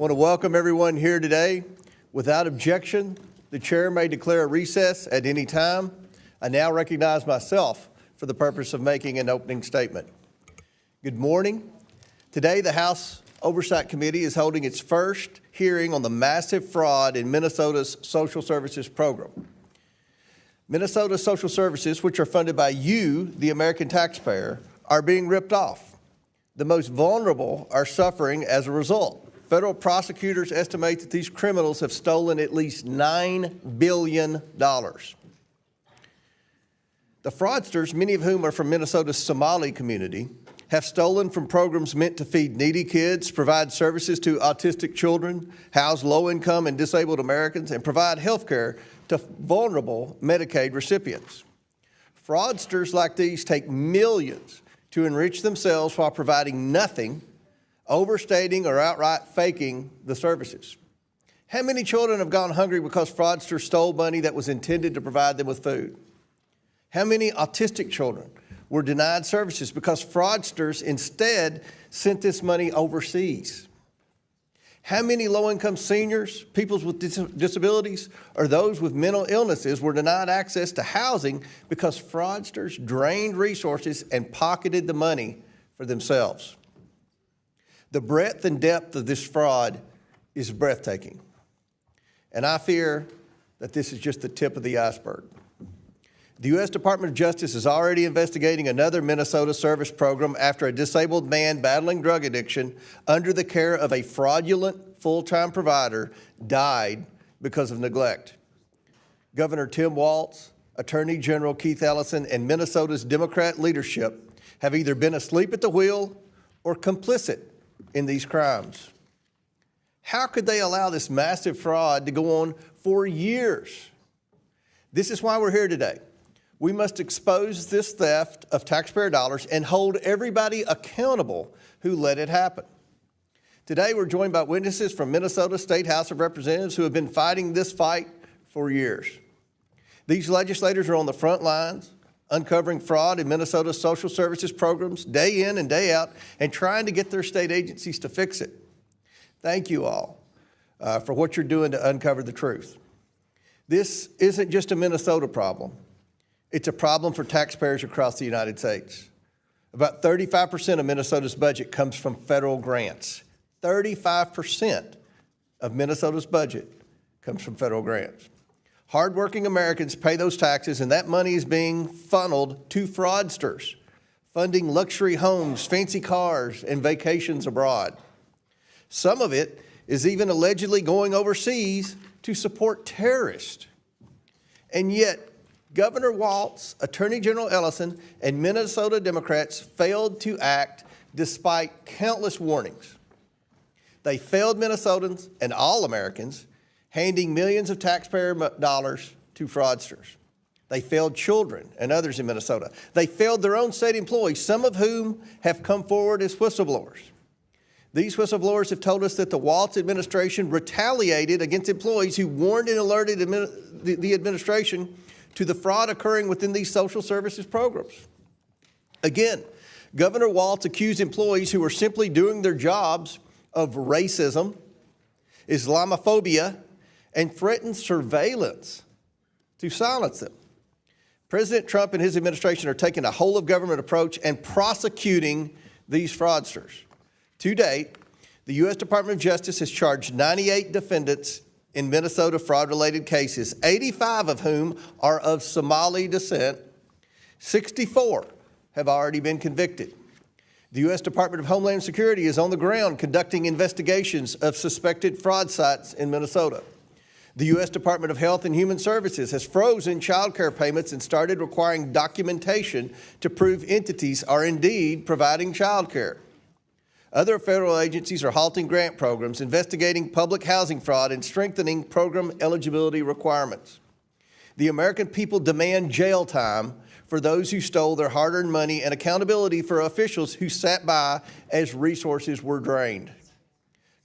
I want to welcome everyone here today. Without objection, the chair may declare a recess at any time. I now recognize myself for the purpose of making an opening statement. Good morning. Today, the House Oversight Committee is holding its first hearing on the massive fraud in Minnesota's social services program. Minnesota's social services, which are funded by you, the American taxpayer, are being ripped off. The most vulnerable are suffering as a result. Federal prosecutors estimate that these criminals have stolen at least $9 billion. The fraudsters, many of whom are from Minnesota's Somali community, have stolen from programs meant to feed needy kids, provide services to autistic children, house low-income and disabled Americans, and provide health care to vulnerable Medicaid recipients. Fraudsters like these take millions to enrich themselves while providing nothing, overstating or outright faking the services. How many children have gone hungry because fraudsters stole money that was intended to provide them with food? How many autistic children were denied services because fraudsters instead sent this money overseas? How many low-income seniors, people with disabilities, or those with mental illnesses were denied access to housing because fraudsters drained resources and pocketed the money for themselves? The breadth and depth of this fraud is breathtaking, and I fear that this is just the tip of the iceberg. The U.S. Department of Justice is already investigating another Minnesota service program after a disabled man battling drug addiction under the care of a fraudulent full-time provider died because of neglect. Governor Tim Walz, Attorney General Keith Ellison, and Minnesota's Democrat leadership have either been asleep at the wheel or complicit in these crimes. How could they allow this massive fraud to go on for years? This is why we're here today. We must expose this theft of taxpayer dollars and hold everybody accountable who let it happen. Today, we're joined by witnesses from Minnesota State House of Representatives who have been fighting this fight for years. These legislators are on the front lines, uncovering fraud in Minnesota's social services programs day in and day out and trying to get their state agencies to fix it. Thank you all for what you're doing to uncover the truth. This isn't just a Minnesota problem. It's a problem for taxpayers across the United States. About 35% of Minnesota's budget comes from federal grants. 35% of Minnesota's budget comes from federal grants. Hardworking Americans pay those taxes, and that money is being funneled to fraudsters, funding luxury homes, fancy cars, and vacations abroad. Some of it is even allegedly going overseas to support terrorists. And yet, Governor Walz, Attorney General Ellison, and Minnesota Democrats failed to act despite countless warnings. They failed Minnesotans and all Americans, handing millions of taxpayer dollars to fraudsters. They failed children and others in Minnesota. They failed their own state employees, some of whom have come forward as whistleblowers. These whistleblowers have told us that the Walz administration retaliated against employees who warned and alerted the administration to the fraud occurring within these social services programs. Again, Governor Walz accused employees who were simply doing their jobs of racism, Islamophobia, and threatened surveillance to silence them. President Trump and his administration are taking a whole-of-government approach and prosecuting these fraudsters. To date, the U.S. Department of Justice has charged 98 defendants in Minnesota fraud-related cases, 85 of whom are of Somali descent. 64 have already been convicted. The U.S. Department of Homeland Security is on the ground conducting investigations of suspected fraud sites in Minnesota. The U.S. Department of Health and Human Services has frozen child care payments and started requiring documentation to prove entities are indeed providing child care. Other federal agencies are halting grant programs, investigating public housing fraud, and strengthening program eligibility requirements. The American people demand jail time for those who stole their hard-earned money and accountability for officials who sat by as resources were drained.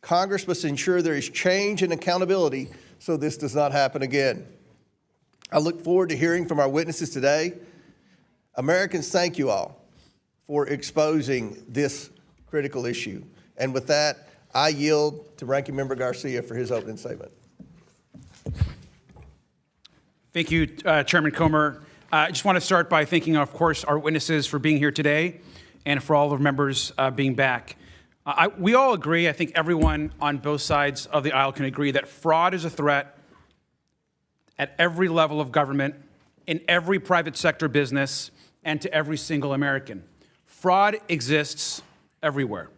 Congress must ensure there is change and accountability so this does not happen again. I look forward to hearing from our witnesses today. Americans, thank you all for exposing this critical issue. And with that, I yield to Ranking Member Garcia for his opening statement. Thank you, Chairman Comer. I just want to start by thanking, of course, our witnesses for being here today and for all the members being back. We all agree, I think everyone on both sides of the aisle can agree, that fraud is a threat at every level of government, in every private sector business, and to every single American. Fraud exists everywhere.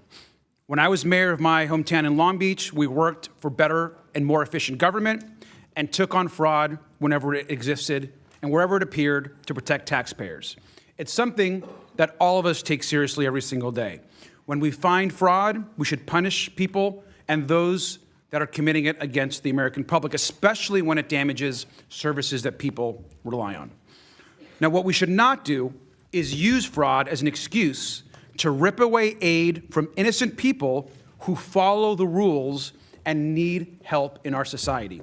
When I was mayor of my hometown in Long Beach, we worked for better and more efficient government and took on fraud whenever it existed and wherever it appeared to protect taxpayers. It's something that all of us take seriously every single day. When we find fraud, we should punish people and those that are committing it against the American public, especially when it damages services that people rely on. Now, what we should not do is use fraud as an excuse to rip away aid from innocent people who follow the rules and need help in our society.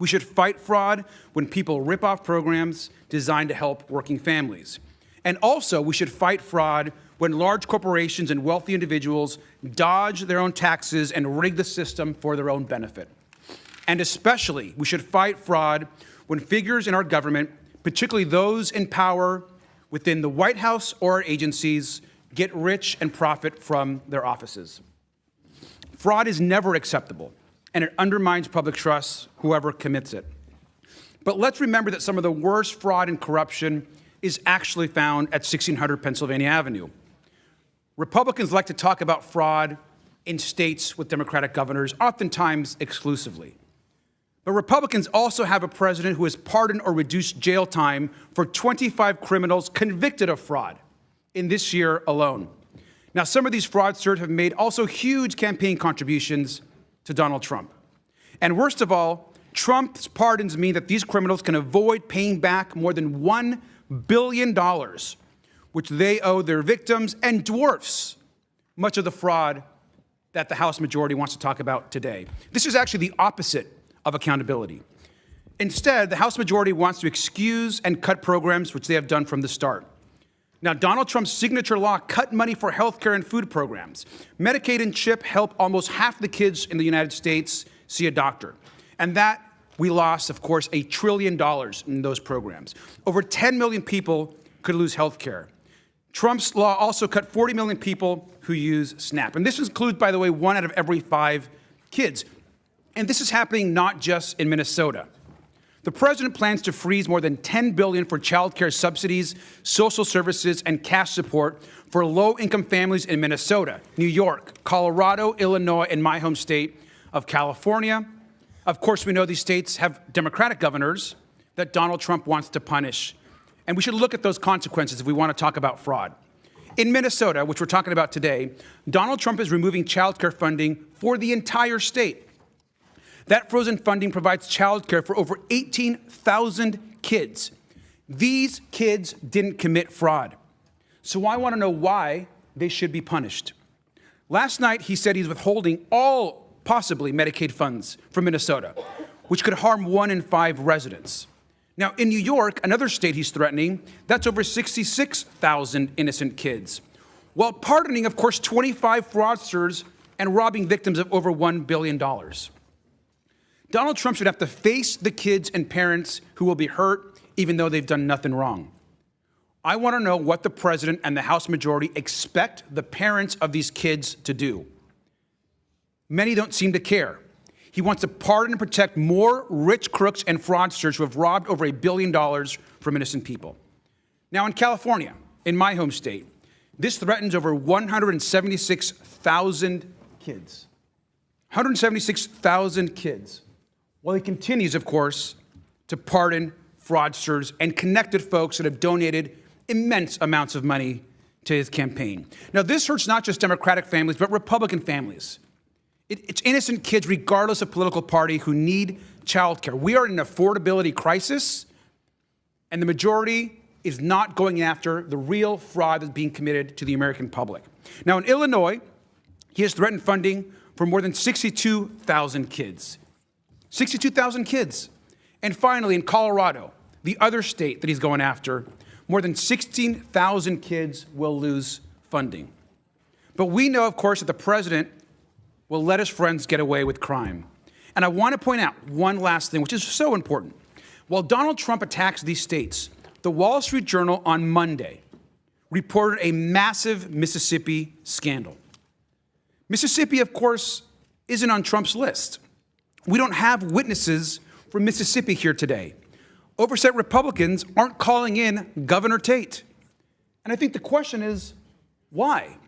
We should fight fraud when people rip off programs designed to help working families. And also, we should fight fraud when large corporations and wealthy individuals dodge their own taxes and rig the system for their own benefit. And especially, we should fight fraud when figures in our government, particularly those in power within the White House or our agencies, get rich and profit from their offices. Fraud is never acceptable, and it undermines public trust, whoever commits it. But let's remember that some of the worst fraud and corruption is actually found at 1600 Pennsylvania Avenue. Republicans like to talk about fraud in states with Democratic governors, oftentimes exclusively. But Republicans also have a president who has pardoned or reduced jail time for 25 criminals convicted of fraud in this year alone. Now, some of these fraudsters have made also huge campaign contributions to Donald Trump. And worst of all, Trump's pardons mean that these criminals can avoid paying back more than $1 billion, which they owe their victims, and dwarfs much of the fraud that the House majority wants to talk about today. This is actually the opposite of accountability. Instead, the House majority wants to excuse and cut programs, which they have done from the start. Now, Donald Trump's signature law cut money for health care and food programs. Medicaid and CHIP help almost half the kids in the United States see a doctor. And that, we lost, of course, $1 trillion in those programs. Over 10 million people could lose health care. Trump's law also cut 40 million people who use SNAP. And this includes, by the way, 1 out of every 5 kids. And this is happening not just in Minnesota. The president plans to freeze more than $10 billion for child care subsidies, social services, and cash support for low-income families in Minnesota, New York, Colorado, Illinois, and my home state of California. Of course, we know these states have Democratic governors that Donald Trump wants to punish. And we should look at those consequences if we want to talk about fraud. In Minnesota, which we're talking about today, Donald Trump is removing child care funding for the entire state. That frozen funding provides child care for over 18,000 kids. These kids didn't commit fraud. So I want to know why they should be punished. Last night, he said he's withholding all possibly Medicaid funds from Minnesota, which could harm 1 in 5 residents. Now, in New York, another state he's threatening, that's over 66,000 innocent kids, while pardoning, of course, 25 fraudsters and robbing victims of over $1 billion. Donald Trump should have to face the kids and parents who will be hurt even though they've done nothing wrong. I want to know what the president and the House majority expect the parents of these kids to do. Many don't seem to care. He wants to pardon and protect more rich crooks and fraudsters who have robbed over $1 billion from innocent people. Now, in California, in my home state, this threatens over 176,000 kids. 176,000 kids. Well, he continues, of course, to pardon fraudsters and connected folks that have donated immense amounts of money to his campaign. Now, this hurts not just Democratic families, but Republican families. It's innocent kids, regardless of political party, who need child care. We are in an affordability crisis, and the majority is not going after the real fraud that's being committed to the American public. Now, in Illinois, he has threatened funding for more than 62,000 kids. 62,000 kids. And finally, in Colorado, the other state that he's going after, more than 16,000 kids will lose funding. But we know, of course, that the president will let his friends get away with crime. And I want to point out one last thing, which is so important. While Donald Trump attacks these states, the Wall Street Journal on Monday reported a massive Mississippi scandal. Mississippi, of course, isn't on Trump's list. We don't have witnesses from Mississippi here today. Oversight Republicans aren't calling in Governor Tate. And I think the question is, why?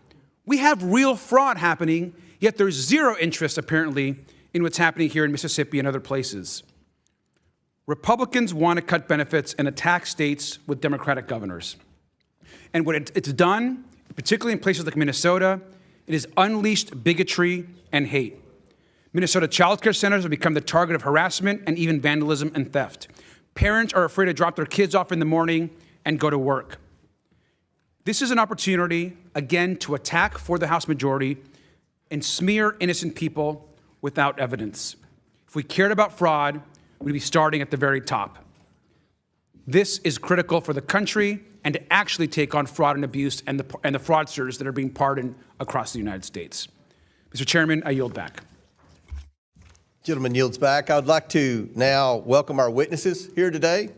We have real fraud happening, yet there's zero interest, apparently, in what's happening here in Mississippi and other places. Republicans want to cut benefits and attack states with Democratic governors. And what it's done, particularly in places like Minnesota, it has unleashed bigotry and hate. Minnesota child care centers have become the target of harassment and even vandalism and theft. Parents are afraid to drop their kids off in the morning and go to work. This is an opportunity, again, to attack for the House majority and smear innocent people without evidence. If we cared about fraud, we'd be starting at the very top. This is critical for the country and to actually take on fraud and abuse and the fraudsters that are being pardoned across the United States. Mr. Chairman, I yield back. Gentleman yields back. I would like to now welcome our witnesses here today.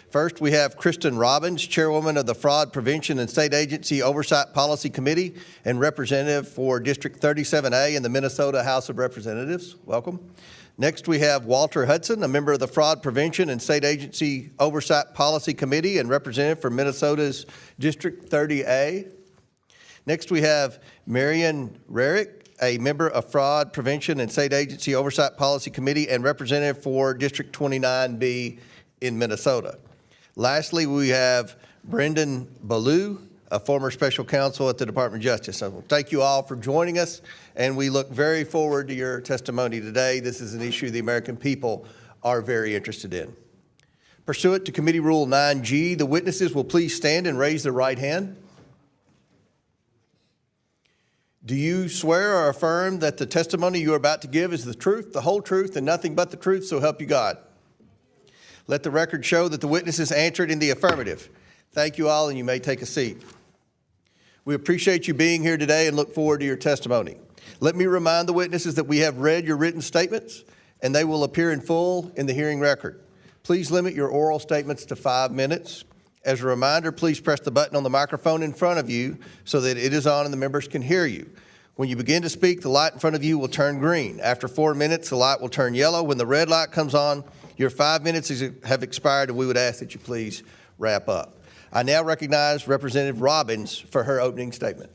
First, we have Kristen Robbins, Chairwoman of the Fraud Prevention and State Agency Oversight Policy Committee and representative for District 37A in the Minnesota House of Representatives. Welcome. Next, we have Walter Hudson, a member of the Fraud Prevention and State Agency Oversight Policy Committee and representative for Minnesota's District 30A. Next, we have Marion Rarick, a member of Fraud Prevention and State Agency Oversight Policy Committee and representative for District 29B in Minnesota. Lastly, we have Brendan Ballou, a former special counsel at the Department of Justice. So thank you all for joining us, and we look very forward to your testimony today. This is an issue the American people are very interested in. Pursuant to Committee Rule 9G, the witnesses will please stand and raise their right hand. Do you swear or affirm that the testimony you are about to give is the truth, the whole truth, and nothing but the truth, so help you God? Let the record show that the witnesses answered in the affirmative. Thank you all, and you may take a seat. We appreciate you being here today and look forward to your testimony. Let me remind the witnesses that we have read your written statements, and they will appear in full in the hearing record. Please limit your oral statements to 5 minutes. As a reminder, please press the button on the microphone in front of you so that it is on and the members can hear you. When you begin to speak, the light in front of you will turn green. After 4 minutes, the light will turn yellow. When the red light comes on, your 5 minutes have expired, and we would ask that you please wrap up. I now recognize Representative Robbins for her opening statement.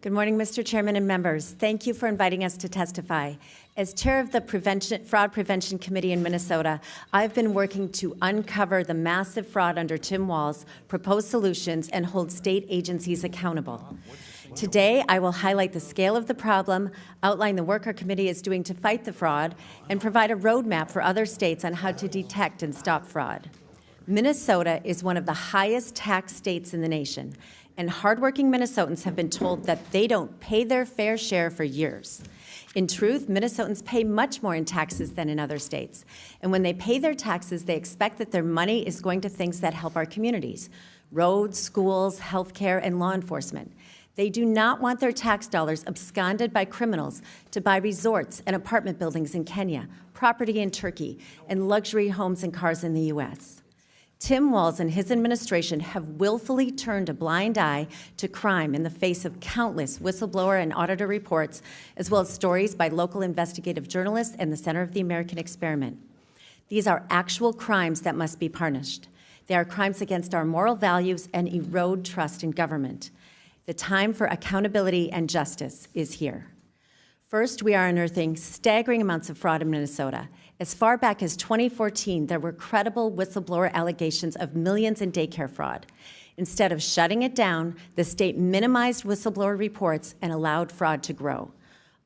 Good morning, Mr. Chairman and members. Thank you for inviting us to testify. As chair of the Fraud Prevention Committee in Minnesota, I've been working to uncover the massive fraud under Tim Walz, propose solutions, and hold state agencies accountable. Today, I will highlight the scale of the problem, outline the work our committee is doing to fight the fraud, and provide a roadmap for other states on how to detect and stop fraud. Minnesota is one of the highest tax states in the nation, and hardworking Minnesotans have been told that they don't pay their fair share for years. In truth, Minnesotans pay much more in taxes than in other states. And when they pay their taxes, they expect that their money is going to things that help our communities: roads, schools, healthcare, and law enforcement. They do not want their tax dollars absconded by criminals to buy resorts and apartment buildings in Kenya, property in Turkey, and luxury homes and cars in the U.S. Tim Walz and his administration have willfully turned a blind eye to crime in the face of countless whistleblower and auditor reports, as well as stories by local investigative journalists and the Center of the American Experiment. These are actual crimes that must be punished. They are crimes against our moral values and erode trust in government. The time for accountability and justice is here. First, we are unearthing staggering amounts of fraud in Minnesota. As far back as 2014, there were credible whistleblower allegations of millions in daycare fraud. Instead of shutting it down, the state minimized whistleblower reports and allowed fraud to grow.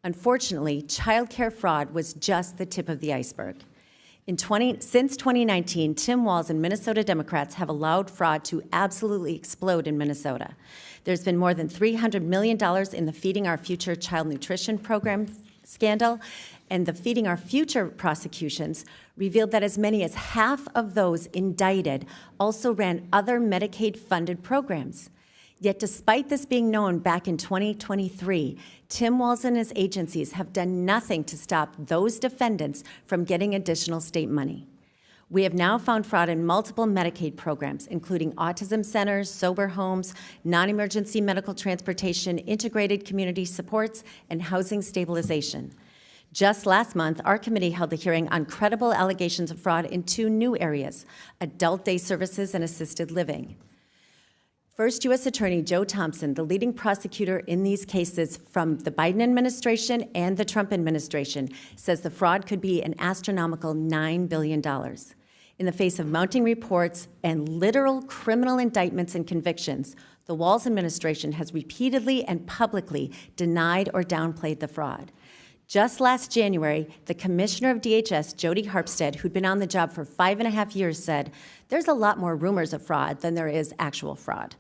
Unfortunately, child care fraud was just the tip of the iceberg. Since 2019, Tim Walz and Minnesota Democrats have allowed fraud to absolutely explode in Minnesota. There's been more than $300 million in the Feeding Our Future child nutrition program scandal, and the Feeding Our Future prosecutions revealed that as many as half of those indicted also ran other Medicaid-funded programs. Yet despite this being known back in 2023, Tim Walz and his agencies have done nothing to stop those defendants from getting additional state money. We have now found fraud in multiple Medicaid programs, including autism centers, sober homes, non-emergency medical transportation, integrated community supports, and housing stabilization. Just last month, our committee held a hearing on credible allegations of fraud in 2 new areas: adult day services and assisted living. First U.S. Attorney Joe Thompson, the leading prosecutor in these cases from the Biden administration and the Trump administration, says the fraud could be an astronomical $9 billion. In the face of mounting reports and literal criminal indictments and convictions, the Walz administration has repeatedly and publicly denied or downplayed the fraud. Just last January, the commissioner of DHS, Jody Harpstead, who'd been on the job for 5.5 years, said, "There's a lot more rumors of fraud than there is actual fraud."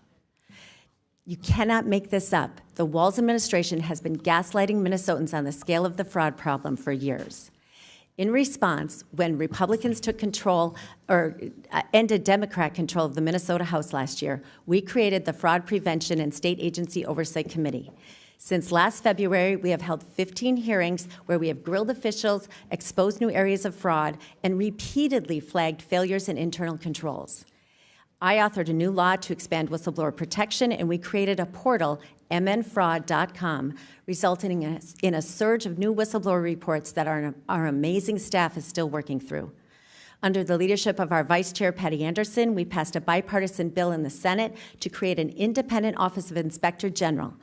You cannot make this up. The Walz administration has been gaslighting Minnesotans on the scale of the fraud problem for years. In response, when Republicans took control or ended Democrat control of the Minnesota House last year, we created the Fraud Prevention and State Agency Oversight Committee. Since last February, we have held 15 hearings where we have grilled officials, exposed new areas of fraud, and repeatedly flagged failures in internal controls. I authored a new law to expand whistleblower protection, and we created a portal, mnfraud.com, resulting in a surge of new whistleblower reports that our amazing staff is still working through. Under the leadership of our Vice Chair, Patty Anderson, we passed a bipartisan bill in the Senate to create an independent Office of Inspector General.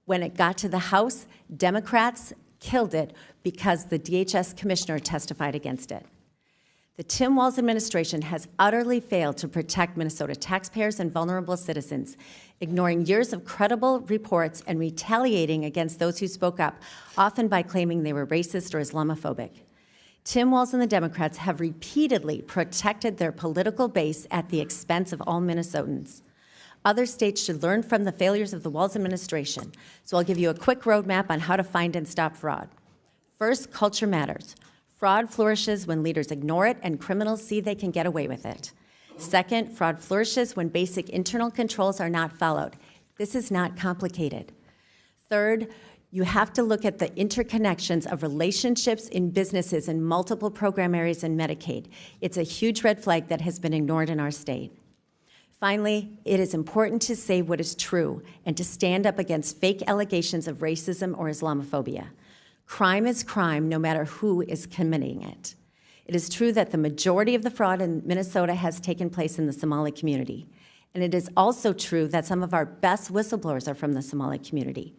When it got to the House, Democrats killed it because the DHS commissioner testified against it. The Tim Walz administration has utterly failed to protect Minnesota taxpayers and vulnerable citizens, ignoring years of credible reports and retaliating against those who spoke up, often by claiming they were racist or Islamophobic. Tim Walz and the Democrats have repeatedly protected their political base at the expense of all Minnesotans. Other states should learn from the failures of the Walz administration, so I'll give you a quick roadmap on how to find and stop fraud. First, culture matters. Fraud flourishes when leaders ignore it and criminals see they can get away with it. Second, fraud flourishes when basic internal controls are not followed. This is not complicated. Third, you have to look at the interconnections of relationships in businesses in multiple program areas in Medicaid. It's a huge red flag that has been ignored in our state. Finally, it is important to say what is true and to stand up against fake allegations of racism or Islamophobia. Crime is crime, no matter who is committing it. It is true that the majority of the fraud in Minnesota has taken place in the Somali community. And it is also true that some of our best whistleblowers are from the Somali community.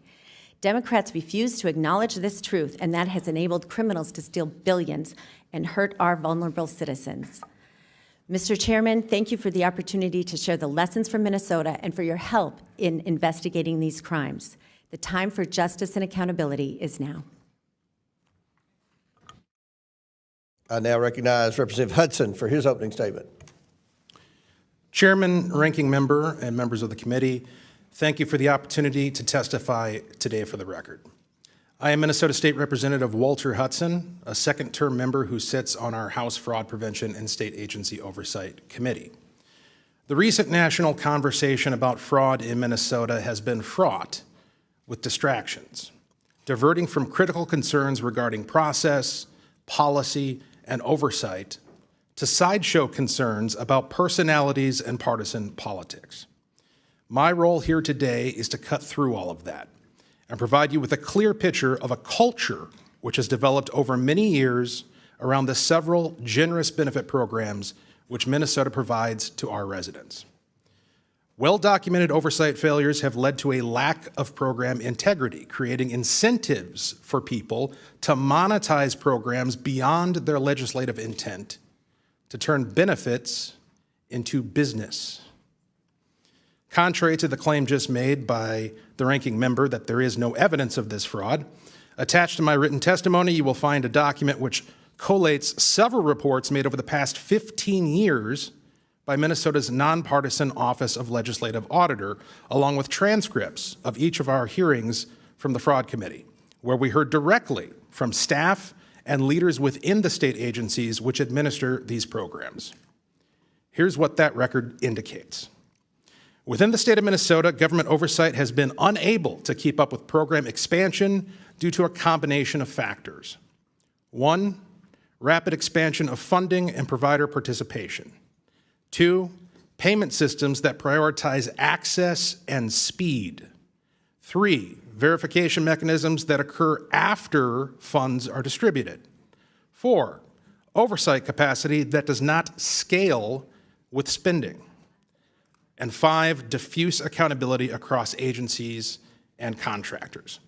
Democrats refuse to acknowledge this truth, and that has enabled criminals to steal billions and hurt our vulnerable citizens. Mr. Chairman, thank you for the opportunity to share the lessons from Minnesota and for your help in investigating these crimes. The time for justice and accountability is now. I now recognize Representative Hudson for his opening statement. Chairman, ranking member, and members of the committee, thank you for the opportunity to testify today for the record. I am Minnesota State Representative Walter Hudson, a second-term member who sits on our House Fraud Prevention and State Agency Oversight Committee. The recent national conversation about fraud in Minnesota has been fraught with distractions, diverting from critical concerns regarding process, policy, and oversight to sideshow concerns about personalities and partisan politics. My role here today is to cut through all of that and provide you with a clear picture of a culture which has developed over many years around the several generous benefit programs which Minnesota provides to our residents. Well-documented oversight failures have led to a lack of program integrity, creating incentives for people to monetize programs beyond their legislative intent to turn benefits into business. Contrary to the claim just made by the ranking member that there is no evidence of this fraud, attached to my written testimony, you will find a document which collates several reports made over the past 15 years by Minnesota's nonpartisan Office of Legislative Auditor, along with transcripts of each of our hearings from the Fraud Committee, where we heard directly from staff and leaders within the state agencies which administer these programs. Here's what that record indicates. Within the state of Minnesota, government oversight has been unable to keep up with program expansion due to a combination of factors. One, rapid expansion of funding and provider participation. Two, payment systems that prioritize access and speed. Three, verification mechanisms that occur after funds are distributed. Four, oversight capacity that does not scale with spending. And five, diffuse accountability across agencies and contractors.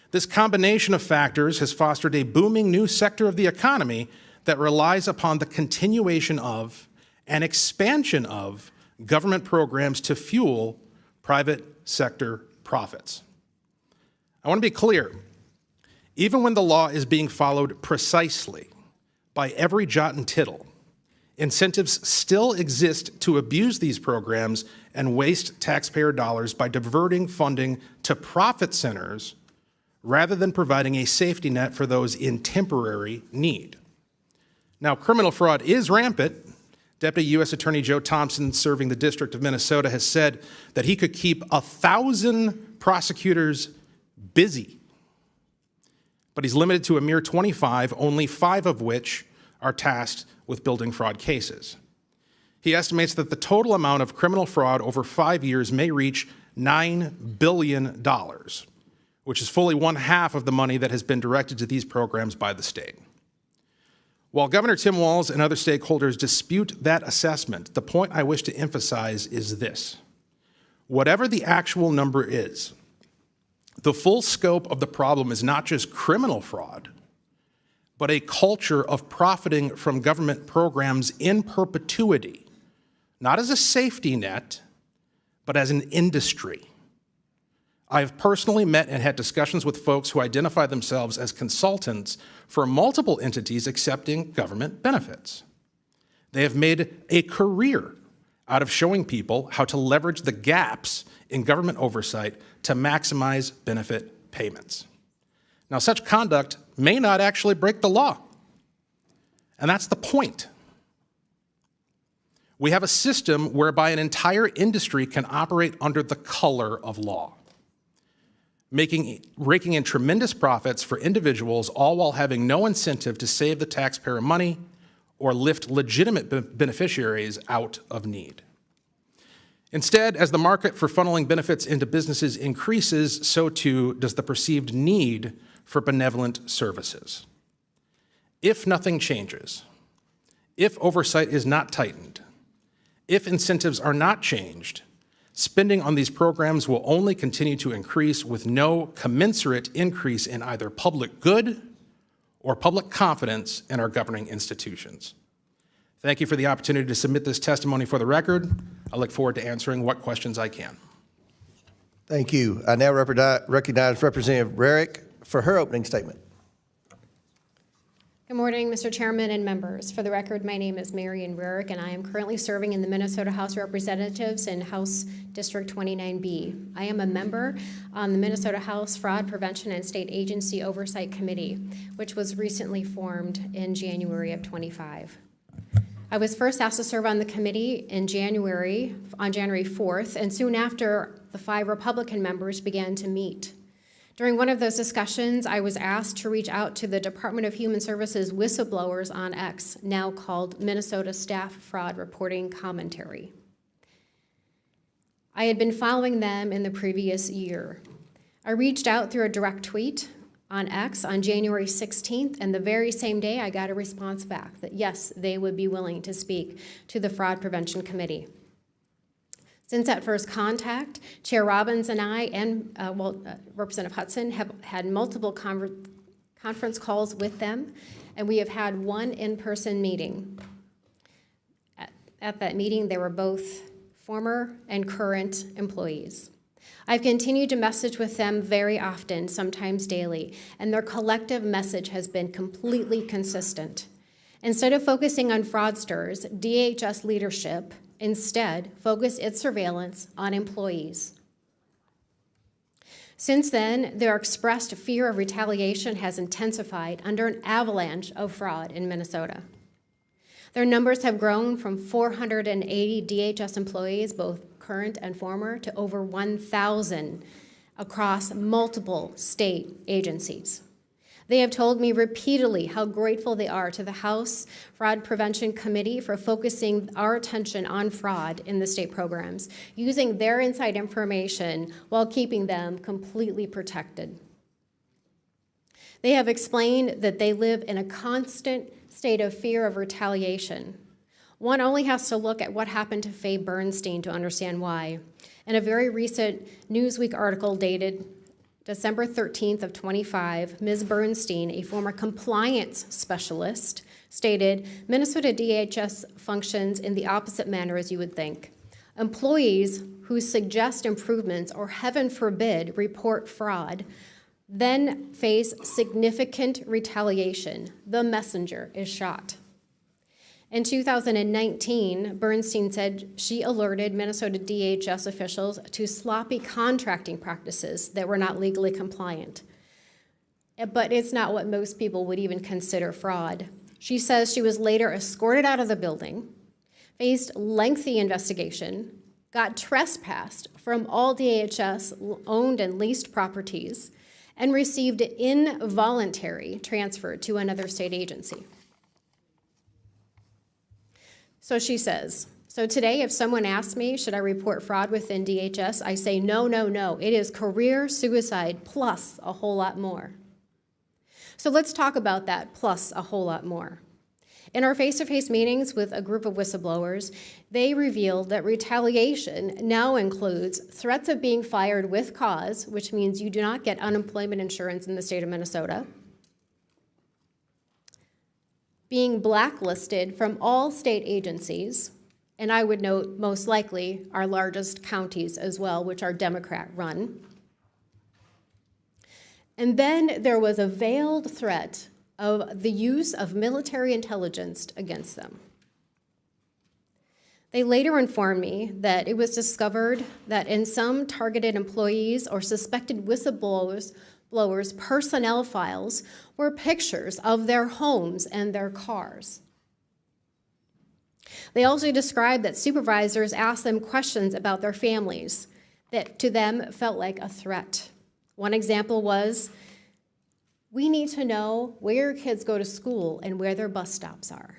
This combination of factors has fostered a booming new sector of the economy that relies upon the continuation of and expansion of government programs to fuel private sector profits. I want to be clear, even when the law is being followed precisely by every jot and tittle, incentives still exist to abuse these programs and waste taxpayer dollars by diverting funding to profit centers rather than providing a safety net for those in temporary need. Now, criminal fraud is rampant. Deputy U.S. Attorney Joe Thompson, serving the District of Minnesota, has said that he could keep 1,000 prosecutors busy, but he's limited to a mere 25, only 5 of which are tasked with building fraud cases. He estimates that the total amount of criminal fraud over 5 years may reach $9 billion, which is fully 1/2 of the money that has been directed to these programs by the state. While Governor Tim Walz and other stakeholders dispute that assessment, the point I wish to emphasize is this. Whatever the actual number is, the full scope of the problem is not just criminal fraud, but a culture of profiting from government programs in perpetuity, not as a safety net, but as an industry. I have personally met and had discussions with folks who identify themselves as consultants for multiple entities accepting government benefits. They have made a career out of showing people how to leverage the gaps in government oversight to maximize benefit payments. Now, such conduct may not actually break the law, and that's the point. We have a system whereby an entire industry can operate under the color of law, raking in tremendous profits for individuals, all while having no incentive to save the taxpayer money or lift legitimate beneficiaries out of need. Instead, as the market for funneling benefits into businesses increases, so too does the perceived need for benevolent services. If nothing changes, if oversight is not tightened, if incentives are not changed, spending on these programs will only continue to increase with no commensurate increase in either public good or public confidence in our governing institutions. Thank you for the opportunity to submit this testimony for the record. I look forward to answering what questions I can. Thank you. I now recognize Representative Rarick for her opening statement. Good morning, Mr. Chairman and members. For the record, my name is Marion Rarick, and I am currently serving in the Minnesota House of Representatives in House District 29B. I am a member on the Minnesota House Fraud Prevention and State Agency Oversight Committee, which was recently formed in January of 25. I was first asked to serve on the committee on January 4th, and soon after, the 5 Republican members began to meet. During one of those discussions, I was asked to reach out to the Department of Human Services whistleblowers on X, now called Minnesota Staff Fraud Reporting Commentary. I had been following them in the previous year. I reached out through a direct tweet on X on January 16th, and the very same day I got a response back that yes, they would be willing to speak to the Fraud Prevention Committee. Since that first contact, Chair Robbins and I and Representative Hudson have had multiple conference calls with them, and we have had one in-person meeting. At that meeting, they were both former and current employees. I've continued to message with them very often, sometimes daily, and their collective message has been completely consistent. Instead of focusing on fraudsters, DHS leadership instead focused its surveillance on employees. Since then, their expressed fear of retaliation has intensified under an avalanche of fraud in Minnesota. Their numbers have grown from 480 DHS employees, both current and former, to over 1,000 across multiple state agencies. They have told me repeatedly how grateful they are to the House Fraud Prevention Committee for focusing our attention on fraud in the state programs, using their inside information while keeping them completely protected. They have explained that they live in a constant state of fear of retaliation. One only has to look at what happened to Faye Bernstein to understand why. In a very recent Newsweek article dated December 13th of 25, Ms. Bernstein, a former compliance specialist, stated, Minnesota DHS functions in the opposite manner as you would think. Employees who suggest improvements or, heaven forbid, report fraud then face significant retaliation. The messenger is shot. In 2019, Bernstein said she alerted Minnesota DHS officials to sloppy contracting practices that were not legally compliant. But it's not what most people would even consider fraud. She says she was later escorted out of the building, faced lengthy investigation, got trespassed from all DHS-owned and leased properties, and received involuntary transfer to another state agency. So she says, so today if someone asks me, should I report fraud within DHS, I say no, no, no. It is career suicide plus a whole lot more. So let's talk about that plus a whole lot more. In our face-to-face meetings with a group of whistleblowers, they revealed that retaliation now includes threats of being fired with cause, which means you do not get unemployment insurance in the state of Minnesota, being blacklisted from all state agencies, and I would note most likely our largest counties as well, which are Democrat-run. And then there was a veiled threat of the use of military intelligence against them. They later informed me that it was discovered that in some targeted employees or suspected whistleblowers' personnel files were pictures of their homes and their cars. They also described that supervisors asked them questions about their families that to them felt like a threat. One example was, we need to know where your kids go to school and where their bus stops are.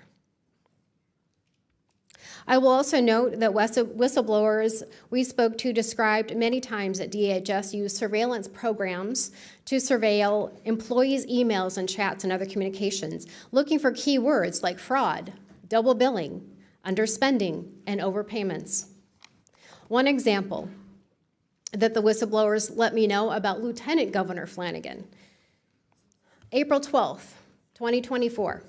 I will also note that whistleblowers we spoke to described many times that DHS used surveillance programs to surveil employees' emails and chats and other communications, looking for keywords like fraud, double billing, underspending, and overpayments. One example that the whistleblowers let me know about Lieutenant Governor Flanagan. April 12th, 2024.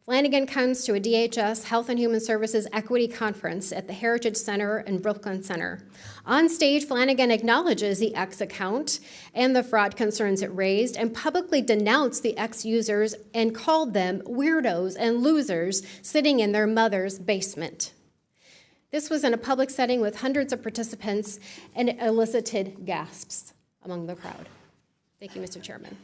Flanagan comes to a DHS Health and Human Services Equity Conference at the Heritage Center and Brooklyn Center. On stage, Flanagan acknowledges the X account and the fraud concerns it raised and publicly denounced the X users and called them weirdos and losers sitting in their mother's basement. This was in a public setting with hundreds of participants and elicited gasps among the crowd. Thank you, Mr. Chairman.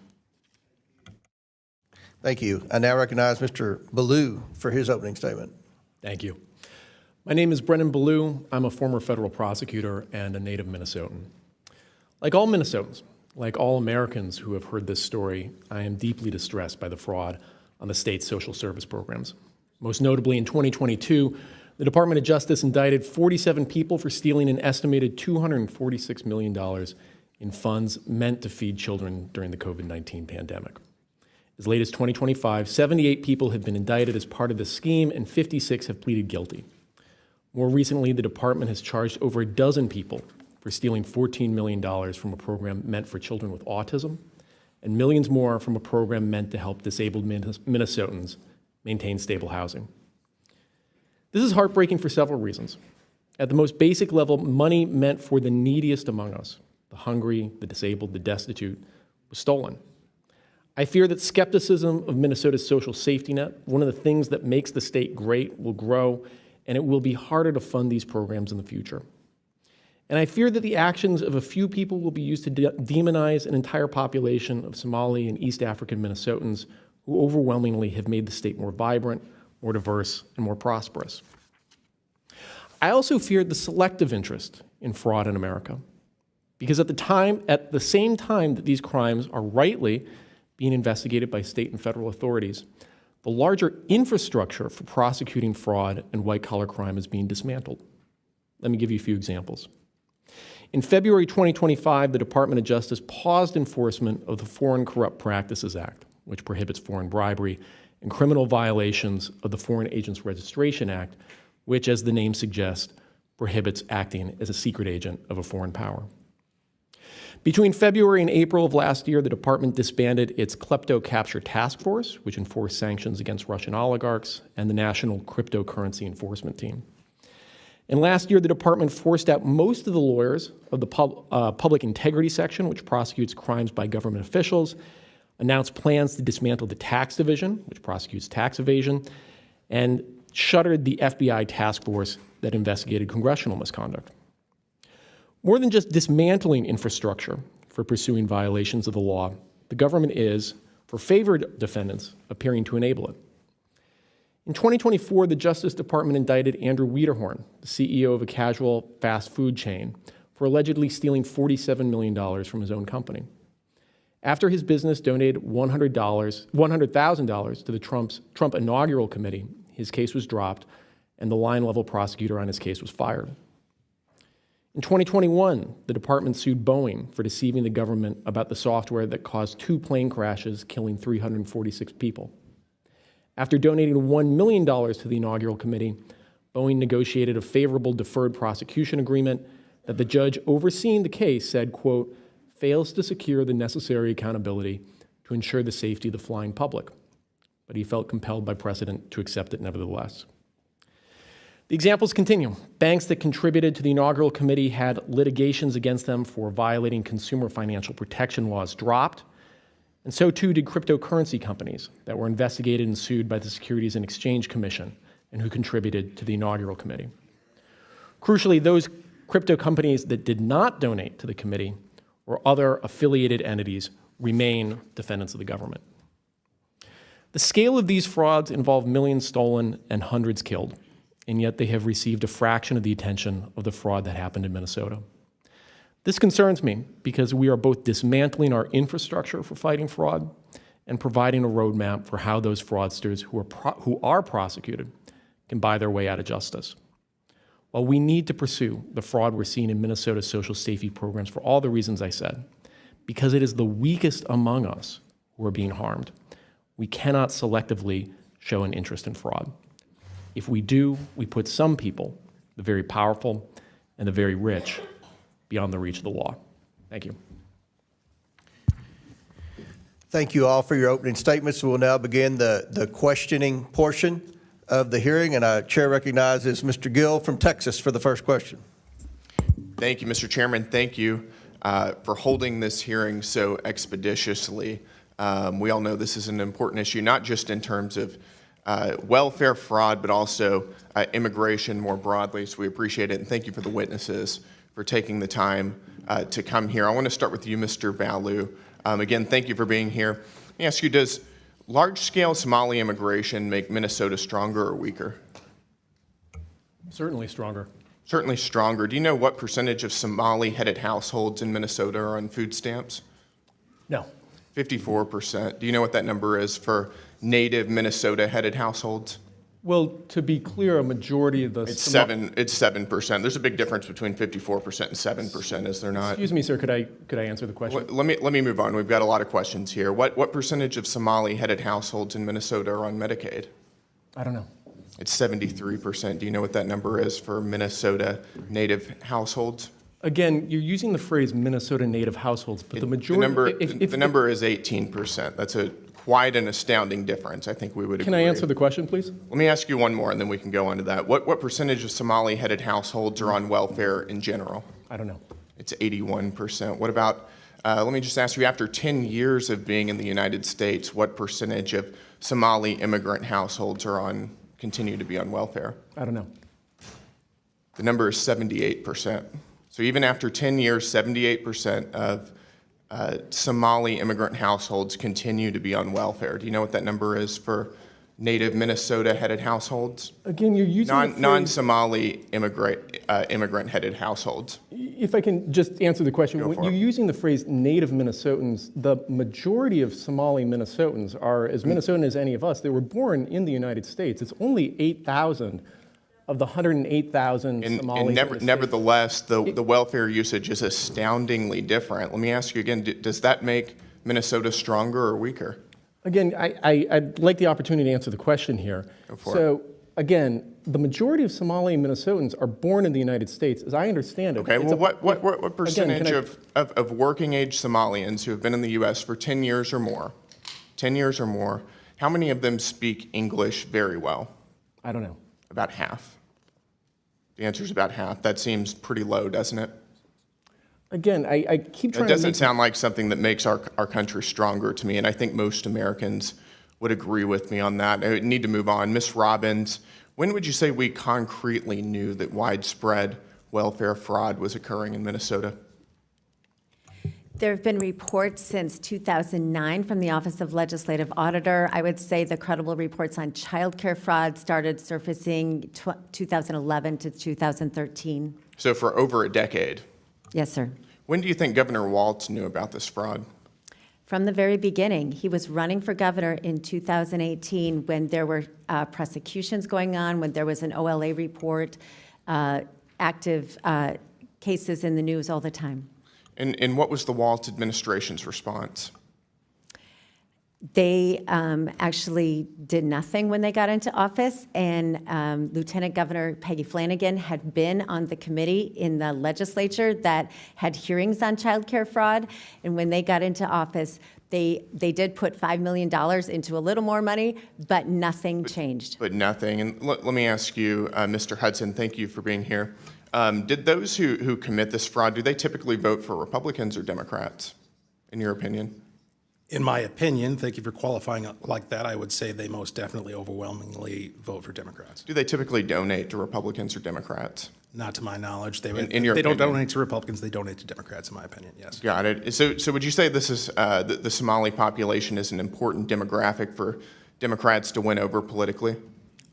Thank you. I now recognize Mr. Ballou for his opening statement. Thank you. My name is Brennan Ballou. I'm a former federal prosecutor and a native Minnesotan. Like all Minnesotans, like all Americans who have heard this story, I am deeply distressed by the fraud on the state's social service programs. Most notably, in 2022, the Department of Justice indicted 47 people for stealing an estimated $246 million in funds meant to feed children during the COVID-19 pandemic. As late as 2025, 78 people have been indicted as part of the scheme and 56 have pleaded guilty. More recently, the department has charged over a dozen people for stealing $14 million from a program meant for children with autism and millions more from a program meant to help disabled Minnesotans maintain stable housing. This is heartbreaking for several reasons. At the most basic level, money meant for the neediest among us, the hungry, the disabled, the destitute, was stolen. I fear that skepticism of Minnesota's social safety net, one of the things that makes the state great, will grow, and it will be harder to fund these programs in the future. And I fear that the actions of a few people will be used to demonize an entire population of Somali and East African Minnesotans who overwhelmingly have made the state more vibrant, more diverse, and more prosperous. I also feared the selective interest in fraud in America, because at the same time that these crimes are rightly being investigated by state and federal authorities, the larger infrastructure for prosecuting fraud and white-collar crime is being dismantled. Let me give you a few examples. In February 2025, the Department of Justice paused enforcement of the Foreign Corrupt Practices Act, which prohibits foreign bribery, and criminal violations of the Foreign Agents Registration Act, which, as the name suggests, prohibits acting as a secret agent of a foreign power. Between February and April of last year, the department disbanded its Klepto Capture Task Force, which enforced sanctions against Russian oligarchs, and the National Cryptocurrency Enforcement Team. And last year, the department forced out most of the lawyers of the Public Integrity Section, which prosecutes crimes by government officials, announced plans to dismantle the Tax Division, which prosecutes tax evasion, and shuttered the FBI task force that investigated congressional misconduct. More than just dismantling infrastructure for pursuing violations of the law, the government is, for favored defendants, appearing to enable it. In 2024, the Justice Department indicted Andrew Wiederhorn, the CEO of a casual fast food chain, for allegedly stealing $47 million from his own company. After his business donated $100,000 to the Trump inaugural committee, his case was dropped, and the line-level prosecutor on his case was fired. In 2021, the department sued Boeing for deceiving the government about the software that caused 2 plane crashes, killing 346 people. After donating $1 million to the inaugural committee, Boeing negotiated a favorable deferred prosecution agreement that the judge overseeing the case said, quote, fails to secure the necessary accountability to ensure the safety of the flying public. But he felt compelled by precedent to accept it nevertheless. The examples continue. Banks that contributed to the inaugural committee had litigations against them for violating consumer financial protection laws dropped, and so too did cryptocurrency companies that were investigated and sued by the Securities and Exchange Commission and who contributed to the inaugural committee. Crucially, those crypto companies that did not donate to the committee or other affiliated entities remain defendants of the government. The scale of these frauds involve millions stolen and hundreds killed, and yet they have received a fraction of the attention of the fraud that happened in Minnesota. This concerns me because we are both dismantling our infrastructure for fighting fraud and providing a roadmap for how those fraudsters who are prosecuted can buy their way out of justice. While we need to pursue the fraud we're seeing in Minnesota's social safety programs for all the reasons I said, because it is the weakest among us who are being harmed, we cannot selectively show an interest in fraud. If we do, we put some people, the very powerful and the very rich, beyond the reach of the law. Thank you. Thank you all for your opening statements. We'll now begin the questioning portion of the hearing, and our chair recognizes Mr. Gill from Texas for the first question. Thank you, Mr. Chairman. Thank you for holding this hearing so expeditiously. We all know this is an important issue, not just in terms of welfare fraud, but also immigration more broadly. So we appreciate it, and thank you for the witnesses for taking the time to come here. I want to start with you, Mr. Balu. Again, thank you for being here. Let me ask you, does large-scale Somali immigration make Minnesota stronger or weaker? Certainly stronger. Certainly stronger. Do you know what percentage of Somali-headed households in Minnesota are on food stamps? No. 54%. Do you know what that number is for native Minnesota-headed households? Well, to be clear, a majority of the... It's 7%. There's a big difference between 54% and 7%, is there not? Excuse me, sir, could I answer the question? Let me move on. We've got a lot of questions here. What percentage of Somali-headed households in Minnesota are on Medicaid? I don't know. It's 73%. Do you know what that number is for Minnesota native households? Again, you're using the phrase Minnesota native households, but the majority... The number is 18%. That's quite an astounding difference. I think we would agree. Can I answer the question, please? Let me ask you one more, and then we can go on to that. What percentage of Somali-headed households are on welfare in general? I don't know. It's 81%. What about, let me just ask you, after 10 years of being in the United States, what percentage of Somali immigrant households continue to be on welfare? I don't know. The number is 78%. So even after 10 years, 78% of Somali immigrant households continue to be on welfare. Do you know what that number is for native Minnesota-headed households? Again, you're using the phrase, Non-Somali immigrant-headed households. if I can just answer the question, Go when for you're it. using the phrase native Minnesotans, the majority of Somali Minnesotans are as Minnesotan as any of us. They were born in the United States. It's only 8,000 of the 108,000 Somalis. in the state. Nevertheless, the welfare usage is astoundingly different. Let me ask you again, does that make Minnesota stronger or weaker? Again, I'd like the opportunity to answer the question here. Go for So, again, the majority of Somali Minnesotans are born in the United States, as I understand it. Okay, It's well, a- what percentage Again, of working-age Somalians who have been in the U.S. for 10 years or more, how many of them speak English very well? I don't know. About half. The answer is about half. That seems pretty low, doesn't it? Again, I keep It trying to doesn't make sound like something that makes our country stronger to me, and I think most Americans would agree with me on that. I need to move on. Ms. Robbins, when would you say we concretely knew that widespread welfare fraud was occurring in Minnesota? There have been reports since 2009 from the Office of Legislative Auditor. I would say the credible reports on childcare fraud started surfacing 2011 to 2013. So for over a decade. Yes, sir. When do you think Governor Walz knew about this fraud? From the very beginning. He was running for governor in 2018 when there were prosecutions going on, when there was an OLA report, active cases in the news all the time. And what was the Walz administration's response? They actually did nothing when they got into office, and Lieutenant Governor Peggy Flanagan had been on the committee in the legislature that had hearings on child care fraud, and when they got into office, they did put $5 million into a little more money, but nothing changed. But nothing. And let me ask you, Mr. Hudson, thank you for being here. Did those who commit this fraud, do they typically vote for Republicans or Democrats, in your opinion? In my opinion, thank you for qualifying it like that, I would say they most definitely overwhelmingly vote for Democrats. Do they typically donate to Republicans or Democrats? Not to my knowledge. They In your they don't opinion? donate to Republicans, they donate to Democrats, in my opinion, yes. Got it. So would you say this is the Somali population is an important demographic for Democrats to win over politically?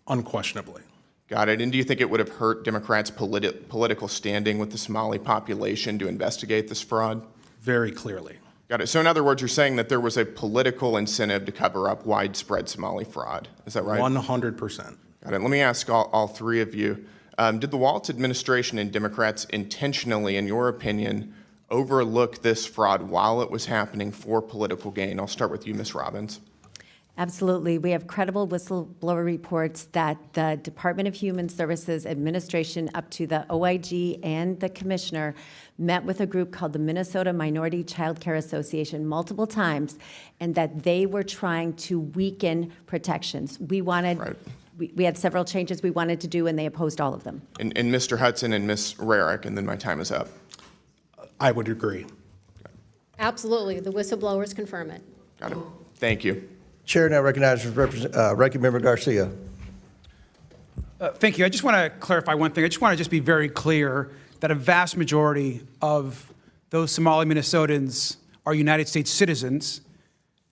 Unquestionably. Got it. And do you think it would have hurt Democrats' political standing with the Somali population to investigate this fraud? Very clearly. Got it. So in other words, you're saying that there was a political incentive to cover up widespread Somali fraud. Is that right? 100%. Got it. Let me ask all three of you. Did the Walz administration and Democrats intentionally, in your opinion, overlook this fraud while it was happening for political gain? I'll start with you, Ms. Robbins. Absolutely. We have credible whistleblower reports that the Department of Human Services administration up to the OIG and the commissioner met with a group called the Minnesota Minority Child Care Association multiple times, and that they were trying to weaken protections. We wanted, Right. we had several changes we wanted to do, and they opposed all of them. And Mr. Hudson and Ms. Rarick, and then my time is up. I would agree. Absolutely, the whistleblowers confirm it. Got it. Thank you. Chair now recognizes Ranking Member Garcia. Thank you. I just want to clarify one thing. I just want to just be very clear that a vast majority of those Somali Minnesotans are United States citizens,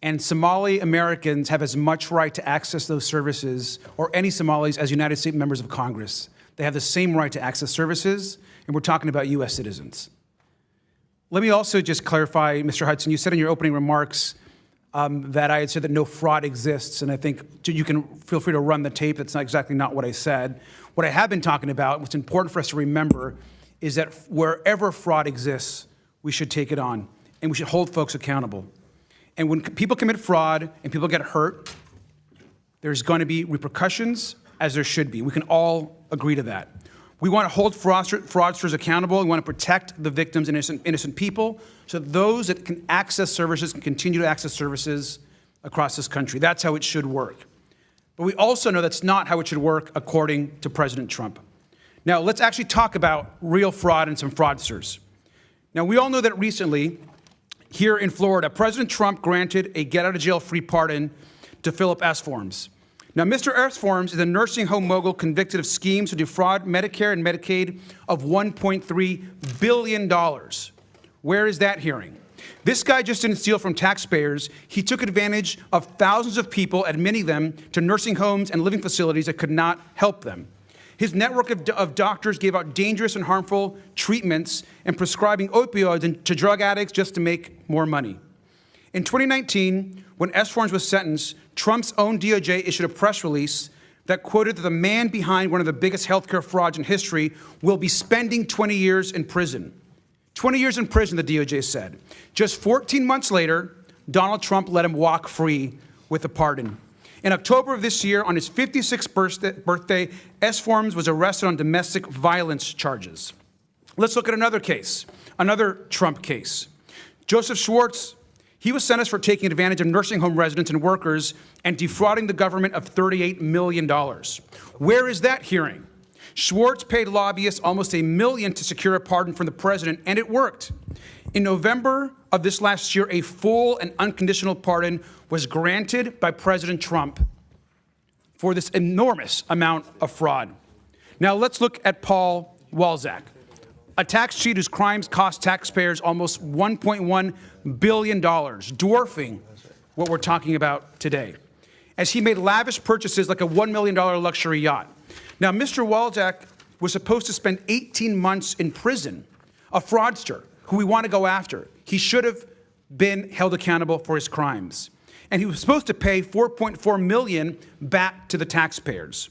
and Somali Americans have as much right to access those services, or any Somalis, as United States members of Congress. They have the same right to access services, and we're talking about U.S. citizens. Let me also just clarify, Mr. Hudson, you said in your opening remarks that I had said that no fraud exists, and I think you can feel free to run the tape. That's not exactly not what I said. What I have been talking about, what's important for us to remember, is that wherever fraud exists, we should take it on, and we should hold folks accountable. And when people commit fraud and people get hurt, there's going to be repercussions, as there should be. We can all agree to that. We want to hold fraudsters accountable. We want to protect the victims and innocent people, so that those that can access services can continue to access services across this country. That's how it should work. But we also know that's not how it should work according to President Trump. Now, let's actually talk about real fraud and some fraudsters. Now, we all know that recently, here in Florida, President Trump granted a get-out-of-jail-free pardon to Philip S. Forms. Now, Mr. S. Forms is a nursing home mogul convicted of schemes to defraud Medicare and Medicaid of $1.3 billion. Where is that hearing? This guy just didn't steal from taxpayers. He took advantage of thousands of people, admitting them to nursing homes and living facilities that could not help them. His network of doctors gave out dangerous and harmful treatments and prescribing opioids to drug addicts just to make more money. In 2019, when S-Forms was sentenced, Trump's own DOJ issued a press release that quoted that the man behind one of the biggest healthcare frauds in history will be spending 20 years in prison. 20 years in prison, the DOJ said. Just 14 months later, Donald Trump let him walk free with a pardon. In October of this year, on his 56th birthday, S-Forms was arrested on domestic violence charges. Let's look at another case, another Trump case. Joseph Schwartz, he was sentenced for taking advantage of nursing home residents and workers and defrauding the government of $38 million. Where is that hearing? Schwartz paid lobbyists almost $1 million to secure a pardon from the president, and it worked. In November of this last year, a full and unconditional pardon was granted by President Trump for this enormous amount of fraud. Now let's look at Paul Walczak, a tax cheat whose crimes cost taxpayers almost $1.1 billion, dwarfing what we're talking about today, as he made lavish purchases like a $1 million luxury yacht. Now, Mr. Walczak was supposed to spend 18 months in prison, a fraudster who we want to go after. He should have been held accountable for his crimes. And he was supposed to pay $4.4 million back to the taxpayers.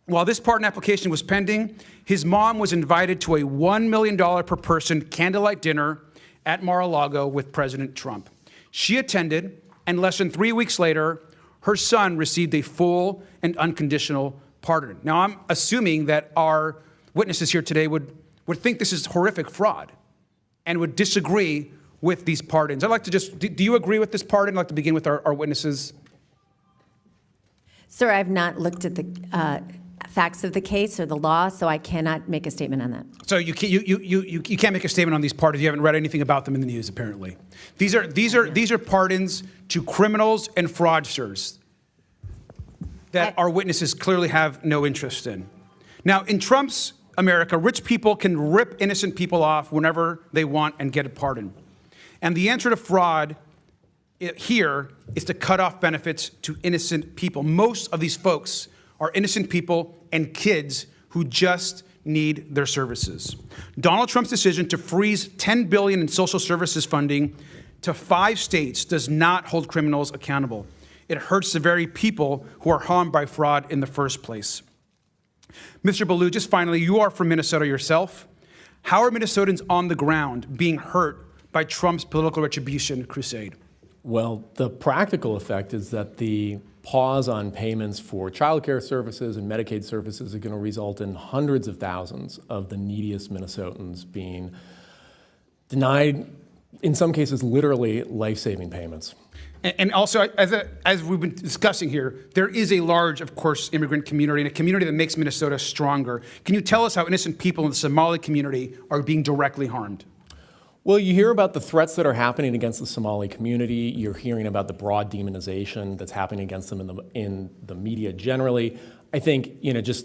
While this pardon application was pending, his mom was invited to a $1 million per person candlelight dinner at Mar-a-Lago with President Trump. She attended, and less than 3 weeks later, her son received a full and unconditional pardon. Now, I'm assuming that our witnesses here today would think this is horrific fraud and would disagree with these pardons. I'd like to just, do you agree with this pardon? I'd like to begin with our witnesses. Sir, I've not looked at the facts of the case or the law, so I cannot make a statement on that. So you can't make a statement on these pardons. You haven't read anything about them in the news, apparently. These are pardons to criminals and fraudsters that our witnesses clearly have no interest in. Now, in Trump's America, rich people can rip innocent people off whenever they want and get a pardon. And the answer to fraud here is to cut off benefits to innocent people. Most of these folks are innocent people and kids who just need their services. Donald Trump's decision to freeze $10 billion in social services funding to 5 states does not hold criminals accountable. It hurts the very people who are harmed by fraud in the first place. Mr. Ballou, just finally, you are from Minnesota yourself. How are Minnesotans on the ground being hurt by Trump's political retribution crusade? Well, the practical effect is that the pause on payments for child care services and Medicaid services are going to result in hundreds of thousands of the neediest Minnesotans being denied, in some cases, literally life-saving payments. And also, as we've been discussing here, there is a large, of course, immigrant community, and a community that makes Minnesota stronger. Can you tell us how innocent people in the Somali community are being directly harmed? Well, you hear about the threats that are happening against the Somali community. You're hearing about the broad demonization that's happening against them in the media generally. I think,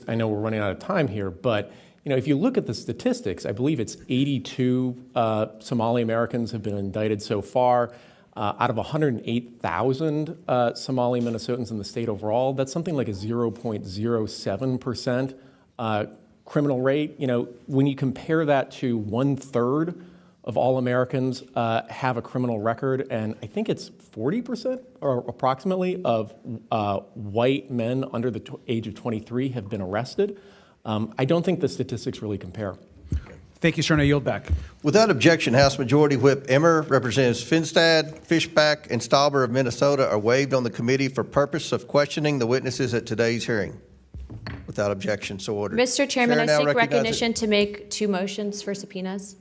I know we're running out of time here, but if you look at the statistics, I believe it's 82 Somali Americans have been indicted so far. Out of 108,000 Somali Minnesotans in the state overall, that's something like a 0.07% criminal rate. When you compare that to 1/3 of all Americans have a criminal record, and I think it's 40% or approximately of white men under the age of 23 have been arrested. I don't think the statistics really compare. Thank you, sir, and I yield back. Without objection, House Majority Whip Emmer, Representatives Finstad, Fishback, and Stauber of Minnesota are waived on the committee for purpose of questioning the witnesses at today's hearing. Without objection, so ordered. Mr. Chairman, Chair I now seek recognizes- recognition to make 2 motions for subpoenas.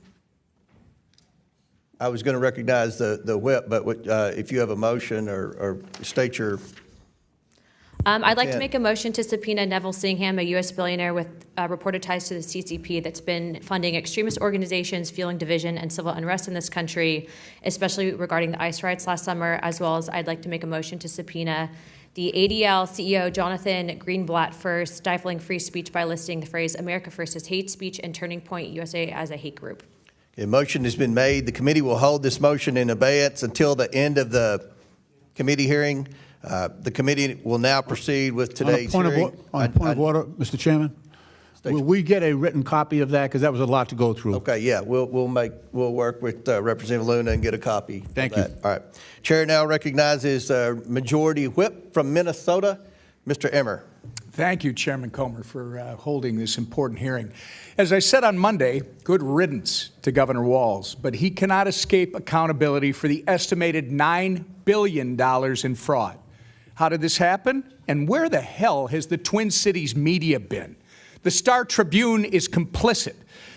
I was going to recognize the whip, but if you have a motion or state your... I'd like to make a motion to subpoena Neville Singham, a U.S. billionaire with reported ties to the CCP that's been funding extremist organizations, fueling division and civil unrest in this country, especially regarding the ICE riots last summer, as well as I'd like to make a motion to subpoena the ADL CEO Jonathan Greenblatt for stifling free speech by listing the phrase America First as hate speech and Turning Point USA as a hate group. A motion has been made. The committee will hold this motion in abeyance until the end of the committee hearing. The committee will now proceed with today's hearing. On point of order, Mr. Chairman, will we get a written copy of that? Because that was a lot to go through. Okay, yeah, we'll work with Representative Luna and get a copy. Thank you. All right. Chair now recognizes Majority Whip from Minnesota, Mr. Emmer. Thank you, Chairman Comer, for holding this important hearing. As I said on Monday, good riddance to Governor Walz, but he cannot escape accountability for the estimated $9 billion in fraud. How did this happen? And where the hell has the Twin Cities media been? The Star Tribune is complicit.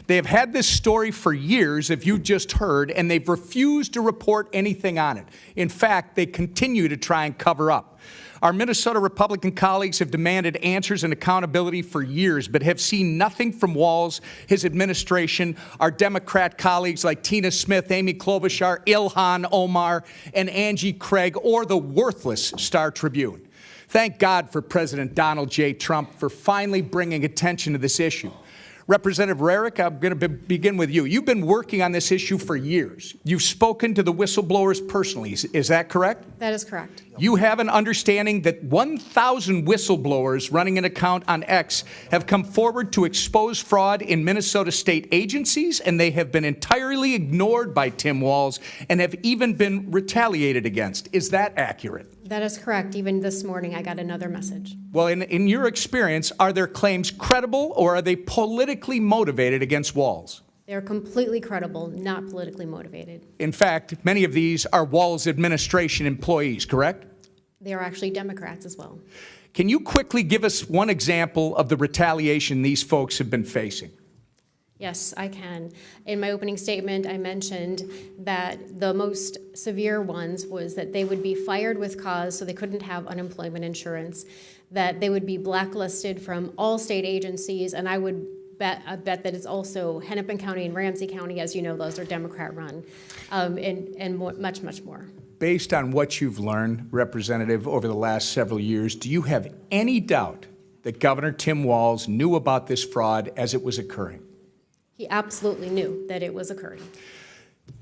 They have had this story for years, if you just heard, and they've refused to report anything on it. In fact, they continue to try and cover up. Our Minnesota Republican colleagues have demanded answers and accountability for years, but have seen nothing from Walz, his administration, our Democrat colleagues like Tina Smith, Amy Klobuchar, Ilhan, Omar, and Angie Craig, or the worthless Star Tribune. Thank God for President Donald J. Trump for finally bringing attention to this issue. Representative Rarick, I'm going to begin with you. You've been working on this issue for years. You've spoken to the whistleblowers personally. Is that correct? That is correct. You have an understanding that 1,000 whistleblowers running an account on X have come forward to expose fraud in Minnesota state agencies, and they have been entirely ignored by Tim Walz and have even been retaliated against. Is that accurate? That is correct. Even this morning, I got another message. Well, in your experience, are their claims credible or are they politically motivated against Walz? They are completely credible, not politically motivated. In fact, many of these are Walz administration employees, correct? They are actually Democrats as well. Can you quickly give us one example of the retaliation these folks have been facing? Yes, I can. In my opening statement, I mentioned that the most severe ones was that they would be fired with cause, so they couldn't have unemployment insurance, that they would be blacklisted from all state agencies, and I bet that it's also Hennepin County and Ramsey County, as you know, those are Democrat-run, and much, much more. Based on what you've learned, Representative, over the last several years, do you have any doubt that Governor Tim Walz knew about this fraud as it was occurring? He absolutely knew that it was occurring.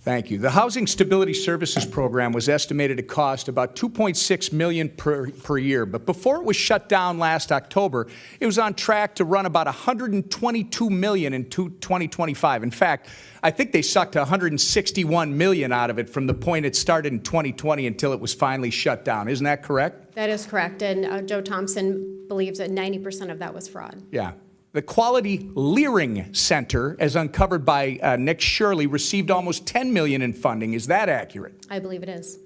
Thank you. The Housing Stability Services Program was estimated to cost about $2.6 million per year, but before it was shut down last October, it was on track to run about $122 million in 2025. In fact, I think they sucked $161 million out of it from the point it started in 2020 until it was finally shut down. Isn't that correct? That is correct, and Joe Thompson believes that 90% of that was fraud. Yeah. The Quality Leering Center, as uncovered by Nick Shirley, received almost $10 million in funding. Is that accurate? I believe it is.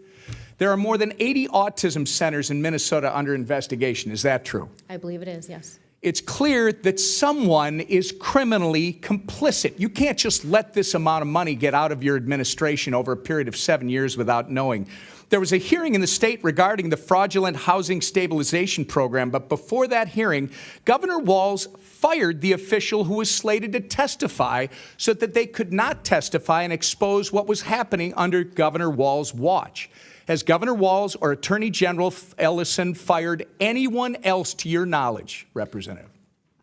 There are more than 80 autism centers in Minnesota under investigation. Is that true? I believe it is, yes. It's clear that someone is criminally complicit. You can't just let this amount of money get out of your administration over a period of 7 years without knowing. There was a hearing in the state regarding the fraudulent housing stabilization program, but before that hearing, Governor Walz fired the official who was slated to testify so that they could not testify and expose what was happening under Governor Walz's watch. Has Governor Walz or Attorney General Ellison fired anyone else to your knowledge, Representative?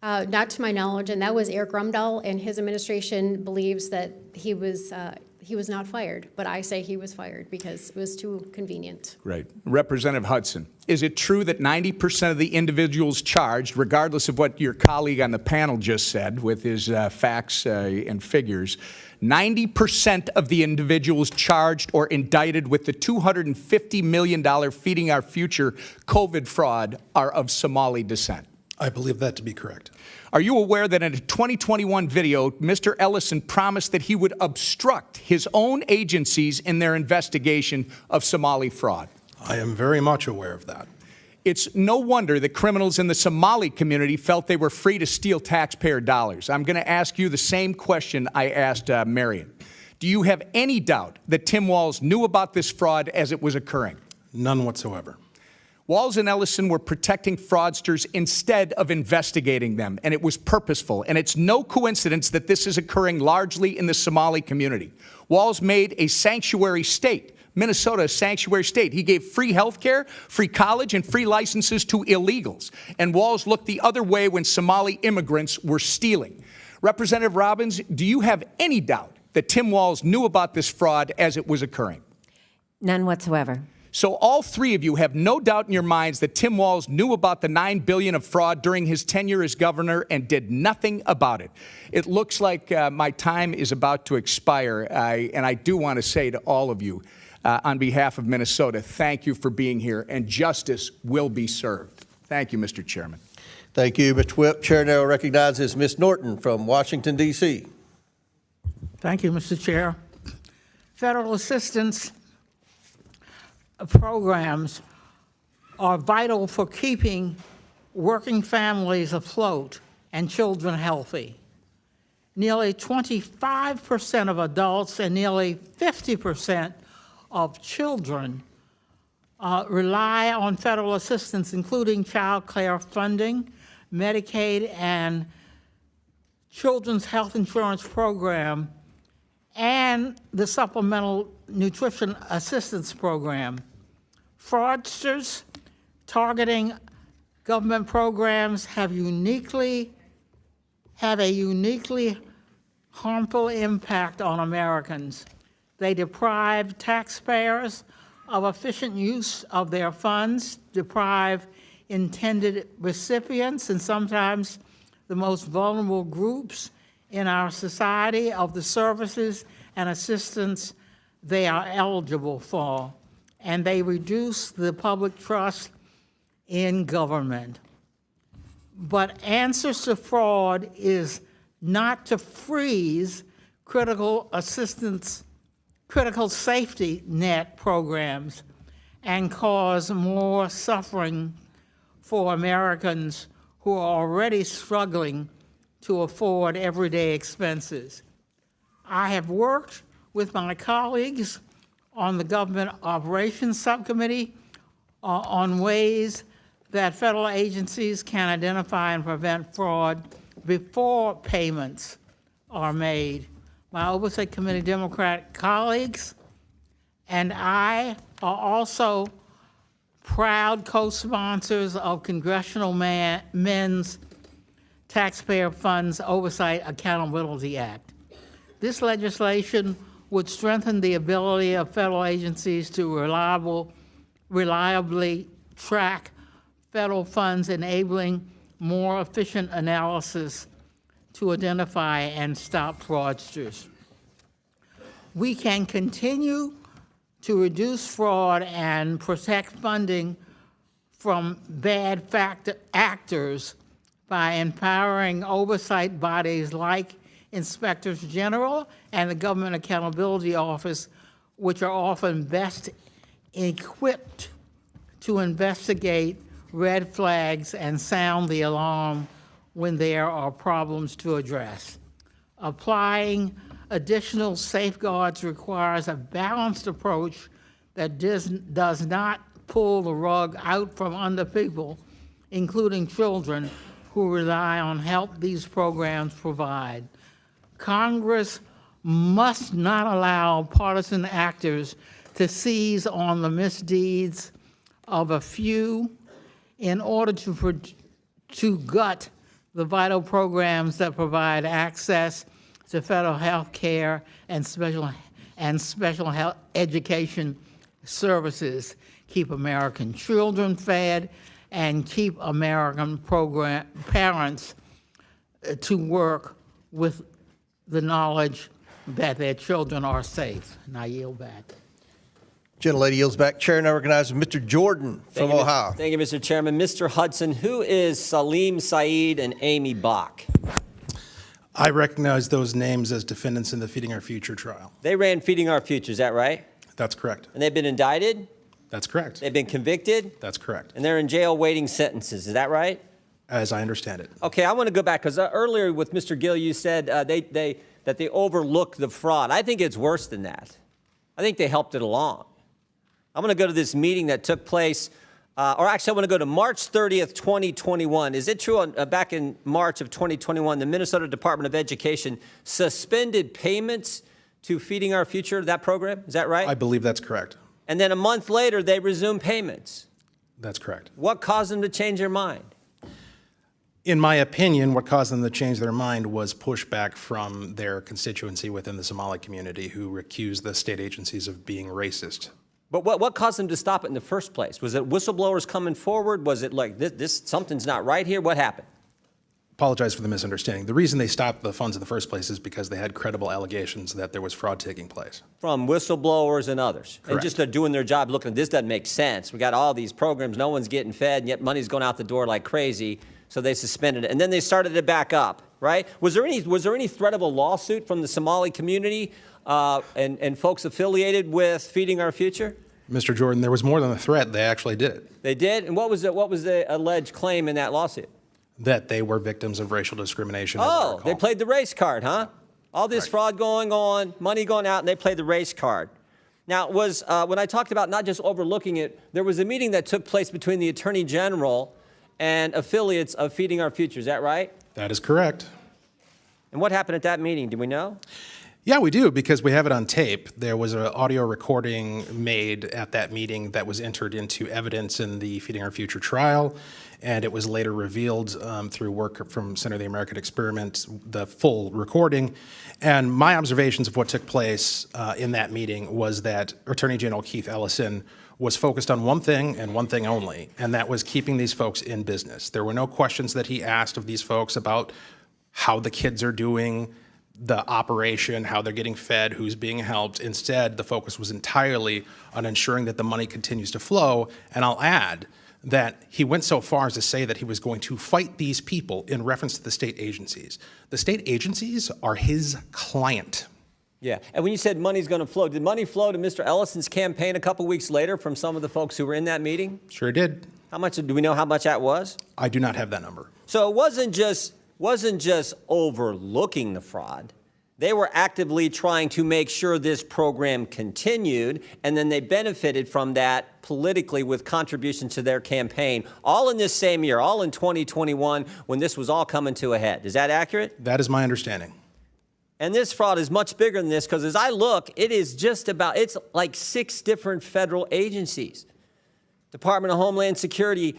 Not to my knowledge, and that was Eric Rumdahl, and his administration believes that he was not fired, but I say he was fired because it was too convenient. Right. Representative Hudson, is it true that 90% of the individuals charged, regardless of what your colleague on the panel just said with his facts and figures, 90% of the individuals charged or indicted with the $250 million Feeding Our Future COVID fraud are of Somali descent? I believe that to be correct. Are you aware that in a 2021 video, Mr. Ellison promised that he would obstruct his own agencies in their investigation of Somali fraud? I am very much aware of that. It's no wonder that criminals in the Somali community felt they were free to steal taxpayer dollars. I'm going to ask you the same question I asked Marion. Do you have any doubt that Tim Walz knew about this fraud as it was occurring? None whatsoever. Walz and Ellison were protecting fraudsters instead of investigating them, and it was purposeful. And it's no coincidence that this is occurring largely in the Somali community. Walz made a sanctuary state, Minnesota, a sanctuary state. He gave free health care, free college, and free licenses to illegals. And Walz looked the other way when Somali immigrants were stealing. Representative Robbins, do you have any doubt that Tim Walz knew about this fraud as it was occurring? None whatsoever. So all three of you have no doubt in your minds that Tim Walz knew about the $9 billion of fraud during his tenure as governor and did nothing about it. It looks like my time is about to expire, and I do want to say to all of you, on behalf of Minnesota, thank you for being here, and justice will be served. Thank you, Mr. Chairman. Thank you, Mr. Whip. Chair now recognizes Ms. Norton from Washington, D.C. Thank you, Mr. Chair. Federal assistance programs are vital for keeping working families afloat and children healthy. Nearly 25% of adults and nearly 50% of children rely on federal assistance, including child care funding, Medicaid, and Children's Health Insurance Program, and the Supplemental Nutrition Assistance Program. Fraudsters targeting government programs have a uniquely harmful impact on Americans. They deprive taxpayers of efficient use of their funds, deprive intended recipients and sometimes the most vulnerable groups in our society of the services and assistance they are eligible for, and they reduce the public trust in government. But answers to fraud is not to freeze critical safety net programs and cause more suffering for Americans who are already struggling to afford everyday expenses. I have worked with my colleagues on the Government Operations Subcommittee on ways that federal agencies can identify and prevent fraud before payments are made. My Oversight Committee Democrat colleagues and I are also proud co-sponsors of Congressional Men's Taxpayer Funds Oversight Accountability Act. This legislation would strengthen the ability of federal agencies to reliably track federal funds, enabling more efficient analysis to identify and stop fraudsters. We can continue to reduce fraud and protect funding from bad actors by empowering oversight bodies like inspectors general and the Government Accountability Office, which are often best equipped to investigate red flags and sound the alarm when there are problems to address. Applying additional safeguards requires a balanced approach that does not pull the rug out from under people, including children, who rely on help these programs provide. Congress must not allow partisan actors to seize on the misdeeds of a few in order to gut the vital programs that provide access to federal health care and special health education services, keep American children fed, and keep American parents to work with the knowledge that their children are safe. And I yield back. Gentlelady yields back. Chair now recognizes Mr. Jordan from Ohio. Thank you, Mr. Chairman. Mr. Hudson, who is Salim Saeed and Amy Bach? I recognize those names as defendants in the Feeding Our Future trial. They ran Feeding Our Future, is that right? That's correct. And they've been indicted? That's correct. They've been convicted? That's correct. And they're in jail waiting sentences, is that right? As I understand it. Okay, I want to go back, because earlier with Mr. Gill, you said that they overlooked the fraud. I think it's worse than that. I think they helped it along. I'm going to go to this meeting that took place, or actually I want to go to March 30th, 2021. Is it true back in March of 2021, the Minnesota Department of Education suspended payments to Feeding Our Future, that program? Is that right? I believe that's correct. And then a month later, they resumed payments. That's correct. What caused them to change their mind? In my opinion, what caused them to change their mind was pushback from their constituency within the Somali community who accused the state agencies of being racist. But what caused them to stop it in the first place? Was it whistleblowers coming forward? Was it like this something's not right here? What happened? Apologize for the misunderstanding. The reason they stopped the funds in the first place is because they had credible allegations that there was fraud taking place. From whistleblowers and others. Correct. And just they're doing their job looking, this doesn't make sense. We got all these programs, no one's getting fed, and yet money's going out the door like crazy. So they suspended it. And then they started it back up, right? Was there any threat of a lawsuit from the Somali community and folks affiliated with Feeding Our Future? Mr. Jordan, there was more than a threat. They actually did it. They did? And what was the alleged claim in that lawsuit? That they were victims of racial discrimination. Oh, they played the race card, huh? All this fraud going on, money going out, and they played the race card. Now, it was when I talked about not just overlooking it, there was a meeting that took place between the Attorney General and affiliates of Feeding Our Future. Is that right? That is correct. And what happened at that meeting? Do we know? Yeah, we do, because we have it on tape. There was an audio recording made at that meeting that was entered into evidence in the Feeding Our Future trial, and it was later revealed through work from Center of the American Experiment, the full recording. And my observations of what took place in that meeting was that Attorney General Keith Ellison was focused on one thing and one thing only, and that was keeping these folks in business. There were no questions that he asked of these folks about how the kids are doing, the operation, how they're getting fed, who's being helped. Instead, the focus was entirely on ensuring that the money continues to flow. And I'll add that he went so far as to say that he was going to fight these people in reference to the state agencies. The state agencies are his client. Yeah, and when you said money's going to flow, did money flow to Mr. Ellison's campaign a couple weeks later from some of the folks who were in that meeting? Sure did. How much, do we know how much that was? I do not have that number. So it wasn't just overlooking the fraud. They were actively trying to make sure this program continued, and then they benefited from that politically with contributions to their campaign, all in this same year, all in 2021, when this was all coming to a head. Is that accurate? That is my understanding. And this fraud is much bigger than this, because as I look, it's like 6 different federal agencies. Department of Homeland Security,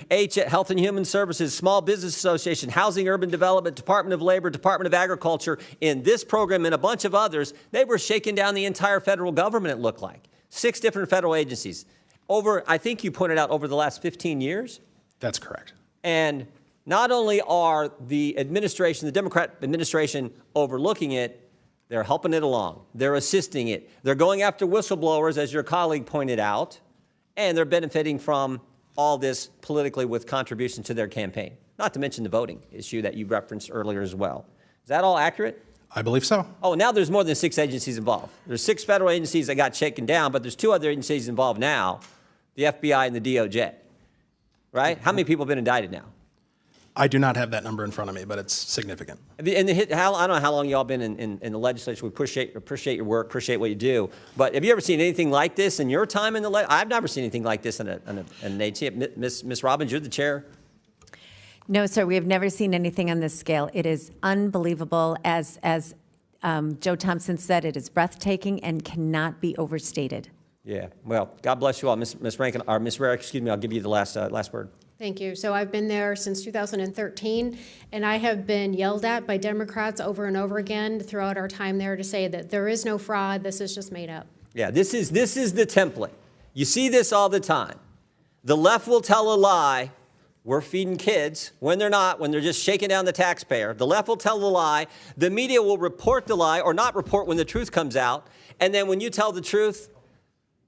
Health and Human Services, Small Business Association, Housing Urban Development, Department of Labor, Department of Agriculture. In this program and a bunch of others, they were shaking down the entire federal government, it looked like. 6 different federal agencies. I think you pointed out, over the last 15 years? That's correct. And not only are the Democrat administration overlooking it, they're helping it along. They're assisting it. They're going after whistleblowers, as your colleague pointed out, and they're benefiting from all this politically with contribution to their campaign, not to mention the voting issue that you referenced earlier as well. Is that all accurate? I believe so. Oh, now there's more than 6 agencies involved. There's 6 federal agencies that got shaken down, but there's 2 other agencies involved now, the FBI and the DOJ, right? How many people have been indicted now? I do not have that number in front of me, but it's significant. And I don't know how long y'all been in the legislature. We appreciate your work, appreciate what you do. But have you ever seen anything like this in your time in the legislature? I've never seen anything like this in an agency. Ms. Robbins, you're the chair. No, sir, we have never seen anything on this scale. It is unbelievable. As Joe Thompson said, it is breathtaking and cannot be overstated. Yeah, well, God bless you all. Ms. Rankin, or Ms. Rarick, excuse me, I'll give you the last word. Thank you. So I've been there since 2013, and I have been yelled at by Democrats over and over again throughout our time there to say that there is no fraud, this is just made up. Yeah, this is the template. You see this all the time. The left will tell a lie, we're feeding kids, when they're not, when they're just shaking down the taxpayer. The left will tell a lie, the media will report the lie or not report when the truth comes out, and then when you tell the truth,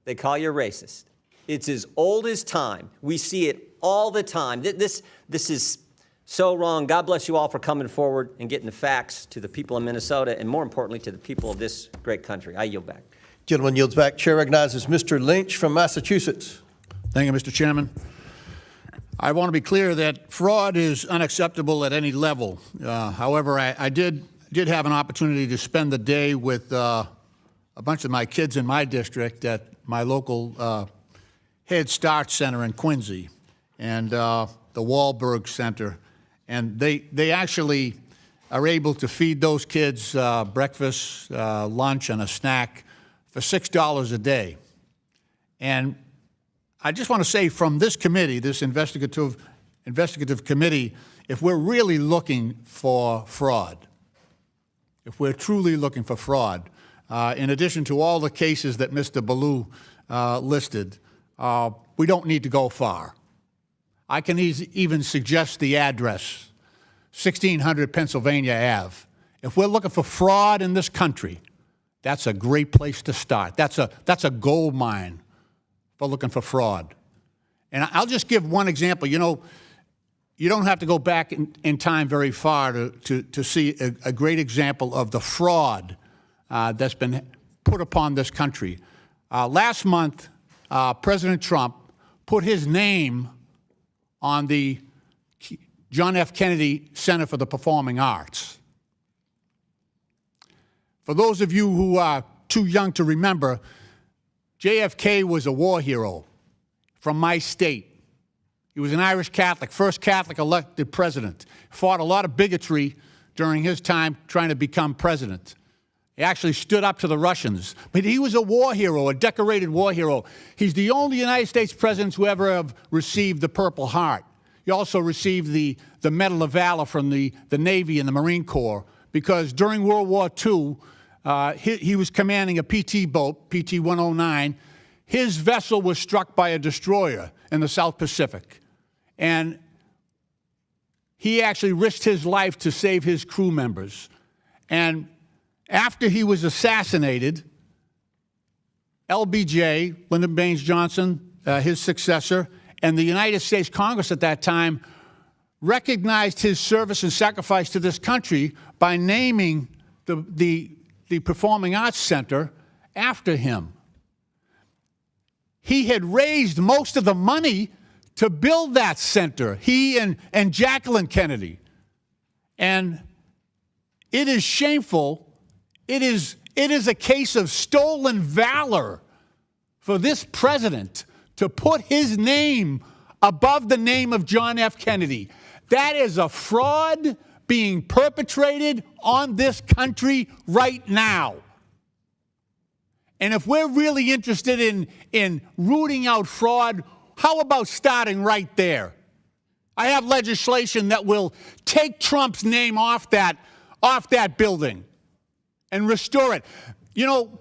they call you a racist. It's as old as time. We see it all the time. This is so wrong. God bless you all for coming forward and getting the facts to the people in Minnesota, and more importantly, to the people of this great country. I yield back. Gentleman yields back. Chair recognizes Mr. Lynch from Massachusetts. Thank you, Mr. Chairman. I want to be clear that fraud is unacceptable at any level. However, I did have an opportunity to spend the day with a bunch of my kids in my district at my local Head Start Center in Quincy and the Wahlberg Center. And they actually are able to feed those kids breakfast, lunch, and a snack for $6 a day. And I just want to say, from this committee, this investigative committee, if we're really looking for fraud, if we're truly looking for fraud, in addition to all the cases that Mr. Ballou listed, we don't need to go far. I can even suggest the address, 1600 Pennsylvania Ave. If we're looking for fraud in this country, that's a great place to start. That's a gold mine for looking for fraud. And I'll just give one example. You know, you don't have to go back in time very far to see a great example of the fraud that's been put upon this country. Last month, President Trump put his name on the John F. Kennedy Center for the Performing Arts. For those of you who are too young to remember, JFK was a war hero from my state. He was an Irish Catholic, first Catholic elected president. Fought a lot of bigotry during his time trying to become president. He actually stood up to the Russians. But he was a war hero, a decorated war hero. He's the only United States president who ever have received the Purple Heart. He also received the Medal of Valor from the Navy and the Marine Corps because during World War II, he was commanding a PT boat, PT 109. His vessel was struck by a destroyer in the South Pacific. And he actually risked his life to save his crew members. And after he was assassinated, LBJ, Lyndon Baines Johnson, his successor, and the United States Congress at that time recognized his service and sacrifice to this country by naming the Performing Arts Center after him. He had raised most of the money to build that center, he and Jacqueline Kennedy. And it is shameful. It is a case of stolen valor for this president to put his name above the name of John F. Kennedy. That is a fraud being perpetrated on this country right now. And if we're really interested in rooting out fraud, how about starting right there? I have legislation that will take Trump's name off that building and restore it. You know,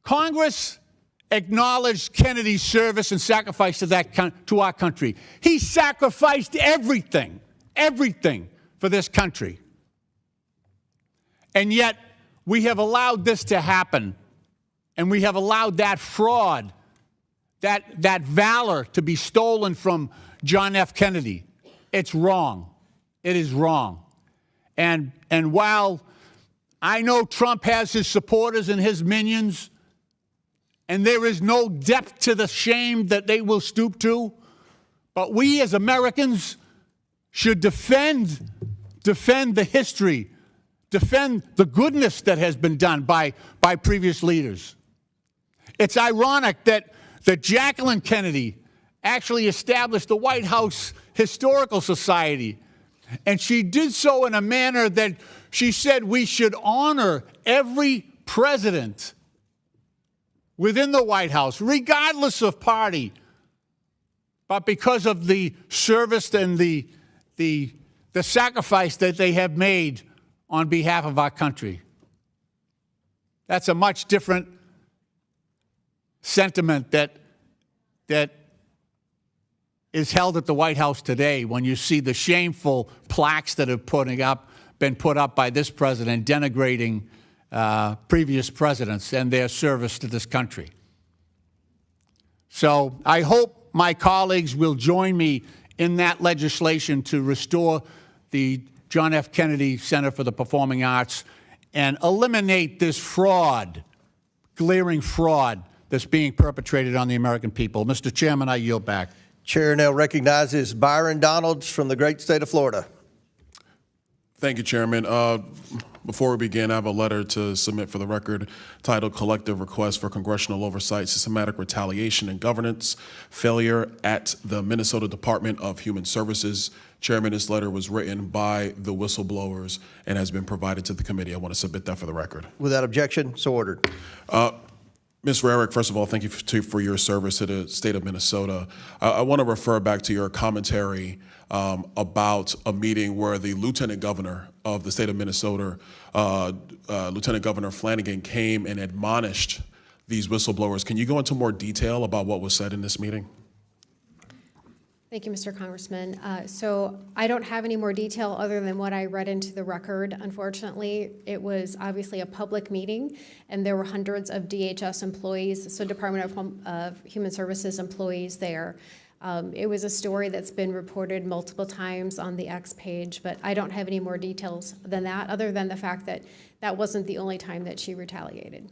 Congress acknowledged Kennedy's service and sacrifice to our country. He sacrificed everything for this country. And yet, we have allowed this to happen. And we have allowed that fraud, that valor to be stolen from John F. Kennedy. It's wrong. It is wrong. And while I know Trump has his supporters and his minions, and there is no depth to the shame that they will stoop to, but we as Americans should defend the history, defend the goodness that has been done by previous leaders. It's ironic that Jacqueline Kennedy actually established the White House Historical Society, and she did so in a manner that she said we should honor every president within the White House, regardless of party, but because of the service and the sacrifice that they have made on behalf of our country. That's a much different sentiment that is held at the White House today when you see the shameful plaques that have been put up by this president denigrating previous presidents and their service to this country. So I hope my colleagues will join me in that legislation to restore the John F. Kennedy Center for the Performing Arts and eliminate this fraud, glaring fraud that's being perpetrated on the American people. Mr. Chairman, I yield back. Chair now recognizes Byron Donalds from the great state of Florida. Thank you, Chairman. Before we begin, I have a letter to submit for the record titled Collective Request for Congressional Oversight, Systematic Retaliation and Governance Failure at the Minnesota Department of Human Services. Chairman, this letter was written by the whistleblowers and has been provided to the committee. I want to submit that for the record. Without objection, so ordered. Ms. Rarick, first of all, thank you for your service to the state of Minnesota. I want to refer back to your commentary about a meeting where the Lieutenant Governor of the state of Minnesota, Lieutenant Governor Flanagan, came and admonished these whistleblowers. Can you go into more detail about what was said in this meeting? Thank you, Mr. Congressman. So I don't have any more detail other than what I read into the record. Unfortunately, it was obviously a public meeting, and there were hundreds of DHS employees, so Department of Human Services employees there. It was a story that's been reported multiple times on the X page, but I don't have any more details than that, other than the fact that that wasn't the only time that she retaliated.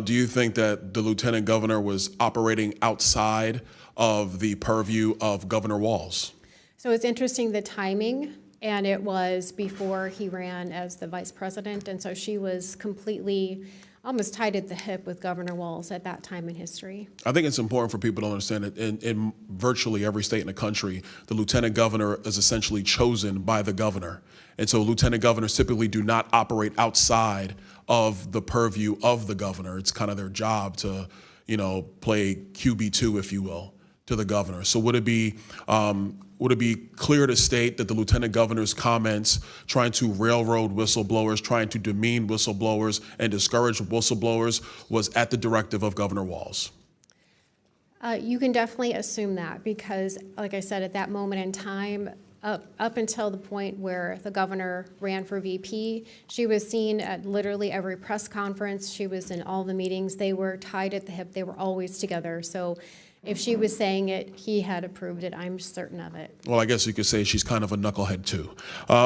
Do you think that the Lieutenant Governor was operating outside of the purview of Governor Walz? So it's interesting, the timing, and it was before he ran as the vice president, and so she was completely almost tied at the hip with Governor Walz at that time in history. I think it's important for people to understand that in virtually every state in the country, the Lieutenant Governor is essentially chosen by the governor. And so Lieutenant Governors typically do not operate outside of the purview of the governor. It's kind of their job to, play QB2, if you will, to the governor. So would it be clear to state that the Lieutenant Governor's comments trying to railroad whistleblowers, trying to demean whistleblowers and discourage whistleblowers was at the directive of Governor Walz? You can definitely assume that because, like I said, at that moment in time, up until the point where the governor ran for VP, she was seen at literally every press conference. She was in all the meetings. They were tied at the hip. They were always together. So if she was saying it, he had approved it. I'm certain of it. Well, I guess you could say she's kind of a knucklehead, too.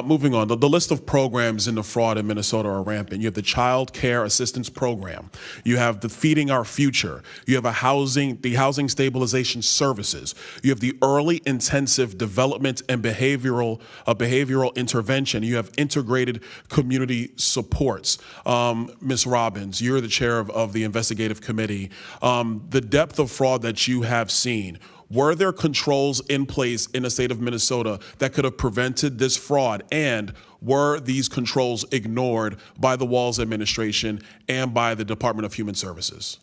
Moving on, the list of programs in the fraud in Minnesota are rampant. You have the Child Care Assistance Program. You have the Feeding Our Future. You have the Housing Stabilization Services. You have the Early Intensive Development and Behavioral Intervention. You have Integrated Community Supports. Ms. Robbins, you're the chair of the investigative committee. The depth of fraud that you have seen, were there controls in place in the state of Minnesota that could have prevented this fraud? And were these controls ignored by the Walz administration and by the Department of Human Services?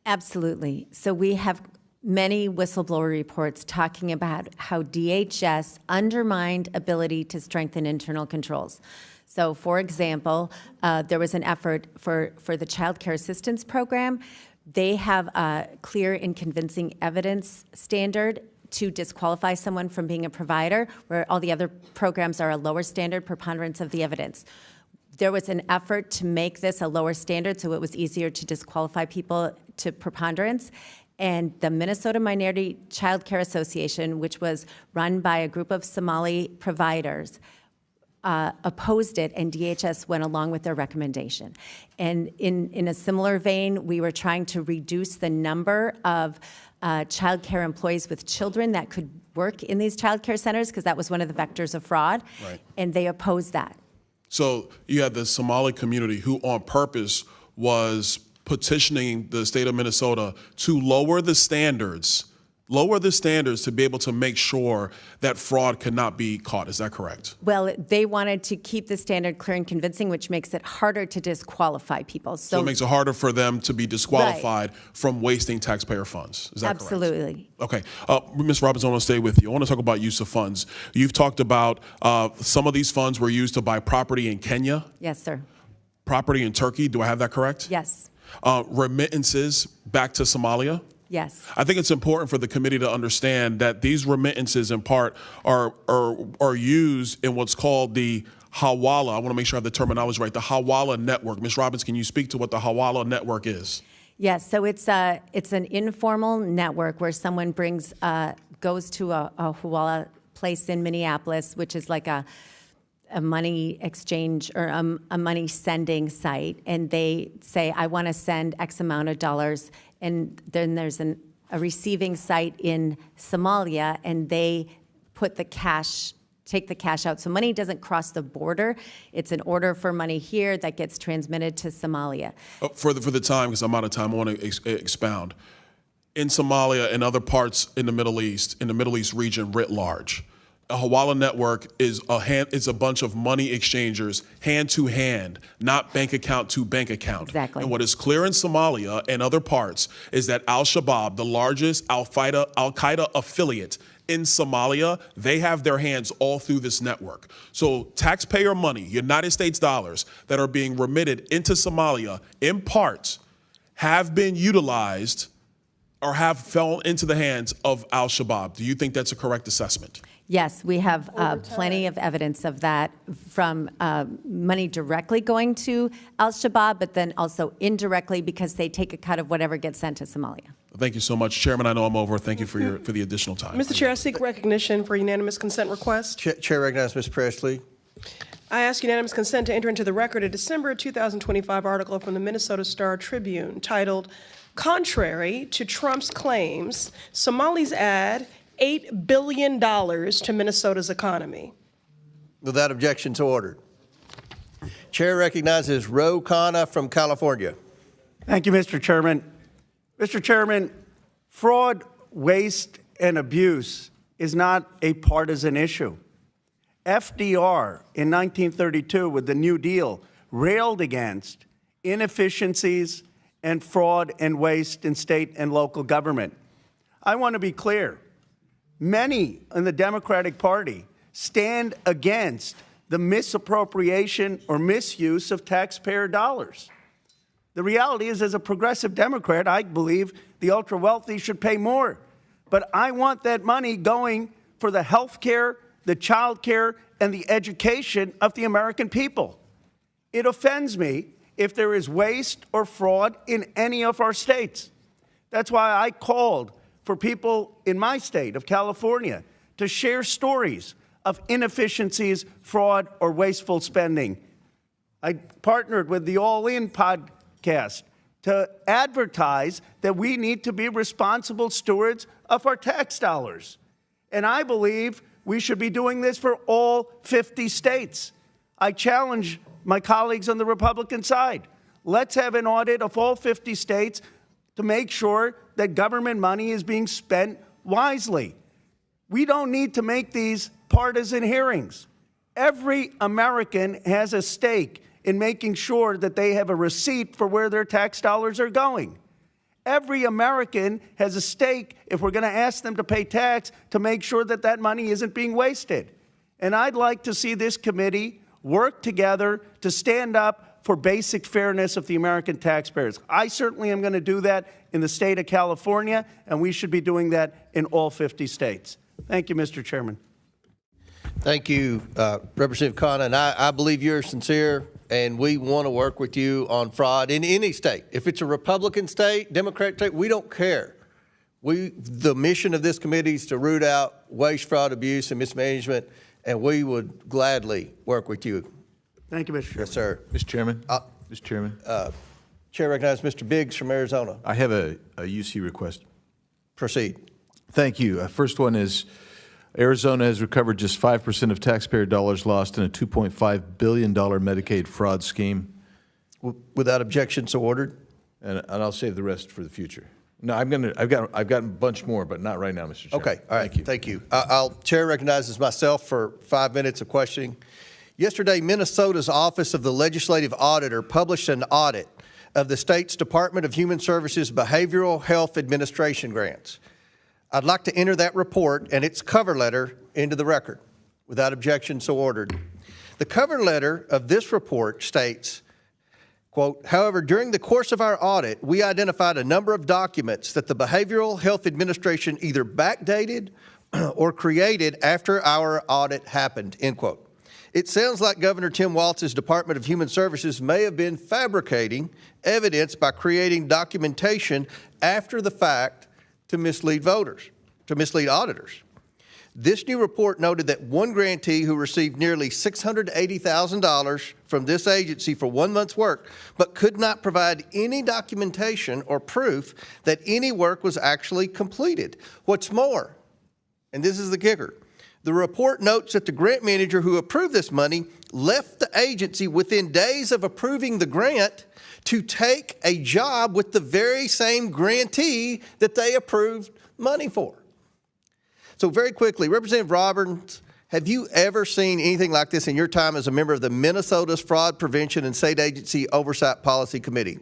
Absolutely. So we have many whistleblower reports talking about how DHS undermined ability to strengthen internal controls. So, for example, there was an effort for the Child Care Assistance Program. They have a clear and convincing evidence standard to disqualify someone from being a provider, where all the other programs are a lower standard, preponderance of the evidence. There was an effort to make this a lower standard so it was easier to disqualify people to preponderance. And the Minnesota Minority Child Care Association, which was run by a group of Somali providers, opposed it, and DHS went along with their recommendation. And in a similar vein, we were trying to reduce the number of child care employees with children that could work in these child care centers, because that was one of the vectors of fraud, right. And they opposed that. So you had the Somali community who on purpose was petitioning the state of Minnesota to lower the standards to be able to make sure that fraud could not be caught. Is that correct? Well, they wanted to keep the standard clear and convincing, which makes it harder to disqualify people. So it makes it harder for them to be disqualified from wasting taxpayer funds. Is that Absolutely. correct? Okay. Ms. Robbins, I want to stay with you. I want to talk about use of funds. You've talked about some of these funds were used to buy property in Kenya. Yes, sir. Property in Turkey. Do I have that correct? Yes. Remittances back to Somalia. Yes. I think it's important for the committee to understand that these remittances in part are used in what's called the Hawala. I want to make sure I have the terminology right. The Hawala network. Ms. Robbins, can you speak to what the Hawala network is? Yes. So it's an informal network where someone goes to a Hawala place in Minneapolis, which is like a money exchange or a money sending site, and they say, I want to send X amount of dollars, and then there's a receiving site in Somalia, and they put take the cash out. So money doesn't cross the border. It's an order for money here that gets transmitted to Somalia. For the time, because I'm out of time, I want to expound. In Somalia and other parts in the Middle East region writ large, A Hawala network is a bunch of money exchangers, hand to hand, not bank account to bank account. Exactly. And what is clear in Somalia and other parts is that Al-Shabaab, the largest Al-Qaeda affiliate in Somalia, they have their hands all through this network. So taxpayer money, United States dollars, that are being remitted into Somalia, in part, have been utilized or have fallen into the hands of Al-Shabaab. Do you think that's a correct assessment? Yes, we have plenty of evidence of that, from money directly going to Al-Shabaab, but then also indirectly because they take a cut of whatever gets sent to Somalia. Thank you so much, Chairman. I know I'm over. Thank you for the additional time. Mr. Chair, I seek recognition for unanimous consent request. Chair recognizes Ms. Presley. I ask unanimous consent to enter into the record a December 2025 article from the Minnesota Star Tribune titled, "Contrary to Trump's Claims, Somalis Add $8 billion to Minnesota's economy." Without objection, so ordered. Chair recognizes Ro Khanna from California. Thank you, Mr. Chairman. Mr. Chairman, fraud, waste, and abuse is not a partisan issue. FDR in 1932 with the New Deal railed against inefficiencies and fraud and waste in state and local government. I want to be clear. Many in the Democratic Party stand against the misappropriation or misuse of taxpayer dollars. The reality is, as a progressive Democrat, I believe the ultra-wealthy should pay more. But I want that money going for the health care, the child care, and the education of the American people. It offends me if there is waste or fraud in any of our states. That's why I called for people in my state of California to share stories of inefficiencies, fraud, or wasteful spending. I partnered with the All In podcast to advertise that we need to be responsible stewards of our tax dollars. And I believe we should be doing this for all 50 states. I challenge my colleagues on the Republican side. Let's have an audit of all 50 states to make sure that government money is being spent wisely. We don't need to make these partisan hearings. Every American has a stake in making sure that they have a receipt for where their tax dollars are going. Every American has a stake, if we're going to ask them to pay tax, to make sure that that money isn't being wasted. And I'd like to see this committee work together to stand up for basic fairness of the American taxpayers. I certainly am going to do that in the state of California, and we should be doing that in all 50 states. Thank you, Mr. Chairman. Thank you, Representative Khanna. And I believe you're sincere, and we want to work with you on fraud in any state. If it's a Republican state, Democratic state, we don't care. The mission of this committee is to root out waste, fraud, abuse, and mismanagement, and we would gladly work with you. Thank you, Mr. Chairman. Yes, sir. Mr. Chairman. Mr. Chairman. Chair recognizes Mr. Biggs from Arizona. I have a UC request. Proceed. Thank you. First one is Arizona has recovered just 5% of taxpayer dollars lost in a $2.5 billion Medicaid fraud scheme. Without objection, so ordered. And I'll save the rest for the future. No, I've got a bunch more, but not right now, Mr. Chairman. Okay. All right. Thank you. Chair recognizes myself for 5 minutes of questioning. Yesterday, Minnesota's Office of the Legislative Auditor published an audit of the state's Department of Human Services Behavioral Health Administration grants. I'd like to enter that report and its cover letter into the record. Without objection, so ordered. The cover letter of this report states, quote, however, during the course of our audit, we identified a number of documents that the Behavioral Health Administration either backdated or created after our audit happened, end quote. It sounds like Governor Tim Walz's Department of Human Services may have been fabricating evidence by creating documentation after the fact to mislead voters, to mislead auditors. This new report noted that one grantee who received nearly $680,000 from this agency for 1 month's work, but could not provide any documentation or proof that any work was actually completed. What's more, and this is the kicker, the report notes that the grant manager who approved this money left the agency within days of approving the grant to take a job with the very same grantee that they approved money for. So very quickly, Representative Roberts Have you ever seen anything like this in your time as a member of the Minnesota's Fraud Prevention and State Agency Oversight Policy Committee?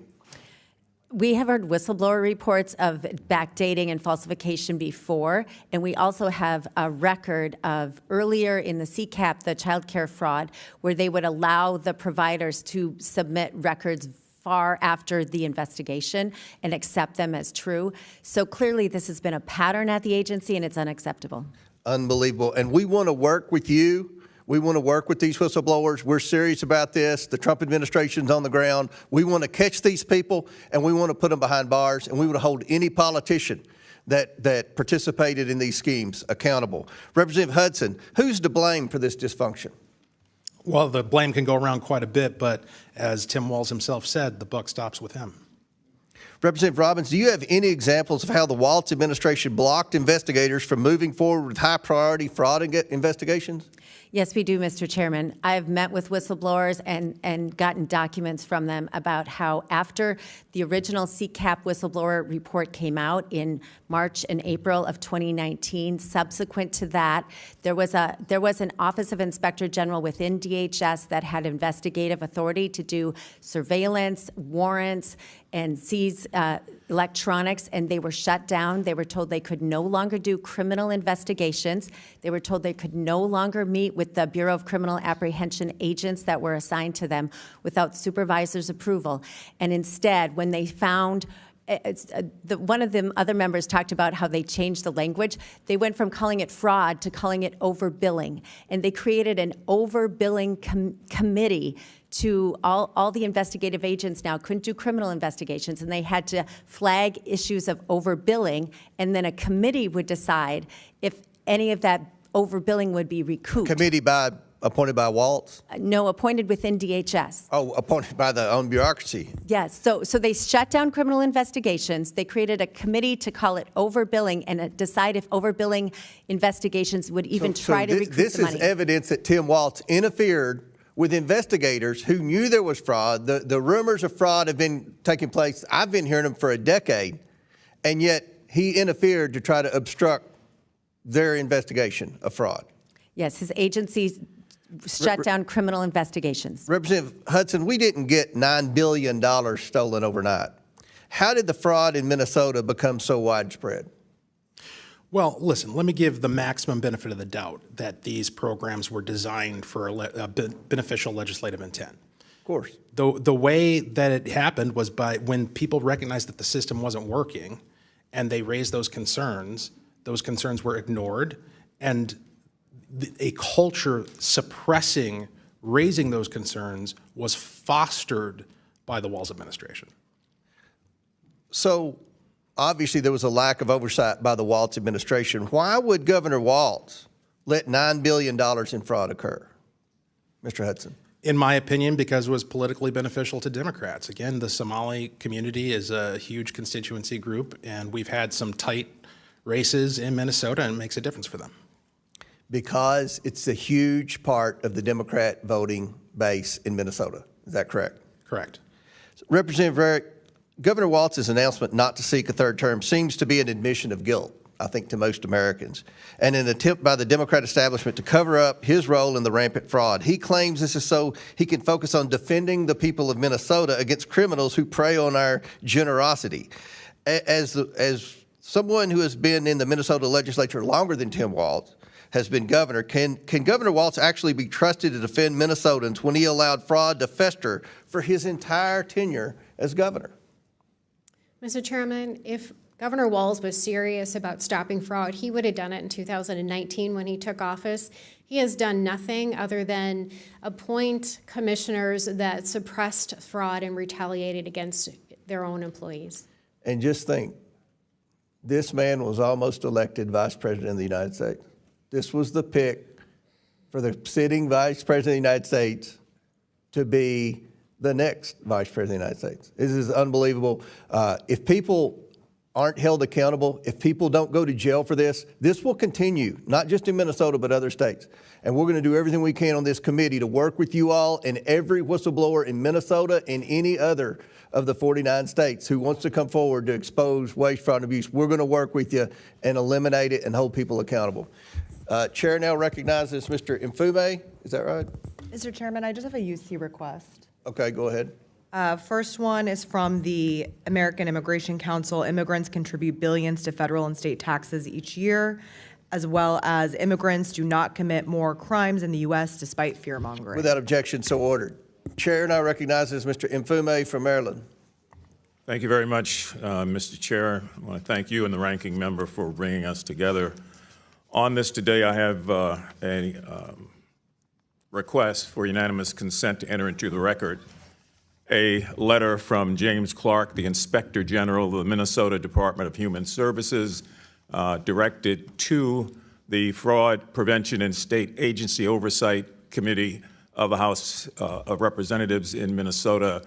We have heard whistleblower reports of backdating and falsification before, and we also have a record of earlier in the CCAP, the child care fraud, where they would allow the providers to submit records far after the investigation and accept them as true. So clearly this has been a pattern at the agency, and it's unacceptable. Unbelievable. And we want to work with you. We want to work with these whistleblowers. We're serious about this. The Trump administration's on the ground. We want to catch these people, and we want to put them behind bars, and we want to hold any politician that participated in these schemes accountable. Representative Hudson, who's to blame for this dysfunction? Well, the blame can go around quite a bit, but as Tim Walz himself said, the buck stops with him. Representative Robbins, do you have any examples of how the Walz administration blocked investigators from moving forward with high-priority fraud investigations? Yes, we do, Mr. Chairman. I've met with whistleblowers and gotten documents from them about how after the original CCAP whistleblower report came out in March and April of 2019, subsequent to that, there was an Office of Inspector General within DHS that had investigative authority to do surveillance, warrants, and seize electronics, and they were shut down. They were told they could no longer do criminal investigations. They were told they could no longer meet with the Bureau of Criminal Apprehension agents that were assigned to them without supervisor's approval. And instead, when they found one of the other members talked about how they changed the language. They went from calling it fraud to calling it overbilling. And they created an overbilling committee to all the investigative agents now couldn't do criminal investigations, and they had to flag issues of overbilling, and then a committee would decide if any of that overbilling would be recouped. Committee appointed by Walz? No, appointed within DHS. Oh, appointed by the own bureaucracy. Yes, so they shut down criminal investigations. They created a committee to call it overbilling and decide if overbilling investigations would even try to recoup the money. This is evidence that Tim Walz interfered with investigators who knew there was fraud. The rumors of fraud have been taking place. I've been hearing them for a decade, and yet he interfered to try to obstruct their investigation of fraud. Yes, his agencies shut down criminal investigations. Representative Hudson, we didn't get $9 billion stolen overnight. How did the fraud in Minnesota become so widespread? Well, listen, let me give the maximum benefit of the doubt that these programs were designed for a beneficial legislative intent. Of course. The way that it happened was by when people recognized that the system wasn't working and they raised those concerns were ignored, and a culture suppressing raising those concerns was fostered by the Walz administration. So obviously there was a lack of oversight by the Walz administration. Why would Governor Walz let $9 billion in fraud occur? Mr. Hudson. In my opinion, because it was politically beneficial to Democrats. Again, the Somali community is a huge constituency group, and we've had some tight races in Minnesota, and it makes a difference for them. Because it's a huge part of the Democrat voting base in Minnesota. Is that correct? Correct. Representative Varick, Governor Walz's announcement not to seek a third term seems to be an admission of guilt, I think, to most Americans, and an attempt by the Democrat establishment to cover up his role in the rampant fraud. He claims this is so he can focus on defending the people of Minnesota against criminals who prey on our generosity. As someone who has been in the Minnesota legislature longer than Tim Walz has been governor, can Governor Walz actually be trusted to defend Minnesotans when he allowed fraud to fester for his entire tenure as governor? Mr. Chairman, if Governor Walz was serious about stopping fraud, he would have done it in 2019 when he took office. He has done nothing other than appoint commissioners that suppressed fraud and retaliated against their own employees. And just think, this man was almost elected Vice President of the United States. This was the pick for the sitting Vice President of the United States to be the next Vice President of the United States. This is unbelievable. If people aren't held accountable, if people don't go to jail for this, this will continue, not just in Minnesota, but other states. And we're going to do everything we can on this committee to work with you all and every whistleblower in Minnesota and any other of the 49 states who wants to come forward to expose waste, fraud, and abuse. We're going to work with you and eliminate it and hold people accountable. Chair now recognizes Mr. Mfume. Is that right? Mr. Chairman, I just have a UC request. Okay, go ahead. First one is from the American Immigration Council. Immigrants contribute billions to federal and state taxes each year, as well as immigrants do not commit more crimes in the U.S. despite fear-mongering. Without objection, so ordered. Chair now recognizes Mr. Mfume from Maryland. Thank you very much, Mr. Chair. I want to thank you and the ranking member for bringing us together on this today. I have a request for unanimous consent to enter into the record a letter from James Clark, the Inspector General of the Minnesota Department of Human Services, directed to the Fraud Prevention and State Agency Oversight Committee of the House of Representatives in Minnesota,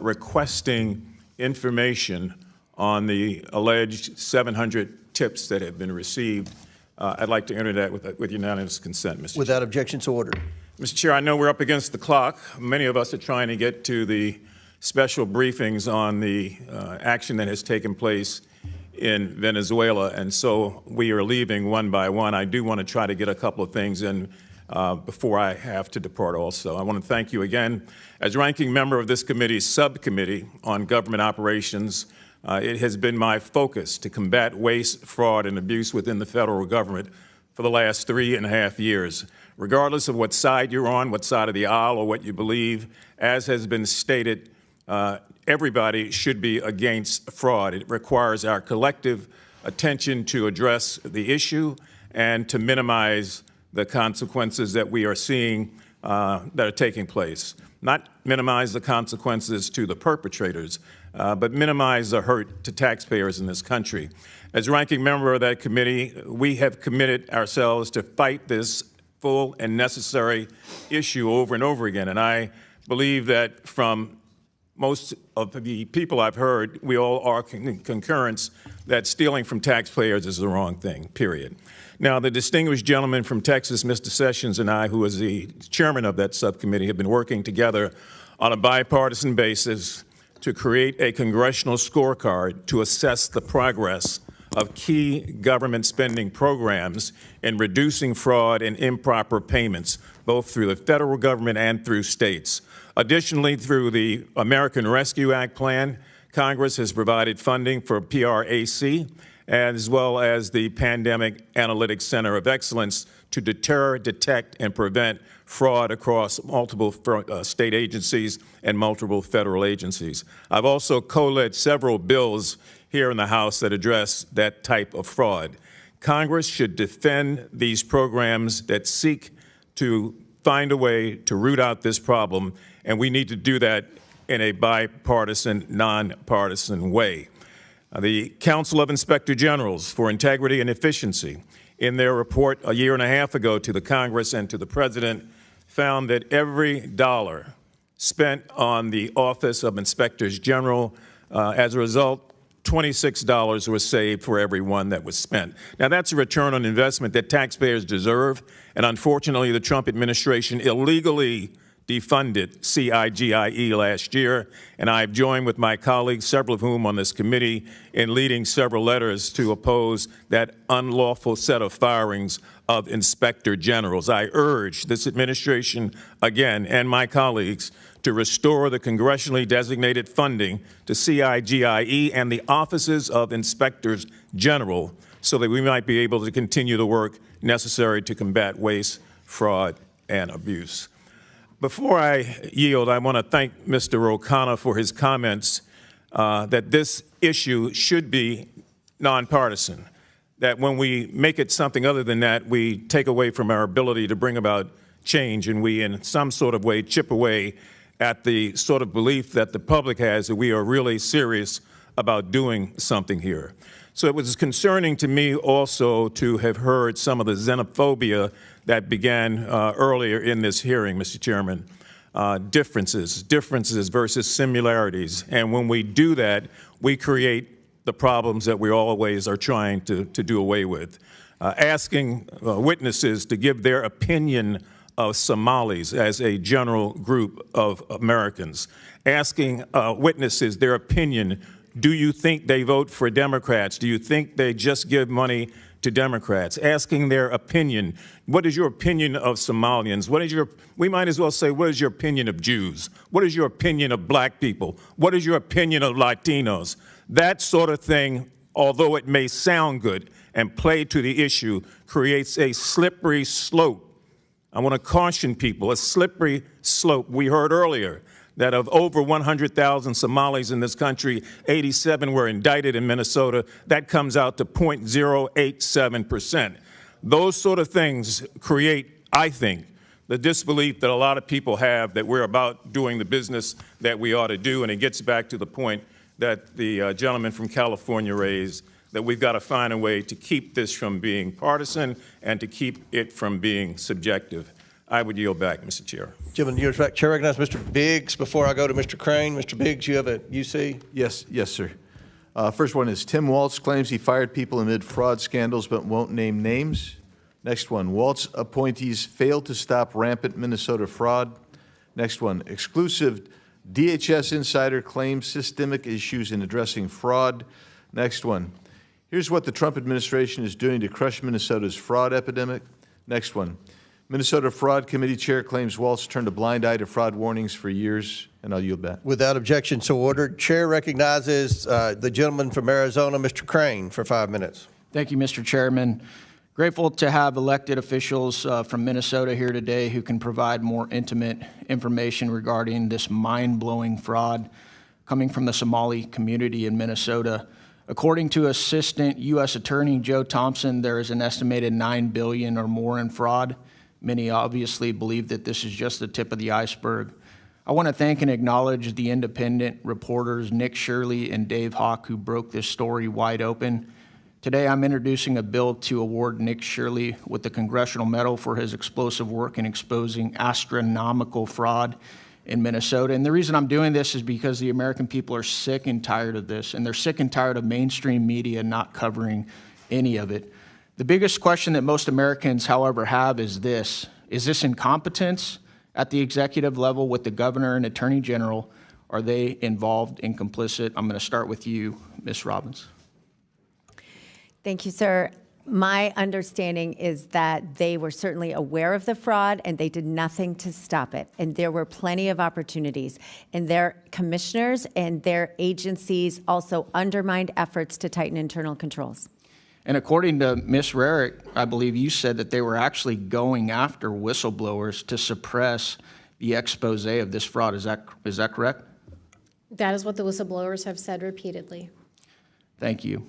requesting information on the alleged 700 tips that have been received. I'd like to enter that with unanimous consent, Mr. Without objection, so ordered. Mr. Chair, I know we're up against the clock. Many of us are trying to get to the special briefings on the action that has taken place in Venezuela, and so we are leaving one by one. I do want to try to get a couple of things in before I have to depart also. I want to thank you again. As ranking member of this committee's subcommittee on government operations, it has been my focus to combat waste, fraud, and abuse within the federal government for the last 3.5 years. Regardless of what side you're on, what side of the aisle, or what you believe, as has been stated, everybody should be against fraud. It requires our collective attention to address the issue and to minimize the consequences that we are seeing that are taking place. Not minimize the consequences to the perpetrators, but minimize the hurt to taxpayers in this country. As ranking member of that committee, we have committed ourselves to fight this full and necessary issue over and over again. And I believe that from most of the people I've heard, we all are in concurrence that stealing from taxpayers is the wrong thing, period. Now, the distinguished gentleman from Texas, Mr. Sessions, and I, who is the chairman of that subcommittee, have been working together on a bipartisan basis to create a congressional scorecard to assess the progress of key government spending programs in reducing fraud and improper payments, both through the federal government and through states. Additionally, through the American Rescue Act plan, Congress has provided funding for PRAC, as well as the Pandemic Analytics Center of Excellence to deter, detect, and prevent fraud across multiple state agencies and multiple federal agencies. I've also co-led several bills here in the House that address that type of fraud. Congress should defend these programs that seek to find a way to root out this problem, and we need to do that in a bipartisan, nonpartisan way. The Council of Inspector Generals for Integrity and Efficiency, in their report a year and a half ago to the Congress and to the President, found that every dollar spent on the Office of Inspectors General, as a result, $26 was saved for every one that was spent. Now, that's a return on investment that taxpayers deserve, and unfortunately, the Trump administration illegally defunded CIGIE last year, and I've joined with my colleagues, several of whom on this committee, in leading several letters to oppose that unlawful set of firings of inspector generals. I urge this administration again and my colleagues to restore the congressionally designated funding to CIGIE and the offices of inspectors general so that we might be able to continue the work necessary to combat waste, fraud, and abuse. Before I yield, I want to thank Mr. O'Connor for his comments that this issue should be nonpartisan, that when we make it something other than that, we take away from our ability to bring about change, and we in some sort of way chip away at the sort of belief that the public has that we are really serious about doing something here. So it was concerning to me also to have heard some of the xenophobia that began earlier in this hearing, Mr. Chairman. Differences versus similarities. And when we do that, we create the problems that we always are trying to do away with. Asking witnesses to give their opinion of Somalis as a general group of Americans. Asking witnesses their opinion. Do you think they vote for Democrats? Do you think they just give money to Democrats, asking their opinion. What is your opinion of Somalians? We might as well say, what is your opinion of Jews? What is your opinion of black people? What is your opinion of Latinos? That sort of thing, although it may sound good and play to the issue, creates a slippery slope. I want to caution people, a slippery slope. We heard earlier that of over 100,000 Somalis in this country, 87 were indicted in Minnesota. That comes out to 0.087%. Those sort of things create, I think, the disbelief that a lot of people have that we're about doing the business that we ought to do. And it gets back to the point that the gentleman from California raised, that we've got to find a way to keep this from being partisan and to keep it from being subjective. I would yield back, Mr. Chair. Gentleman yields back. Chair recognizes Mr. Biggs. Before I go to Mr. Crane, Mr. Biggs, you have a UC? Yes, sir. First one is Tim Waltz claims he fired people amid fraud scandals but won't name names. Next one, Waltz appointees failed to stop rampant Minnesota fraud. Next one, exclusive DHS insider claims systemic issues in addressing fraud. Next one, here's what the Trump administration is doing to crush Minnesota's fraud epidemic. Next one, Minnesota Fraud Committee Chair claims Waltz turned a blind eye to fraud warnings for years, and I'll yield back. Without objection, so ordered. Chair recognizes the gentleman from Arizona, Mr. Crane, for 5 minutes. Thank you, Mr. Chairman. Grateful to have elected officials from Minnesota here today who can provide more intimate information regarding this mind-blowing fraud coming from the Somali community in Minnesota. According to Assistant U.S. Attorney Joe Thompson, there is an estimated $9 billion or more in fraud. Many obviously believe that this is just the tip of the iceberg. I want to thank and acknowledge the independent reporters Nick Shirley and Dave Hawk who broke this story wide open. Today I'm introducing a bill to award Nick Shirley with the Congressional Medal for his explosive work in exposing astronomical fraud in Minnesota. And the reason I'm doing this is because the American people are sick and tired of this, and they're sick and tired of mainstream media not covering any of it. The biggest question that most Americans, however, have is this: is this incompetence at the executive level with the governor and attorney general? Are they involved and complicit? I'm going to start with you, Ms. Robbins. Thank you, sir. My understanding is that they were certainly aware of the fraud and they did nothing to stop it. And there were plenty of opportunities. And their commissioners and their agencies also undermined efforts to tighten internal controls. And according to Ms. Rarick, I believe you said that they were actually going after whistleblowers to suppress the expose of this fraud. Is that correct? That is what the whistleblowers have said repeatedly. Thank you.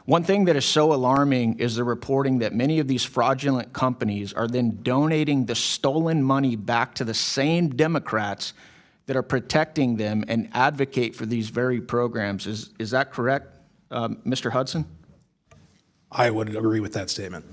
One thing that is so alarming is the reporting that many of these fraudulent companies are then donating the stolen money back to the same Democrats that are protecting them and advocate for these very programs. Is that correct, Mr. Hudson? I would agree with that statement.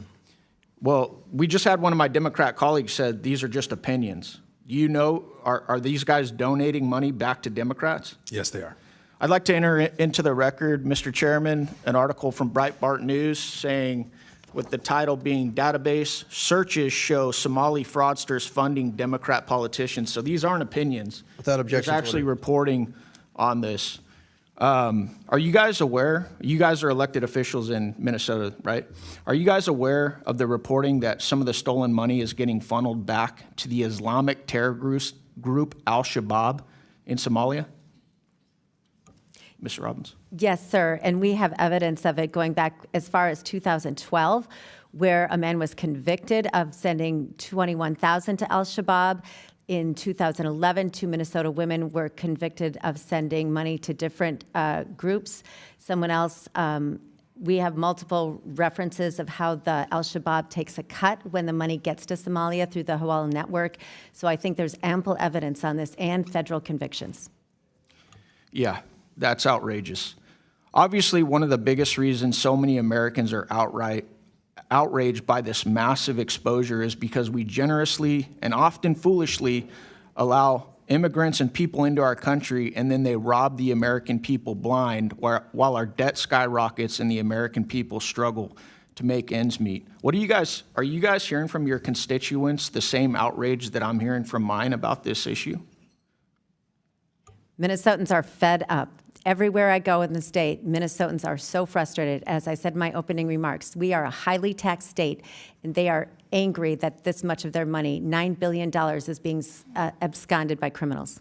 Well, we just had one of my Democrat colleagues said these are just opinions. Do you know, are these guys donating money back to Democrats? Yes, they are. I'd like to enter into the record, Mr. Chairman, an article from Breitbart News saying, with the title being Database Searches Show Somali Fraudsters Funding Democrat Politicians. So these aren't opinions. Without objection. There's actually reporting on this. Are you guys aware? You guys are elected officials in Minnesota, right? Are you guys aware of the reporting that some of the stolen money is getting funneled back to the Islamic terror group Al-Shabaab in Somalia? Mr. Robbins. Yes, sir. And we have evidence of it going back as far as 2012, where a man was convicted of sending $21,000 to Al-Shabaab. In 2011, 2 Minnesota women were convicted of sending money to different groups. Someone else, we have multiple references of how the Al-Shabaab takes a cut when the money gets to Somalia through the Hawala network. So I think there's ample evidence on this and federal convictions. Yeah, that's outrageous. Obviously, one of the biggest reasons so many Americans are outraged by this massive exposure is because we generously and often foolishly allow immigrants and people into our country, and then they rob the American people blind while our debt skyrockets and the American people struggle to make ends meet. Are you guys hearing from your constituents the same outrage that I'm hearing from mine about this issue? Minnesotans are fed up. Everywhere I go in the state, Minnesotans are so frustrated. As I said in my opening remarks, we are a highly taxed state, and they are angry that this much of their money, $9 billion, is being absconded by criminals.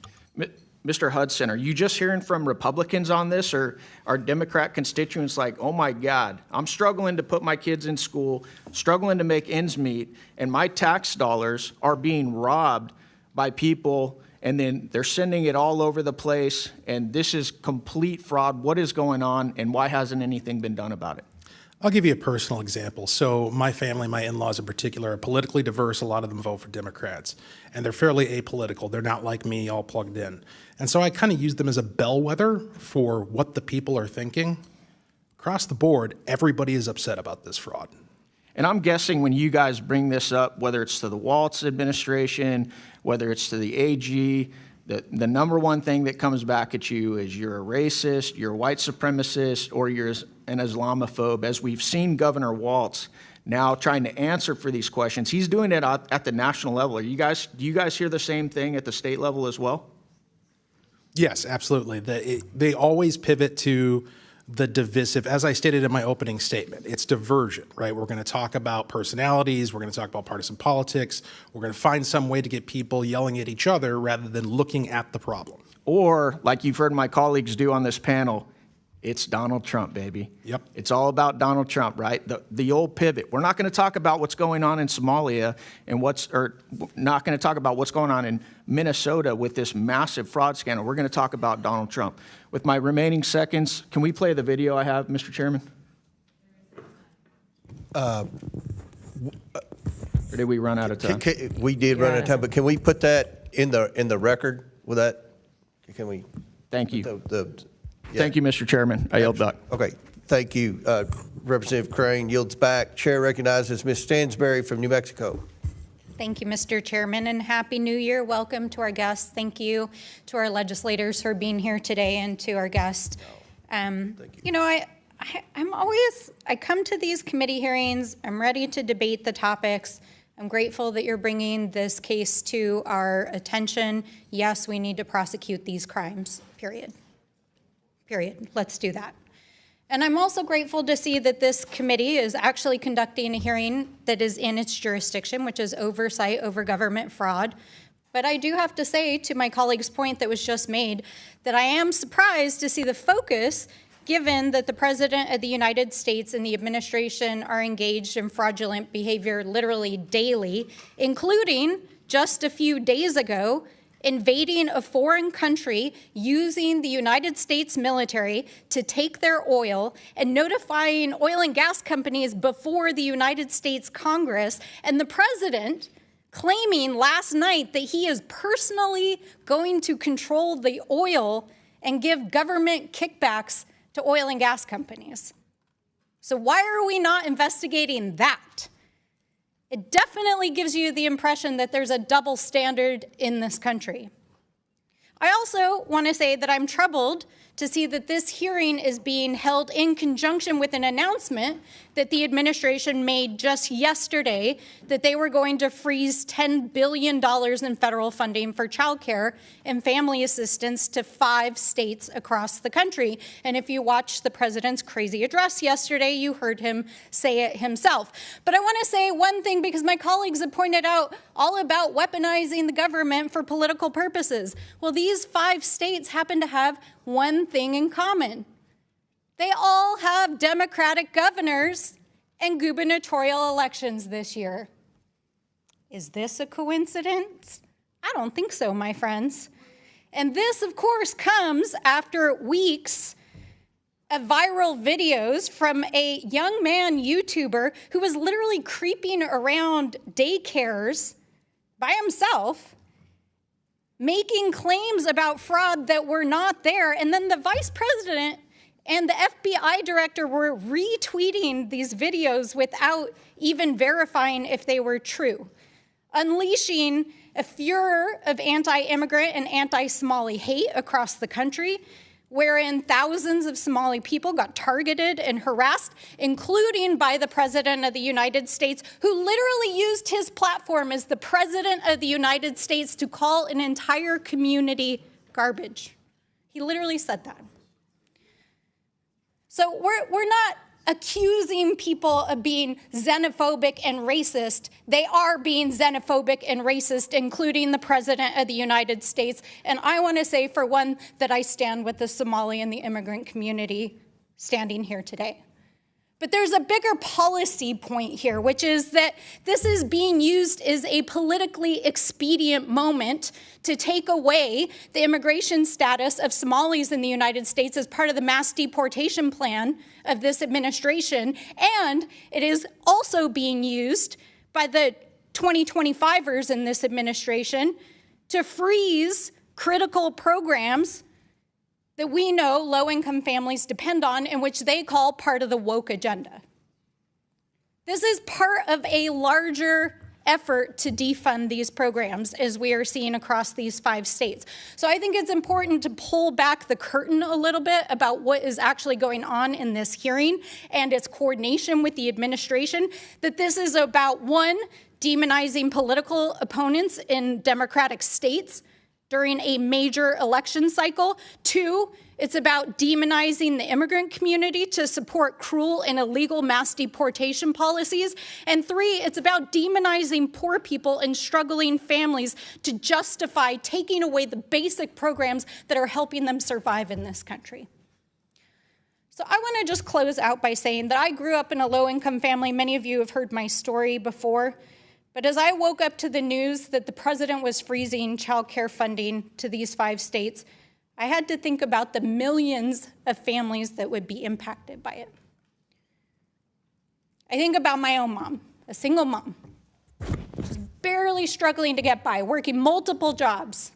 Mr. Hudson, are you just hearing from Republicans on this, or are Democrat constituents like, oh my God, I'm struggling to put my kids in school, struggling to make ends meet, and my tax dollars are being robbed by people, and then they're sending it all over the place, and this is complete fraud. What is going on, and why hasn't anything been done about it? I'll give you a personal example. So my family, my in-laws in particular, are politically diverse. A lot of them vote for Democrats, and they're fairly apolitical. They're not like me, all plugged in. And so I kind of use them as a bellwether for what the people are thinking. Across the board, everybody is upset about this fraud. And I'm guessing when you guys bring this up, whether it's to the Walz administration, whether it's to the AG, the number one thing that comes back at you is you're a racist, you're a white supremacist, or you're an Islamophobe. As we've seen Governor Walz now trying to answer for these questions, he's doing it at the national level. Do you guys hear the same thing at the state level as well? Yes, absolutely. They always pivot to the divisive. As I stated in my opening statement, it's diversion, right? We're going to talk about personalities. We're going to talk about partisan politics. We're going to find some way to get people yelling at each other rather than looking at the problem. Or, like you've heard my colleagues do on this panel, it's Donald Trump, baby. Yep. It's all about Donald Trump, right? The old pivot. We're not going to talk about what's going on in Somalia and not going to talk about what's going on in Minnesota with this massive fraud scandal. We're going to talk about Donald Trump. With my remaining seconds, can we play the video I have, Mr. Chairman? Or did we run out of time? We did run out of time, but can we put that in the record with that? Can we? Thank you. Thank you, Mr. Chairman. I yield back. Okay. Thank you. Representative Crane yields back. Chair recognizes Ms. Stansberry from New Mexico. Thank you, Mr. Chairman, and Happy New Year. Welcome to our guests. Thank you to our legislators for being here today and to our guests. You know, I come to these committee hearings. I'm ready to debate the topics. I'm grateful that you're bringing this case to our attention. Yes, we need to prosecute these crimes, period. Let's do that. And I'm also grateful to see that this committee is actually conducting a hearing that is in its jurisdiction, which is oversight over government fraud. But I do have to say, to my colleague's point that was just made, that I am surprised to see the focus, given that the President of the United States and the administration are engaged in fraudulent behavior literally daily, including just a few days ago, invading a foreign country, using the United States military to take their oil, and notifying oil and gas companies before the United States Congress, and the president claiming last night that he is personally going to control the oil and give government kickbacks to oil and gas companies. So why are we not investigating that? It definitely gives you the impression that there's a double standard in this country. I also want to say that I'm troubled to see that this hearing is being held in conjunction with an announcement that the administration made just yesterday that they were going to freeze $10 billion in federal funding for childcare and family assistance to 5 states across the country. And if you watched the president's crazy address yesterday, you heard him say it himself. But I want to say one thing, because my colleagues have pointed out all about weaponizing the government for political purposes. Well, these 5 states happen to have one thing in common. They all have Democratic governors and gubernatorial elections this year. Is this a coincidence? I don't think so, my friends. And this, of course, comes after weeks of viral videos from a young man YouTuber who was literally creeping around daycares by himself, making claims about fraud that were not there. And then the vice president and the FBI director were retweeting these videos without even verifying if they were true, unleashing a furor of anti-immigrant and anti-Somali hate across the country, wherein thousands of Somali people got targeted and harassed, including by the President of the United States, who literally used his platform as the President of the United States to call an entire community garbage. He literally said that. So we're not accusing people of being xenophobic and racist. They are being xenophobic and racist, including the President of the United States. And I want to say, for one, that I stand with the Somali and the immigrant community standing here today. But there's a bigger policy point here, which is that this is being used as a politically expedient moment to take away the immigration status of Somalis in the United States as part of the mass deportation plan of this administration. And it is also being used by the 2025ers in this administration to freeze critical programs that we know low-income families depend on, and which they call part of the woke agenda. This is part of a larger effort to defund these programs, as we are seeing across these 5 states. So I think it's important to pull back the curtain a little bit about what is actually going on in this hearing and its coordination with the administration, that this is about, 1, demonizing political opponents in Democratic states during a major election cycle. 2, it's about demonizing the immigrant community to support cruel and illegal mass deportation policies. And 3, it's about demonizing poor people and struggling families to justify taking away the basic programs that are helping them survive in this country. So I want to just close out by saying that I grew up in a low-income family. Many of you have heard my story before. But as I woke up to the news that the president was freezing child care funding to these 5 states, I had to think about the millions of families that would be impacted by it. I think about my own mom, a single mom, just barely struggling to get by, working multiple jobs.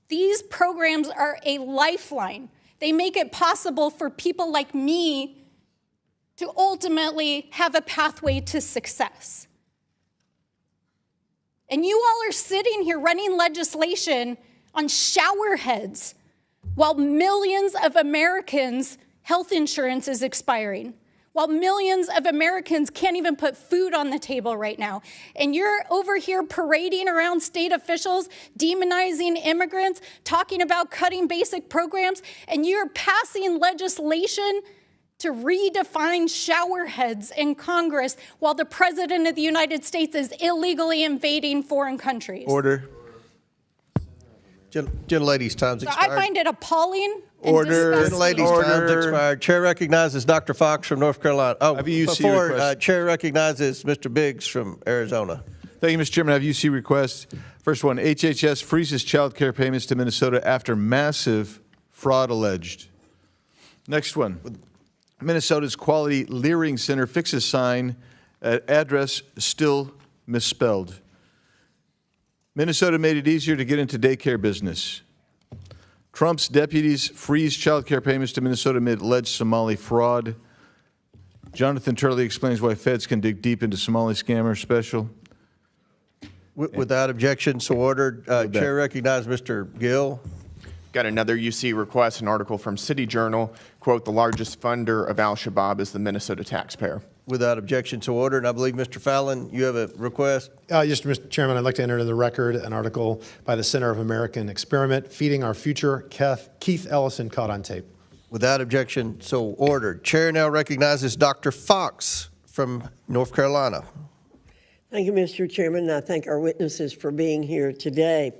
These programs are a lifeline. They make it possible for people like me to ultimately have a pathway to success. And you all are sitting here running legislation on shower heads while millions of Americans' health insurance is expiring, while millions of Americans can't even put food on the table right now. And you're over here parading around state officials, demonizing immigrants, talking about cutting basic programs, and you're passing legislation to redefine shower heads in Congress while the President of the United States is illegally invading foreign countries. Order. Gentlelady's time's expired. I find it appalling. Order. Gentlelady's time's expired. Chair recognizes Dr. Fox from North Carolina. Oh, before Chair recognizes Mr. Biggs from Arizona. Thank you, Mr. Chairman. I have UC requests. First one, HHS freezes child care payments to Minnesota after massive fraud alleged. Next one. Minnesota's Quality Leering Center fixes sign at address still misspelled. Minnesota made it easier to get into daycare business. Trump's deputies freeze child care payments to Minnesota amid alleged Somali fraud. Jonathan Turley explains why feds can dig deep into Somali scammer special. Without objection, so ordered. Chair recognizes Mr. Gill. Got another UC request, an article from City Journal, quote, the largest funder of al-Shabaab is the Minnesota taxpayer. Without objection, so ordered. And I believe, Mr. Fallon, you have a request? Yes, Mr. Chairman, I'd like to enter into the record an article by the Center of American Experiment, Feeding Our Future, Keith Ellison, caught on tape. Without objection, so ordered. Chair now recognizes Dr. Fox from North Carolina. Thank you, Mr. Chairman, and I thank our witnesses for being here today.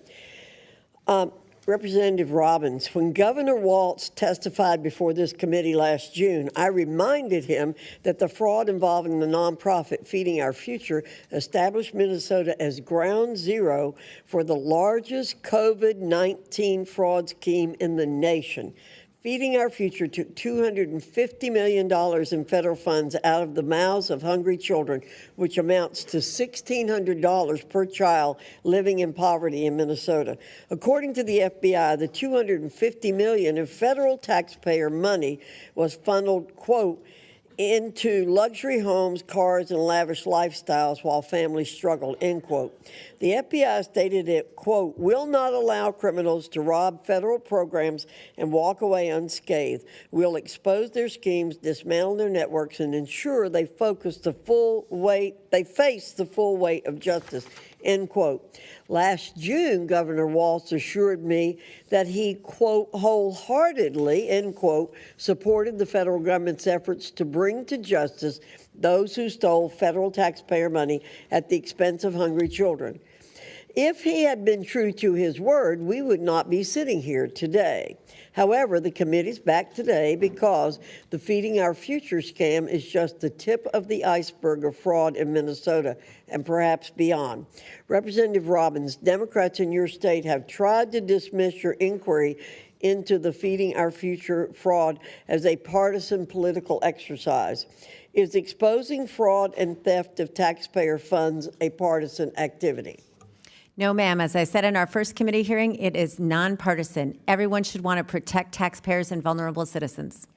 Representative Robbins, when Governor Walz testified before this committee last June, I reminded him that the fraud involving the nonprofit Feeding Our Future established Minnesota as ground zero for the largest COVID-19 fraud scheme in the nation. Feeding Our Future took $250 million in federal funds out of the mouths of hungry children, which amounts to $1,600 per child living in poverty in Minnesota. According to the FBI, the $250 million in federal taxpayer money was funneled, quote, into luxury homes, cars, and lavish lifestyles while families struggled, end quote. The FBI stated it, quote, will not allow criminals to rob federal programs and walk away unscathed. We'll expose their schemes, dismantle their networks, and ensure they face the full weight of justice, end quote. Last June, Governor Walz assured me that he, quote, wholeheartedly, end quote, supported the federal government's efforts to bring to justice those who stole federal taxpayer money at the expense of hungry children. If he had been true to his word, we would not be sitting here today. However, the committee's back today because the Feeding Our Future scam is just the tip of the iceberg of fraud in Minnesota and perhaps beyond. Representative Robbins, Democrats in your state have tried to dismiss your inquiry into the Feeding Our Future fraud as a partisan political exercise. Is exposing fraud and theft of taxpayer funds a partisan activity? No, ma'am. As I said in our first committee hearing, it is nonpartisan. Everyone should want to protect taxpayers and vulnerable citizens.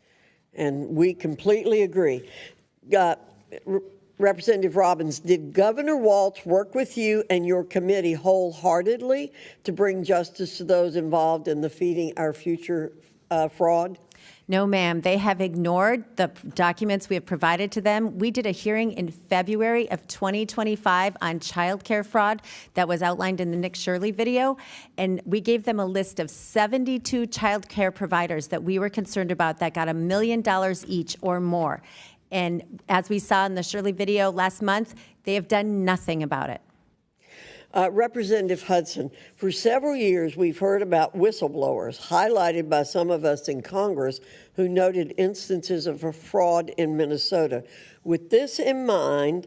And we completely agree. Representative Robbins, did Governor Walz work with you and your committee wholeheartedly to bring justice to those involved in the Feeding Our Future fraud? No, ma'am. They have ignored the documents we have provided to them. We did a hearing in February of 2025 on child care fraud that was outlined in the Nick Shirley video, and we gave them a list of 72 child care providers that we were concerned about that got $1 million each or more. And as we saw in the Shirley video last month, they have done nothing about it. Representative Hudson, for several years we've heard about whistleblowers, highlighted by some of us in Congress who noted instances of fraud in Minnesota. With this in mind,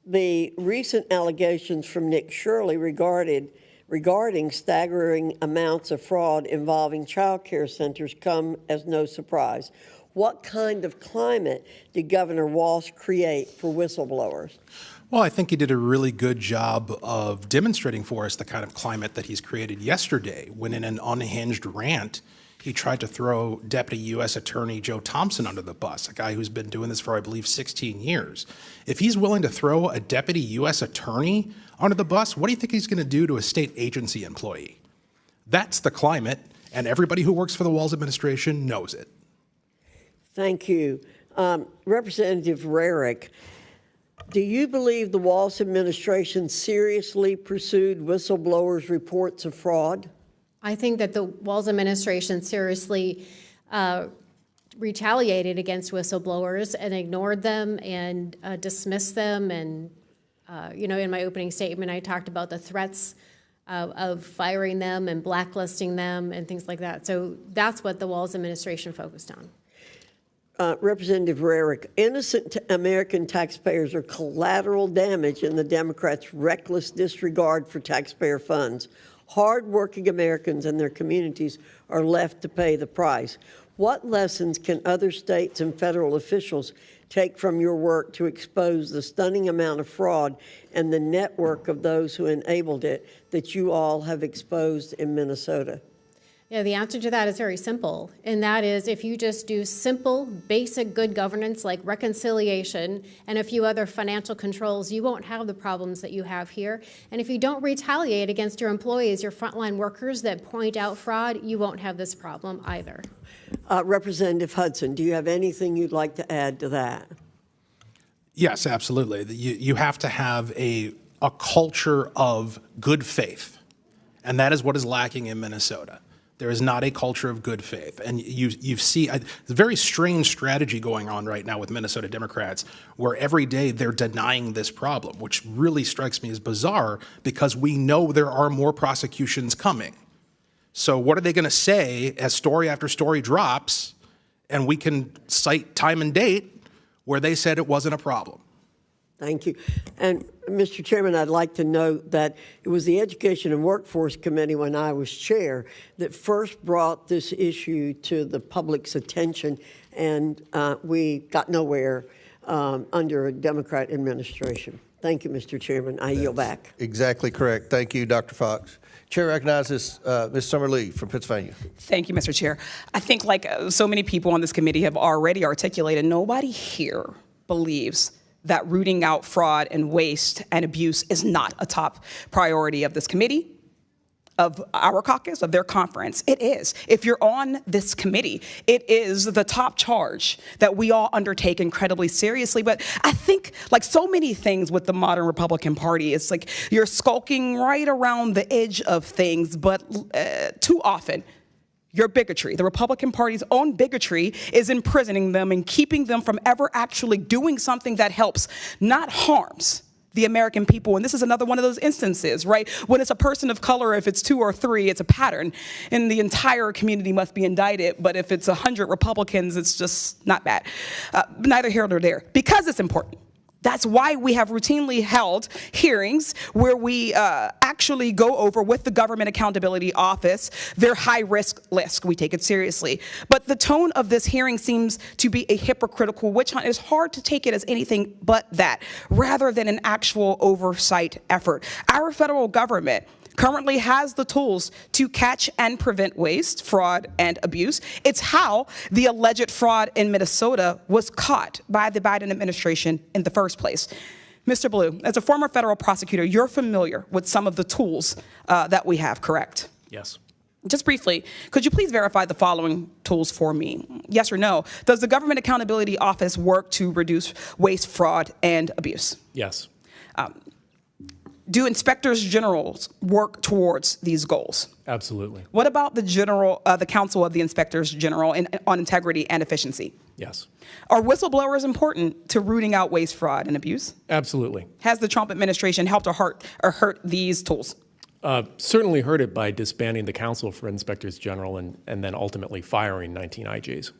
the recent allegations from Nick Shirley regarding staggering amounts of fraud involving child care centers come as no surprise. What kind of climate did Governor Walz create for whistleblowers? Well, I think he did a really good job of demonstrating for us the kind of climate that he's created yesterday when in an unhinged rant, he tried to throw Deputy U.S. Attorney Joe Thompson under the bus, a guy who's been doing this for, I believe, 16 years. If he's willing to throw a Deputy U.S. Attorney under the bus, what do you think he's going to do to a state agency employee? That's the climate, and everybody who works for the Walz administration knows it. Thank you. Representative Rarick, do you believe the Walz administration seriously pursued whistleblowers' reports of fraud? I think that the Walz administration seriously retaliated against whistleblowers and ignored them and dismissed them. And, in my opening statement, I talked about the threats of firing them and blacklisting them and things like that. So that's what the Walz administration focused on. Representative Rarick, innocent American taxpayers are collateral damage in the Democrats' reckless disregard for taxpayer funds. Hard-working Americans and their communities are left to pay the price. What lessons can other states and federal officials take from your work to expose the stunning amount of fraud and the network of those who enabled it that you all have exposed in Minnesota? Yeah, the answer to that is very simple, and that is if you just do simple, basic good governance like reconciliation and a few other financial controls, you won't have the problems that you have here. And if you don't retaliate against your employees, your frontline workers that point out fraud, you won't have this problem either. Representative Hudson, do you have anything you'd like to add to that? Yes, absolutely. You have to have a culture of good faith, and that is what is lacking in Minnesota. There is not a culture of good faith. And you see a very strange strategy going on right now with Minnesota Democrats, where every day they're denying this problem, which really strikes me as bizarre because we know there are more prosecutions coming. So what are they going to say as story after story drops, and we can cite time and date where they said it wasn't a problem? Thank you. And Mr. Chairman, I'd like to note that it was the Education and Workforce Committee when I was chair that first brought this issue to the public's attention, and we got nowhere under a Democrat administration. Thank you, Mr. Chairman. I yield back. Exactly correct. Thank you, Dr. Fox. Chair recognizes Ms. Summer-Lee from Pennsylvania. Thank you, Mr. Chair. I think like so many people on this committee have already articulated, nobody here believes that rooting out fraud and waste and abuse is not a top priority of this committee, of our caucus, of their conference. It is. If you're on this committee, it is the top charge that we all undertake incredibly seriously. But I think, like so many things with the modern Republican Party, it's like you're skulking right around the edge of things, but too often, your bigotry, the Republican Party's own bigotry, is imprisoning them and keeping them from ever actually doing something that helps, not harms, the American people. And this is another one of those instances, right? When it's a person of color, if it's 2 or 3, it's a pattern, and the entire community must be indicted. But if it's 100 Republicans, it's just not bad. Neither here nor there, because it's important. That's why we have routinely held hearings where we actually go over with the Government Accountability Office their high-risk list. We take it seriously. But the tone of this hearing seems to be a hypocritical witch hunt. It's hard to take it as anything but that, rather than an actual oversight effort. Our federal government currently has the tools to catch and prevent waste, fraud, and abuse. It's how the alleged fraud in Minnesota was caught by the Biden administration in the first place. Mr. Blue, as a former federal prosecutor, you're familiar with some of the tools that we have, correct? Yes. Just briefly, could you please verify the following tools for me? Yes or no? Does the Government Accountability Office work to reduce waste, fraud, and abuse? Yes. Do inspectors generals work towards these goals? Absolutely. What about the Council of the Inspectors General on integrity and efficiency? Yes. Are whistleblowers important to rooting out waste, fraud, and abuse? Absolutely. Has the Trump administration helped or hurt these tools? Certainly hurt it by disbanding the Council for Inspectors General and then ultimately firing 19 IGs.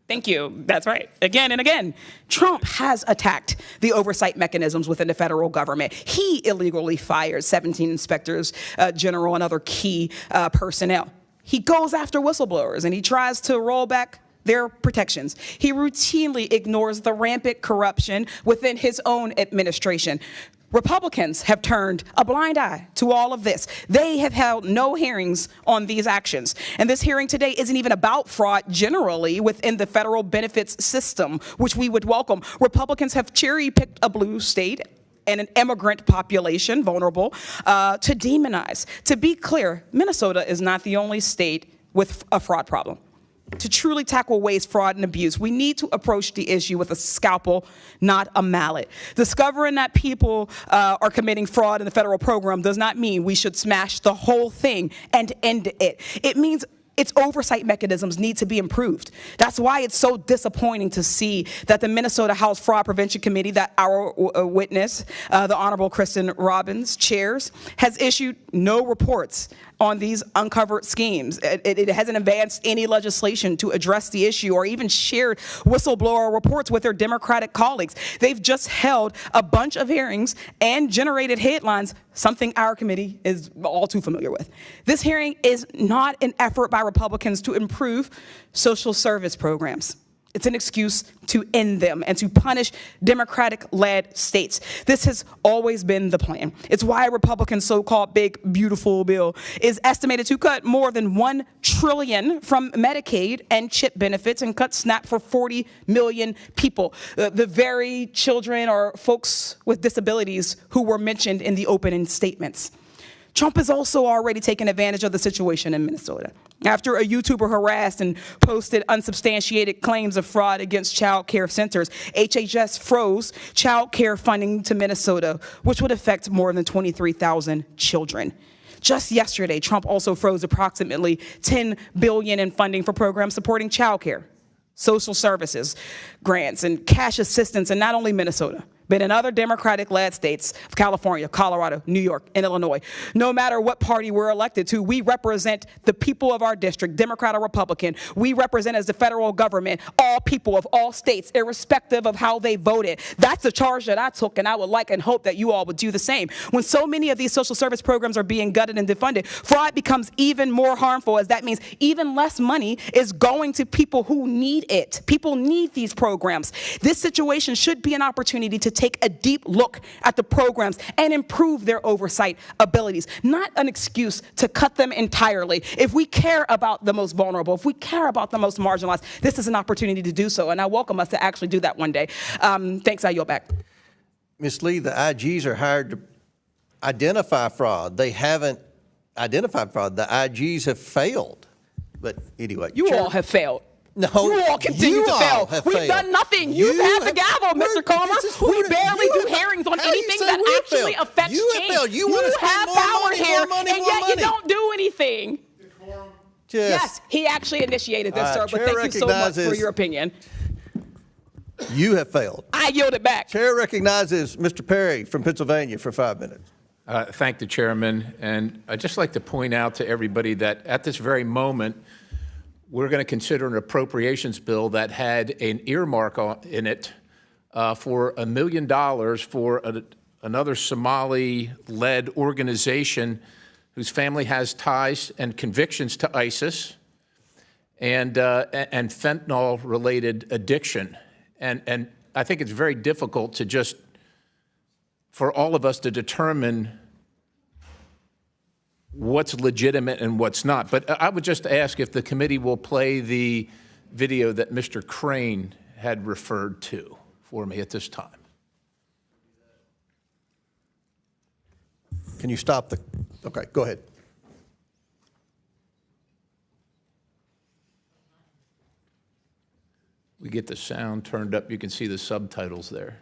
Thank you. That's right. Again and again, Trump has attacked the oversight mechanisms within the federal government. He illegally fired 17 inspectors general and other key personnel. He goes after whistleblowers and he tries to roll back their protections. He routinely ignores the rampant corruption within his own administration. Republicans have turned a blind eye to all of this. They have held no hearings on these actions. And this hearing today isn't even about fraud generally within the federal benefits system, which we would welcome. Republicans have cherry-picked a blue state and an immigrant population, vulnerable, to demonize. To be clear, Minnesota is not the only state with a fraud problem. To truly tackle waste, fraud, and abuse, we need to approach the issue with a scalpel, not a mallet. Discovering that people are committing fraud in the federal program does not mean we should smash the whole thing and end it. It means its oversight mechanisms need to be improved. That's why it's so disappointing to see that the Minnesota House Fraud Prevention Committee that our witness, the Honorable Kristen Robbins, chairs, has issued no reports on these uncovered schemes. It hasn't advanced any legislation to address the issue or even shared whistleblower reports with their Democratic colleagues. They've just held a bunch of hearings and generated headlines, something our committee is all too familiar with. This hearing is not an effort by Republicans to improve social service programs. It's an excuse to end them and to punish Democratic-led states. This has always been the plan. It's why Republicans' so-called big, beautiful bill is estimated to cut more than $1 trillion from Medicaid and CHIP benefits and cut SNAP for 40 million people, the very children or folks with disabilities who were mentioned in the opening statements. Trump has also already taken advantage of the situation in Minnesota. After a YouTuber harassed and posted unsubstantiated claims of fraud against child care centers, HHS froze child care funding to Minnesota, which would affect more than 23,000 children. Just yesterday, Trump also froze approximately $10 billion in funding for programs supporting child care, social services, grants, and cash assistance in not only Minnesota, but in other Democratic-led states of California, Colorado, New York, and Illinois. No matter what party we're elected to, we represent the people of our district, Democrat or Republican. We represent as the federal government all people of all states, irrespective of how they voted. That's the charge that I took, and I would like and hope that you all would do the same. When so many of these social service programs are being gutted and defunded, fraud becomes even more harmful, as that means even less money is going to people who need it. People need these programs. This situation should be an opportunity to take a deep look at the programs and improve their oversight abilities, not an excuse to cut them entirely. If we care about the most vulnerable, if we care about the most marginalized, this is an opportunity to do so, and I welcome us to actually do that one day. Thanks, I yield back. Ms. Lee, the IGs are hired to identify fraud. They haven't identified fraud. The IGs have failed. But anyway. You all have failed. No, you all continue to fail. Have We've failed. done nothing. You've had the gavel, Mr. Comer. We barely do hearings on anything that actually affects change. Failed. You want to spend have more power money, here, more money, and more yet money. you don't do anything. Yes, he actually initiated this, sir, but thank you so much for your opinion. You have failed. I yield it back. Chair recognizes Mr. Perry from Pennsylvania for 5 minutes. Thank the chairman. And I'd just like to point out to everybody that at this very moment, we're going to consider an appropriations bill that had an earmark in it for $1 million for another Somali-led organization whose family has ties and convictions to ISIS and fentanyl-related addiction. And I think it's very difficult to just, for all of us to determine what's legitimate and what's not. But I would just ask if the committee will play the video that Mr. Crane had referred to for me at this time. Can you stop the, okay, go ahead. We get the sound turned up. You can see the subtitles there.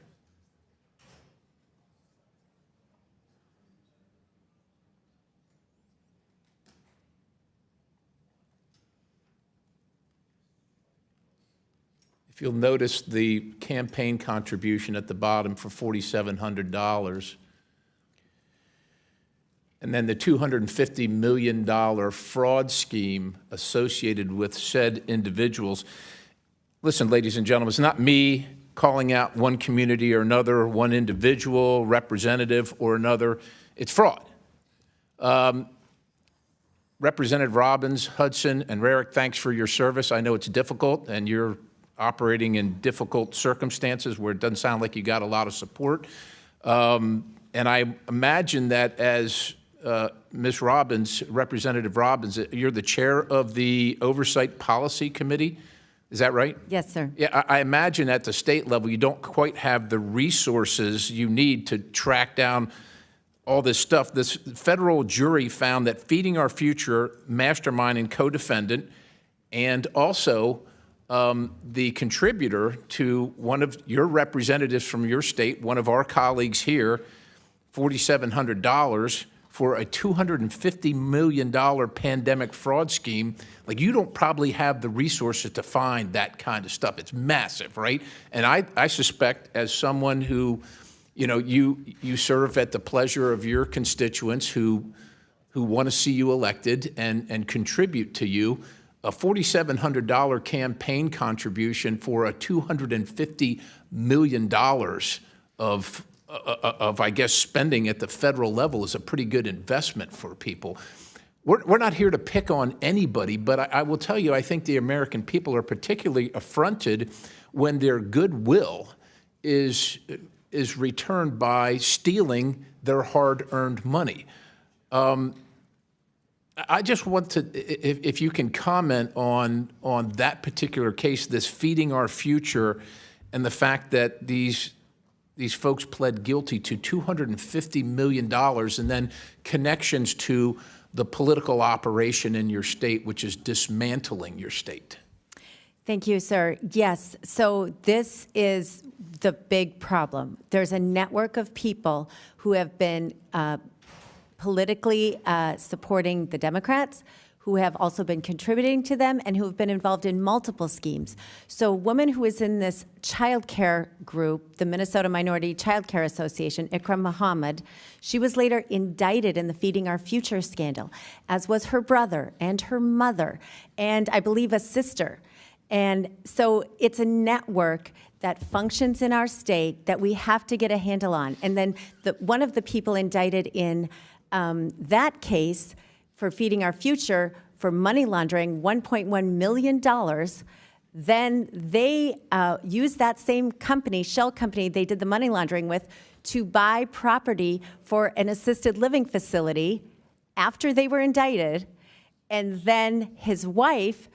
If you'll notice the campaign contribution at the bottom for $4,700, and then the $250 million fraud scheme associated with said individuals. Listen, ladies and gentlemen, it's not me calling out one community or another, one individual, representative or another. It's fraud. Representative Robbins, Hudson, and Rarick, thanks for your service. I know it's difficult, and you're operating in difficult circumstances where it doesn't sound like you got a lot of support. And I imagine that as Ms. Robbins, Representative Robbins, you're the chair of the Oversight Policy Committee. Is that right? Yes, sir. Yeah, I imagine at the state level you don't quite have the resources you need to track down all this stuff. This federal jury found that Feeding Our Future mastermind and co-defendant, and also the contributor to one of your representatives from your state, one of our colleagues here, $4,700 for a $250 million pandemic fraud scheme. Like, you don't probably have the resources to find that kind of stuff. It's massive, right? And I suspect, as someone who, you know, you serve at the pleasure of your constituents who want to see you elected and contribute to you, a $4,700 campaign contribution for a $250 million of, I guess, spending at the federal level is a pretty good investment for people. We're not here to pick on anybody, but I will tell you, I think the American people are particularly affronted when their goodwill is returned by stealing their hard-earned money. I just want to, if you can comment on that particular case, this Feeding Our Future, and the fact that these folks pled guilty to $250 million and then connections to the political operation in your state, which is dismantling your state. Thank you, sir. Yes, so this is the big problem. There's a network of people who have been politically supporting the Democrats, who have also been contributing to them, and who have been involved in multiple schemes. So a woman who is in this child care group, the Minnesota Minority Child Care Association, Ikram Muhammad, she was later indicted in the Feeding Our Future scandal, as was her brother and her mother, and I believe a sister. And so it's a network that functions in our state that we have to get a handle on. And then one of the people indicted in that case for Feeding Our Future for money laundering $1.1 million, then they used that same company, shell company they did the money laundering with, to buy property for an assisted living facility after they were indicted. And then his wife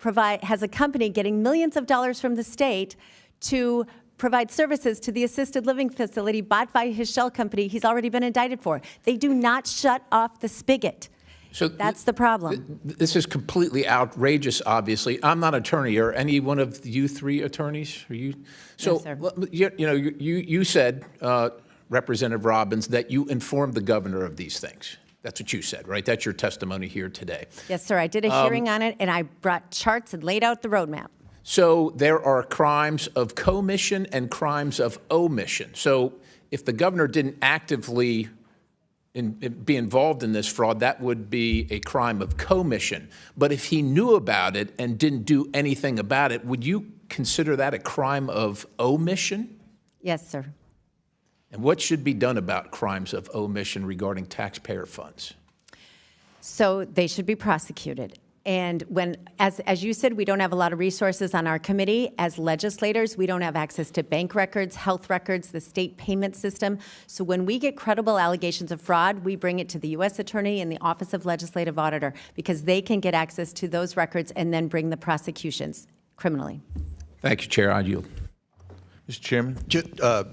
has a company getting millions of dollars from the state to provide services to the assisted living facility bought by his shell company he's already been indicted for. They do not shut off the spigot. So That's the problem. This is completely outrageous, obviously. I'm not an attorney. Are any one of you three attorneys? Are you? So, No, sir. You said, Representative Robbins, that you informed the governor of these things. That's what you said, right? That's your testimony here today. Yes, sir. I did a hearing on it, and I brought charts and laid out the roadmap. So there are crimes of commission and crimes of omission. So if the governor didn't actively be involved in this fraud, that would be a crime of commission. But if he knew about it and didn't do anything about it, would you consider that a crime of omission? Yes, sir. And what should be done about crimes of omission regarding taxpayer funds? So they should be prosecuted. And as you said, we don't have a lot of resources on our committee. As legislators, we don't have access to bank records, health records, the state payment system. So when we get credible allegations of fraud, we bring it to the U.S. Attorney and the Office of Legislative Auditor because they can get access to those records and then bring the prosecutions criminally. Thank you, Chair. I yield. Mr. Chairman.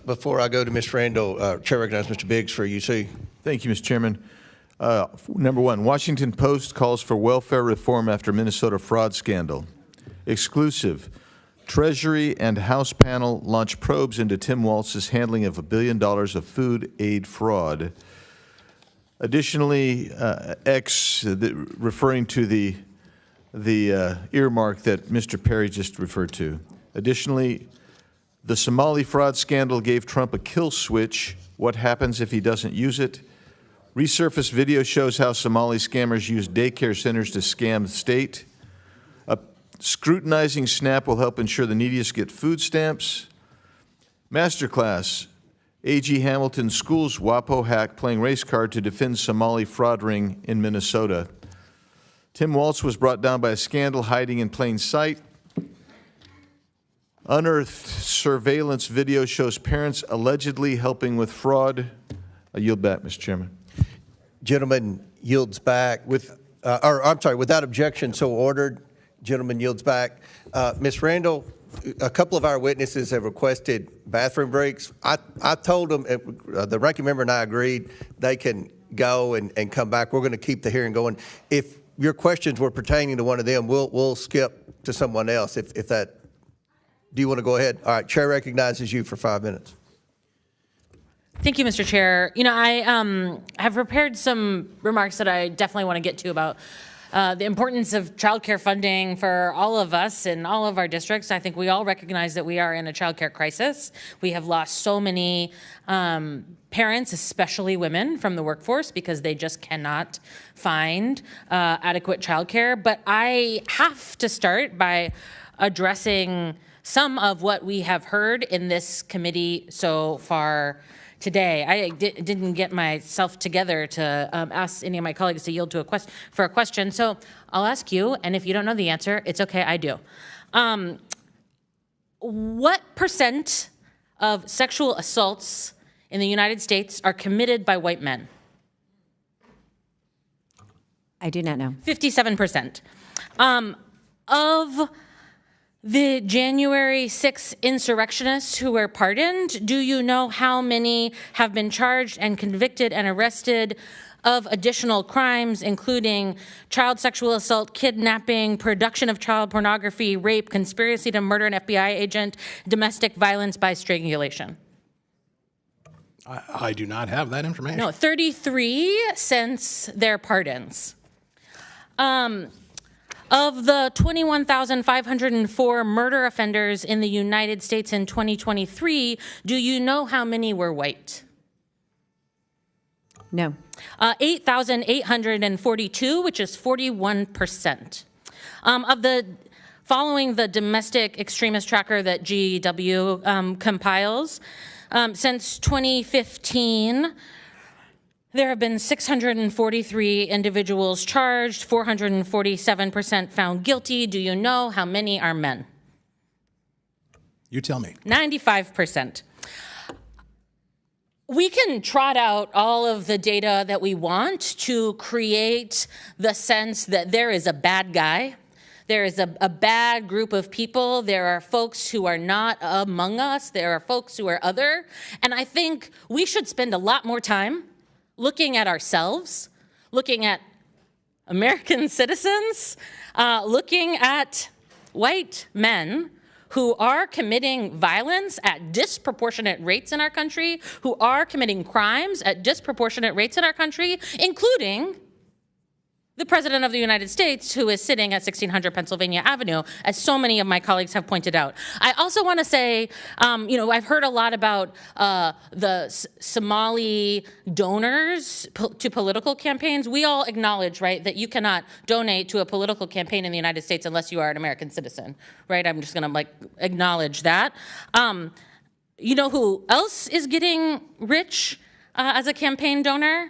Before I go to Ms. Randall, Chair recognizes Mr. Biggs for UC. Thank you, Mr. Chairman. Number one, Washington Post calls for welfare reform after Minnesota fraud scandal. Exclusive. Treasury and House panel launch probes into Tim Walz's handling of $1 billion of food aid fraud. Additionally, referring to the earmark that Mr. Perry just referred to. Additionally, the Somali fraud scandal gave Trump a kill switch. What happens if he doesn't use it? Resurfaced video shows how Somali scammers use daycare centers to scam the state. Scrutinizing SNAP will help ensure the neediest get food stamps. Masterclass. A.G. Hamilton School's WAPO hack playing race card to defend Somali fraud ring in Minnesota. Tim Walz was brought down by a scandal hiding in plain sight. Unearthed surveillance video shows parents allegedly helping with fraud. I yield back, Mr. Chairman. Gentleman yields back without objection, so ordered. Gentleman yields back. Ms. Randall, a couple of our witnesses have requested bathroom breaks. I told them, the ranking member and I agreed, they can go and come back. We're going to keep the hearing going. If your questions were pertaining to one of them, we'll skip to someone else. If that, do you want to go ahead? All right, Chair recognizes you for 5 minutes. Thank you, Mr. Chair. I have prepared some remarks that I definitely want to get to about the importance of child care funding for all of us in all of our districts. I think we all recognize that we are in a child care crisis. We have lost so many parents, especially women, from the workforce because they just cannot find adequate child care. But I have to start by addressing some of what we have heard in this committee so far today. I didn't get myself together to ask any of my colleagues to yield to for a question. So I'll ask you, and if you don't know the answer, it's okay, I do. What % of sexual assaults in the United States are committed by white men? I do not know. 57%. Of the January 6 insurrectionists who were pardoned, do you know how many have been charged and convicted and arrested of additional crimes, including child sexual assault, kidnapping, production of child pornography, rape, conspiracy to murder an FBI agent, domestic violence by strangulation? I do not have that information. No, 33 since their pardons. Of the 21,504 murder offenders in the United States in 2023, do you know how many were white? No. 8,842, which is 41%. Following the domestic extremist tracker that GW compiles, since 2015, there have been 643 individuals charged, 447% found guilty. Do you know how many are men? You tell me. 95%. We can trot out all of the data that we want to create the sense that there is a bad guy. There is a bad group of people. There are folks who are not among us. There are folks who are other. And I think we should spend a lot more time looking at ourselves, looking at American citizens looking at white men who are committing violence at disproportionate rates in our country, who are committing crimes at disproportionate rates in our country, including the President of the United States, who is sitting at 1600 Pennsylvania Avenue, as so many of my colleagues have pointed out. I also want to say, I've heard a lot about the Somali donors to political campaigns. We all acknowledge, right, that you cannot donate to a political campaign in the United States unless you are an American citizen, right? I'm just going to acknowledge that. You know who else is getting rich as a campaign donor?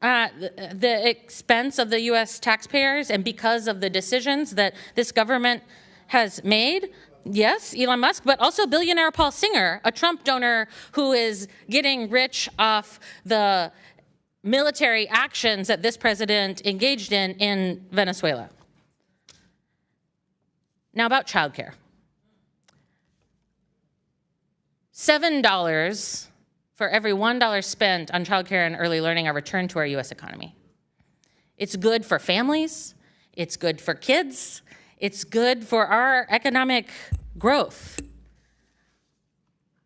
The expense of the U.S. taxpayers and because of the decisions that this government has made. Yes, Elon Musk, but also billionaire Paul Singer, a Trump donor who is getting rich off the military actions that this president engaged in Venezuela. Now about childcare. $7 for every $1 spent on childcare and early learning are returned to our U.S. economy. It's good for families. It's good for kids. It's good for our economic growth.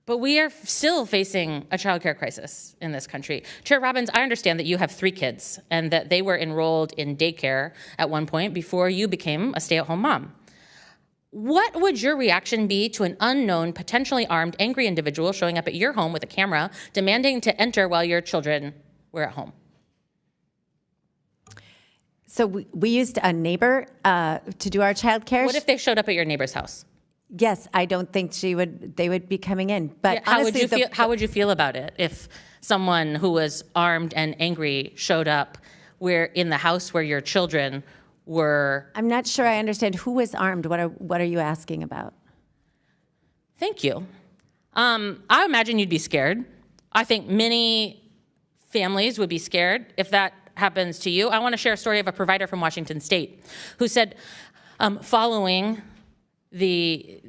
But we are still facing a childcare crisis in this country. Chair Robbins, I understand that you have 3 kids and that they were enrolled in daycare at one point before you became a stay-at-home mom. What would your reaction be to an unknown, potentially armed, angry individual showing up at your home with a camera, demanding to enter while your children were at home? So we used a neighbor to do our childcare. What if they showed up at your neighbor's house? Yes, I don't think they would be coming in. But Yeah, honestly, how would you feel about it if someone who was armed and angry showed up in the house where your children were? I'm not sure I understand who was armed. What are you asking about? Thank you. I imagine you'd be scared. I think many families would be scared if that happens to you. I want to share a story of a provider from Washington State who said, following these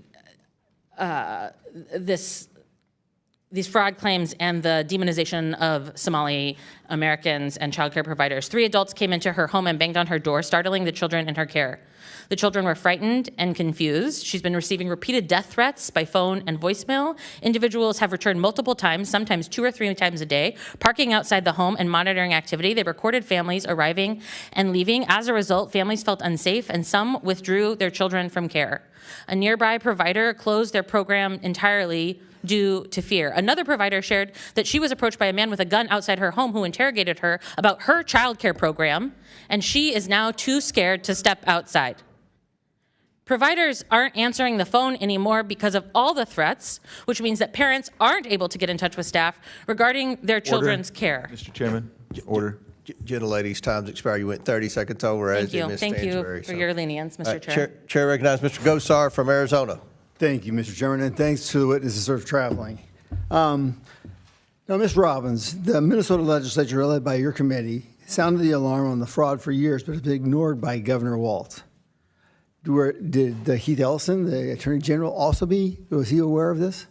fraud claims and the demonization of Somali Americans and childcare providers, 3 adults came into her home and banged on her door, startling the children in her care. The children were frightened and confused. She's been receiving repeated death threats by phone and voicemail. Individuals have returned multiple times, sometimes 2 or 3 times a day, parking outside the home and monitoring activity. They recorded families arriving and leaving. As a result, families felt unsafe and some withdrew their children from care. A nearby provider closed their program entirely due to fear. Another provider shared that she was approached by a man with a gun outside her home who interrogated her about her childcare program, and she is now too scared to step outside. Providers aren't answering the phone anymore because of all the threats, which means that parents aren't able to get in touch with staff regarding their children's care. Mr. Chairman, order. Gentlelady's time's expired. You went 30 seconds over. Thank you. Thank you for your lenience, Mr. Chair. Chair recognizes Mr. Gosar from Arizona. Thank you, Mr. Chairman, and thanks to the witnesses for traveling. Now, Ms. Robbins, the Minnesota legislature, led by your committee, sounded the alarm on the fraud for years, but it's been ignored by Governor Walz. Did Keith Ellison, the Attorney General, was he aware of this?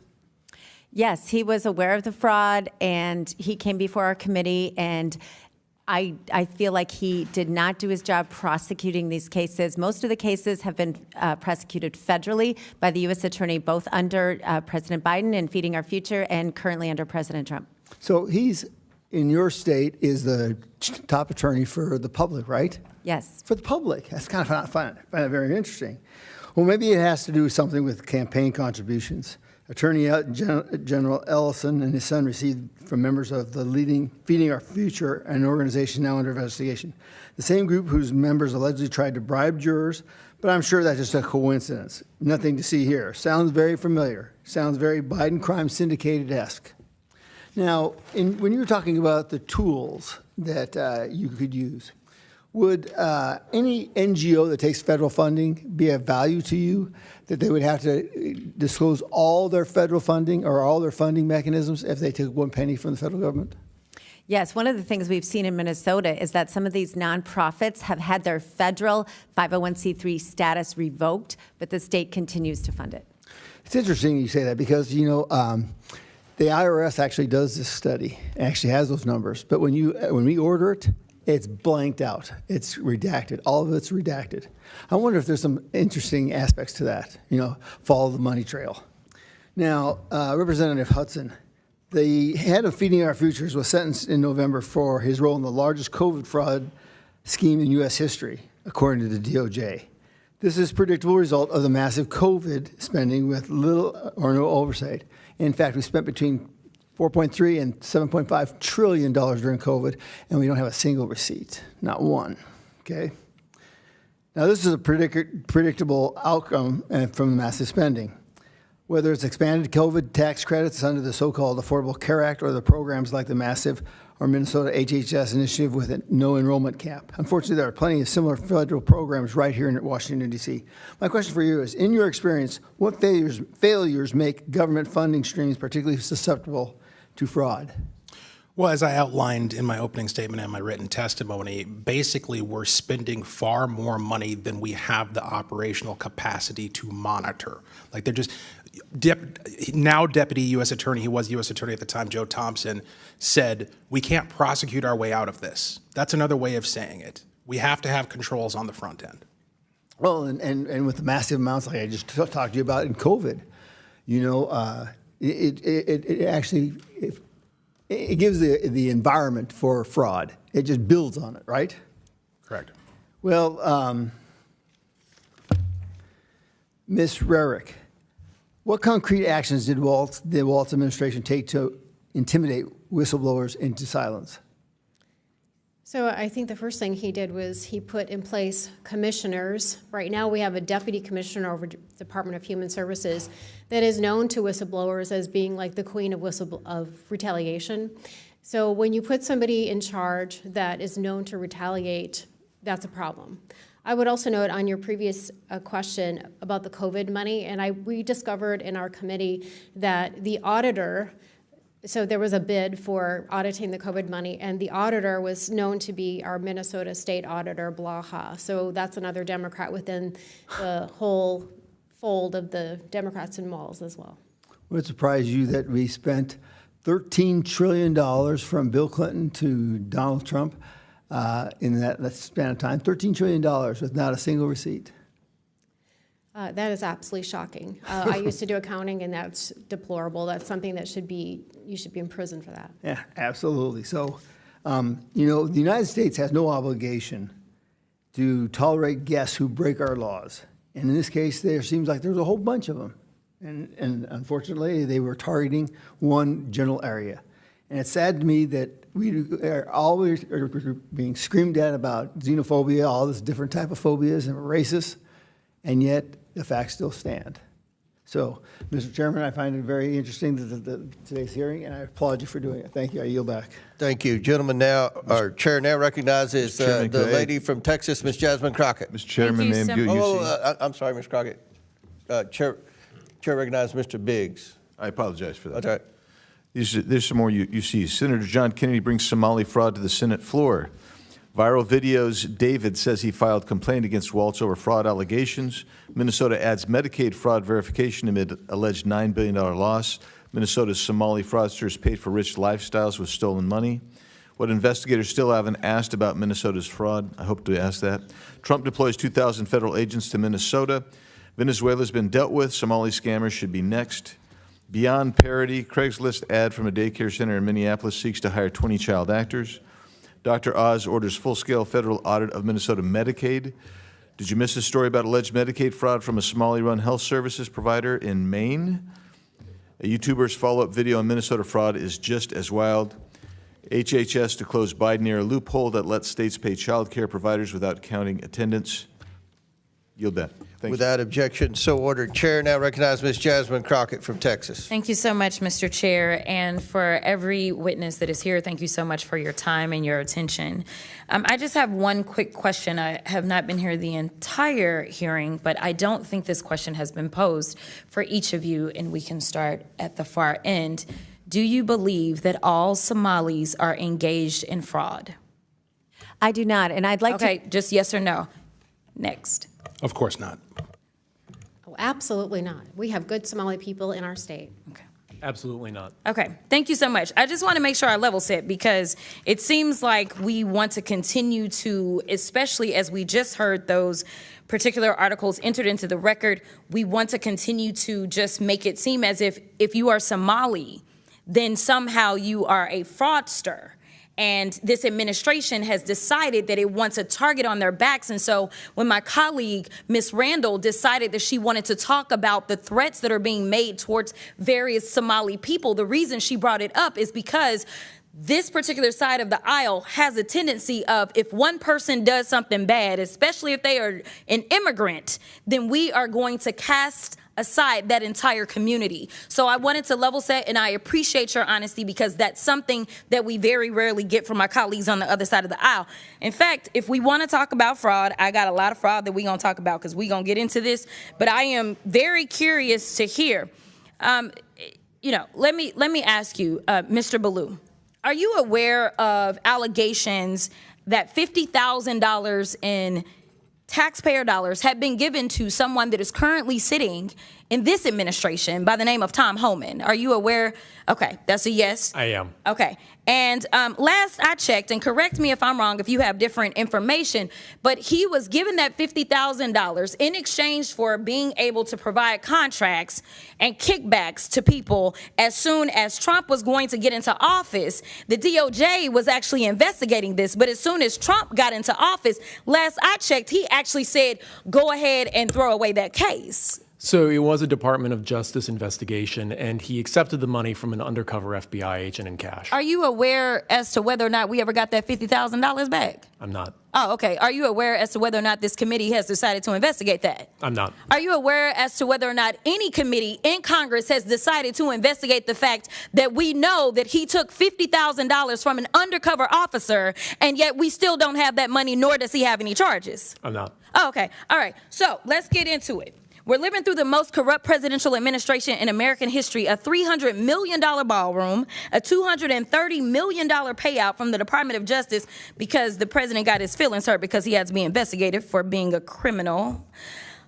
Yes, he was aware of the fraud, and he came before our committee, and I feel like he did not do his job prosecuting these cases. Most of the cases have been prosecuted federally by the U.S. Attorney, both under President Biden in Feeding Our Future and currently under President Trump. So he's, in your state, is the top attorney for the public, right? Yes. For the public. That's kind of, I find it very interesting. Well, maybe it has to do with something with campaign contributions. Attorney General Ellison and his son received from members of the leading Feeding Our Future, an organization now under investigation. The same group whose members allegedly tried to bribe jurors, but I'm sure that's just a coincidence. Nothing to see here. Sounds very familiar. Sounds very Biden crime syndicated-esque. Now, when you were talking about the tools that you could use, would any NGO that takes federal funding be of value to you, that they would have to disclose all their federal funding or all their funding mechanisms if they took 1 penny from the federal government? Yes, one of the things we've seen in Minnesota is that some of these nonprofits have had their federal 501c3 status revoked, but the state continues to fund it. It's interesting you say that because, you know, the IRS actually does this study, actually has those numbers. But when we order it, It's blanked out. It's redacted. All of it's redacted. I wonder if there's some interesting aspects to that, follow the money trail. Now, Representative Hudson, the head of Feeding Our Futures was sentenced in November for his role in the largest COVID fraud scheme in U.S. history, according to the DOJ. This is a predictable result of the massive COVID spending with little or no oversight. In fact, we spent between $4.3 and $7.5 trillion during COVID, and we don't have a single receipt, not one, okay? Now, this is a predictable outcome from the massive spending. Whether it's expanded COVID tax credits under the so-called Affordable Care Act or the programs like the massive or Minnesota HHS initiative with a no enrollment cap. Unfortunately, there are plenty of similar federal programs right here in Washington, D.C. My question for you is, in your experience, what failures make government funding streams particularly susceptible to fraud? Well, as I outlined in my opening statement and my written testimony, basically we're spending far more money than we have the operational capacity to monitor. Like they're just, now Deputy U.S. Attorney, he was U.S. Attorney at the time, Joe Thompson, said, we can't prosecute our way out of this. That's another way of saying it. We have to have controls on the front end. Well, and with the massive amounts like I just talked to you about in COVID, it actually gives the environment for fraud. It just builds on it, right? Correct. Well, Ms. Rarick, what concrete actions did the Walz administration take to intimidate whistleblowers into silence? So I think the first thing he did was he put in place commissioners. Right now we have a deputy commissioner over the Department of Human Services that is known to whistleblowers as being like the queen of retaliation. So when you put somebody in charge that is known to retaliate, that's a problem. I would also note on your previous question about the COVID money, and we discovered in our committee that the auditor, so there was a bid for auditing the COVID money, and the auditor was known to be our Minnesota State Auditor, Blaha. So that's another Democrat within the whole fold of the Democrats in Walz as well. Would it surprise you that we spent $13 trillion from Bill Clinton to Donald Trump in that span of time? $13 trillion with not a single receipt. That is absolutely shocking. I used to do accounting, and that's deplorable. That's something that you should be in prison for that. Yeah, absolutely. So, the United States has no obligation to tolerate guests who break our laws. And in this case, there seems like there's a whole bunch of them. And unfortunately, they were targeting one general area. And it's sad to me that we are always being screamed at about xenophobia, all this different type of phobias, and racist, and yet the facts still stand. So, Mr. Chairman, I find it very interesting today's hearing, and I applaud you for doing it. Thank you. I yield back. Thank you. Gentleman now, our chair now recognizes the lady from Texas, Ms. Jasmine Crockett. Mr. Chairman, ma'am, I'm sorry, Ms. Crockett. Chair recognizes Mr. Biggs. I apologize for that. That's right. There's some more you see. Senator John Kennedy brings Somali fraud to the Senate floor. Viral videos, David says he filed complaint against Walz over fraud allegations. Minnesota adds Medicaid fraud verification amid alleged $9 billion loss. Minnesota's Somali fraudsters paid for rich lifestyles with stolen money. What investigators still haven't asked about Minnesota's fraud, I hope to ask that. Trump deploys 2,000 federal agents to Minnesota. Venezuela's been dealt with. Somali scammers should be next. Beyond parody, Craigslist ad from a daycare center in Minneapolis seeks to hire 20 child actors. Dr. Oz orders full-scale federal audit of Minnesota Medicaid. Did you miss the story about alleged Medicaid fraud from a Somali-run health services provider in Maine? A YouTuber's follow-up video on Minnesota fraud is just as wild. HHS to close Biden-era loophole that lets states pay child care providers without counting attendance. Yield back. Without objection, so ordered. Chair now recognizes Ms. Jasmine Crockett from Texas. Thank you so much, Mr. Chair, and for every witness that is here, thank you so much for your time and your attention. I just have one quick question. I have not been here the entire hearing, but I don't think this question has been posed for each of you, and we can start at the far end. Do you believe that all Somalis are engaged in fraud? I do not, and I'd like to... Okay, just yes or no. Next. Of course not. Oh, absolutely not. We have good Somali people in our state. Okay. Absolutely not. Okay, thank you so much. I just want to make sure I level set because it seems like we want to continue to, especially as we just heard those particular articles entered into the record, we want to continue to just make it seem as if you are Somali, then somehow you are a fraudster. And this administration has decided that it wants a target on their backs. And so when my colleague, Ms. Randall, decided that she wanted to talk about the threats that are being made towards various Somali people, the reason she brought it up is because this particular side of the aisle has a tendency of, if one person does something bad, especially if they are an immigrant, then we are going to cast aside that entire community. So I wanted to level set, and I appreciate your honesty because that's something that we very rarely get from my colleagues on the other side of the aisle. In fact, if we want to talk about fraud, I got a lot of fraud that we're going to talk about because we're going to get into this, but I am very curious to hear. Let me ask you, Mr. Ballou, are you aware of allegations that $50,000 in taxpayer dollars have been given to someone that is currently sitting in this administration by the name of Tom Homan? Are you aware? Okay, that's a yes. I am. Okay. And last I checked, and correct me if I'm wrong if you have different information, but he was given that $50,000 in exchange for being able to provide contracts and kickbacks to people as soon as Trump was going to get into office. The DOJ was actually investigating this, but as soon as Trump got into office, last I checked, he actually said, go ahead and throw away that case. So it was a Department of Justice investigation, and he accepted the money from an undercover FBI agent in cash. Are you aware as to whether or not we ever got that $50,000 back? I'm not. Oh, okay. Are you aware as to whether or not this committee has decided to investigate that? I'm not. Are you aware as to whether or not any committee in Congress has decided to investigate the fact that we know that he took $50,000 from an undercover officer, and yet we still don't have that money, nor does he have any charges? I'm not. Oh, okay. All right. So let's get into it. We're living through the most corrupt presidential administration in American history, a $300 million ballroom, a $230 million payout from the Department of Justice because the president got his feelings hurt because he had to be investigated for being a criminal.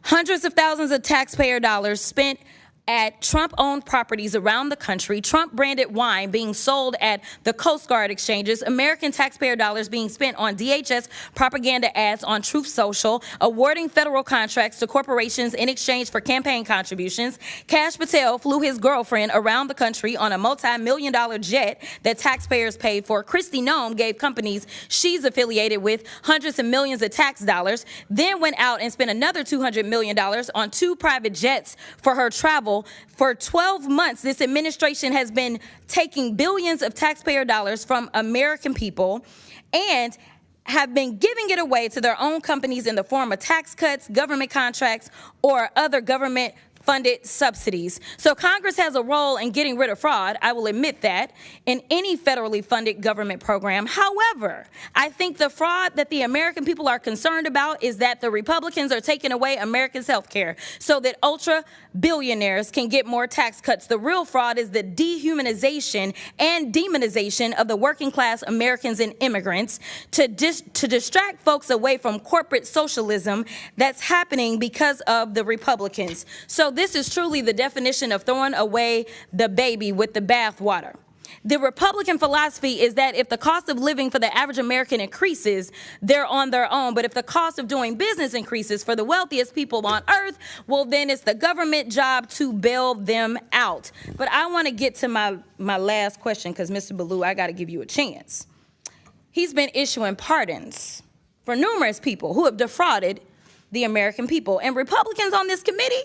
Hundreds of thousands of taxpayer dollars spent at Trump-owned properties around the country, Trump-branded wine being sold at the Coast Guard exchanges, American taxpayer dollars being spent on DHS propaganda ads on Truth Social, awarding federal contracts to corporations in exchange for campaign contributions. Kash Patel flew his girlfriend around the country on a multi-million-dollar jet that taxpayers paid for. Kristi Noem gave companies she's affiliated with hundreds of millions of tax dollars, then went out and spent another $200 million on 2 private jets for her travel. For 12 months, this administration has been taking billions of taxpayer dollars from American people and have been giving it away to their own companies in the form of tax cuts, government contracts, or other government funded subsidies. So Congress has a role in getting rid of fraud, I will admit that, in any federally funded government program. However, I think the fraud that the American people are concerned about is that the Republicans are taking away Americans' health care so that ultra billionaires can get more tax cuts. The real fraud is the dehumanization and demonization of the working class Americans and immigrants to distract folks away from corporate socialism that's happening because of the Republicans. So this is truly the definition of throwing away the baby with the bathwater. The Republican philosophy is that if the cost of living for the average American increases, they're on their own. But if the cost of doing business increases for the wealthiest people on earth, well, then it's the government job to bail them out. But I want to get to my last question because, Mr. Ballou, I got to give you a chance. He's been issuing pardons for numerous people who have defrauded the American people. And Republicans on this committee,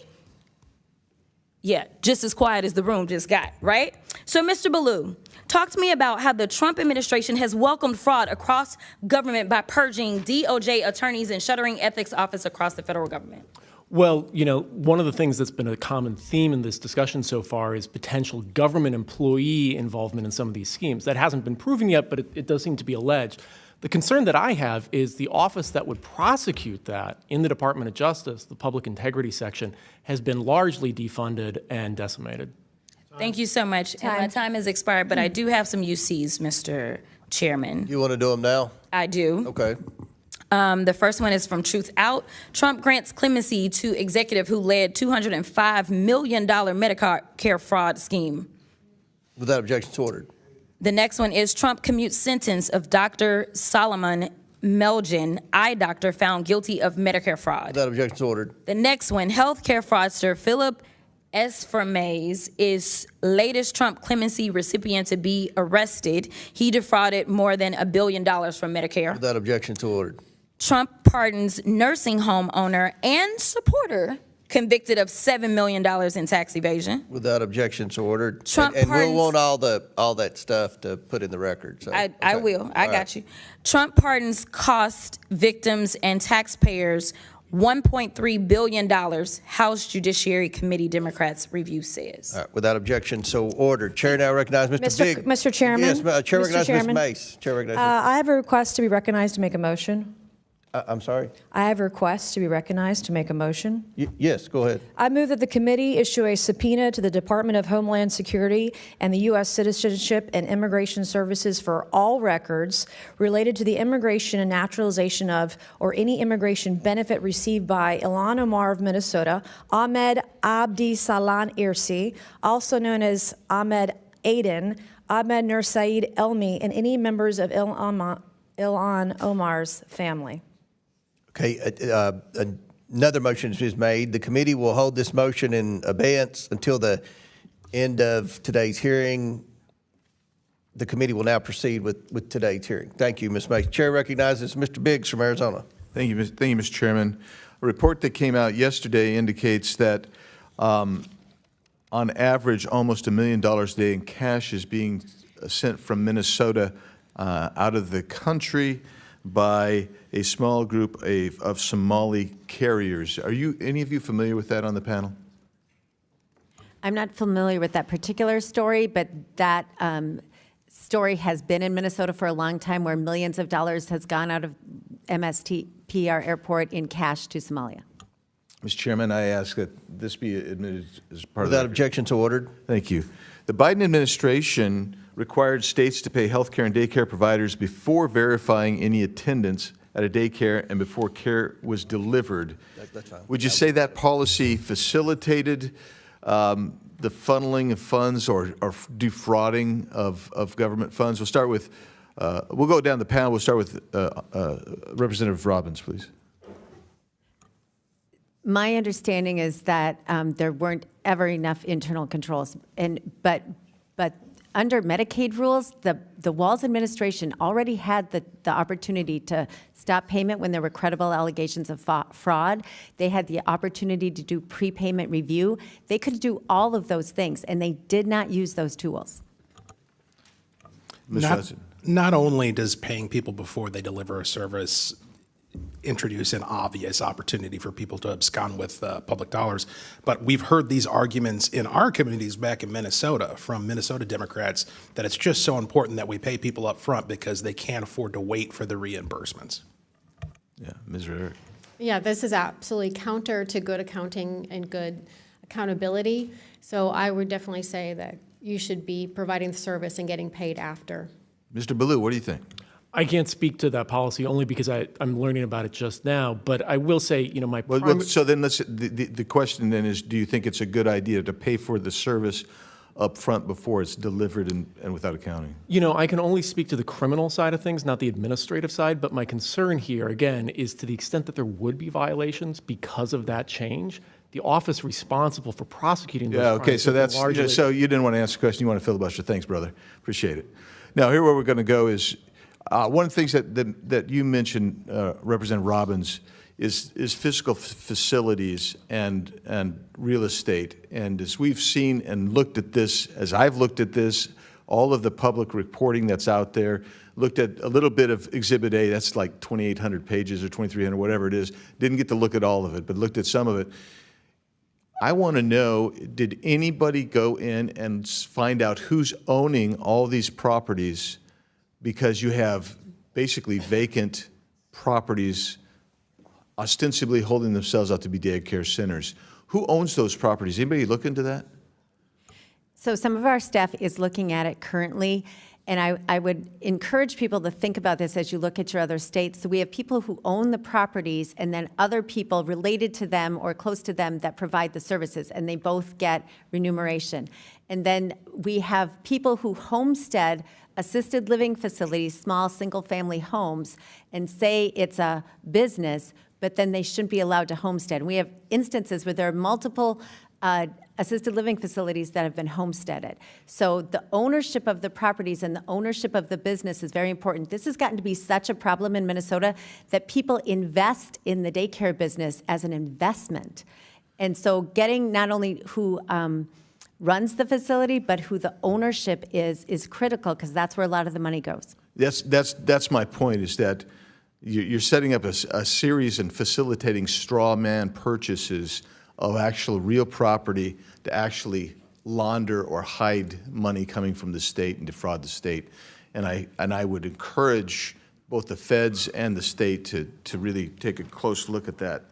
yeah, just as quiet as the room just got, right? So, Mr. Ballou, talk to me about how the Trump administration has welcomed fraud across government by purging DOJ attorneys and shuttering ethics office across the federal government. Well, you know, one of the things that's been a common theme in this discussion so far is potential government employee involvement in some of these schemes. That hasn't been proven yet, but it does seem to be alleged. The concern that I have is the office that would prosecute that in the Department of Justice, the Public Integrity Section, has been largely defunded and decimated. Thank you so much. And my time has expired, but I do have some UCs, Mr. Chairman. You want to do them now? I do. Okay. The first one is from Truth Out. Trump grants clemency to executive who led $205 million Medicare fraud scheme. Without objection, so ordered. The next one is Trump commutes sentence of Dr. Solomon Melgen, eye doctor, found guilty of Medicare fraud. Without objection, so ordered. The next one, healthcare fraudster Philip Esfermaze is latest Trump clemency recipient to be arrested. He defrauded more than $1 billion from Medicare. Without objection, so ordered. Trump pardons nursing home owner and supporter convicted of $7 million in tax evasion. Without objection, so ordered. Trump and pardons- we'll want all that stuff to put in the record. So, I will. I got you. Trump pardons cost victims and taxpayers $1.3 billion, House Judiciary Committee Democrats review says. All right, without objection, so ordered. Chair now recognizes Mr. Big. Mr. Chairman. Yes, Chair Mr. recognizes Chairman. Ms. Mace. Chair recognizes I have a request to be recognized to make a motion. I'm sorry? I have a request to be recognized to make a motion. Yes, go ahead. I move that the committee issue a subpoena to the Department of Homeland Security and the U.S. Citizenship and Immigration Services for all records related to the immigration and naturalization of or any immigration benefit received by Ilhan Omar of Minnesota, Ahmed Abdi Salan Irsi, also known as Ahmed Aden, Ahmed Nur Saeed Elmi, and any members of Ilhan Omar's family. Okay, another motion is made. The committee will hold this motion in abeyance until the end of today's hearing. The committee will now proceed with today's hearing. Thank you, Ms. Mace. Chair recognizes Mr. Biggs from Arizona. Thank you, Mr. Chairman. A report that came out yesterday indicates that on average, almost $1 million a day in cash is being sent from Minnesota out of the country by a small group of Somali carriers. Are any of you familiar with that on the panel? I'm not familiar with that particular story, but that story has been in Minnesota for a long time, where millions of dollars has gone out of MSTP, our airport, in cash to Somalia. Mr. Chairman, I ask that this be admitted as part of Without objection, so ordered. Thank you. The Biden administration required states to pay health care and daycare providers before verifying any attendance at a daycare and before care was delivered. That's fine. Would you say that policy facilitated the funneling of funds or defrauding of government funds? We'll start with, we'll go down the panel. We'll start with Representative Robbins, please. My understanding is that there weren't ever enough internal controls, but under Medicaid rules, the Walz administration already had the opportunity to stop payment when there were credible allegations of fraud. They had the opportunity to do prepayment review. They could do all of those things, and they did not use those tools. Not only does paying people before they deliver a service introduce an obvious opportunity for people to abscond with public dollars, but we've heard these arguments in our communities back in Minnesota from Minnesota Democrats that it's just so important that we pay people up front because they can't afford to wait for the reimbursements. Yeah, Ms. Rarick. Yeah, this is absolutely counter to good accounting and good accountability. So I would definitely say that you should be providing the service and getting paid after. Mr. Ballou, what do you think? I can't speak to that policy only because I'm learning about it just now. But I will say, you know, So then the question then is, do you think it's a good idea to pay for the service up front before it's delivered and without accounting? You know, I can only speak to the criminal side of things, not the administrative side. But my concern here, again, is to the extent that there would be violations because of that change, the office responsible for prosecuting those crimes. Okay, so that's largely... so you didn't want to answer the question. You want to filibuster. Thanks, brother. Appreciate it. Now, here where we're going to go is one of the things that you mentioned, Representative Robbins, is physical facilities and real estate. And as we've seen and looked at this, as I've looked at this, all of the public reporting that's out there, looked at a little bit of Exhibit A, that's like 2,800 pages or 2,300, whatever it is. Didn't get to look at all of it, but looked at some of it. I want to know, did anybody go in and find out who's owning all these properties? Because you have basically vacant properties ostensibly holding themselves out to be daycare centers. Who owns those properties? Anybody look into that? So some of our staff is looking at it currently, And I would encourage people to think about this as you look at your other states. So we have people who own the properties and then other people related to them or close to them that provide the services, and they both get remuneration. And then we have people who homestead assisted living facilities, small single-family homes, and say it's a business, but then they shouldn't be allowed to homestead. We have instances where there are multiple assisted living facilities that have been homesteaded. So the ownership of the properties and the ownership of the business is very important. This has gotten to be such a problem in Minnesota that people invest in the daycare business as an investment. And so getting not only who runs the facility, but who the ownership is critical, because that's where a lot of the money goes. That's my point, is that you're setting up a series and facilitating straw man purchases of actual real property to actually launder or hide money coming from the state and defraud the state. And I would encourage both the feds and the state to really take a close look at that.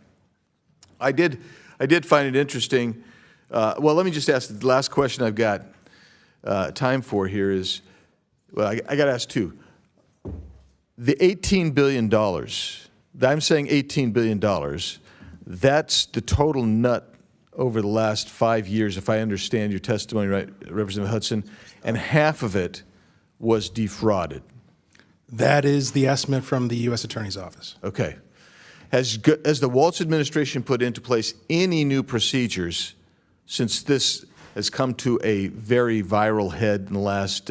I did find it interesting. Well, let me just ask the last question I've got time for here is, well, I got to ask two. The $18 billion, I'm saying $18 billion, that's the total nut over the last 5 years, if I understand your testimony right, Representative Hudson, and half of it was defrauded. That is the estimate from the U.S. Attorney's Office. Okay. Has the Walz administration put into place any new procedures since this has come to a very viral head in the last,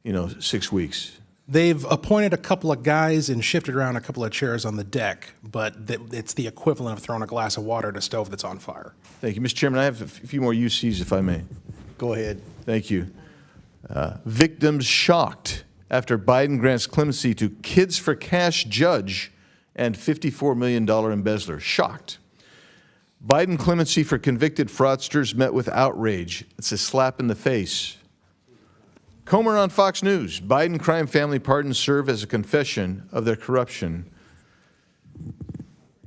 6 weeks? They've appointed a couple of guys and shifted around a couple of chairs on the deck, but it's the equivalent of throwing a glass of water at a stove that's on fire. Thank you. Mr. Chairman, I have a few more UCs, if I may. Go ahead. Thank you. Victims shocked after Biden grants clemency to Kids for Cash judge and $54 million embezzler. Shocked. Biden clemency for convicted fraudsters met with outrage. It's a slap in the face. Comer on Fox News. Biden crime family pardons serve as a confession of their corruption.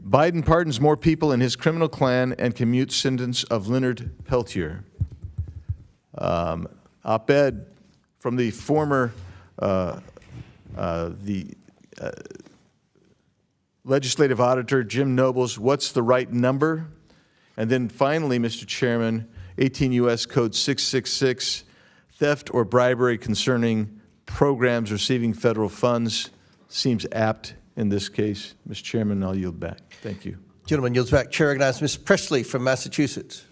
Biden pardons more people in his criminal clan and commutes sentence of Leonard Peltier. Op-ed from the former legislative auditor, Jim Nobles, what's the right number? And then finally, Mr. Chairman, 18 U.S. Code 666, theft or bribery concerning programs receiving federal funds seems apt in this case. Mr. Chairman, I'll yield back. Thank you. Gentleman yields back. Chair recognizes Ms. Presley from Massachusetts.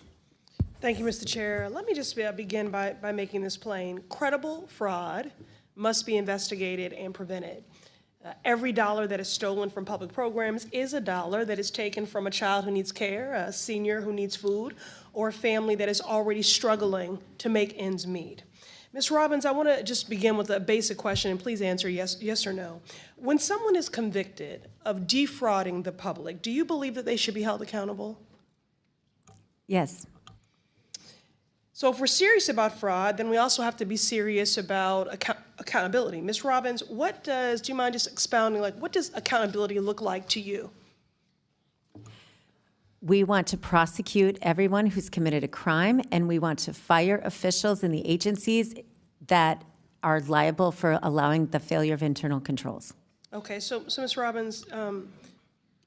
Thank you, Mr. Chair. Let me just begin by making this plain. Credible fraud must be investigated and prevented. Every dollar that is stolen from public programs is a dollar that is taken from a child who needs care, a senior who needs food, or a family that is already struggling to make ends meet. Ms. Robbins, I want to just begin with a basic question, and please answer yes or no. When someone is convicted of defrauding the public, do you believe that they should be held accountable? Yes. So if we're serious about fraud, then we also have to be serious about accountability. Ms. Robbins, do you mind just expounding, what does accountability look like to you? We want to prosecute everyone who's committed a crime, and we want to fire officials in the agencies that are liable for allowing the failure of internal controls. Okay, so Ms. Robbins, let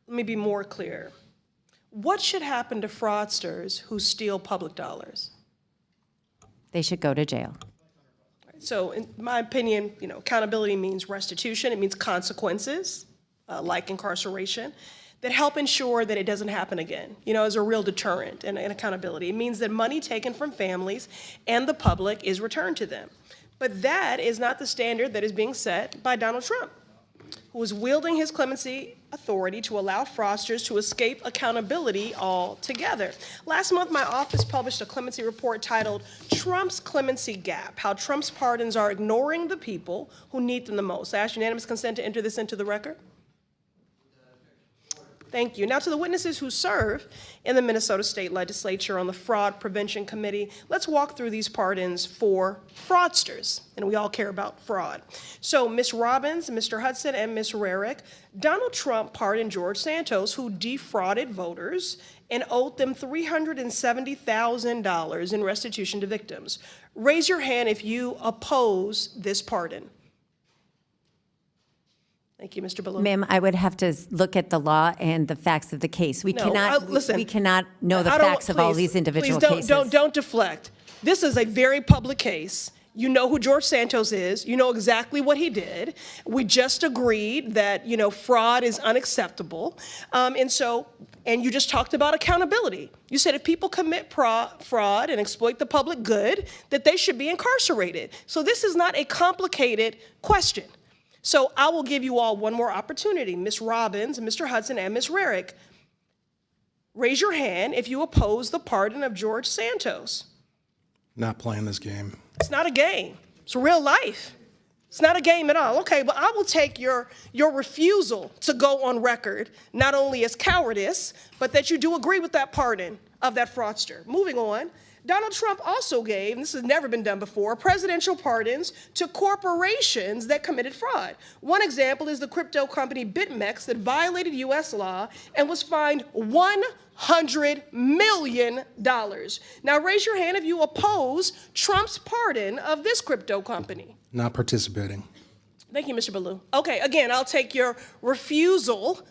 me be more clear. What should happen to fraudsters who steal public dollars? They should go to jail. So in my opinion, accountability means restitution. It means consequences, like incarceration, that help ensure that it doesn't happen again, as a real deterrent and accountability. It means that money taken from families and the public is returned to them. But that is not the standard that is being set by Donald Trump, who is wielding his clemency authority to allow fraudsters to escape accountability altogether. Last month, my office published a clemency report titled Trump's Clemency Gap, How Trump's Pardons Are Ignoring the People Who Need Them the Most. I ask unanimous consent to enter this into the record. Thank you. Now to the witnesses who serve in the Minnesota State Legislature on the Fraud Prevention Committee, let's walk through these pardons for fraudsters, and we all care about fraud. So Ms. Robbins, Mr. Hudson, and Ms. Rarick, Donald Trump pardoned George Santos, who defrauded voters and owed them $370,000 in restitution to victims. Raise your hand if you oppose this pardon. Thank you, Mr. Ballou. Ma'am, I would have to look at the law and the facts of the case. We cannot know the facts of all these individual cases. Don't deflect. This is a very public case. You know who George Santos is. You know exactly what he did. We just agreed that, fraud is unacceptable. And you just talked about accountability. You said if people commit fraud and exploit the public good, that they should be incarcerated. So this is not a complicated question. So I will give you all one more opportunity. Ms. Robbins, Mr. Hudson, and Ms. Rarick, raise your hand if you oppose the pardon of George Santos. Not playing this game. It's not a game. It's real life. It's not a game at all. Okay, but I will take your refusal to go on record, not only as cowardice, but that you do agree with that pardon of that fraudster. Moving on. Donald Trump also gave, and this has never been done before, presidential pardons to corporations that committed fraud. One example is the crypto company BitMEX that violated U.S. law and was fined $100 million. Now raise your hand if you oppose Trump's pardon of this crypto company. Not participating. Thank you, Mr. Ballou. Okay, again, I'll take your refusal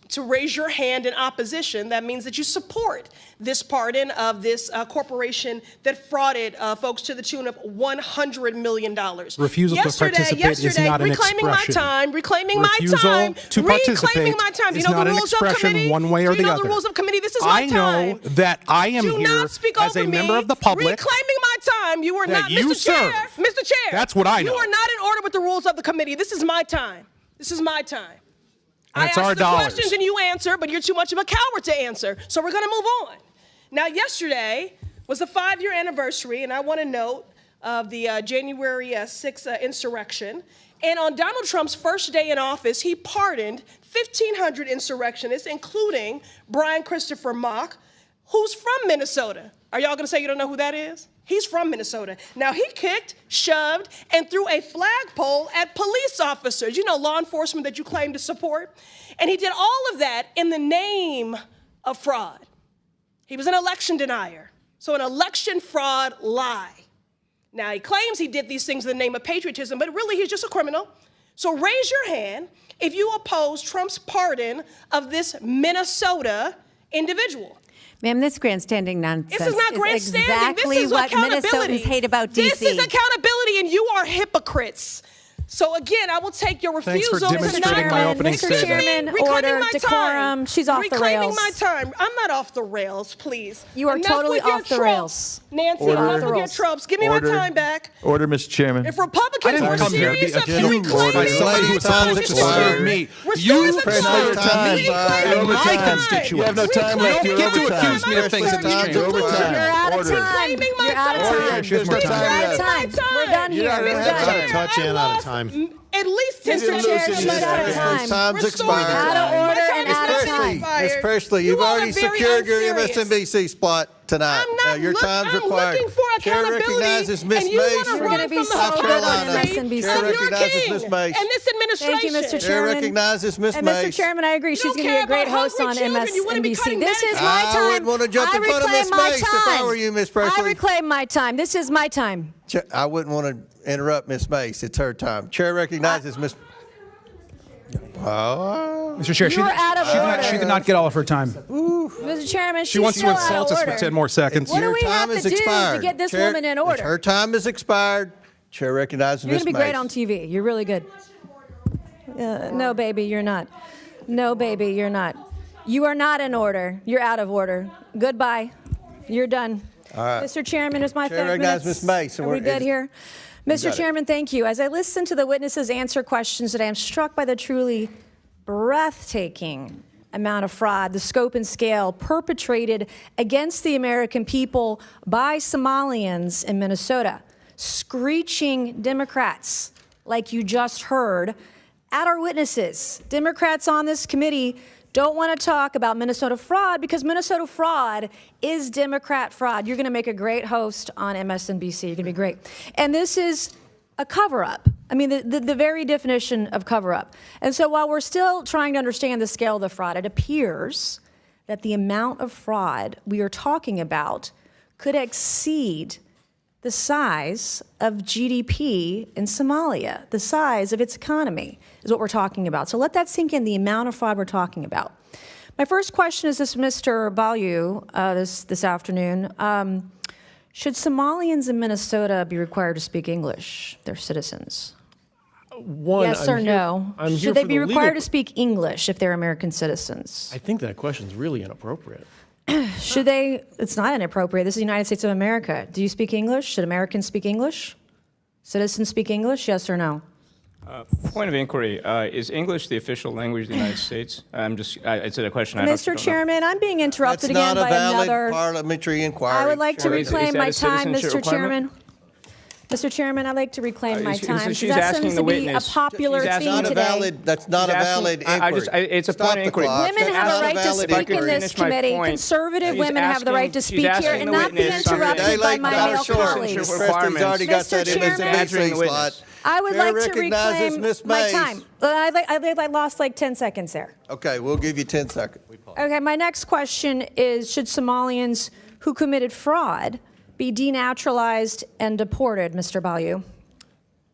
to raise your hand in opposition. That means that you support this pardon of this corporation that frauded folks to the tune of $100 million. Refusal to participate is not an expression. Reclaiming my time. To participate is not an expression one way or the other. Do you know the rules of committee? This is my time. I know that I am here as a member of the public. Reclaiming my time. You are not, Mr. Chair. Mr. Chair. That's what I know. You are not in order with the rules of the committee. This is my time. This is my time. And it's our dollars. I ask the questions and you answer, but you're too much of a coward to answer. So we're going to move on. Now, yesterday was the 5-year anniversary, and I want to note of the January 6th insurrection. And on Donald Trump's first day in office, he pardoned 1,500 insurrectionists, including Brian Christopher Mock, who's from Minnesota. Are y'all going to say you don't know who that is? He's from Minnesota. Now, he kicked, shoved, and threw a flagpole at police officers, law enforcement that you claim to support. And he did all of that in the name of fraud. He was an election denier. So an election fraud lie. Now, he claims he did these things in the name of patriotism, but really he's just a criminal. So raise your hand if you oppose Trump's pardon of this Minnesota individual. Ma'am, this grandstanding nonsense this is not grandstanding. Exactly this is what Minnesotans hate about D.C. This is accountability, and you are hypocrites. So again, I will take your refusal. Thanks for demonstrating my opening Mr. Chairman, order, decorum. She's off the rails. Reclaiming my time. I'm not off the rails, please. You are totally off the rails. Nancy, enough with your tropes. Give me my time back. Order, Mr. Chairman. If Republicans were serious about reclaiming my time, you my constituents. You have no time left. You don't get to accuse me of things in the chamber. You're out of time. You're out of time. We're done here. Touch in out of time. At least 10 Mr. Chair, she's out of time. Time's expired. Out of order and out of time. Ms. Presley, you've already secured your MSNBC spot tonight. Your time's required. Chair recognizes Ms. Mace from South Carolina. Chair recognizes Ms. Mace. And this administration. Thank you, Mr. Chairman. Chair recognizes Ms. And Mace. Mr. Chairman, I agree. She's going to be a great host on MSNBC. This is my time. I wouldn't want to jump in front of Ms. Mace if I were you, Ms. Presley. I reclaim my time. This is my time. I wouldn't want to interrupt Ms. Mace. It's her time. Chair recognizes Ms. Mr. Chair, she did not get all of her time. Mr. Chairman, she wants to insult us for 10 more seconds. What do we have to do to get this woman in order? Her time is expired. Chair recognizes Ms. Mace. You're going to be great on TV. You're really good. No, baby, you're not. No, baby, you're not. You are not in order. You're out of order. Goodbye. You're done. All right. Mr. Chairman, it's my 5 minutes. Recognize Ms. Mace. Are we good here? Mr. Chairman, thank you. As I listen to the witnesses answer questions today, I'm struck by the truly breathtaking amount of fraud, the scope and scale perpetrated against the American people by Somalians in Minnesota. Screeching Democrats, like you just heard, at our witnesses. Democrats on this committee don't want to talk about Minnesota fraud because Minnesota fraud is Democrat fraud. You're going to make a great host on MSNBC. You're going to be great. And this is a cover-up. I mean, the very definition of cover-up. And so while we're still trying to understand the scale of the fraud, it appears that the amount of fraud we are talking about could exceed the size of GDP in Somalia. The size of its economy is what we're talking about. So let that sink in, the amount of fraud we're talking about. My first question is this, Mr. Balyu, this afternoon. Should Somalians in Minnesota be required to speak English, their citizens? Yes or no? Should they be required to speak English if they're American citizens? I think that question is really inappropriate. Should they? It's not inappropriate. This is the United States of America. Do you speak English? Should Americans speak English? Citizens speak English? Yes or no? Point of inquiry: is English the official language of the United States? It's a question. Mr. Chairman, I'm being interrupted again by That's not a another valid parliamentary inquiry. I would like to reclaim my time, Mr. requirement? Chairman. Mr. Chairman, I'd like to reclaim my time. She's that asking seems the to be witness. a popular theme today. That's not a valid inquiry. It's a point of inquiry. Women have a right to speak in this committee. Conservative women have the right to speak here and not be interrupted by my male colleagues. Mr. Chairman, I would like to reclaim my time. I lost like 10 seconds there. Okay, we'll give you 10 seconds. Okay, my next question is, should Somalians who committed fraud be denaturalized and deported, Mr. Balyu?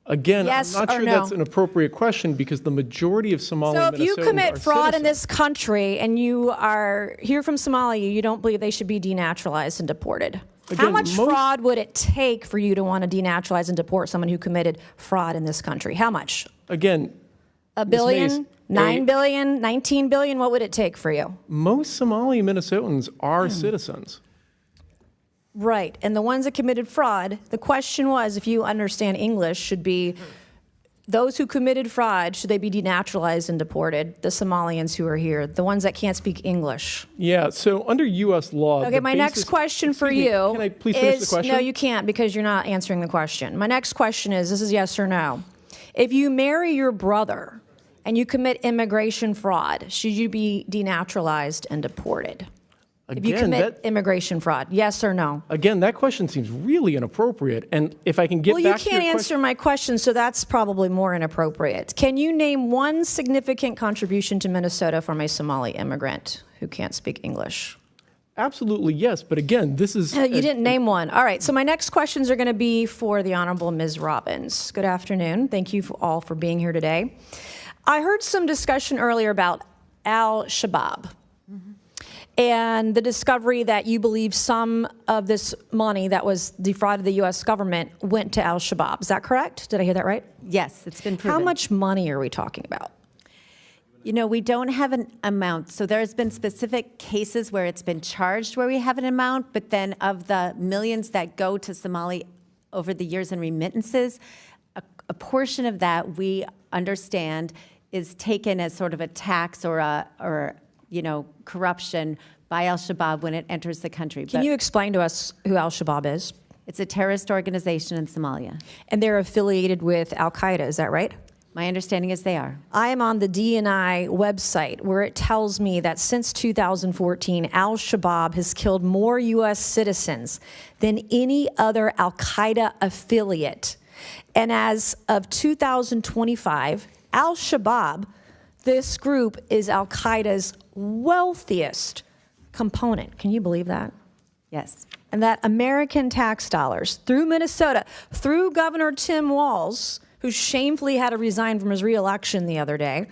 Again, Yes I'm not or sure no? that's an appropriate question because the majority of Somali So if you Minnesotans commit are fraud in citizens. this country and you are here from Somalia, you don't believe they should be denaturalized and deported. How Again, much fraud would it take for you to want to denaturalize and deport someone who committed fraud in this country? How much? Again, A Ms. billion? Mays, 9 billion? 19 billion? What would it take for you? most Somali Minnesotans are citizens. Right. And the ones that committed fraud, the question was, if you understand English, should be those who committed fraud, should they be denaturalized and deported? The Somalians who are here, the ones that can't speak English. Yeah, so under U.S. law. Okay, my next question for you Can I please finish the is, question? no, you can't because you're not answering the question. My next question is, this is yes or no. If you marry your brother and you commit immigration fraud, should you be denaturalized and deported? If you commit immigration fraud, yes or no? Again, that question seems really inappropriate. And if I can get Well, you back to your can't answer my question, so that's probably more inappropriate. Can you name one significant contribution to Minnesota from a Somali immigrant who can't speak English? Absolutely, yes. But again, this is... You didn't name one. All right, so my next questions are going to be for the Honorable Ms. Robbins. Good afternoon. Thank you all for being here today. I heard some discussion earlier about al-Shabaab. And the discovery that you believe some of this money that was defrauded the U.S. government went to al-Shabaab. Is that correct? Did I hear that right? Yes, it's been proven. How much money are we talking about? You know, we don't have an amount. So there's been specific cases where it's been charged where we have an amount, but then of the millions that go to Somali over the years in remittances, a portion of that we understand is taken as sort of a tax or corruption by al-Shabaab when it enters the country. Can you explain to us who al-Shabaab is? It's a terrorist organization in Somalia. And they're affiliated with al-Qaeda, is that right? My understanding is they are. I am on the DNI website where it tells me that since 2014, al-Shabaab has killed more U.S. citizens than any other al-Qaeda affiliate. And as of 2025, al-Shabaab, this group is al-Qaeda's wealthiest component. Can you believe that? Yes. And that American tax dollars through Minnesota, through Governor Tim Walz, who shamefully had to resign from his reelection the other day.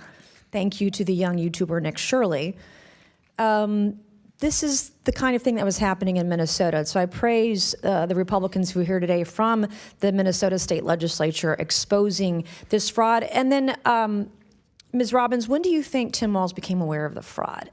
Thank you to the young YouTuber Nick Shirley. This is the kind of thing that was happening in Minnesota. So I praise the Republicans who are here today from the Minnesota State Legislature exposing this fraud. And then, Ms. Robbins, when do you think Tim Walz became aware of the fraud?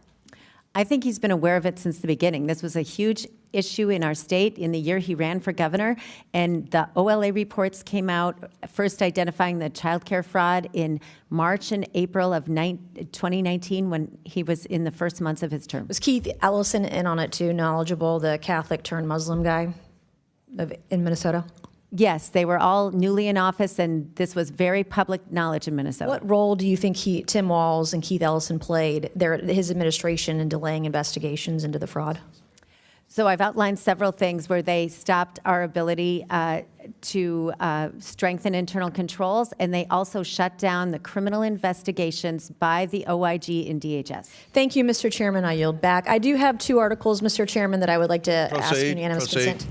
I think he's been aware of it since the beginning. This was a huge issue in our state in the year he ran for governor, and the OLA reports came out, first identifying the child care fraud in March and April of 2019 when he was in the first months of his term. Was Keith Ellison in on it too, knowledgeable, the Catholic turned Muslim guy in Minnesota? Yes, they were all newly in office, and this was very public knowledge in Minnesota. What role do you think Tim Walz and Keith Ellison played, his administration, in delaying investigations into the fraud? So I've outlined several things where they stopped our ability to strengthen internal controls, and they also shut down the criminal investigations by the OIG and DHS. Thank you, Mr. Chairman. I yield back. I do have two articles, Mr. Chairman, that I would like to ask unanimous consent.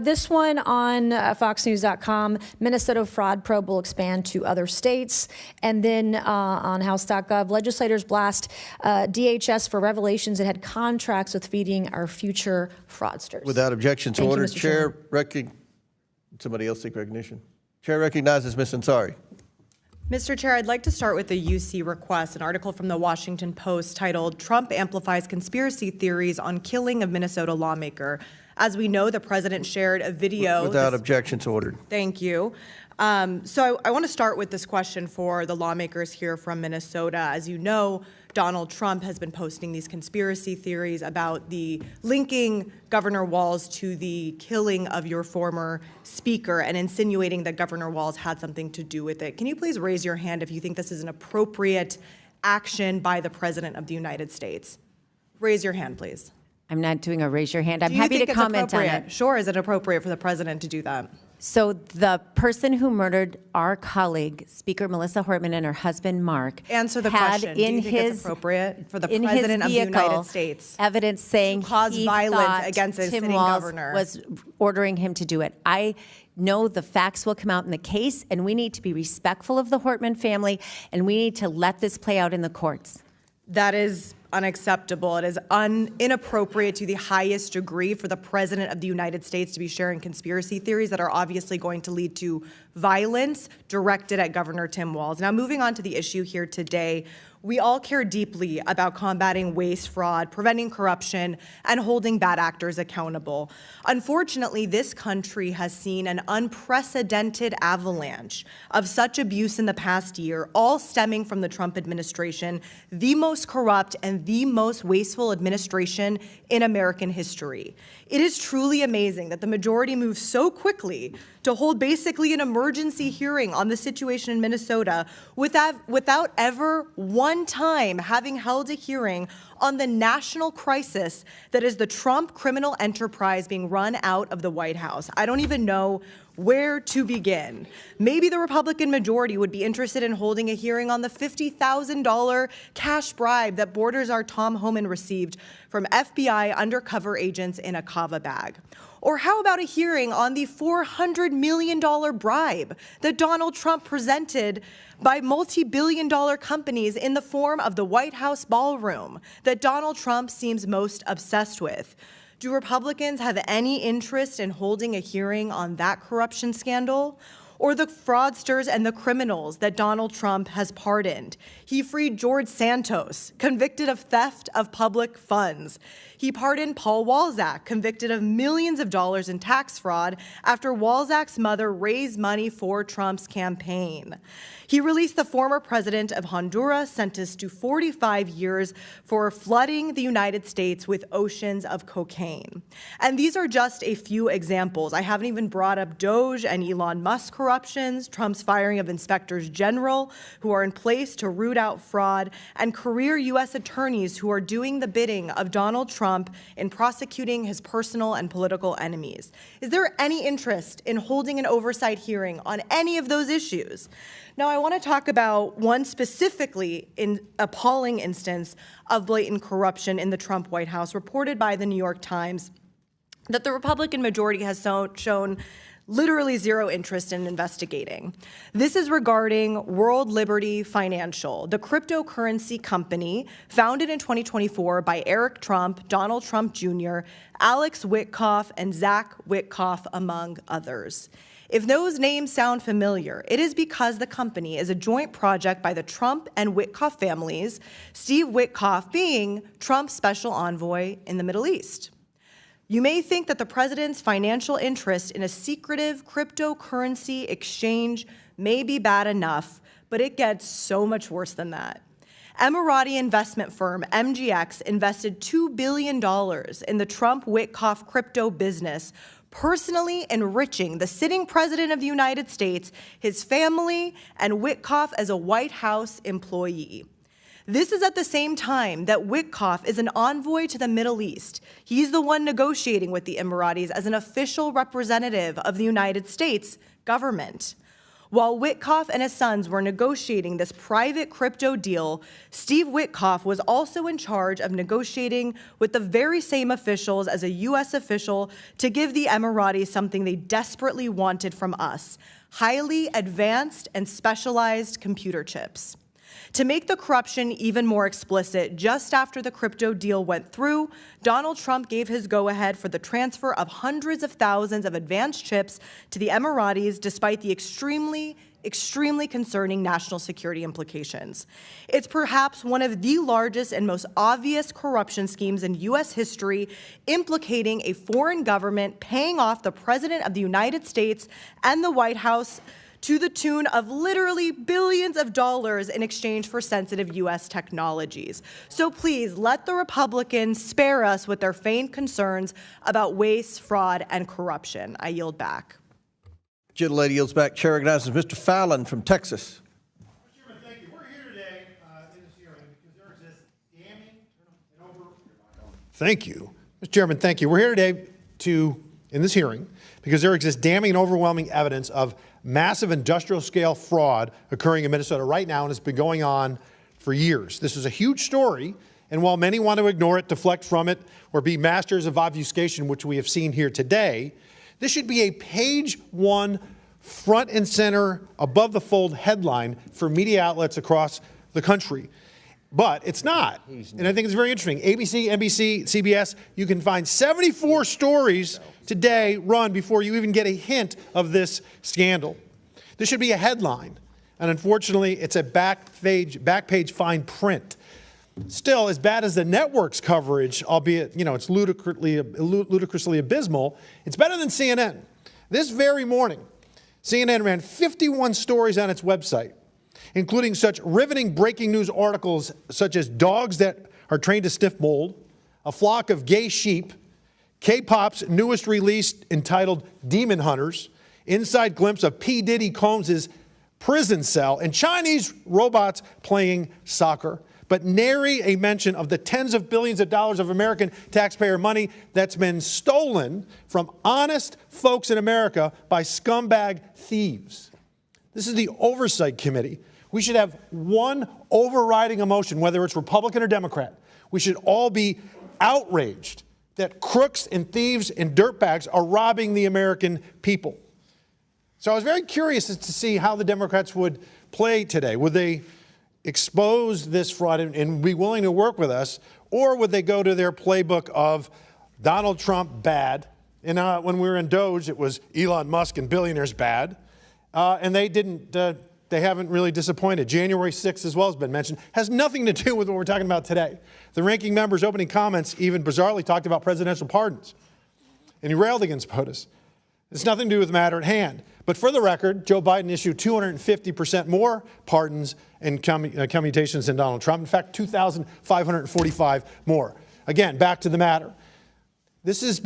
This one on foxnews.com, Minnesota fraud probe will expand to other states. And then on house.gov, legislators blast DHS for revelations it had contracts with feeding our future fraudsters. Without objection to Thank you, order, Mr. Chairman. Somebody else seek recognition. Chair recognizes Ms. Ansari. Mr. Chair, I'd like to start with the UC request, an article from the Washington Post titled, "Trump Amplifies Conspiracy Theories on Killing of Minnesota Lawmaker." As we know, the president shared a video. Without objection to order. Thank you. So I want to start with this question for the lawmakers here from Minnesota. As you know, Donald Trump has been posting these conspiracy theories about the linking Governor Walz to the killing of your former speaker and insinuating that Governor Walz had something to do with it. Can you please raise your hand if you think this is an appropriate action by the President of the United States? Raise your hand, please. I'm not doing a raise your hand. I'm happy to comment on it. Sure, is it appropriate for the president to do that? So the person who murdered our colleague, Speaker Melissa Hortman, and her husband, Mark, answer the had question. Do you think it's appropriate for the president of the United States evidence saying to cause he violence against a Tim sitting Walz governor was ordering him to do it? I know the facts will come out in the case, and we need to be respectful of the Hortman family, and we need to let this play out in the courts. That is unacceptable. It is inappropriate to the highest degree for the President of the United States to be sharing conspiracy theories that are obviously going to lead to violence directed at Governor Tim Walz. Now, moving on to the issue here today, we all care deeply about combating waste, fraud, preventing corruption, and holding bad actors accountable. Unfortunately, this country has seen an unprecedented avalanche of such abuse in the past year, all stemming from the Trump administration, the most corrupt and the most wasteful administration in American history. It is truly amazing that the majority moved so quickly to hold basically an emergency hearing on the situation in Minnesota without ever one time having held a hearing on the national crisis that is the Trump criminal enterprise being run out of the White House. I don't even know where to begin. Maybe the Republican majority would be interested in holding a hearing on the $50,000 cash bribe that Borders' Tom Homan received from FBI undercover agents in a kava bag. Or how about a hearing on the $400 million bribe that Donald Trump presented by multi-billion-dollar companies in the form of the White House ballroom that Donald Trump seems most obsessed with? Do Republicans have any interest in holding a hearing on that corruption scandal? Or the fraudsters and the criminals that Donald Trump has pardoned? He freed George Santos, convicted of theft of public funds. He pardoned Paul Walzak, convicted of millions of dollars in tax fraud after Walzak's mother raised money for Trump's campaign. He released the former president of Honduras, sentenced to 45 years for flooding the United States with oceans of cocaine. And these are just a few examples. I haven't even brought up Doge and Elon Musk corruptions, Trump's firing of inspectors general who are in place to root out fraud, and career U.S. attorneys who are doing the bidding of Donald Trump in prosecuting his personal and political enemies. Is there any interest in holding an oversight hearing on any of those issues? Now, I want to talk about one specifically appalling instance of blatant corruption in the Trump White House, reported by the New York Times, that the Republican majority has shown literally zero interest in investigating. This is regarding World Liberty Financial, the cryptocurrency company founded in 2024 by Eric Trump, Donald Trump Jr., Alex Witkoff, and Zach Witkoff, among others. If those names sound familiar, it is because the company is a joint project by the Trump and Witkoff families, Steve Witkoff being Trump's special envoy in the Middle East. You may think that the president's financial interest in a secretive cryptocurrency exchange may be bad enough, but it gets so much worse than that. Emirati investment firm MGX invested $2 billion in the Trump-Witkoff crypto business, personally enriching the sitting president of the United States, his family, and Witkoff as a White House employee. This is at the same time that Witkoff is an envoy to the Middle East. He's the one negotiating with the Emiratis as an official representative of the United States government. While Witkoff and his sons were negotiating this private crypto deal, Steve Witkoff was also in charge of negotiating with the very same officials as a U.S. official to give the Emiratis something they desperately wanted from us: highly advanced and specialized computer chips. To make the corruption even more explicit, just after the crypto deal went through, Donald Trump gave his go-ahead for the transfer of hundreds of thousands of advanced chips to the Emiratis, despite the extremely concerning national security implications. It's perhaps one of the largest and most obvious corruption schemes in U.S. history, implicating a foreign government paying off the President of the United States and the White House to the tune of literally billions of dollars in exchange for sensitive U.S. technologies. So please let the Republicans spare us with their feigned concerns about waste, fraud, and corruption. I yield back. Gentlelady yields back. Chair recognizes Mr. Fallon from Texas. Mr. Chairman, thank you. We're here today in this hearing because there exists damning Thank you. Mr. Chairman, thank you. We're here today in this hearing because there exists damning and overwhelming evidence of massive industrial-scale fraud occurring in Minnesota right now, and it's been going on for years. This is a huge story, and while many want to ignore it, deflect from it, or be masters of obfuscation, which we have seen here today, this should be a page one, front and center, above-the-fold headline for media outlets across the country. But it's not, and I think it's very interesting. ABC, NBC, CBS, you can find 74 stories today run before you even get a hint of this scandal. This should be a headline, and unfortunately, it's a back page fine print. Still, as bad as the network's coverage, albeit it's ludicrously abysmal, it's better than CNN. This very morning, CNN ran 51 stories on its website, including such riveting breaking news articles such as dogs that are trained to sniff mold, a flock of gay sheep, K-pop's newest release entitled Demon Hunters, inside glimpse of P. Diddy Combs' prison cell, and Chinese robots playing soccer, but nary a mention of the tens of billions of dollars of American taxpayer money that's been stolen from honest folks in America by scumbag thieves. This is the Oversight Committee. We should have one overriding emotion, whether it's Republican or Democrat. We should all be outraged that crooks and thieves and dirtbags are robbing the American people. So I was very curious as to see how the Democrats would play today. Would they expose this fraud and be willing to work with us, or would they go to their playbook of Donald Trump bad? And when we were in Doge, it was Elon Musk and billionaires bad. And they haven't really disappointed. January 6th, as well, has been mentioned, has nothing to do with what we're talking about today. The ranking member's opening comments even bizarrely talked about presidential pardons, and he railed against POTUS. It's nothing to do with the matter at hand. But for the record, Joe Biden issued 250% more pardons and commutations than Donald Trump. In fact, 2,545 more. Again, back to the matter. This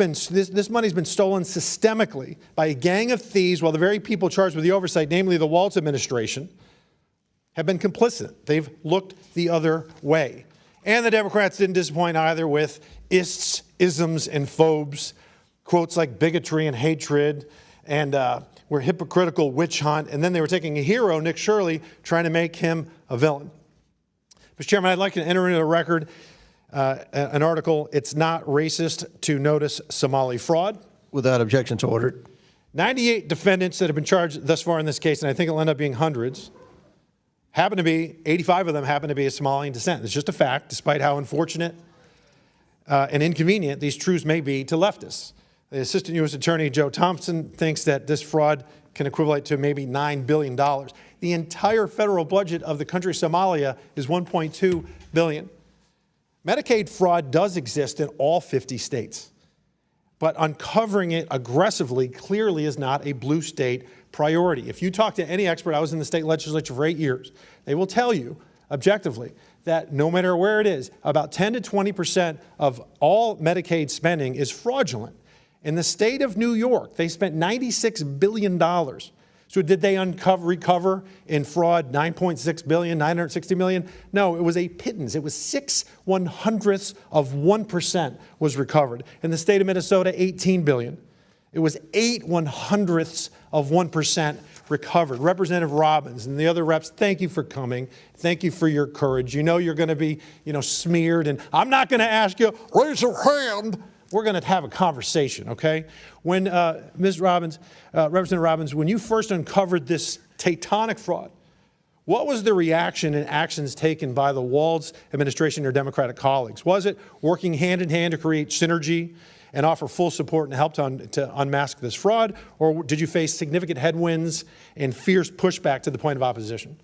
money's been stolen systemically by a gang of thieves, while the very people charged with the oversight, namely the Waltz administration, have been complicit. They've looked the other way. And the Democrats didn't disappoint either with ists, isms, and phobes, quotes like bigotry and hatred, and we're hypocritical witch hunt. And then they were taking a hero, Nick Shirley, trying to make him a villain. Mr. Chairman, I'd like to enter into the record an article, "It's Not Racist to Notice Somali Fraud." Without objection to order. 98 defendants that have been charged thus far in this case, and I think it'll end up being hundreds, 85 of them happen to be of Somalian descent. It's just a fact, despite how unfortunate and inconvenient these truths may be to leftists. The Assistant U.S. Attorney Joe Thompson thinks that this fraud can equivalent to maybe $9 billion. The entire federal budget of the country Somalia is $1.2 billion. Medicaid fraud does exist in all 50 states, but uncovering it aggressively clearly is not a blue state priority. If you talk to any expert, I was in the state legislature for 8 years, they will tell you objectively that no matter where it is, about 10 to 20% of all Medicaid spending is fraudulent. In the state of New York, they spent $96 billion. So did they recover in fraud 9.6 billion, 960 million? No, it was a pittance. It was 0.06% was recovered. In the state of Minnesota, 18 billion. It was 0.08% recovered. Representative Robbins and the other reps, thank you for coming. Thank you for your courage. You know you're going to be, smeared, and I'm not going to ask you, raise your hand. We're going to have a conversation, okay? When, Ms. Robbins, Representative Robbins, when you first uncovered this tectonic fraud, what was the reaction and actions taken by the Walz administration and your Democratic colleagues? Was it working hand in hand to create synergy and offer full support and help to unmask this fraud, or did you face significant headwinds and fierce pushback to the point of opposition?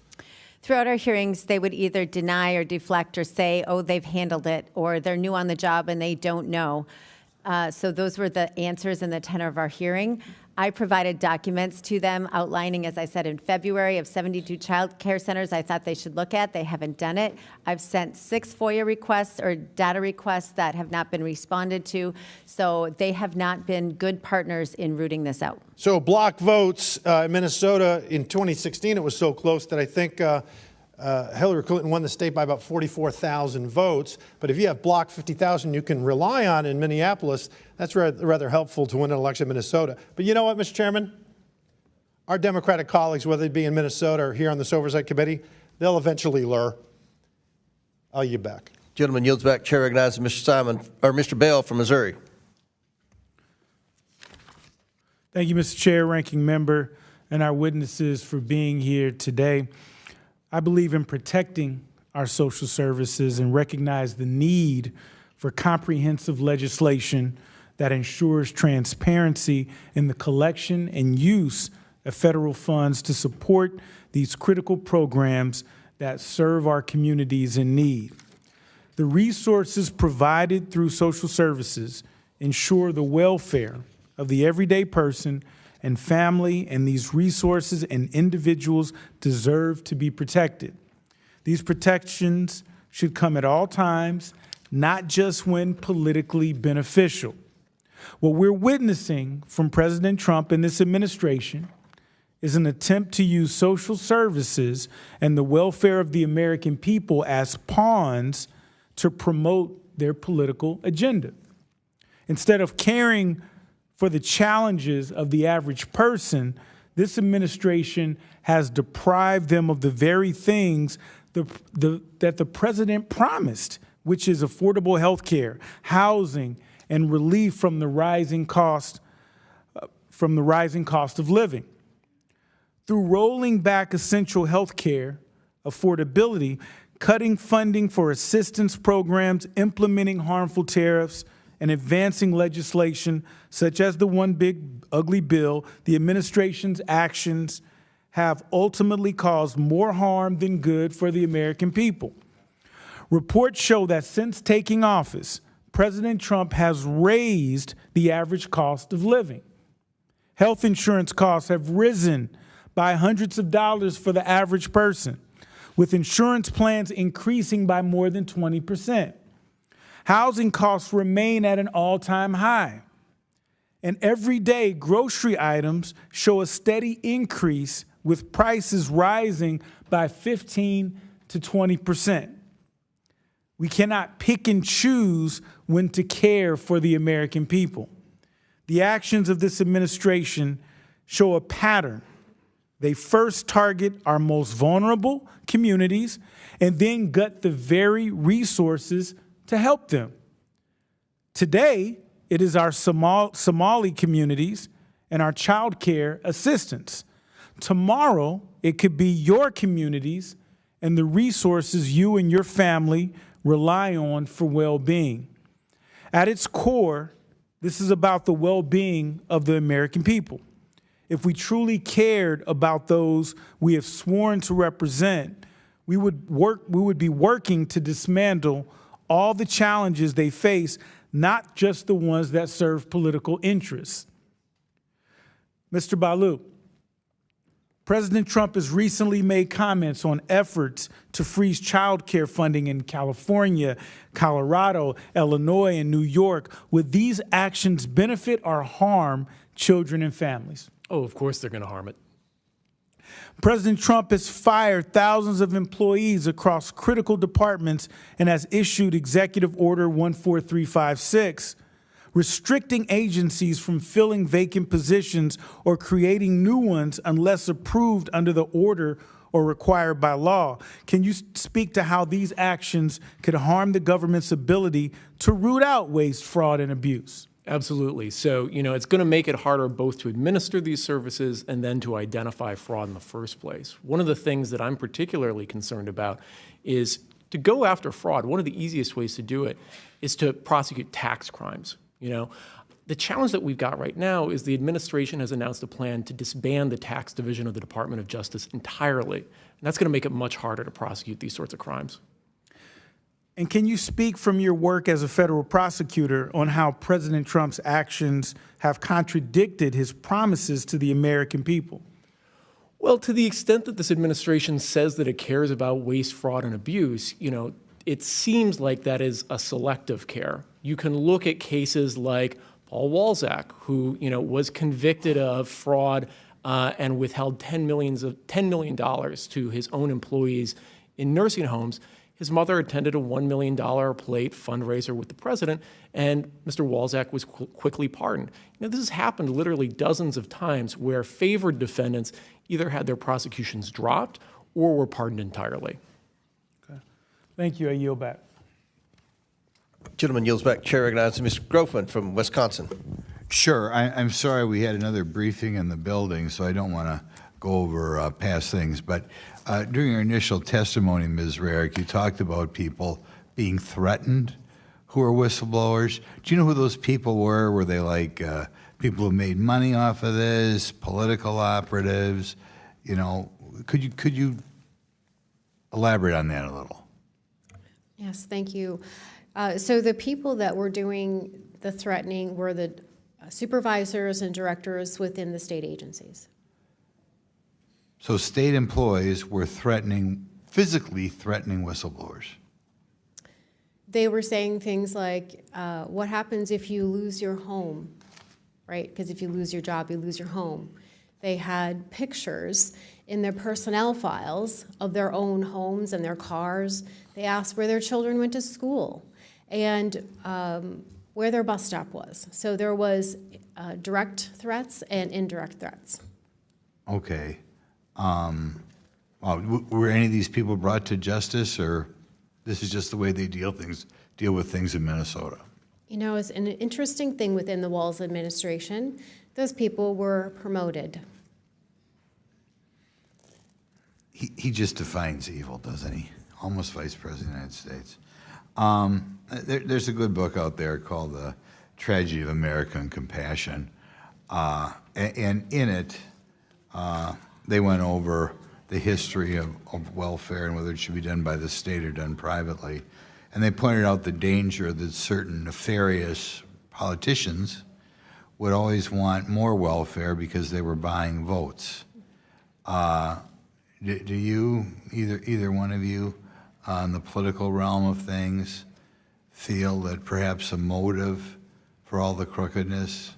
Throughout our hearings, they would either deny or deflect or say, oh, they've handled it, or they're new on the job and they don't know. So those were the answers in the tenor of our hearing. I provided documents to them outlining, as I said, in February of 72 child care centers I thought they should look at. They haven't done it. I've sent 6 FOIA requests or data requests that have not been responded to. So they have not been good partners in rooting this out. So block votes in Minnesota in 2016, it was so close that I think Hillary Clinton won the state by about 44,000 votes. But if you have block 50,000 you can rely on in Minneapolis, that's rather helpful to win an election in Minnesota. But you know what, Mr. Chairman? Our Democratic colleagues, whether they be in Minnesota or here on this Oversight Committee, they'll eventually learn. I'll yield back. Gentleman yields back. Chair recognizes Mr. Bell from Missouri. Thank you, Mr. Chair, Ranking Member, and our witnesses for being here today. I believe in protecting our social services and recognize the need for comprehensive legislation that ensures transparency in the collection and use of federal funds to support these critical programs that serve our communities in need. The resources provided through social services ensure the welfare of the everyday person and family, and these resources and individuals deserve to be protected. These protections should come at all times, not just when politically beneficial. What we're witnessing from President Trump and this administration is an attempt to use social services and the welfare of the American people as pawns to promote their political agenda. Instead of caring for the challenges of the average person, this administration has deprived them of the very things that the president promised, which is affordable health care, housing, and relief from the rising cost of living. Through rolling back essential health care affordability, cutting funding for assistance programs, implementing harmful tariffs, and advancing legislation such as the One Big Ugly Bill, the administration's actions have ultimately caused more harm than good for the American people. Reports show that since taking office, President Trump has raised the average cost of living. Health insurance costs have risen by hundreds of dollars for the average person, with insurance plans increasing by more than 20%. Housing costs remain at an all-time high. And everyday grocery items show a steady increase, with prices rising by 15 to 20%. We cannot pick and choose when to care for the American people. The actions of this administration show a pattern. They first target our most vulnerable communities and then gut the very resources to help them. Today, it is our Somali communities and our child care assistance. Tomorrow, it could be your communities and the resources you and your family rely on for well-being. At its core, this is about the well-being of the American people. If we truly cared about those we have sworn to represent, we would be working to dismantle all the challenges they face, not just the ones that serve political interests. Mr. Balu, President Trump has recently made comments on efforts to freeze child care funding in California, Colorado, Illinois, and New York. Would these actions benefit or harm children and families? Oh, of course they're going to harm it. President Trump has fired thousands of employees across critical departments and has issued Executive Order 14356, restricting agencies from filling vacant positions or creating new ones unless approved under the order or required by law. Can you speak to how these actions could harm the government's ability to root out waste, fraud, and abuse? Absolutely. So, it's going to make it harder both to administer these services and then to identify fraud in the first place. One of the things that I'm particularly concerned about is to go after fraud. One of the easiest ways to do it is to prosecute tax crimes. The challenge that we've got right now is the administration has announced a plan to disband the tax division of the Department of Justice entirely. And that's going to make it much harder to prosecute these sorts of crimes. And can you speak from your work as a federal prosecutor on how President Trump's actions have contradicted his promises to the American people? Well, to the extent that this administration says that it cares about waste, fraud, and abuse, it seems like that is a selective care. You can look at cases like Paul Walzak, who was convicted of fraud and withheld $10 million to his own employees in nursing homes. His mother attended a $1 million plate fundraiser with the president, and Mr. Walzak was quickly pardoned. This has happened literally dozens of times where favored defendants either had their prosecutions dropped or were pardoned entirely. Okay. Thank you. I yield back. Gentleman yields back. Chair recognizes Mr. Grofman from Wisconsin. Sure. I'm sorry we had another briefing in the building, so I don't want to go over past things. But during your initial testimony, Ms. Rarick, you talked about people being threatened who are whistleblowers. Do you know who those people were? Were they like people who made money off of this, political operatives? Could you elaborate on that a little? Yes, thank you. So the people that were doing the threatening were the supervisors and directors within the state agencies. So state employees were physically threatening whistleblowers. They were saying things like, what happens if you lose your home, right? Because if you lose your job, you lose your home. They had pictures in their personnel files of their own homes and their cars. They asked where their children went to school and where their bus stop was. So there was direct threats and indirect threats. Okay. Were any of these people brought to justice, or this is just the way they deal with things in Minnesota? It's an interesting thing within the Walz administration. Those people were promoted. He just defines evil, doesn't he? Almost Vice President of the United States. There's a good book out there called The Tragedy of American Compassion. And in it, they went over the history of welfare and whether it should be done by the state or done privately. And they pointed out the danger that certain nefarious politicians would always want more welfare because they were buying votes. Do you, either one of you, in the political realm of things, feel that perhaps a motive for all the crookedness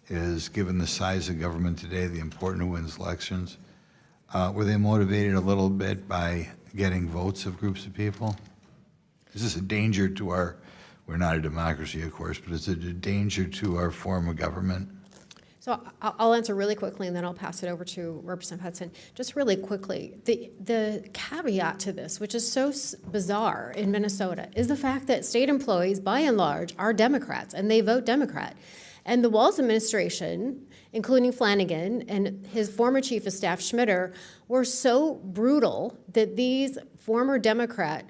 is, given the size of government today, the important who wins elections? Were they motivated a little bit by getting votes of groups of people? Is this a danger to we're not a democracy, of course, but is it a danger to our form of government? So I'll answer really quickly, and then I'll pass it over to Representative Hudson. Just really quickly, the caveat to this, which is so bizarre in Minnesota, is the fact that state employees, by and large, are Democrats, and they vote Democrat. And the Walz administration, including Flanagan and his former chief of staff, Schmitter, were so brutal that these former Democrat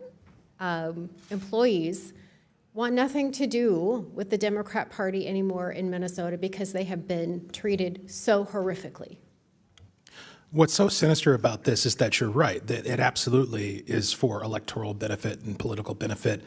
employees want nothing to do with the Democrat Party anymore in Minnesota because they have been treated so horrifically. What's so sinister about this is that you're right, that it absolutely is for electoral benefit and political benefit,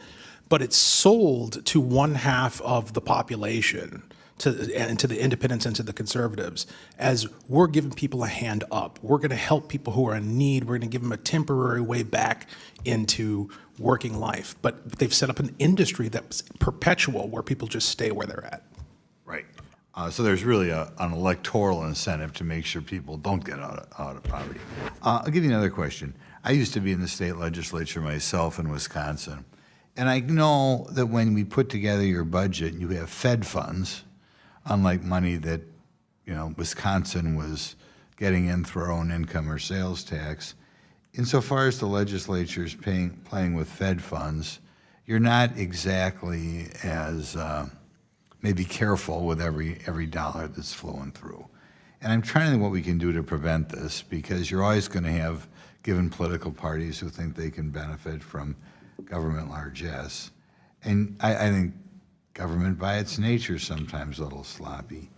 but it's sold to one half of the population to the independents and to the conservatives as we're giving people a hand up. We're going to help people who are in need. We're going to give them a temporary way back into working life. But they've set up an industry that's perpetual where people just stay where they're at. Right. So there's really an electoral incentive to make sure people don't get out of poverty. I'll give you another question. I used to be in the state legislature myself in Wisconsin. And I know that when we put together your budget, you have Fed funds, unlike money that, Wisconsin was getting in through our own income or sales tax. Insofar as the legislature is playing with Fed funds, you're not exactly as maybe careful with every dollar that's flowing through. And I'm trying to think what we can do to prevent this, because you're always going to have given political parties who think they can benefit from government largesse. And I think government by its nature is sometimes a little sloppy.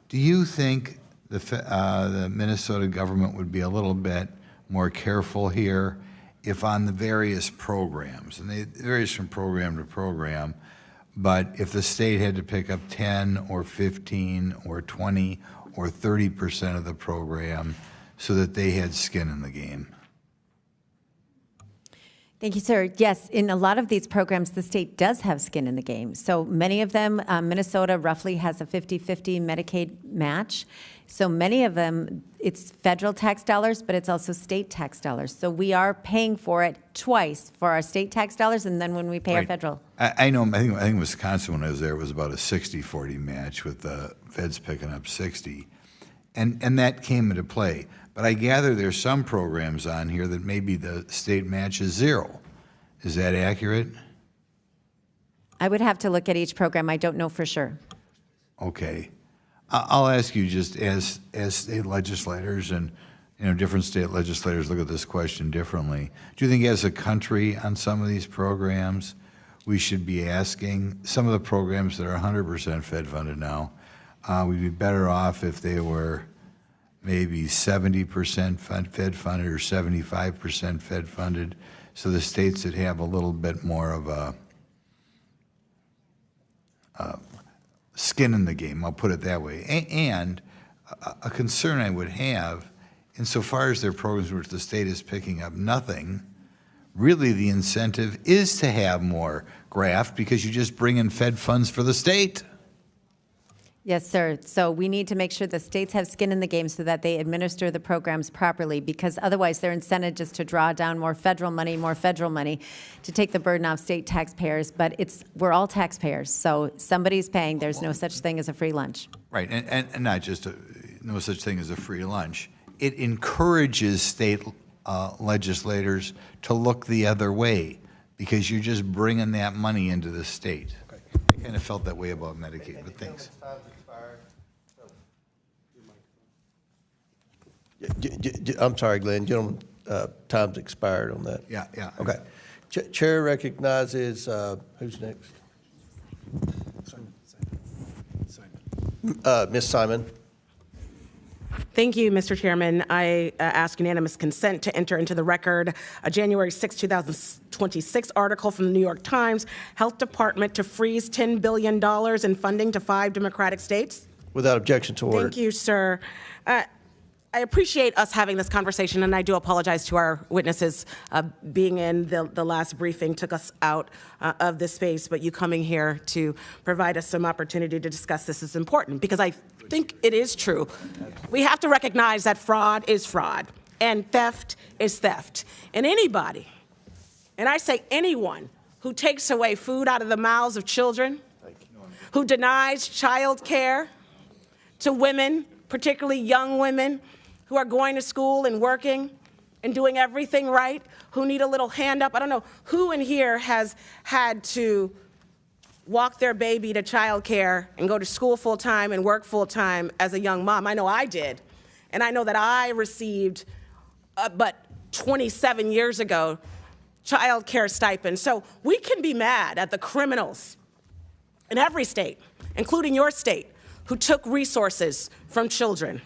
Do you think the Minnesota government would be a little bit more careful here if on the various programs, and they varies from program to program, but if the state had to pick up 10 or 15 or 20 or 30% of the program so that they had skin in the game? Thank you, sir. Yes, in a lot of these programs, the state does have skin in the game. So many of them, Minnesota roughly has a 50-50 Medicaid match. So many of them, it's federal tax dollars, but it's also state tax dollars. So we are paying for it twice, for our state tax dollars and then when we pay our federal. I know, I think Wisconsin, when I was there, it was about a 60-40 match with the feds picking up 60. And that came into play. But I gather there's some programs on here that maybe the state match is 0. Is that accurate? I would have to look at each program. I don't know for sure. Okay. I'll ask you, just as state legislators, and different state legislators look at this question differently. Do you think as a country on some of these programs, we should be asking some of the programs that are 100% Fed funded now, we'd be better off if they were maybe 70% Fed funded or 75% Fed funded, so the states that have a little bit more of a skin in the game, I'll put it that way. And a concern I would have, insofar as there are programs in which the state is picking up nothing, really the incentive is to have more graft because you just bring in Fed funds for the state. Yes, sir. So we need to make sure the states have skin in the game so that they administer the programs properly, because otherwise their incentive is to draw down more federal money to take the burden off state taxpayers. But we're all taxpayers, so somebody's paying. There's no such thing as a free lunch. Right, and not just no such thing as a free lunch. It encourages state legislators to look the other way because you're just bringing that money into the state. Okay. I kind of felt that way about Medicaid, but thanks. I'm sorry, Glenn. Gentlemen, time's expired on that. Yeah. Okay. Chair recognizes, who's next? Ms. Simon. Thank you, Mr. Chairman. I ask unanimous consent to enter into the record a January 6, 2026 article from the New York Times, Health Department to freeze $10 billion in funding to 5 Democratic states. Without objection to order. Thank you, sir. I appreciate us having this conversation, and I do apologize to our witnesses. Being in the last briefing took us out of this space, but you coming here to provide us some opportunity to discuss this is important, because I think it is true. We have to recognize that fraud is fraud, and theft is theft. And anybody, and I say anyone, who takes away food out of the mouths of children, who denies child care to women, particularly young women, who are going to school and working and doing everything right, who need a little hand up. I don't know who in here has had to walk their baby to childcare and go to school full time and work full time as a young mom. I know I did. And I know that I received, but 27 years ago, child care stipend. So we can be mad at the criminals in every state, including your state, who took resources from children.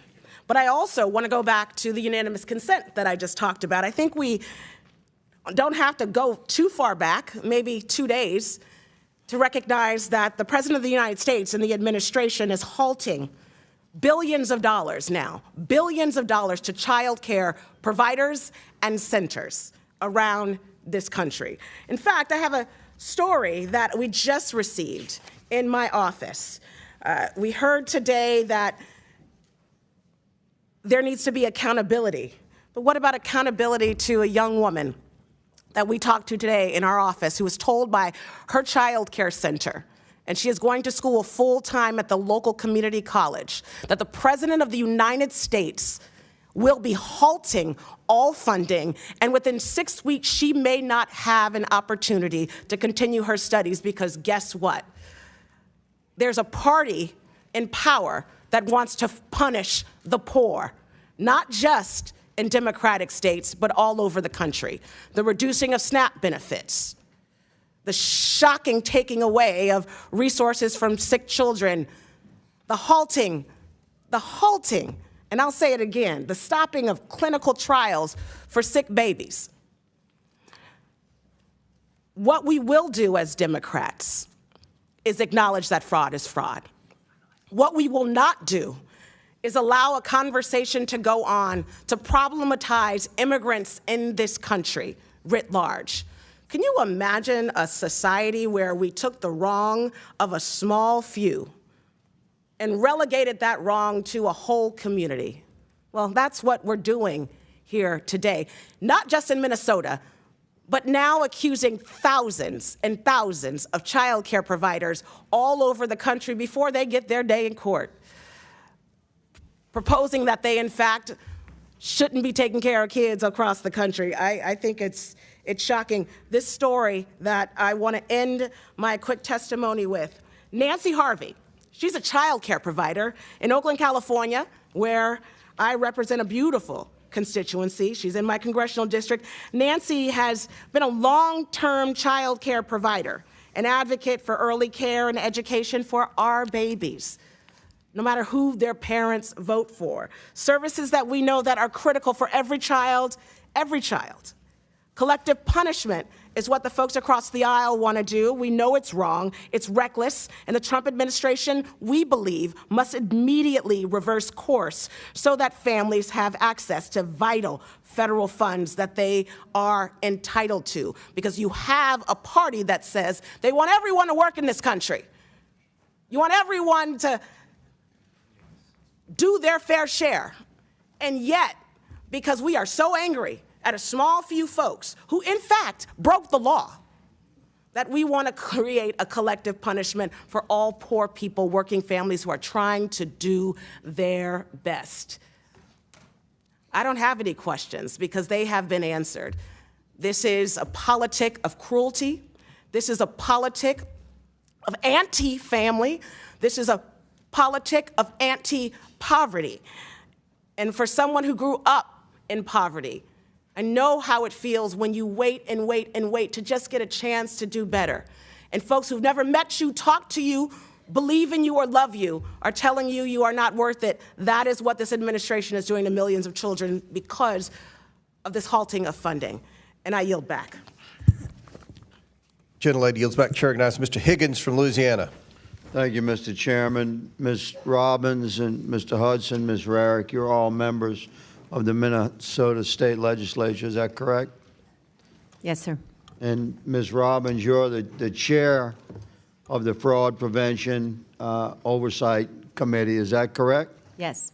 But I also want to go back to the unanimous consent that I just talked about. I think we don't have to go too far back, maybe 2 days, to recognize that the President of the United States and the administration is halting billions of dollars now, billions of dollars to child care providers and centers around this country. In fact, I have a story that we just received in my office. We heard today that there needs to be accountability. But what about accountability to a young woman that we talked to today in our office who was told by her child care center, and she is going to school full-time at the local community college, that the President of the United States will be halting all funding, and within 6 weeks, she may not have an opportunity to continue her studies because guess what? There's a party in power that wants to punish the poor, not just in Democratic states, but all over the country. The reducing of SNAP benefits, the shocking taking away of resources from sick children, the halting, and I'll say it again, the stopping of clinical trials for sick babies. What we will do as Democrats is acknowledge that fraud is fraud. What we will not do is allow a conversation to go on to problematize immigrants in this country writ large. Can you imagine a society where we took the wrong of a small few and relegated that wrong to a whole community? Well, that's what we're doing here today, not just in Minnesota, but now accusing thousands and thousands of child care providers all over the country before they get their day in court, proposing that they, in fact, shouldn't be taking care of kids across the country. I think it's shocking. This story that I want to end my quick testimony with, Nancy Harvey, she's a child care provider in Oakland, California, where I represent a beautiful constituency. She's in my congressional district. Nancy has been a long-term child care provider, an advocate for early care and education for our babies, no matter who their parents vote for. Services that we know that are critical for every child, every child. Collective punishment is what the folks across the aisle want to do. We know it's wrong, it's reckless, and the Trump administration, we believe, must immediately reverse course so that families have access to vital federal funds that they are entitled to. Because you have a party that says they want everyone to work in this country. You want everyone to do their fair share. And yet, because we are so angry at a small few folks who, in fact, broke the law, that we want to create a collective punishment for all poor people, working families who are trying to do their best. I don't have any questions because they have been answered. This is a politic of cruelty. This is a politic of anti-family. This is a politic of anti-poverty. And for someone who grew up in poverty, I know how it feels when you wait and wait and wait to just get a chance to do better. And folks who've never met you, talk to you, believe in you or love you, are telling you you are not worth it. That is what this administration is doing to millions of children because of this halting of funding. And I yield back. Gentlelady yields back. Chair recognizes Mr. Higgins from Louisiana. Thank you, Mr. Chairman. Ms. Robbins and Mr. Hudson, Ms. Rarick, you're all members of the Minnesota State Legislature. Is that correct? Yes, sir. And Ms. Robbins, you're the chair of the Fraud Prevention Oversight Committee. Is that correct? Yes.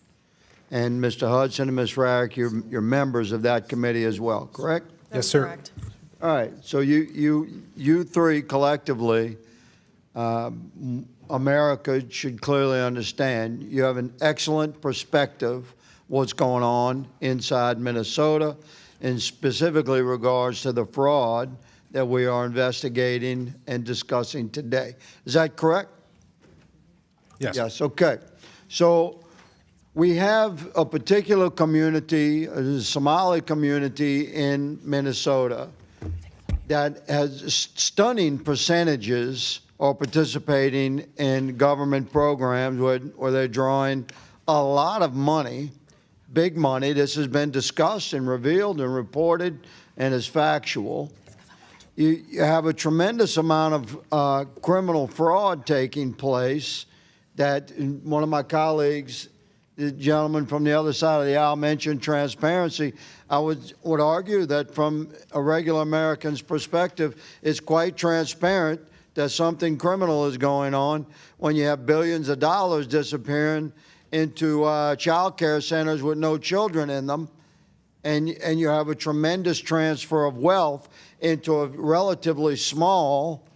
And Mr. Hudson and Ms. Rarick, you're members of that committee as well, correct? Yes, sir. Correct. All right. So you three collectively, America should clearly understand you have an excellent perspective what's going on inside Minnesota, in specifically regards to the fraud that we are investigating and discussing today. Is that correct? Yes. Yes, okay. So we have a particular community, a Somali community in Minnesota that has stunning percentages are participating in government programs where they're drawing a lot of money, big money. This has been discussed and revealed and reported and is factual. You have a tremendous amount of criminal fraud taking place that one of my colleagues, the gentleman from the other side of the aisle, mentioned transparency. I would argue that from a regular American's perspective, it's quite transparent that something criminal is going on when you have billions of dollars disappearing into child care centers with no children in them, and you have a tremendous transfer of wealth into a relatively small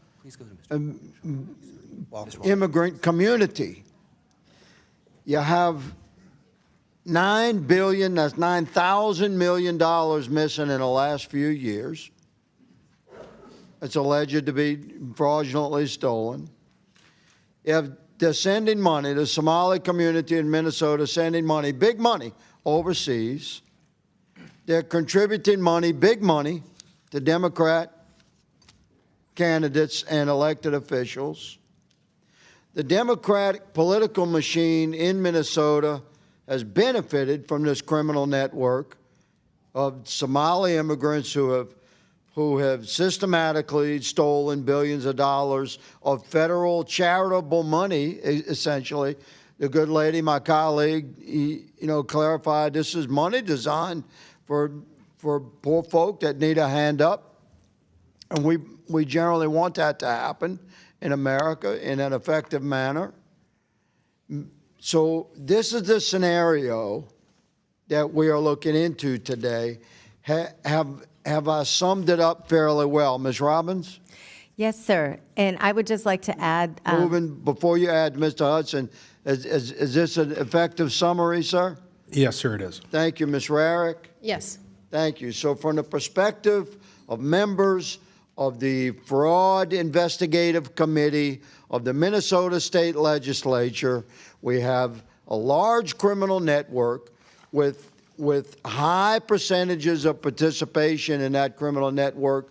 immigrant community. You have $9 billion, that's $9,000 million missing in the last few years. It's alleged to be fraudulently stolen. You have they're sending money, the Somali community in Minnesota sending money, big money, overseas. They're contributing money, big money, to Democrat candidates and elected officials. The Democratic political machine in Minnesota has benefited from this criminal network of Somali immigrants who have systematically stolen billions of dollars of federal charitable money, essentially. The good lady, my colleague, clarified this is money designed for poor folk that need a hand up. And we generally want that to happen in America in an effective manner. So this is the scenario that we are looking into today. Have I summed it up fairly well, Ms. Robbins? Yes, sir. And I would just like to add... Before you add, Mr. Hudson, is this an effective summary, sir? Yes, sir, it is. Thank you, Ms. Rarick. Yes. Thank you. So from the perspective of members of the Fraud Investigative Committee of the Minnesota State Legislature, we have a large criminal network with high percentages of participation in that criminal network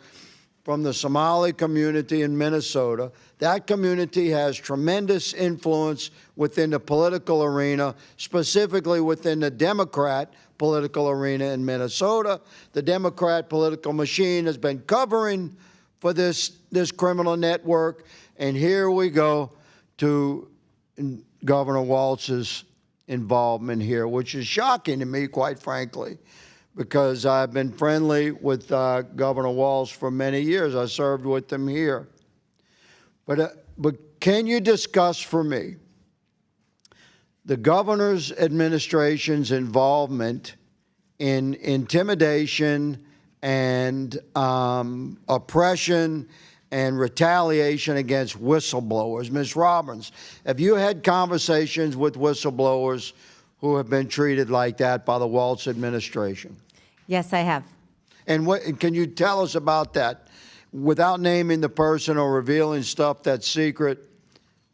from the Somali community in Minnesota. That community has tremendous influence within the political arena, specifically within the Democrat political arena in Minnesota. The Democrat political machine has been covering for this criminal network, and here we go to Governor Walz's involvement here, which is shocking to me, quite frankly, because I've been friendly with Governor Walz for many years. I served with him here. But can you discuss for me the governor's administration's involvement in intimidation and oppression and retaliation against whistleblowers? Ms. Robbins, have you had conversations with whistleblowers who have been treated like that by the Walz administration? Yes, I have. And can you tell us about that? Without naming the person or revealing stuff that's secret,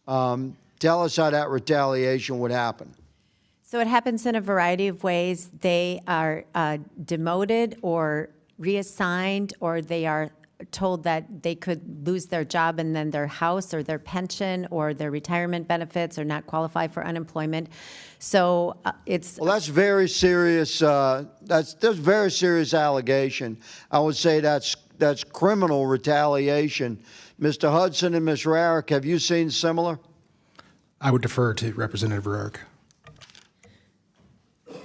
tell us how that retaliation would happen. So it happens in a variety of ways. They are demoted or reassigned, or they are told that they could lose their job and then their house or their pension or their retirement benefits or not qualify for unemployment. So it's... Well, that's very serious. That's very serious allegation. I would say that's criminal retaliation. Mr. Hudson and Ms. Rarick, have you seen similar? I would defer to Representative Rarick.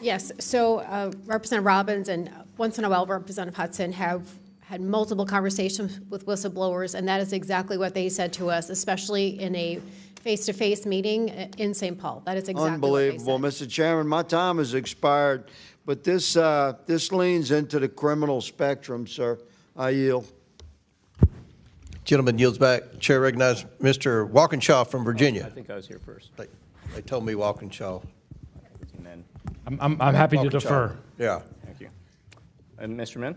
Yes. So Representative Robbins and once in a while Representative Hudson have had multiple conversations with whistleblowers, and that is exactly what they said to us, especially in a face-to-face meeting in St. Paul. That is exactly unbelievable. What they said. Mr. Chairman, my time has expired, but this leans into the criminal spectrum, sir. I yield. Gentleman yields back. Chair recognizes Mr. Walkinshaw from Virginia. I think I was here first. They told me Walkinshaw. And then I'm happy to Walkinshaw. defer. Yeah. thank you. And Mr. Min?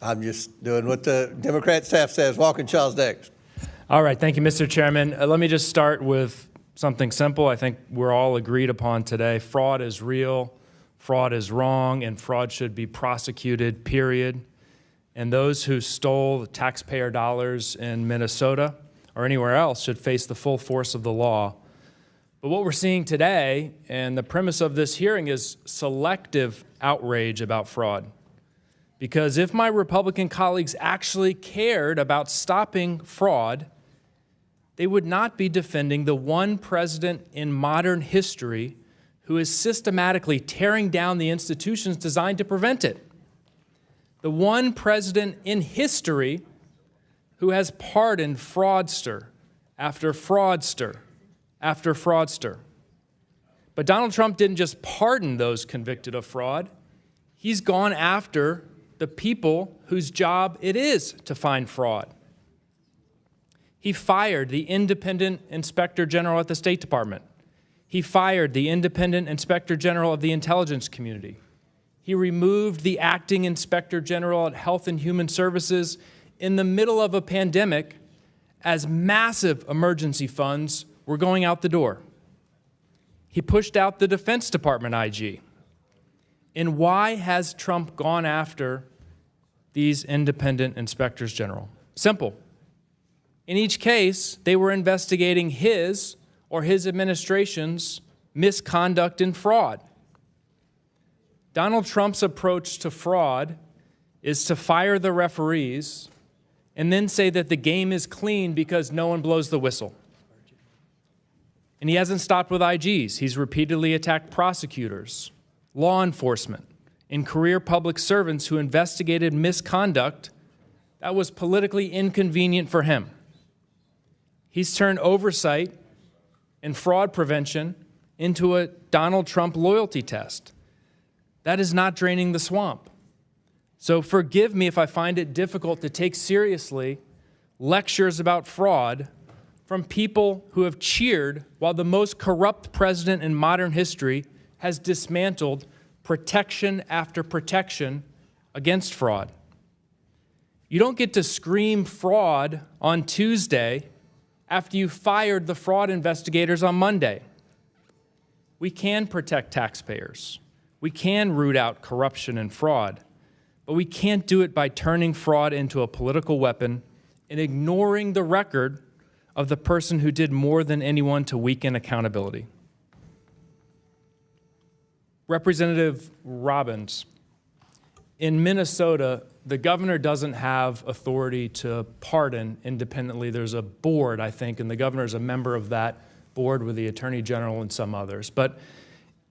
I'm just doing what the Democrat staff says. Walkinshaw's next. All right, thank you, Mr. Chairman. Let me just start with something simple. I think we're all agreed upon today. Fraud is real, fraud is wrong, and fraud should be prosecuted, period. And those who stole taxpayer dollars in Minnesota or anywhere else should face the full force of the law. But what we're seeing today, and the premise of this hearing, is selective outrage about fraud. Because if my Republican colleagues actually cared about stopping fraud, they would not be defending the one president in modern history who is systematically tearing down the institutions designed to prevent it. The one president in history who has pardoned fraudster after fraudster after fraudster. But Donald Trump didn't just pardon those convicted of fraud. He's gone after the people whose job it is to find fraud. He fired the independent inspector general at the State Department. He fired the independent inspector general of the intelligence community. He removed the acting inspector general at Health and Human Services in the middle of a pandemic as massive emergency funds were going out the door. He pushed out the Defense Department IG. And why has Trump gone after these independent inspectors general? Simple. In each case, they were investigating his or his administration's misconduct and fraud. Donald Trump's approach to fraud is to fire the referees and then say that the game is clean because no one blows the whistle. And he hasn't stopped with IGs. He's repeatedly attacked prosecutors, law enforcement, and career public servants who investigated misconduct that was politically inconvenient for him. He's turned oversight and fraud prevention into a Donald Trump loyalty test. That is not draining the swamp. So forgive me if I find it difficult to take seriously lectures about fraud from people who have cheered while the most corrupt president in modern history has dismantled protection after protection against fraud. You don't get to scream fraud on Tuesday after you fired the fraud investigators on Monday. We can protect taxpayers. We can root out corruption and fraud, but we can't do it by turning fraud into a political weapon and ignoring the record of the person who did more than anyone to weaken accountability. Representative Robbins, in Minnesota, the governor doesn't have authority to pardon independently. There's a board, I think, and the governor is a member of that board with the attorney general and some others. But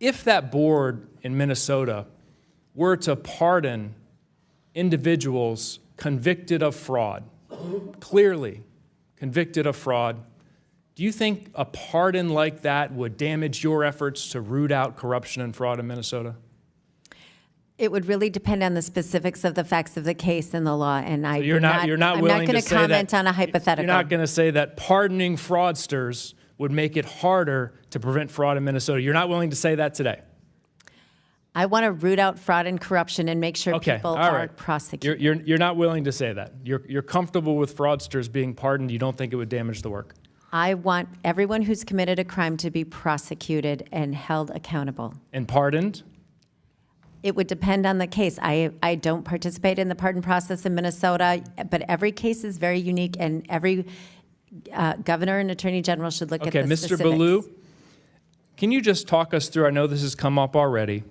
if that board in Minnesota were to pardon individuals convicted of fraud, clearly convicted of fraud, do you think a pardon like that would damage your efforts to root out corruption and fraud in Minnesota? It would really depend on the specifics of the facts of the case and the law, and I'm not going to comment on a hypothetical. You're not going to say that pardoning fraudsters would make it harder to prevent fraud in Minnesota. You're not willing to say that today. I want to root out fraud and corruption and make sure people are prosecuted. You're not willing to say that. You're comfortable with fraudsters being pardoned. You don't think it would damage the work. I want everyone who's committed a crime to be prosecuted and held accountable. And pardoned? It would depend on the case. I don't participate in the pardon process in Minnesota, but every case is very unique, and every governor and attorney general should look at the specifics. Okay, Mr. Ballou, can you just talk us through, I know this has come up already,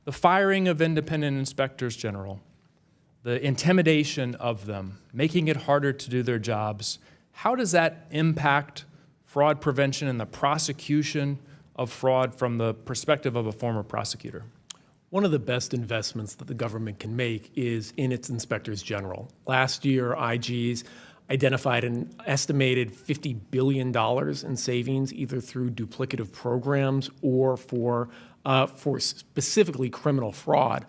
the firing of independent inspectors general, the intimidation of them, making it harder to do their jobs. How does that impact fraud prevention and the prosecution of fraud from the perspective of a former prosecutor? One of the best investments that the government can make is in its inspectors general. Last year, IGs identified an estimated $50 billion in savings, either through duplicative programs or for specifically criminal fraud.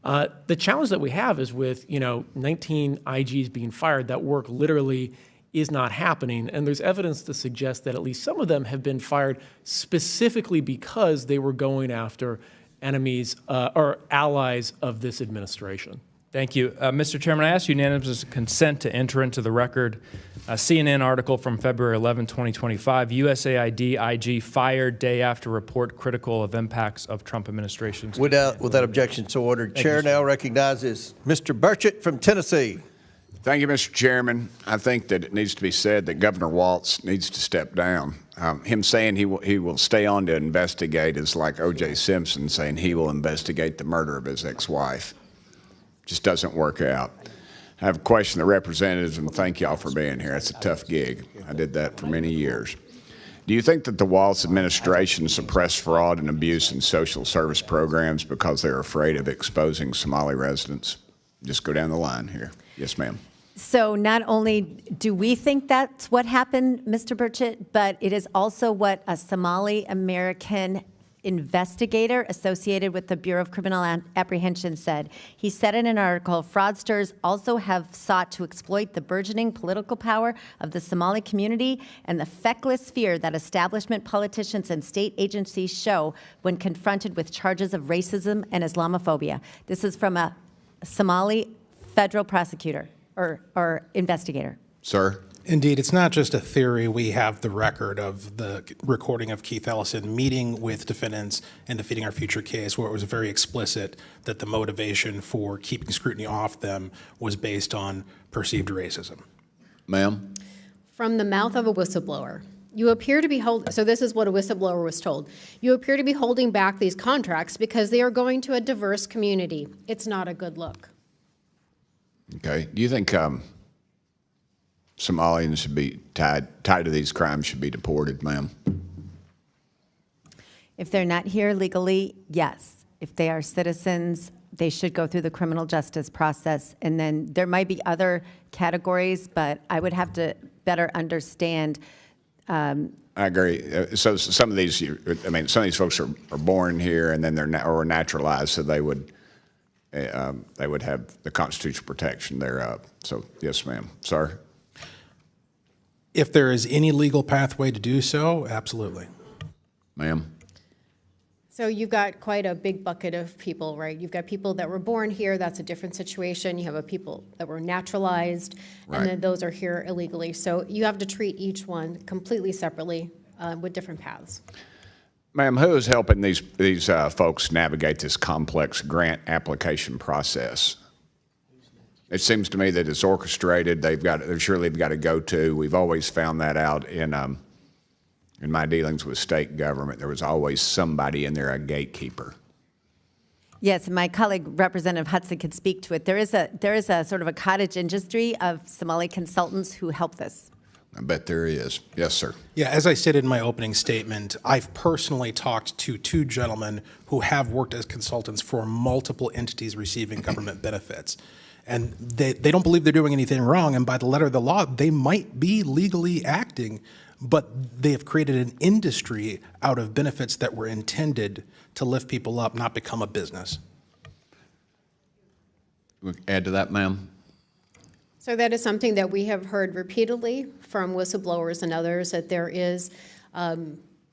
The challenge that we have is with 19 IGs being fired, that work literally is not happening, and there's evidence to suggest that at least some of them have been fired specifically because they were going after enemies or allies of this administration. Thank you. Mr. Chairman, I ask unanimous consent to enter into the record a CNN article from February 11, 2025, USAID IG fired day after report critical of impacts of Trump administration's. Without objection, so ordered. Chair now recognizes Mr. Burchett from Tennessee. Thank you, Mr. Chairman. I think that it needs to be said that Governor Walz needs to step down. Him saying he will stay on to investigate is like O.J. Simpson saying he will investigate the murder of his ex-wife. Just doesn't work out. I have a question to the representatives, and thank y'all for being here. It's a tough gig. I did that for many years. Do you think that the Walz administration suppressed fraud and abuse in social service programs because they're afraid of exposing Somali residents? Just go down the line here. Yes, ma'am. So not only do we think that's what happened, Mr. Burchett, but it is also what a Somali American investigator associated with the Bureau of Criminal Apprehension said. He said in an article, fraudsters also have sought to exploit the burgeoning political power of the Somali community and the feckless fear that establishment politicians and state agencies show when confronted with charges of racism and Islamophobia. This is from a Somali federal prosecutor or investigator. Sir? Indeed, it's not just a theory. We have the record of the recording of Keith Ellison meeting with defendants in Defeating Our Future case, where it was very explicit that the motivation for keeping scrutiny off them was based on perceived racism. Ma'am? From the mouth of a whistleblower. You appear to be so this is what a whistleblower was told. You appear to be holding back these contracts because they are going to a diverse community. It's not a good look. Okay. Do you think Somalians should be tied to these crimes should be deported, ma'am? If they're not here legally, yes. If they are citizens, they should go through the criminal justice process. And then there might be other categories, but I would have to better understand. I agree. So some of these, I mean, some of these folks are born here and then they're naturalized, so they would have the constitutional protection thereof. So yes, ma'am. Sir? If there is any legal pathway to do so, absolutely. Ma'am? So you've got quite a big bucket of people, right? You've got people that were born here, that's a different situation. You have a people that were naturalized, right. And then those are here illegally. So you have to treat each one completely separately with different paths. Ma'am, who is helping these folks navigate this complex grant application process? It seems to me that it's orchestrated. They've got a go-to. We've always found that out in my dealings with state government. There was always somebody in there, a gatekeeper. Yes, my colleague, Representative Hudson, could speak to it. There is a sort of a cottage industry of Somali consultants who help this. I bet there is. Yes, sir. Yeah, as I said in my opening statement, I've personally talked to two gentlemen who have worked as consultants for multiple entities receiving government benefits. And they don't believe they're doing anything wrong, and by the letter of the law, they might be legally acting, but they have created an industry out of benefits that were intended to lift people up, not become a business. Add to that, ma'am? So that is something that we have heard repeatedly from whistleblowers and others, that there is,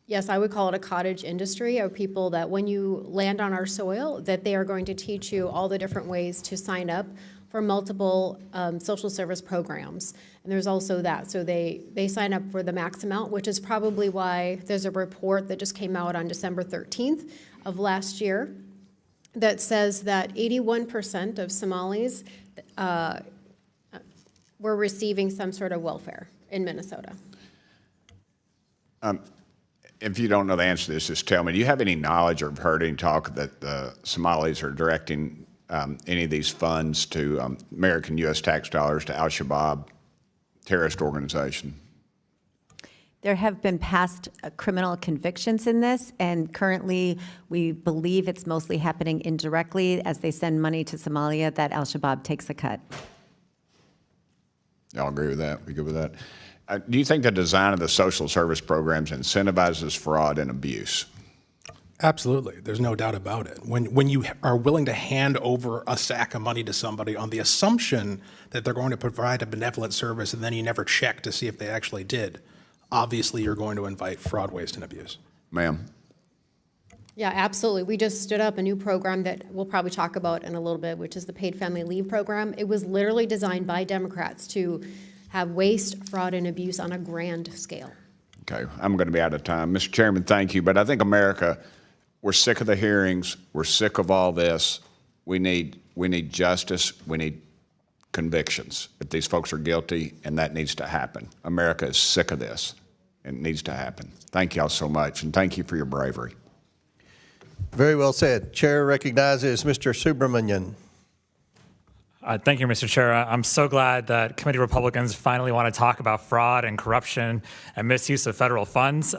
yes, I would call it a cottage industry of people that when you land on our soil, that they are going to teach you all the different ways to sign up for multiple social service programs. And there's also that. So they sign up for the max amount, which is probably why there's a report that just came out on December 13th of last year that says that 81% of Somalis were receiving some sort of welfare in Minnesota. If you don't know the answer to this, just tell me. Do you have any knowledge or have heard any talk that the Somalis are directing any of these funds to American U.S. tax dollars to Al-Shabaab, terrorist organization? There have been past criminal convictions in this, and currently we believe it's mostly happening indirectly as they send money to Somalia that Al-Shabaab takes a cut. Y'all agree with that? We good with that? Do you think the design of the social service programs incentivizes fraud and abuse? Absolutely. There's no doubt about it. When you are willing to hand over a sack of money to somebody on the assumption that they're going to provide a benevolent service and then you never check to see if they actually did, obviously you're going to invite fraud, waste, and abuse. Ma'am. Yeah, absolutely. We just stood up a new program that we'll probably talk about in a little bit, which is the Paid Family Leave Program. It was literally designed by Democrats to have waste, fraud, and abuse on a grand scale. Okay, I'm going to be out of time. Mr. Chairman, thank you. But I think America, we're sick of the hearings. We're sick of all this. We need justice. We need convictions if these folks are guilty, and that needs to happen. America is sick of this, and it needs to happen. Thank y'all so much, and thank you for your bravery. Very well said. Chair recognizes Mr. Subramanian. Thank you, Mr. Chair. I'm so glad that committee Republicans finally want to talk about fraud and corruption and misuse of federal funds.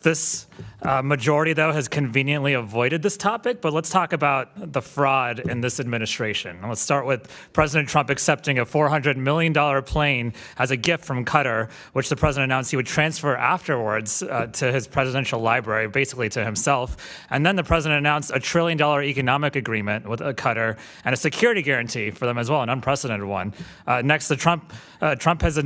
This majority, though, has conveniently avoided this topic, but let's talk about the fraud in this administration. Let's start with President Trump accepting a $400 million plane as a gift from Qatar, which the president announced he would transfer afterwards to his presidential library, basically to himself. And then the president announced a $1 trillion economic agreement with Qatar and a security guarantee for them as well, an unprecedented one. Next, Trump has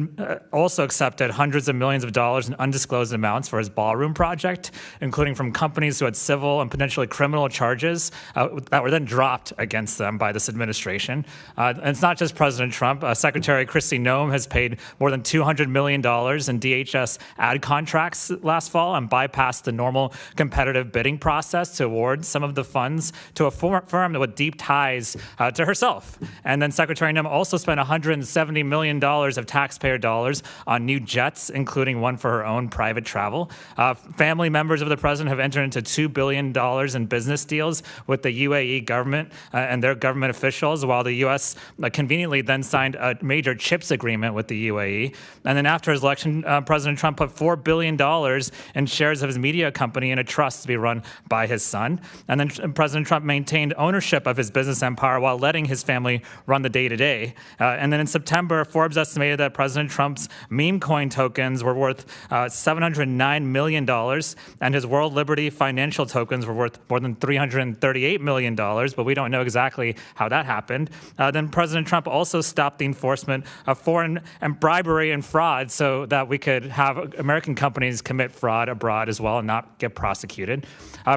also accepted hundreds of millions of dollars in undisclosed amounts for his ballroom project, including from companies who had civil and potentially criminal charges that were then dropped against them by this administration. And it's not just President Trump. Secretary Kristi Noem has paid more than $200 million in DHS ad contracts last fall and bypassed the normal competitive bidding process to award some of the funds to a firm with deep ties to herself. And then Secretary Noem also spent $170 million of taxpayer dollars on new jets, including one for her own private travel. Family members of the president have entered into $2 billion in business deals with the UAE government and their government officials, while the U.S. Conveniently then signed a major CHIPS agreement with the UAE. And then after his election, President Trump put $4 billion in shares of his media company in a trust to be run by his son. And then President Trump maintained ownership of his business empire while letting his family run the day-to-day. And then in September, Forbes estimated that President Trump's meme coin tokens were worth $709 million, and his World Liberty financial tokens were worth more than $338 million, but we don't know exactly how that happened. Then President Trump also stopped the enforcement of foreign and bribery and fraud so that we could have American companies commit fraud abroad as well and not get prosecuted.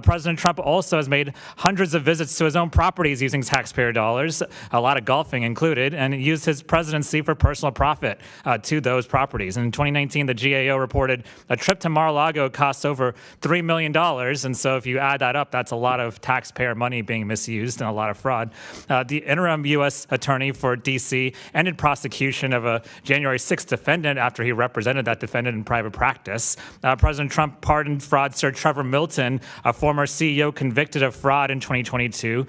President Trump also has made hundreds of visits to his own properties using taxpayer dollars, a lot of golfing included, and used his presidency for personal profit to those properties. And in 2019, the GAO reported a trip to Mar-a-Lago costs over $3 million. And so if you add that up, that's a lot of taxpayer money being misused and a lot of fraud. The interim U.S. attorney for D.C. ended prosecution of a January 6th defendant after he represented that defendant in private practice. President Trump pardoned fraudster Trevor Milton, a former CEO convicted of fraud in 2022,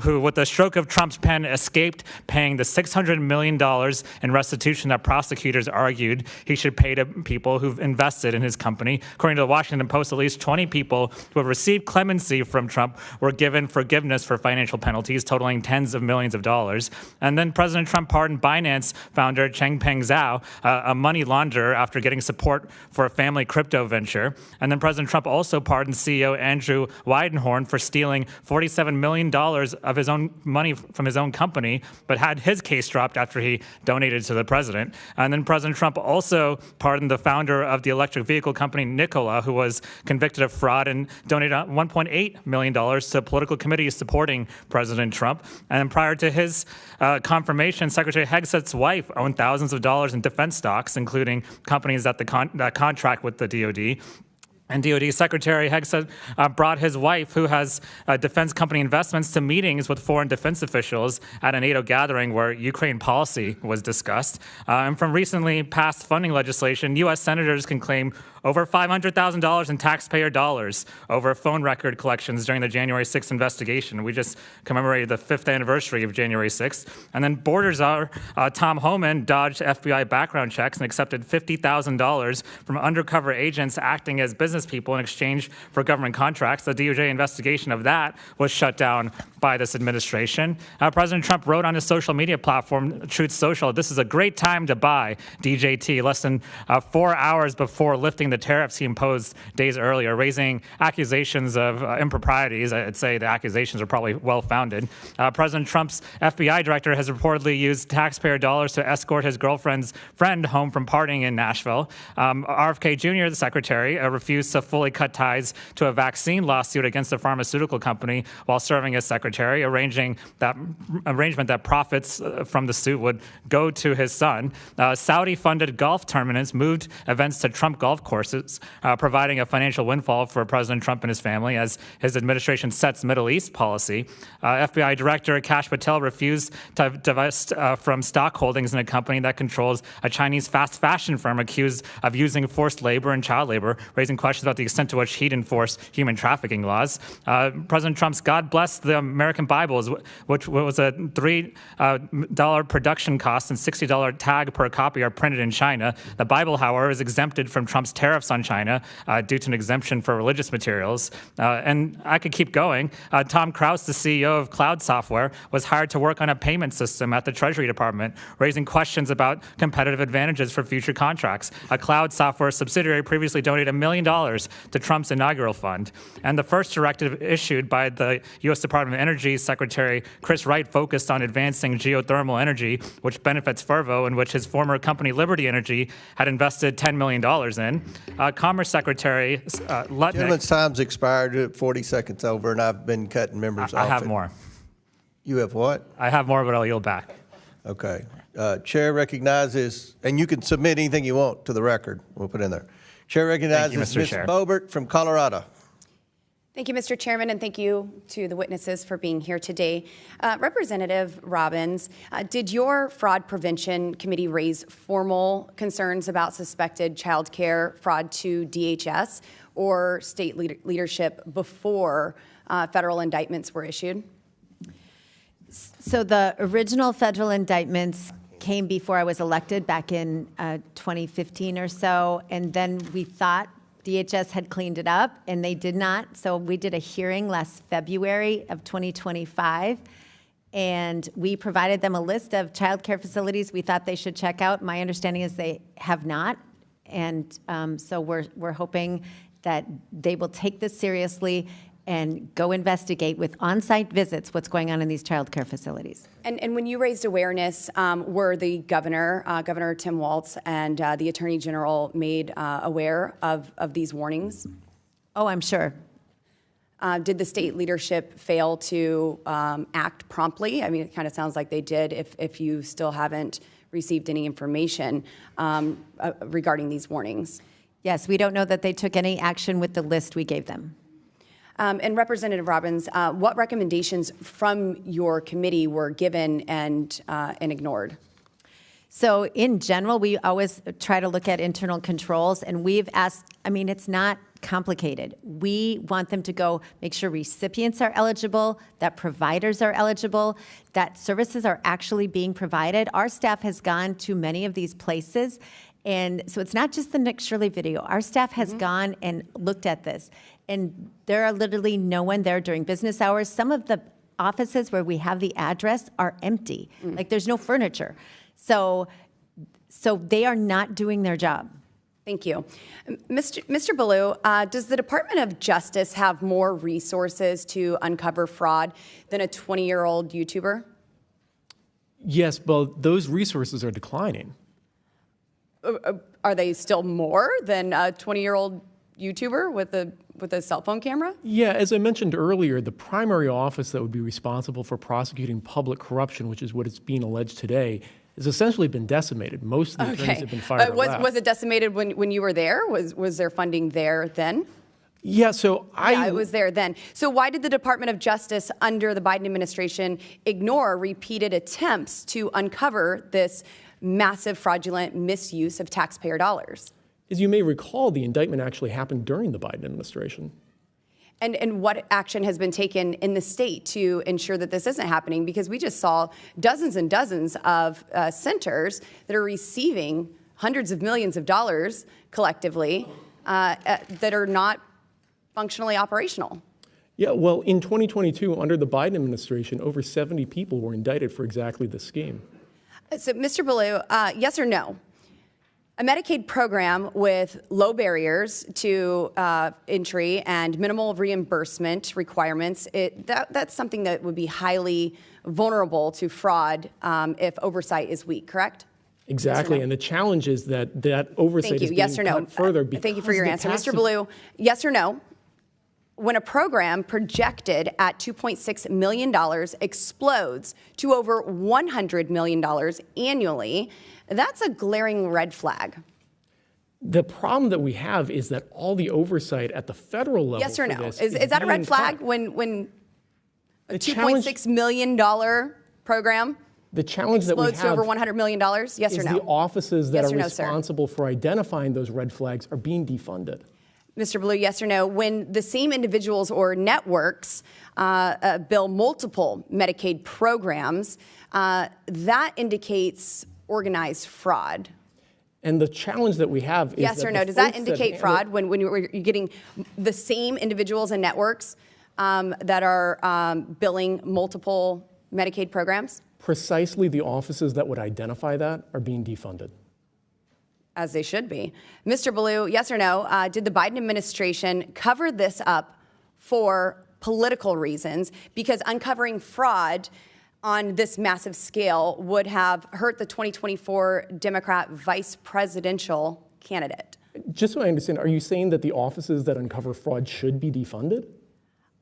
who, with the stroke of Trump's pen, escaped paying the $600 million in restitution that prosecutors argued he should pay to people who've invested in his company. According to the Washington Post, at least 20 people who have received clemency from Trump were given forgiveness for financial penalties totaling tens of millions of dollars. And then President Trump pardoned Binance founder Changpeng Zhao, a money launderer, after getting support for a family crypto venture. And then President Trump also pardoned CEO Andrew Weidenhorn for stealing $47 million of his own money from his own company, but had his case dropped after he donated to the president. And then President Trump also pardoned the founder of the electric vehicle company Nikola, who was convicted of fraud and donated $1.8 million to political committees supporting President Trump. And then prior to his confirmation, Secretary Hegset's wife owned thousands of dollars in defense stocks, including companies that contract with the DoD. And DoD Secretary Hegseth brought his wife, who has defense company investments, to meetings with foreign defense officials at a NATO gathering where Ukraine policy was discussed. And from recently passed funding legislation, U.S. senators can claim over $500,000 in taxpayer dollars over phone record collections during the January 6th investigation. We just commemorated the 5th anniversary of January 6th. And then border czar Tom Homan dodged FBI background checks and accepted $50,000 from undercover agents acting as business people in exchange for government contracts. The DOJ investigation of that was shut down by this administration. President Trump wrote on his social media platform, Truth Social, "This is a great time to buy DJT," less than 4 hours before lifting the tariffs he imposed days earlier, raising accusations of improprieties. I'd say the accusations are probably well-founded. President Trump's FBI director has reportedly used taxpayer dollars to escort his girlfriend's friend home from partying in Nashville. RFK Jr., the secretary, refused to fully cut ties to a vaccine lawsuit against a pharmaceutical company while serving as secretary, arrangement that profits from the suit would go to his son. Saudi-funded golf tournaments moved events to Trump golf courses, providing a financial windfall for President Trump and his family as his administration sets Middle East policy. FBI Director Kash Patel refused to divest from stock holdings in a company that controls a Chinese fast fashion firm accused of using forced labor and child labor, raising questions about the extent to which he'd enforce human trafficking laws. President Trump's God Bless the American Bibles, which was a $3 production cost and $60 tag per copy, are printed in China. The Bible, however, is exempted from Trump's tariffs on China due to an exemption for religious materials. And I could keep going. Tom Krause, the CEO of Cloud Software, was hired to work on a payment system at the Treasury Department, raising questions about competitive advantages for future contracts. A Cloud Software subsidiary previously donated $1 million to Trump's inaugural fund. And the first directive issued by the U.S. Department of Energy Secretary Chris Wright focused on advancing geothermal energy, which benefits Fervo, and which his former company Liberty Energy had invested $10 million in. Commerce Secretary Lutnick... Gentleman's time's expired, 40 seconds over, and I've been cutting members off. I have more. You have what? I have more, but I'll yield back. Okay. Chair recognizes, and you can submit anything you want to the record. We'll put it in there. Chair recognizes Ms. Boebert from Colorado. Thank you, Mr. Chairman, and thank you to the witnesses for being here today. Representative Robbins, did your Fraud Prevention Committee raise formal concerns about suspected child care fraud to DHS or state leadership before federal indictments were issued? So the original federal indictments came before I was elected back in 2015 or so, and then we thought DHS had cleaned it up, and they did not. So we did a hearing last February of 2025, and we provided them a list of child care facilities we thought they should check out. My understanding is they have not, and so we're hoping that they will take this seriously and go investigate with on-site visits what's going on in these child care facilities. And when you raised awareness, were the Governor Tim Walz and the Attorney General made aware of these warnings? Oh, I'm sure. Did the state leadership fail to act promptly? I mean, it kind of sounds like they did if you still haven't received any information regarding these warnings. Yes, we don't know that they took any action with the list we gave them. And Representative Robbins, what recommendations from your committee were given and ignored? So in general, we always try to look at internal controls, and we've asked, I mean, it's not complicated. We want them to go make sure recipients are eligible, that providers are eligible, that services are actually being provided. Our staff has gone to many of these places, and so it's not just the Nick Shirley video. Our staff has gone and looked at this, and there are literally no one there during business hours. Some of the offices where we have the address are empty. Like there's no furniture. So they are not doing their job. Thank you. Mr. Ballou, does the Department of Justice have more resources to uncover fraud than a 20-year-old YouTuber? Yes, but those resources are declining. Are they still more than a 20-year-old YouTuber with a cell phone camera? Yeah, as I mentioned earlier, the primary office that would be responsible for prosecuting public corruption, which is what is being alleged today, has essentially been decimated. Most of the attorneys have been fired or left. Was it decimated when you were there? Was there funding there then? Yeah, so it was there then. So why did the Department of Justice under the Biden administration ignore repeated attempts to uncover this massive fraudulent misuse of taxpayer dollars? As you may recall, the indictment actually happened during the Biden administration. And what action has been taken in the state to ensure that this isn't happening? Because we just saw dozens and dozens of centers that are receiving hundreds of millions of dollars collectively that are not functionally operational. Yeah, well, in 2022, under the Biden administration, over 70 people were indicted for exactly this scheme. So, Mr. Ballou, yes or no? A Medicaid program with low barriers to entry and minimal reimbursement requirements, that's something that would be highly vulnerable to fraud if oversight is weak, correct? Exactly, and the challenge is that oversight is being cut further because Thank you for your answer. Mr. Ballou, yes or no? When a program projected at $2.6 million explodes to over $100 million annually, that's a glaring red flag. The problem that we have is that all the oversight at the federal level yes or no? Is that a red flag when a $2.6 million program the challenge that we have explodes to over $100 million? Yes or no? The offices that yes are no, responsible for identifying those red flags are being defunded. Mr. Blue, yes or no, when the same individuals or networks bill multiple Medicaid programs, that indicates organized fraud. And the challenge that we have is yes that or no, does that indicate fraud when you're getting the same individuals and networks that are billing multiple Medicaid programs? Precisely the offices that would identify that are being defunded. As they should be. Mr. Blue, yes or no, did the Biden administration cover this up for political reasons? Because uncovering fraud on this massive scale would have hurt the 2024 Democrat vice presidential candidate. Just so I understand, are you saying that the offices that uncover fraud should be defunded?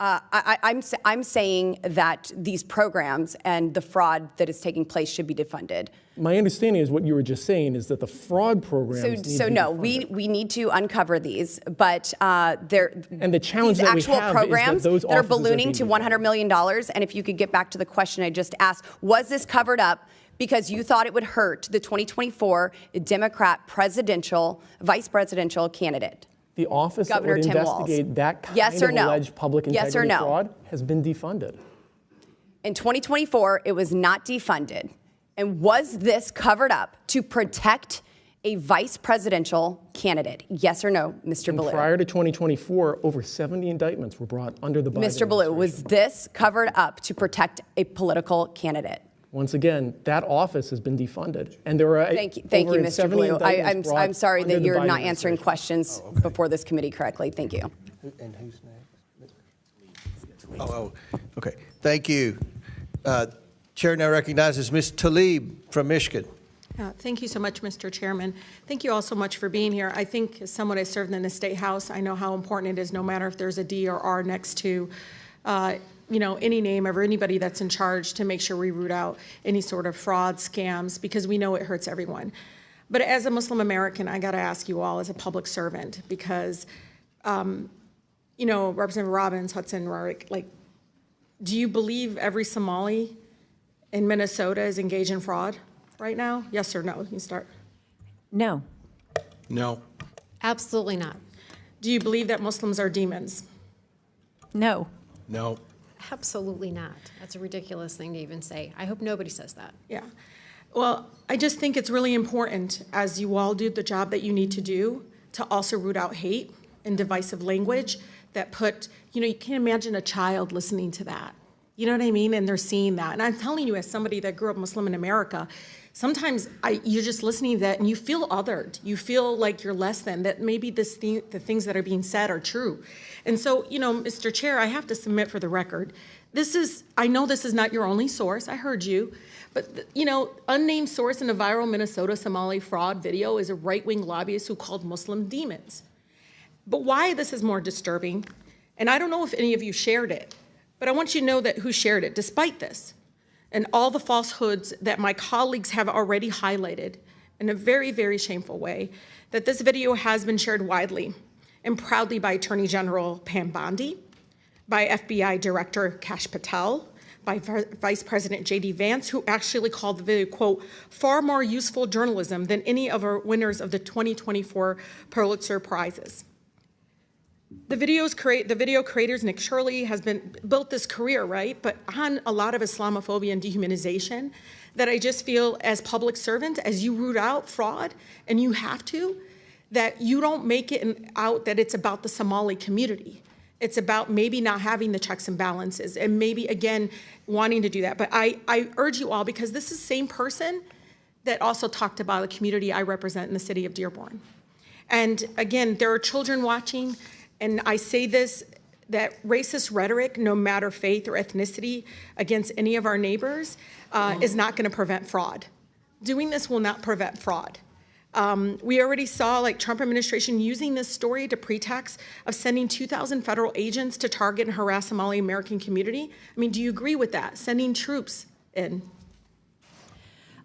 I'm saying that these programs and the fraud that is taking place should be defunded. My understanding is what you were just saying is that the fraud programs So no, we need to uncover these, but they're and the challenge these that actual we have programs is that those that are offices ballooning to $100 million. And if you could get back to the question I just asked, was this covered up because you thought it would hurt the 2024 Democrat vice presidential candidate? The office Governor that would Tim investigate Walz. that kind Yes or of no? alleged public Yes or integrity no? fraud has been defunded. In 2024, it was not defunded. And was this covered up to protect a vice presidential candidate? Yes or no, Mr. Blue? Prior to 2024, over 70 indictments were brought under the Biden Mr. Blue, was this covered up to protect a political candidate? Once again, that office has been defunded, and there are Thank you, Mr. Blue. I'm sorry that you're not answering questions before this committee correctly. Thank you. And who's next? Okay. Thank you. Chair now recognizes Ms. Tlaib from Michigan. Thank you so much, Mr. Chairman. Thank you all so much for being here. I think as someone who served in the State House, I know how important it is, no matter if there's a D or R next to any name of anybody that's in charge, to make sure we root out any sort of fraud, scams, because we know it hurts everyone. But as a Muslim American, I got to ask you all as a public servant, because, Representative Robbins, Hudson, Rarick, do you believe every Somali in Minnesota is engaged in fraud right now? Yes or no? You can start. No. No. Absolutely not. Do you believe that Muslims are demons? No. No. Absolutely not. That's a ridiculous thing to even say. I hope nobody says that. Yeah. Well, I just think it's really important, as you all do the job that you need to do, to also root out hate and divisive language that put, you can't imagine a child listening to that. You know what I mean? And they're seeing that. And I'm telling you, as somebody that grew up Muslim in America, sometimes you're just listening to that and you feel othered. You feel like you're less than, that maybe the things that are being said are true. And so, Mr. Chair, I have to submit for the record, I know this is not your only source. I heard you. But, unnamed source in a viral Minnesota Somali fraud video is a right-wing lobbyist who called Muslim demons. But why this is more disturbing, and I don't know if any of you shared it, but I want you to know that who shared it, despite this, and all the falsehoods that my colleagues have already highlighted in a very, very shameful way, that this video has been shared widely and proudly by Attorney General Pam Bondi, by FBI Director Kash Patel, by Vice President J.D. Vance, who actually called the video, quote, far more useful journalism than any of our winners of the 2024 Pulitzer Prizes. The video creators, Nick Shirley, has built this career, right, but on a lot of Islamophobia and dehumanization, that I just feel as public servants, as you root out fraud, and you have to, that you don't make it out that it's about the Somali community. It's about maybe not having the checks and balances, and maybe, again, wanting to do that. But I urge you all, because this is the same person that also talked about the community I represent in the city of Dearborn. And again, there are children watching. And I say this, that racist rhetoric, no matter faith or ethnicity, against any of our neighbors is not going to prevent fraud. Doing this will not prevent fraud. We already saw Trump administration using this story to pretext of sending 2,000 federal agents to target and harass Somali American community. I mean, do you agree with that? Sending troops in.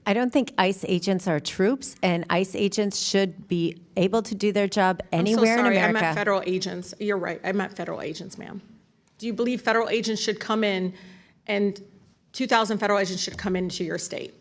I don't think ICE agents are troops, and ICE agents should be able to do their job anywhere in America. I meant federal agents. You're right. I meant federal agents, ma'am. Do you believe federal agents should come in, and 2,000 federal agents should come into your state?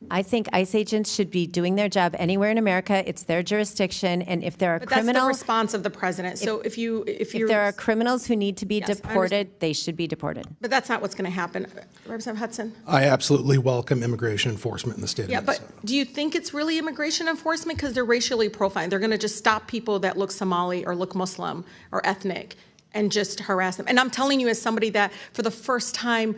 I think ICE agents should be doing their job anywhere in America. It's their jurisdiction, and if there are But that's the criminals, response of the president. So if there are criminals who need to be Yes, I deported, they should be deported. But that's not what's going to happen. Representative Hudson? I absolutely welcome immigration enforcement in the state of Minnesota. But do you think it's really immigration enforcement? Because they're racially profiling. They're going to just stop people that look Somali or look Muslim or ethnic and just harass them. And I'm telling you as somebody that for the first time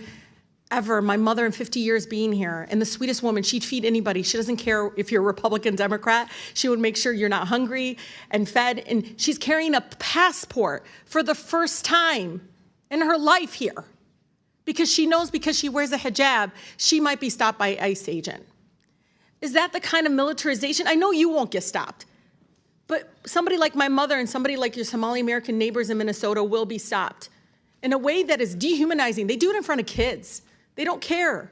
ever, my mother in 50 years being here, and the sweetest woman, she'd feed anybody. She doesn't care if you're a Republican, Democrat. She would make sure you're not hungry and fed. And she's carrying a passport for the first time in her life here because she knows because she wears a hijab, she might be stopped by an ICE agent. Is that the kind of militarization? I know you won't get stopped, but somebody like my mother and somebody like your Somali American neighbors in Minnesota will be stopped in a way that is dehumanizing. They do it in front of kids. They don't care.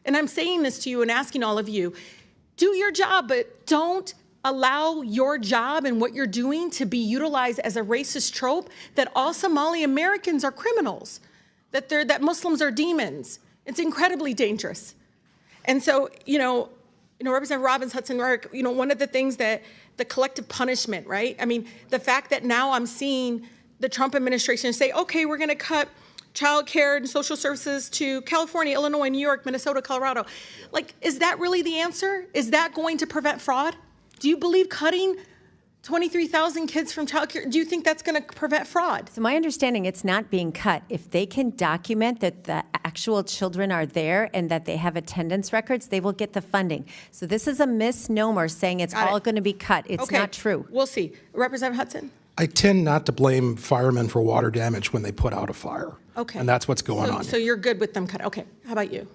And I'm saying this to you and asking all of you, do your job, but don't allow your job and what you're doing to be utilized as a racist trope that all Somali Americans are criminals, that Muslims are demons. It's incredibly dangerous. And so, Representative Robbins, Hudson, one of the things that the collective punishment, right? I mean, the fact that now I'm seeing the Trump administration say, okay, we're going to cut child care and social services to California, Illinois, New York, Minnesota, Colorado. Like, is that really the answer? Is that going to prevent fraud? Do you believe cutting 23,000 kids from child care, do you think that's going to prevent fraud? So my understanding, it's not being cut. If they can document that the actual children are there and that they have attendance records, they will get the funding. So this is a misnomer saying it's all going to be cut. It's not true. We'll see. Representative Hudson? I tend not to blame firemen for water damage when they put out a fire. Okay. And that's what's going on. So you're good with them cut. Okay. How about you?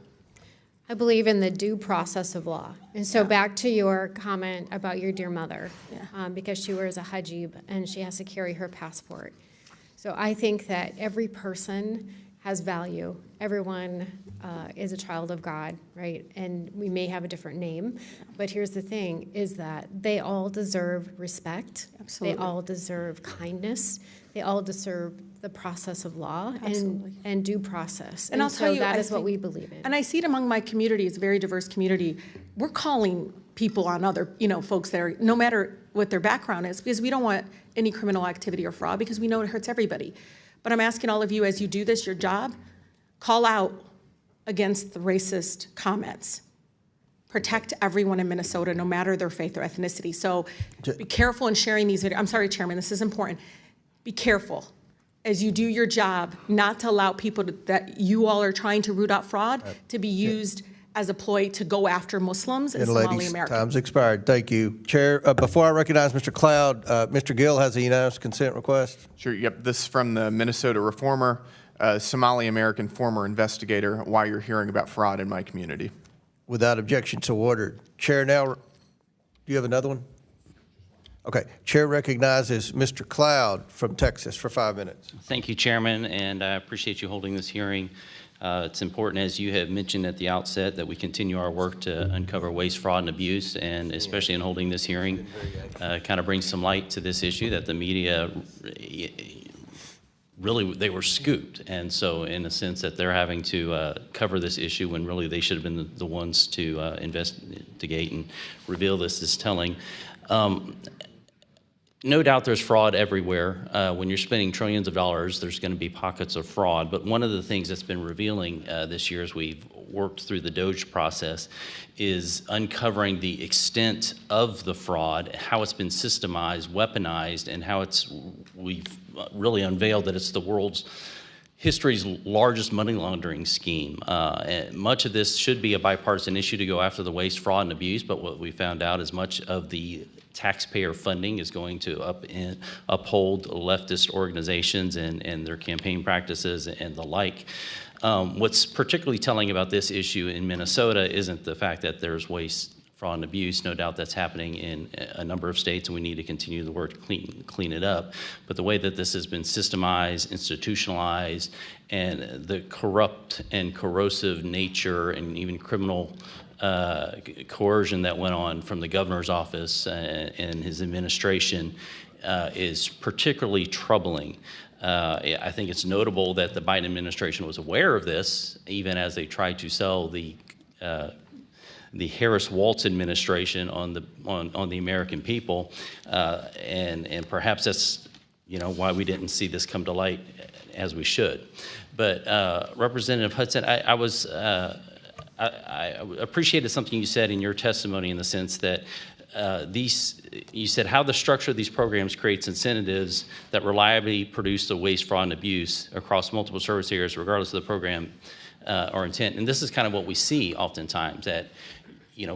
I believe in the due process of law. And so back to your comment about your dear mother, because she wears a hijab and she has to carry her passport. So I think that every person has value. Everyone is a child of God, right? And we may have a different name, but here's the thing, is that they all deserve respect. Absolutely. They all deserve kindness. They all deserve the process of law and due process. And I'll tell you, that is what we believe in. And I see it among my community. It's a very diverse community. We're calling people on other, folks that are, no matter what their background is, because we don't want any criminal activity or fraud because we know it hurts everybody. But I'm asking all of you, as you do this, your job, call out against the racist comments. Protect everyone in Minnesota, no matter their faith or ethnicity. So be careful in sharing these videos. I'm sorry, Chairman, this is important. Be careful as you do your job not to allow people that you all are trying to root out fraud to be used as a ploy to go after Muslims and Somali Americans. Time's expired. Thank you. Chair, before I recognize Mr. Cloud, Mr. Gill has a unanimous consent request. Sure, yep. This is from the Minnesota Reformer, Somali American former investigator, why you're hearing about fraud in my community. Without objection, so ordered. Chair, now, do you have another one? Okay. Chair recognizes Mr. Cloud from Texas for 5 minutes. Thank you, Chairman, and I appreciate you holding this hearing. It's important, as you have mentioned at the outset, that we continue our work to uncover waste, fraud, and abuse, and especially in holding this hearing, kind of brings some light to this issue that the media really, they were scooped. And so in a sense that they're having to cover this issue when really they should have been the ones to investigate and reveal this is telling. No doubt there's fraud everywhere. When you're spending trillions of dollars, there's going to be pockets of fraud. But one of the things that's been revealing this year as we've worked through the DOGE process is uncovering the extent of the fraud, how it's been systemized, weaponized, and how we've really unveiled that it's the world's history's largest money laundering scheme. And much of this should be a bipartisan issue to go after the waste, fraud, and abuse, but what we found out is much of the taxpayer funding is going to uphold leftist organizations and their campaign practices and the like. What's particularly telling about this issue in Minnesota isn't the fact that there's waste, fraud, and abuse. No doubt that's happening in a number of states, and we need to continue the work to clean it up. But the way that this has been systemized, institutionalized, and the corrupt and corrosive nature and even criminal coercion that went on from the governor's office and his administration is particularly troubling. I think it's notable that the Biden administration was aware of this, even as they tried to sell the the Harris-Walz administration on the American people, and perhaps that's why we didn't see this come to light as we should. But Representative Hudson, I appreciated something you said in your testimony in the sense that you said how the structure of these programs creates incentives that reliably produce the waste, fraud, and abuse across multiple service areas, regardless of the program or intent. And this is kind of what we see oftentimes, that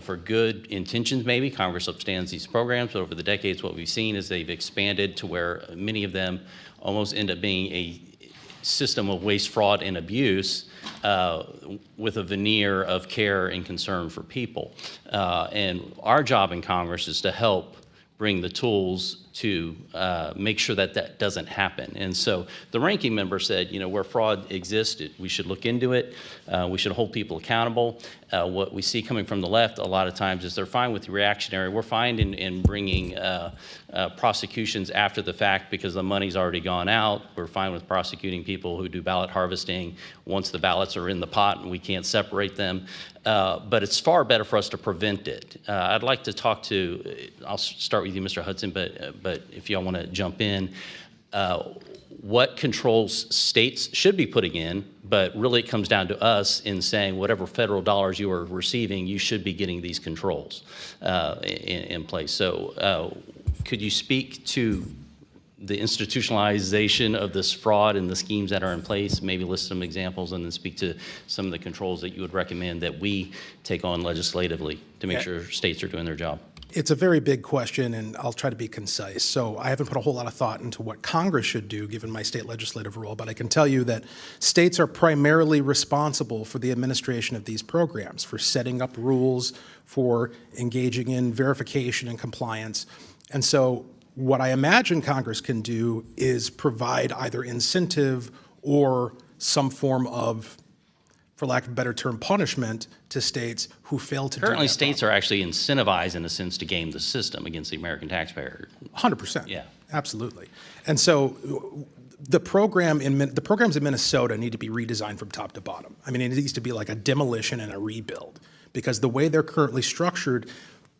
for good intentions maybe, Congress upstands these programs, but over the decades what we've seen is they've expanded to where many of them almost end up being a system of waste, fraud, and abuse with a veneer of care and concern for people. And our job in Congress is to help bring the tools to make sure that that doesn't happen. And so the ranking member said, where fraud exists, we should look into it. We should hold people accountable. What we see coming from the left a lot of times is they're fine with the reactionary. We're fine in bringing prosecutions after the fact because the money's already gone out. We're fine with prosecuting people who do ballot harvesting once the ballots are in the pot and we can't separate them. But it's far better for us to prevent it. I'd like to talk to, I'll start with you, Mr. Hudson, but if y'all want to jump in, what controls states should be putting in, but really it comes down to us in saying whatever federal dollars you are receiving, you should be getting these controls in place. So could you speak to the institutionalization of this fraud and the schemes that are in place, maybe list some examples and then speak to some of the controls that you would recommend that we take on legislatively to make sure states are doing their job? It's a very big question, and I'll try to be concise. So I haven't put a whole lot of thought into what Congress should do, given my state legislative role, but I can tell you that states are primarily responsible for the administration of these programs, for setting up rules, for engaging in verification and compliance. And so what I imagine Congress can do is provide either incentive or some form of, for lack of a better term, punishment to states who fail to do that. Currently, states are actually incentivized, in a sense, to game the system against the American taxpayer. 100%. Yeah. Absolutely. And so the programs in Minnesota need to be redesigned from top to bottom. I mean, it needs to be like a demolition and a rebuild, because the way they're currently structured,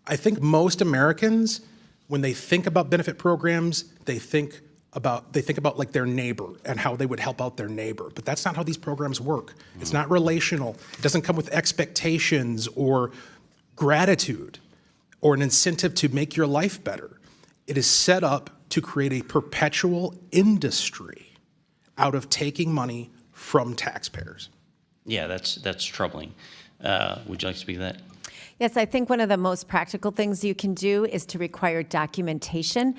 I think most Americans, when they think about benefit programs, they think about like their neighbor and how they would help out their neighbor. But that's not how these programs work. It's not relational. It doesn't come with expectations or gratitude or an incentive to make your life better. It is set up to create a perpetual industry out of taking money from taxpayers. Yeah, that's troubling. Would you like to speak to that? Yes, I think one of the most practical things you can do is to require documentation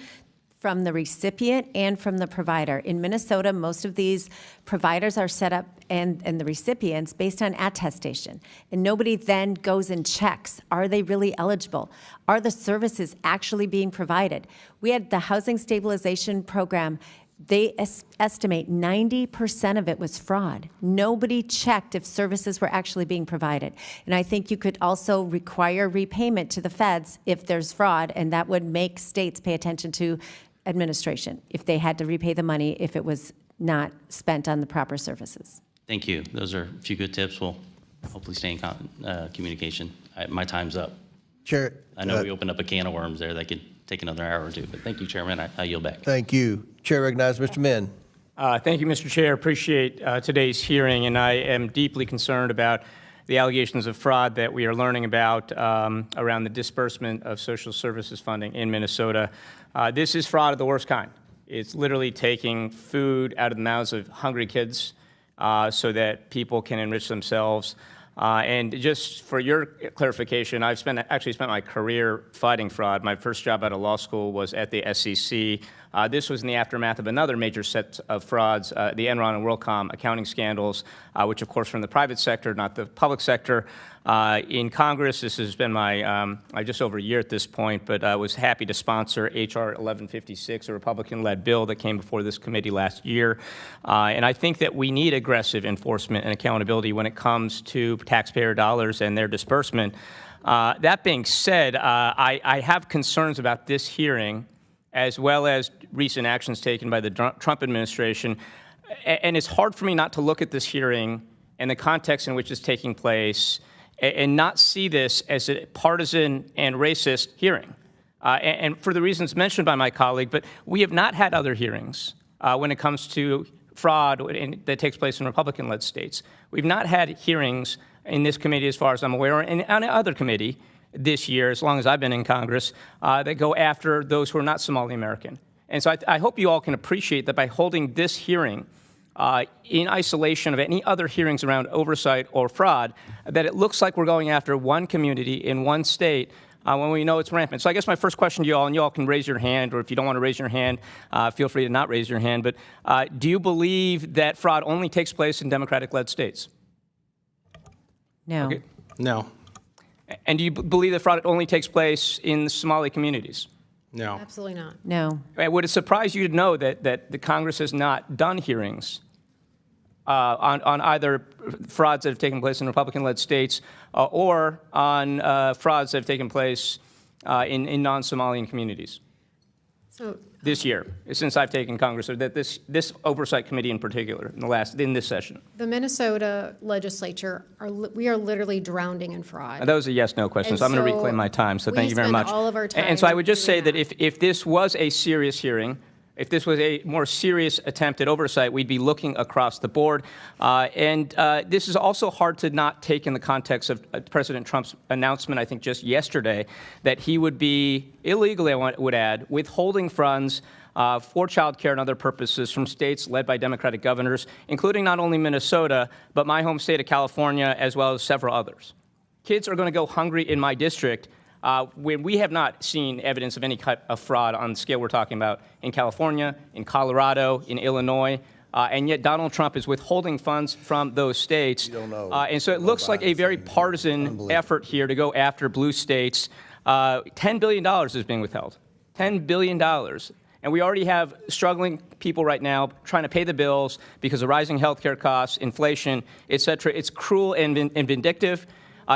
from the recipient and from the provider. In Minnesota, most of these providers are set up and the recipients based on attestation. And nobody then goes and checks, are they really eligible? Are the services actually being provided? We had the Housing Stabilization Program. They estimate 90% of it was fraud. Nobody checked if services were actually being provided. And I think you could also require repayment to the feds if there's fraud, and that would make states pay attention to administration if they had to repay the money if it was not spent on the proper services. Thank you. Those are a few good tips. We'll hopefully stay in communication. My time's up. Chair, I know we opened up a can of worms there that could take another hour or two, but thank you, Chairman. I yield back. Thank you. Chair recognizes Mr. Min. Thank you, Mr. Chair. Appreciate today's hearing, and I am deeply concerned about the allegations of fraud that we are learning about around the disbursement of social services funding in Minnesota. This is fraud of the worst kind. It's literally taking food out of the mouths of hungry kids so that people can enrich themselves. And just for your clarification, I've actually spent my career fighting fraud. My first job out of law school was at the SEC. This was in the aftermath of another major set of frauds, the Enron and WorldCom accounting scandals, which, of course, from the private sector, not the public sector. In Congress, this has been my just over a year at this point, but I was happy to sponsor H.R. 1156, a Republican-led bill that came before this committee last year. And I think that we need aggressive enforcement and accountability when it comes to taxpayer dollars and their disbursement. That being said, I have concerns about this hearing, as well as recent actions taken by the Trump administration. And it's hard for me not to look at this hearing and the context in which it's taking place and not see this as a partisan and racist hearing. And for the reasons mentioned by my colleague, but we have not had other hearings when it comes to fraud that takes place in Republican-led states. We've not had hearings in this committee, as far as I'm aware, or in any other committee this year, as long as I've been in Congress, that go after those who are not Somali American. And so I hope you all can appreciate that by holding this hearing in isolation of any other hearings around oversight or fraud, that it looks like we're going after one community in one state when we know it's rampant. So I guess my first question to you all, and you all can raise your hand, or if you don't want to raise your hand, feel free to not raise your hand, but do you believe that fraud only takes place in Democratic-led states? No. Okay. No. And do you believe that fraud only takes place in Somali communities? No. Absolutely not. No. Would it surprise you to know that the Congress has not done hearings on either frauds that have taken place in Republican-led states or on frauds that have taken place in non-Somalian communities So this year, since I've taken Congress, or that this oversight committee in particular in this session? the Minnesota legislature, we are literally drowning in fraud. That was a yes/no question, And so I'm going to so reclaim my time. So we thank you very spend much. all of our time And so I would just say doing that if this was a serious hearing, if this was a more serious attempt at oversight, we'd be looking across the board. This is also hard to not take in the context of President Trump's announcement, I think just yesterday, that he would be illegally, I would add, withholding funds for child care and other purposes from states led by Democratic governors, including not only Minnesota, but my home state of California, as well as several others. Kids are going to go hungry in my district when we have not seen evidence of any type of fraud on the scale we're talking about in California, in Colorado, in Illinois, and yet Donald Trump is withholding funds from those states. And so it looks like a very partisan effort here to go after blue states. $10 billion is being withheld. $10 billion. And we already have struggling people right now trying to pay the bills because of rising health care costs, inflation, et cetera. It's cruel and vindictive.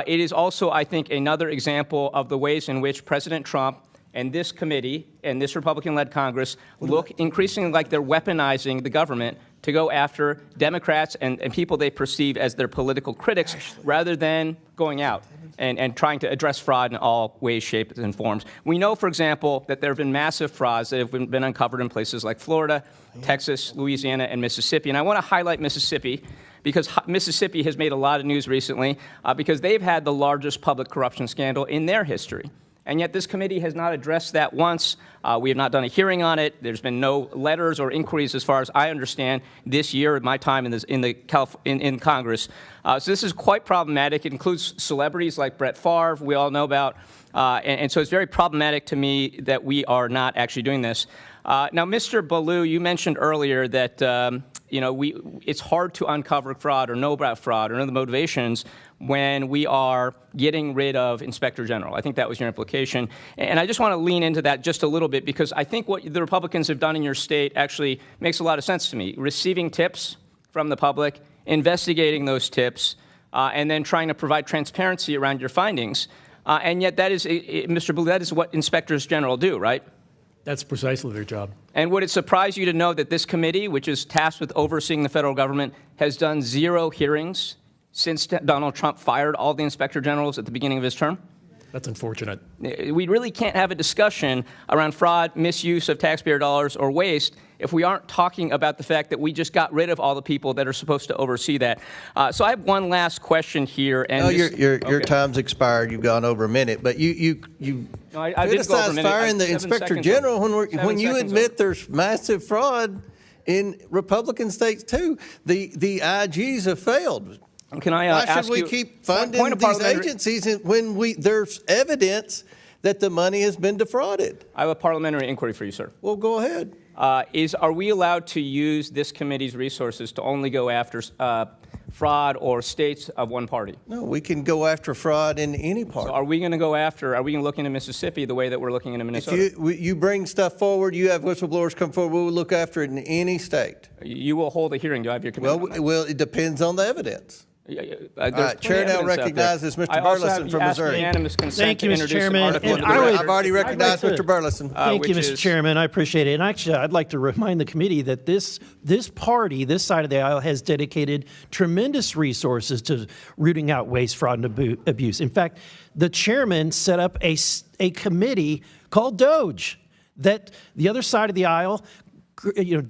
It is also, I think, another example of the ways in which President Trump and this committee and this Republican-led Congress look increasingly like they're weaponizing the government to go after Democrats and people they perceive as their political critics rather than going out and trying to address fraud in all ways, shapes, and forms. We know, for example, that there have been massive frauds that have been uncovered in places like Florida, Texas, Louisiana, and Mississippi. And I want to highlight Mississippi because Mississippi has made a lot of news recently because they've had the largest public corruption scandal in their history. And yet this committee has not addressed that once. We have not done a hearing on it. There's been no letters or inquiries, as far as I understand, this year at my time in Congress. So this is quite problematic. It includes celebrities like Brett Favre, we all know about. And so it's very problematic to me that we are not actually doing this. Now, Mr. Ballou, you mentioned earlier that it's hard to uncover fraud or know about fraud or know the motivations when we are getting rid of Inspector General. I think that was your implication. And I just want to lean into that just a little bit because I think what the Republicans have done in your state actually makes a lot of sense to me. Receiving tips from the public, investigating those tips, and then trying to provide transparency around your findings. And yet that is, Mr. Ballou, that is what Inspectors General do, right? That's precisely their job. And would it surprise you to know that this committee, which is tasked with overseeing the federal government, has done 0 hearings since Donald Trump fired all the Inspector Generals at the beginning of his term? That's unfortunate. We really can't have a discussion around fraud, misuse of taxpayer dollars, or waste if we aren't talking about the fact that we just got rid of all the people that are supposed to oversee that. So I have one last question here. And your time's expired. You've gone over a minute, but you No, I did go over a minute. firing the 7 Inspector seconds General over. when you 7 seconds admit over. there's massive fraud in Republican states too. The IGs have failed. Can I Why ask should we you, keep funding point of these parliamentary- agencies when there's evidence that the money has been defrauded? I have a parliamentary inquiry for you, sir. Well, go ahead. Are we allowed to use this committee's resources to only go after fraud or states of one party? No, we can go after fraud in any party. So are we going to look into Mississippi the way that we're looking into Minnesota? If you bring stuff forward, you have whistleblowers come forward, we'll look after it in any state. You will hold a hearing. Do I have your commitment? Well, it depends on the evidence. Chair now recognizes Mr. Burleson from Missouri. Thank you, Mr. Chairman. I've already recognized Mr. Burleson. Thank you, Mr. Chairman. I appreciate it. And actually, I'd like to remind the committee that this party, this side of the aisle, has dedicated tremendous resources to rooting out waste, fraud, and abuse. In fact, the chairman set up a committee called DOGE that the other side of the aisle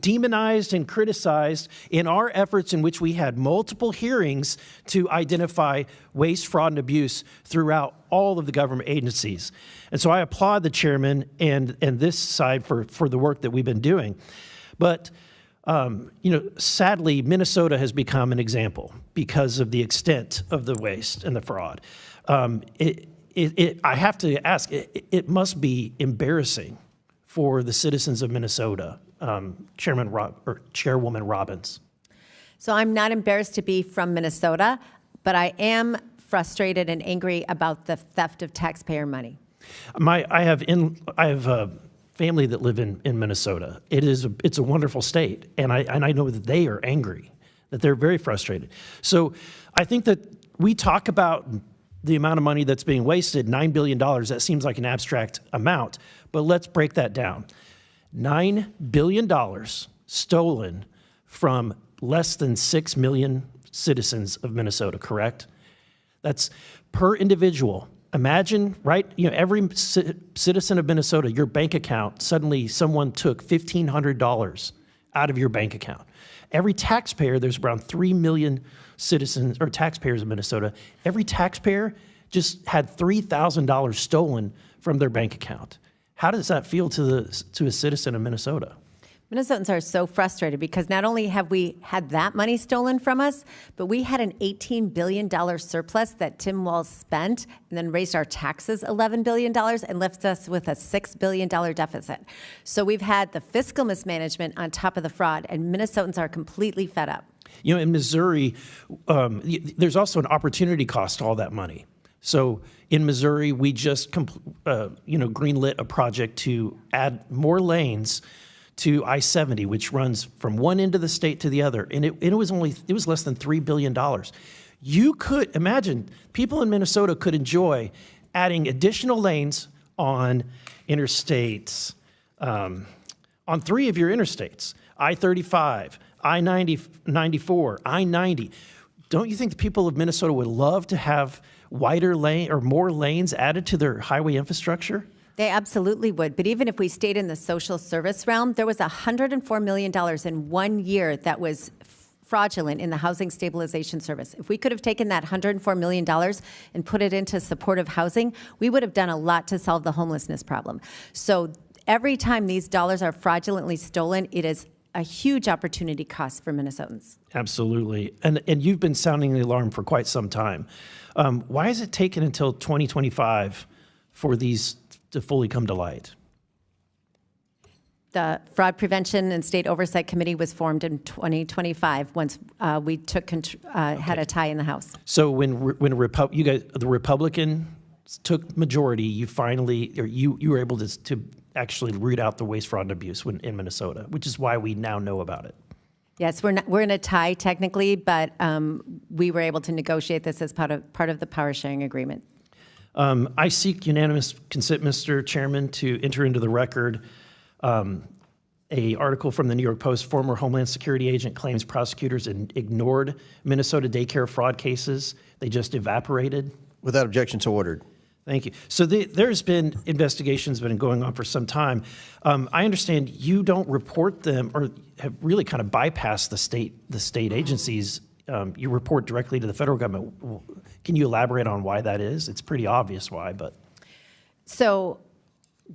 demonized and criticized in our efforts in which we had multiple hearings to identify waste, fraud, and abuse throughout all of the government agencies. And so I applaud the chairman and this side for the work that we've been doing. But sadly, Minnesota has become an example because of the extent of the waste and the fraud. I have to ask, it must be embarrassing for the citizens of Minnesota, Chairwoman Robbins. So I'm not embarrassed to be from Minnesota, but I am frustrated and angry about the theft of taxpayer money. I have a family that live in Minnesota. It's a wonderful state, and I know that they are angry, that they're very frustrated. So I think that we talk about the amount of money that's being wasted, $9 billion. That seems like an abstract amount, but let's break that down. $9 billion stolen from less than 6 million citizens of Minnesota, correct? That's per individual. Imagine, right? Every citizen of Minnesota, your bank account, suddenly someone took $1,500 out of your bank account. Every taxpayer, there's around 3 million citizens or taxpayers in Minnesota. Every taxpayer just had $3,000 stolen from their bank account. How does that feel to a citizen of Minnesota? Minnesotans are so frustrated because not only have we had that money stolen from us, but we had an $18 billion surplus that Tim Walz spent and then raised our taxes $11 billion and left us with a $6 billion deficit. So we've had the fiscal mismanagement on top of the fraud, and Minnesotans are completely fed up. In Missouri, there's also an opportunity cost to all that money. So in Missouri, we just greenlit a project to add more lanes to I-70, which runs from one end of the state to the other, and it was less than $3 billion. You could imagine people in Minnesota could enjoy adding additional lanes on interstates, on 3 of your interstates, I-35, I-94, I-90. Don't you think the people of Minnesota would love to have wider lane or more lanes added to their highway infrastructure? They absolutely would. But even if we stayed in the social service realm, there was $104 million in 1 year that was fraudulent in the Housing Stabilization Service. If we could have taken that $104 million and put it into supportive housing, we would have done a lot to solve the homelessness problem. So every time these dollars are fraudulently stolen, it is a huge opportunity cost for Minnesotans. Absolutely. And you've been sounding the alarm for quite some time. Why has it taken until 2025 for these to fully come to light? The Fraud Prevention and State Oversight Committee was formed in 2025 once we had a tie in the House. So when the Republican took majority, you were able to actually root out the waste, fraud, and abuse in Minnesota, which is why we now know about it. Yes, we're in a tie technically, but we were able to negotiate this as part of the power sharing agreement. I seek unanimous consent, Mr. Chairman, to enter into the record a article from the New York Post. Former Homeland Security agent claims prosecutors ignored Minnesota daycare fraud cases. They just evaporated. Without objection, so ordered. Thank you. So there's been investigations been going on for some time. I understand you don't report them or have really kind of bypassed the state agencies. You report directly to the federal government. Can you elaborate on why that is? It's pretty obvious why, but. So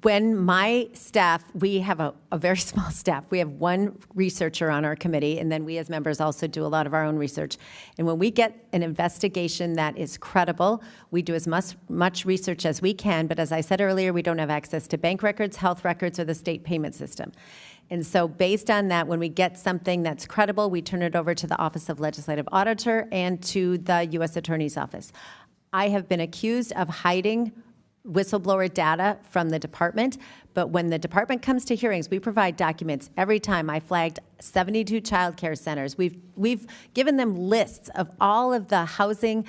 when my staff, we have a very small staff. We have one researcher on our committee, and then we as members also do a lot of our own research. And when we get an investigation that is credible, we do as much research as we can. But as I said earlier, we don't have access to bank records, health records, or the state payment system. And so based on that, when we get something that's credible, we turn it over to the Office of Legislative Auditor and to the U.S. Attorney's Office. I have been accused of hiding whistleblower data from the department, but when the department comes to hearings, we provide documents every time. I flagged 72 child care centers. We've given them lists of all of the housing,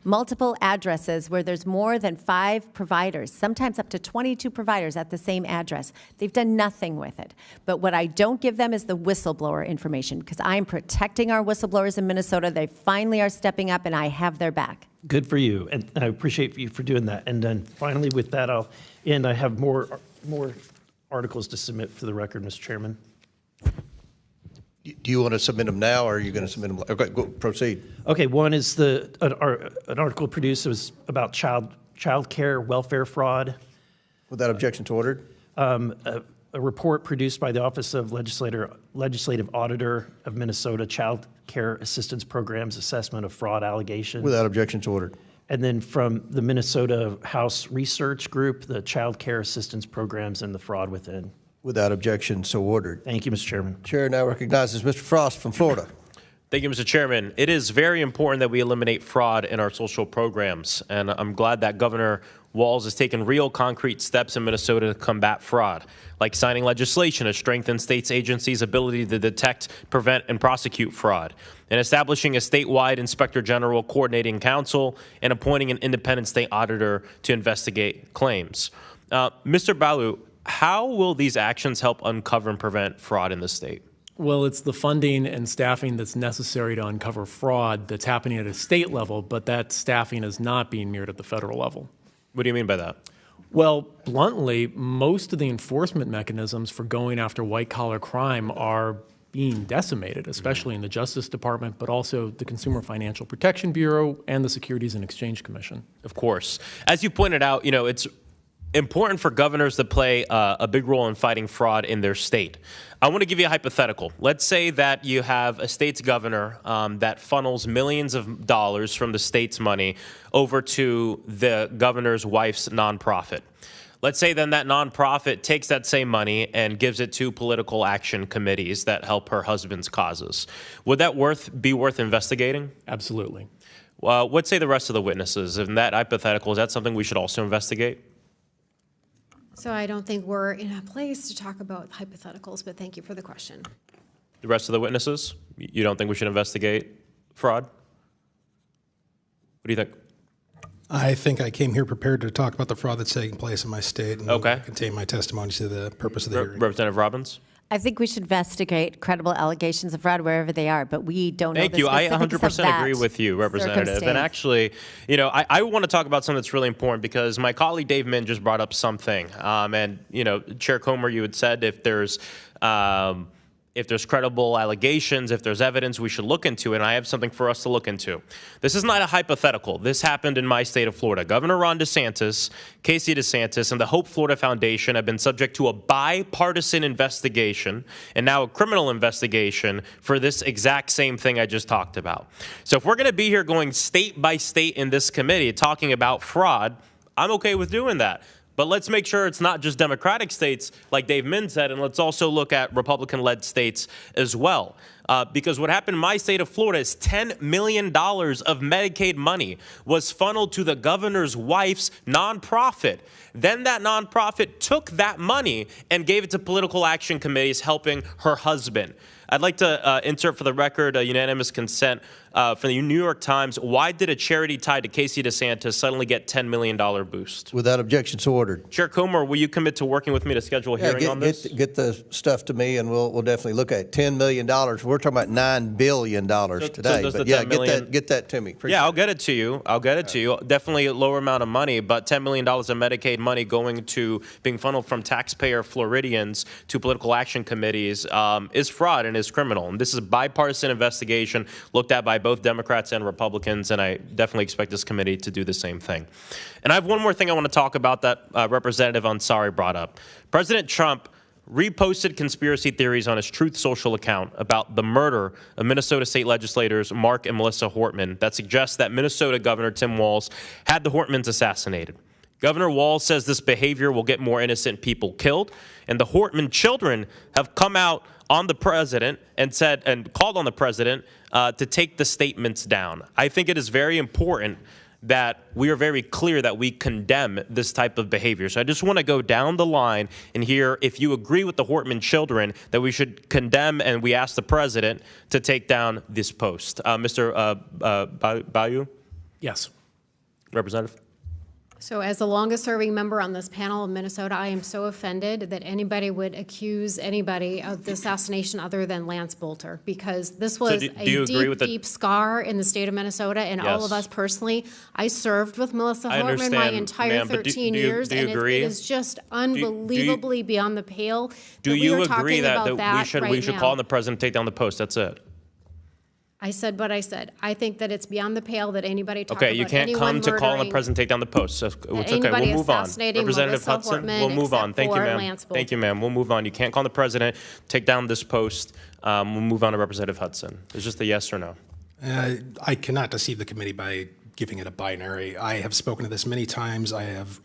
multiple addresses where there's more than 5 providers, sometimes up to 22 providers at the same address. They've done nothing with it. But what I don't give them is the whistleblower information, because I'm protecting our whistleblowers in Minnesota. They finally are stepping up, and I have their back. Good for you, and I appreciate you for doing that. And then finally, with that, I'll end. I have more articles to submit for the record, Mr. Chairman. Do you want to submit them now, or are you going to submit them? Okay, go, proceed. Okay, one is an article produced was about child care welfare fraud. Without objection to ordered. A report produced by the Office of Legislative Auditor of Minnesota, Child Care Assistance Programs Assessment of Fraud Allegations. Without objection to ordered. And then from the Minnesota House Research Group, the Child Care Assistance Programs and the Fraud Within. Without objection, so ordered. Thank you, Mr. Chairman. Chair now recognizes Mr. Frost from Florida. Thank you, Mr. Chairman. It is very important that we eliminate fraud in our social programs, and I'm glad that Governor Walz has taken real concrete steps in Minnesota to combat fraud, like signing legislation to strengthen states' agencies' ability to detect, prevent, and prosecute fraud, and establishing a statewide Inspector General Coordinating Council and appointing an independent state auditor to investigate claims. Mr. Balu, how will these actions help uncover and prevent fraud in the state? Well, it's the funding and staffing that's necessary to uncover fraud that's happening at a state level, but that staffing is not being mirrored at the federal level. What do you mean by that? Well, bluntly, most of the enforcement mechanisms for going after white-collar crime are being decimated, especially in the Justice Department, but also the Consumer Financial Protection Bureau and the Securities and Exchange Commission. Of course. As you pointed out, it's important for governors to play a big role in fighting fraud in their state. I want to give you a hypothetical. Let's say that you have a state's governor that funnels millions of dollars from the state's money over to the governor's wife's nonprofit. Let's say then that nonprofit takes that same money and gives it to political action committees that help her husband's causes. Would that be worth investigating? Absolutely. What say the rest of the witnesses? In that hypothetical, is that something we should also investigate? So I don't think we're in a place to talk about hypotheticals, but thank you for the question. The rest of the witnesses, you don't think we should investigate fraud? What do you think? I think I came here prepared to talk about the fraud that's taking place in my state and contain my testimony to the purpose of the hearing. Representative Robbins? I think we should investigate credible allegations of fraud wherever they are, but we don't know the Thank you. I specifics of 100% that agree with you, Representative. And circumstance. actually, I want to talk about something that's really important because my colleague Dave Min just brought up something. Chair Comer, you had said if there's credible allegations, if there's evidence, we should look into it, and I have something for us to look into. This is not a hypothetical. This happened in my state of Florida. Governor Ron DeSantis, Casey DeSantis, and the Hope Florida Foundation have been subject to a bipartisan investigation and now a criminal investigation for this exact same thing I just talked about. So if we're going to be here going state by state in this committee talking about fraud, I'm okay with doing that. But let's make sure it's not just Democratic states, like Dave Min said, and let's also look at Republican-led states as well. Because what happened in my state of Florida is $10 million of Medicaid money was funneled to the governor's wife's nonprofit. Then that nonprofit took that money and gave it to political action committees helping her husband. I'd like to insert for the record a unanimous consent from the New York Times. Why did a charity tied to Casey DeSantis suddenly get $10 million boost? Without objection, so ordered. Chair Comer, will you commit to working with me to schedule a hearing on this? Get the stuff to me, and we'll definitely look at it. $10 million. We're talking about $9 billion today. does But the yeah, $10 million get that to me. Appreciate I'll get it to you. Definitely a lower amount of money, but $10 million of Medicaid money going to being funneled from taxpayer Floridians to political action committees is fraud and is criminal. And this is a bipartisan investigation looked at by both Democrats and Republicans, and I definitely expect this committee to do the same thing. And I have one more thing I want to talk about that Representative Ansari brought up. President Trump reposted conspiracy theories on his Truth Social account about the murder of Minnesota state legislators Mark and Melissa Hortman that suggests that Minnesota Governor Tim Walz had the Hortmans assassinated. Governor Walz says this behavior will get more innocent people killed, and the Hortman children have come out on the president and called on the president to take the statements down. I think it is very important that we are very clear that we condemn this type of behavior. So I just want to go down the line and hear if you agree with the Hortman children that we should condemn, and we ask the president to take down this post. Mr. Bayou? Yes. Representative? So as the longest serving member on this panel in Minnesota, I am so offended that anybody would accuse anybody of the assassination other than Lance Bolter, because this was a deep scar in the state of Minnesota and all of us personally. I served with Melissa Hortman my entire 13 years, and it is just unbelievably beyond the pale. Do you agree that we should call on the president to take down the post? That's it. I said what I said. I think that it's beyond the pale that anybody talk about anyone murdering. Okay, you can't come to call on the president to take down the post. So it's okay. We'll move on. Representative Hudson, we'll move on. Thank you, ma'am. Thank you, ma'am. We'll move on. You can't call on the president, take down this post. We'll move on to Representative Hudson. It's just a yes or no. I cannot deceive the committee by giving it a binary. I have spoken to this many times. I have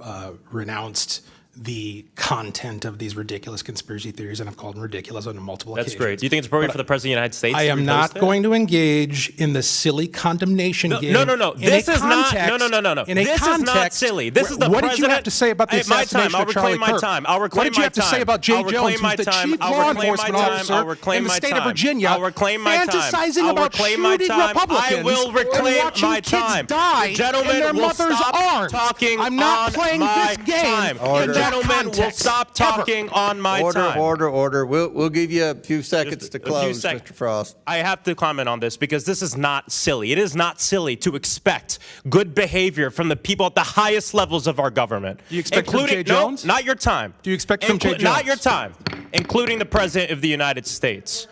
renounced the content of these ridiculous conspiracy theories, and I've called them ridiculous on multiple occasions. That's great. Do you think it's appropriate for the President of the United States I am not going to engage in the silly condemnation game. No. This is not. No. This is not silly. This is the What did you have to say about the assassination of Charlie Kirk? What did you have to say about Jay Jones, who's the chief law enforcement officer in the state of Virginia, fantasizing about shooting Republicans I will reclaim my time. Die Gentlemen will stop talking I'm not playing this game. Gentlemen will stop talking on my time. Order. We'll give you a few seconds to close, Mr. Frost. I have to comment on this because this is not silly. It is not silly to expect good behavior from the people at the highest levels of our government. Do you expect from Jay Jones? No, not your time. Do you expect from Jay Jones? Not your time, including the President of the United States.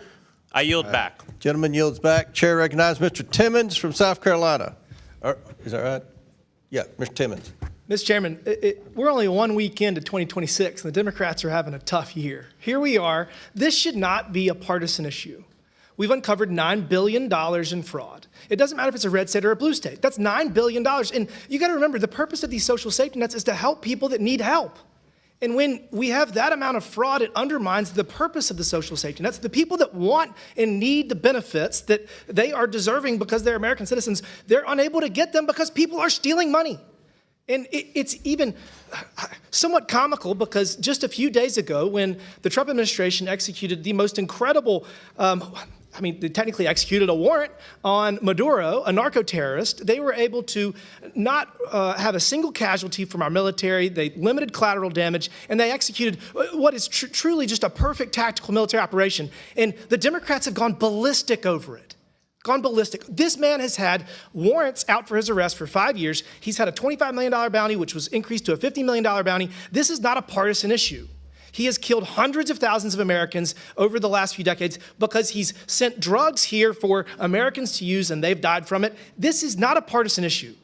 I yield back. Gentleman yields back. Chair recognizes Mr. Timmons from South Carolina. Is that right? Yeah, Mr. Timmons. Mr. Chairman, we're only 1 week into 2026, and the Democrats are having a tough year. Here we are. This should not be a partisan issue. We've uncovered $9 billion in fraud. It doesn't matter if it's a red state or a blue state. That's $9 billion. And you got to remember, the purpose of these social safety nets is to help people that need help. And when we have that amount of fraud, it undermines the purpose of the social safety nets. The people that want and need the benefits that they are deserving because they're American citizens, they're unable to get them because people are stealing money. And it's even somewhat comical because just a few days ago, when the Trump administration executed the most incredible, they technically executed a warrant on Maduro, a narco-terrorist, they were able to not have a single casualty from our military. They limited collateral damage, and they executed what is truly just a perfect tactical military operation. And the Democrats have gone ballistic over it. Gone ballistic. This man has had warrants out for his arrest for 5 years. He's had a $25 million bounty, which was increased to a $50 million bounty. This is not a partisan issue. He has killed hundreds of thousands of Americans over the last few decades because he's sent drugs here for Americans to use, and they've died from it. This is not a partisan issue.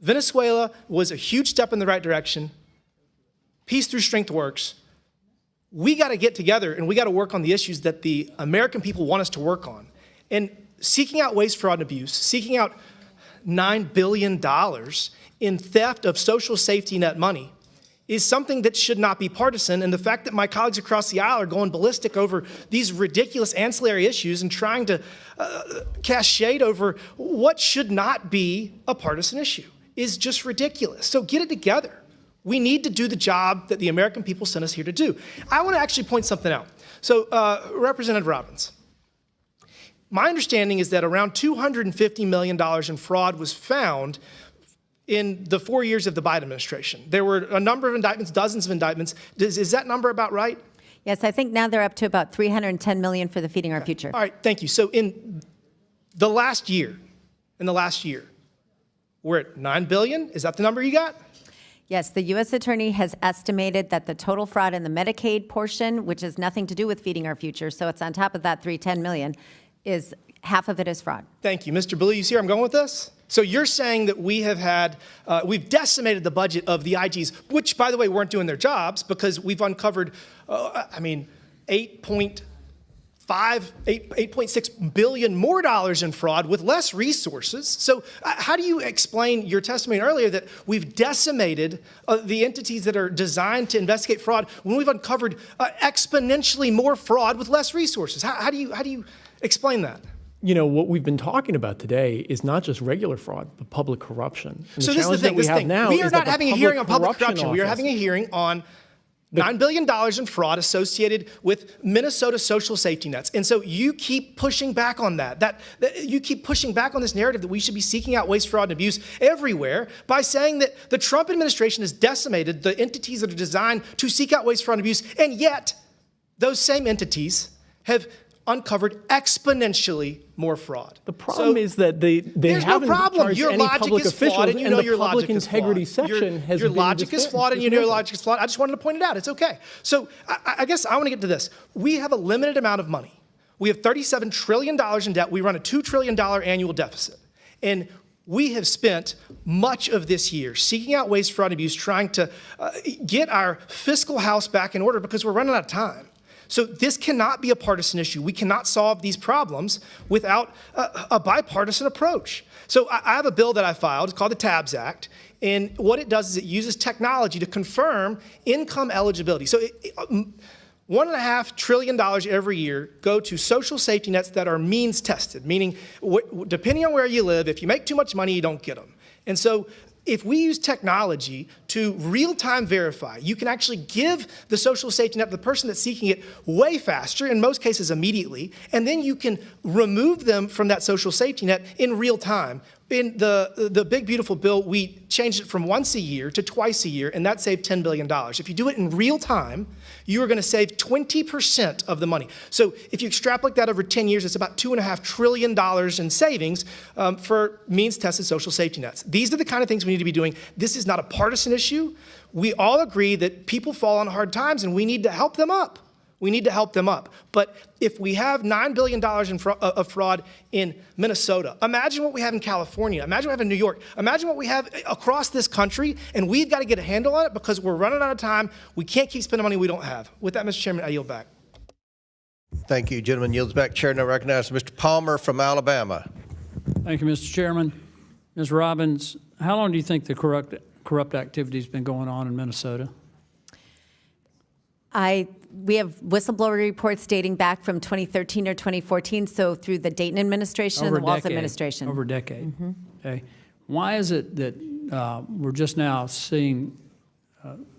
Venezuela was a huge step in the right direction. Peace through strength works. We got to get together, and we got to work on the issues that the American people want us to work on. And seeking out waste, fraud, and abuse, seeking out $9 billion in theft of social safety net money is something that should not be partisan. And the fact that my colleagues across the aisle are going ballistic over these ridiculous ancillary issues and trying to cast shade over what should not be a partisan issue is just ridiculous. So get it together. We need to do the job that the American people sent us here to do. I want to actually point something out. So Representative Robbins, my understanding is that around $250 million in fraud was found in the 4 years of the Biden administration. There were a number of indictments, dozens of indictments. Is that number about right? Yes, I think now they're up to about $310 million for the Feeding Our Future. All right, thank you. So in the last year, we're at $9 billion. Is that the number you got? Yes, the U.S. Attorney has estimated that the total fraud in the Medicaid portion, which has nothing to do with Feeding Our Future, so it's on top of that $310 million, is half of it is fraud. Thank you. Mr. Blue, you see where I'm going with this? So you're saying that we have had, we've decimated the budget of the IGs, which, by the way, weren't doing their jobs because we've uncovered, $8.6 billion more dollars in fraud with less resources. So how do you explain your testimony earlier that we've decimated the entities that are designed to investigate fraud when we've uncovered exponentially more fraud with less resources? How do you explain that? you know, what we've been talking about today is not just regular fraud, but public corruption. And So this is the thing. We are not having a hearing on public corruption. We are having a hearing on $9 billion in fraud associated with Minnesota social safety nets. And so you keep pushing back on that. You keep pushing back on this narrative that we should be seeking out waste, fraud, and abuse everywhere by saying that the Trump administration has decimated the entities that are designed to seek out waste, fraud, and abuse. And yet, those same entities have uncovered exponentially more fraud. The problem is that they haven't charged any public officials, and the public integrity section has your been logic is flawed, and you know your logic is flawed. I just wanted to point it out. It's okay. So I guess I want to get to this. We have a limited amount of money. We have $37 trillion in debt. We run a $2 trillion annual deficit. And we have spent much of this year seeking out waste, fraud, and abuse, trying to get our fiscal house back in order because we're running out of time. So this cannot be a partisan issue. We cannot solve these problems without a bipartisan approach. So I have a bill that I filed. It's called the TABS Act. And what it does is it uses technology to confirm income eligibility. So $1.5 trillion every year go to social safety nets that are means tested, meaning depending on where you live, if you make too much money, you don't get them. And so if we use technology to real-time verify, you can actually give the social safety net to the person that's seeking it way faster, in most cases immediately, and then you can remove them from that social safety net in real time. In the big, beautiful bill, we changed it from once a year to twice a year, and that saved $10 billion. If you do it in real time, you are going to save 20% of the money. So if you extrapolate that over 10 years, it's about $2.5 trillion in savings for means-tested social safety nets. These are the kind of things we need to be doing. This is not a partisan issue. We all agree that people fall on hard times, and we need to help them up. We need to help them up. But if we have $9 billion of fraud in Minnesota, imagine what we have in California. Imagine what we have in New York. Imagine what we have across this country, and we've got to get a handle on it because we're running out of time. We can't keep spending money we don't have. With that, Mr. Chairman, I yield back. Thank you. Gentleman yields back. Chair now recognizes Mr. Palmer from Alabama. Thank you, Mr. Chairman. Ms. Robbins, how long do you think the corrupt activity has been going on in Minnesota? We have whistleblower reports dating back from 2013 or 2014, so through the Dayton administration and the Walz administration. Over a decade. Okay. Why is it that we're just now seeing,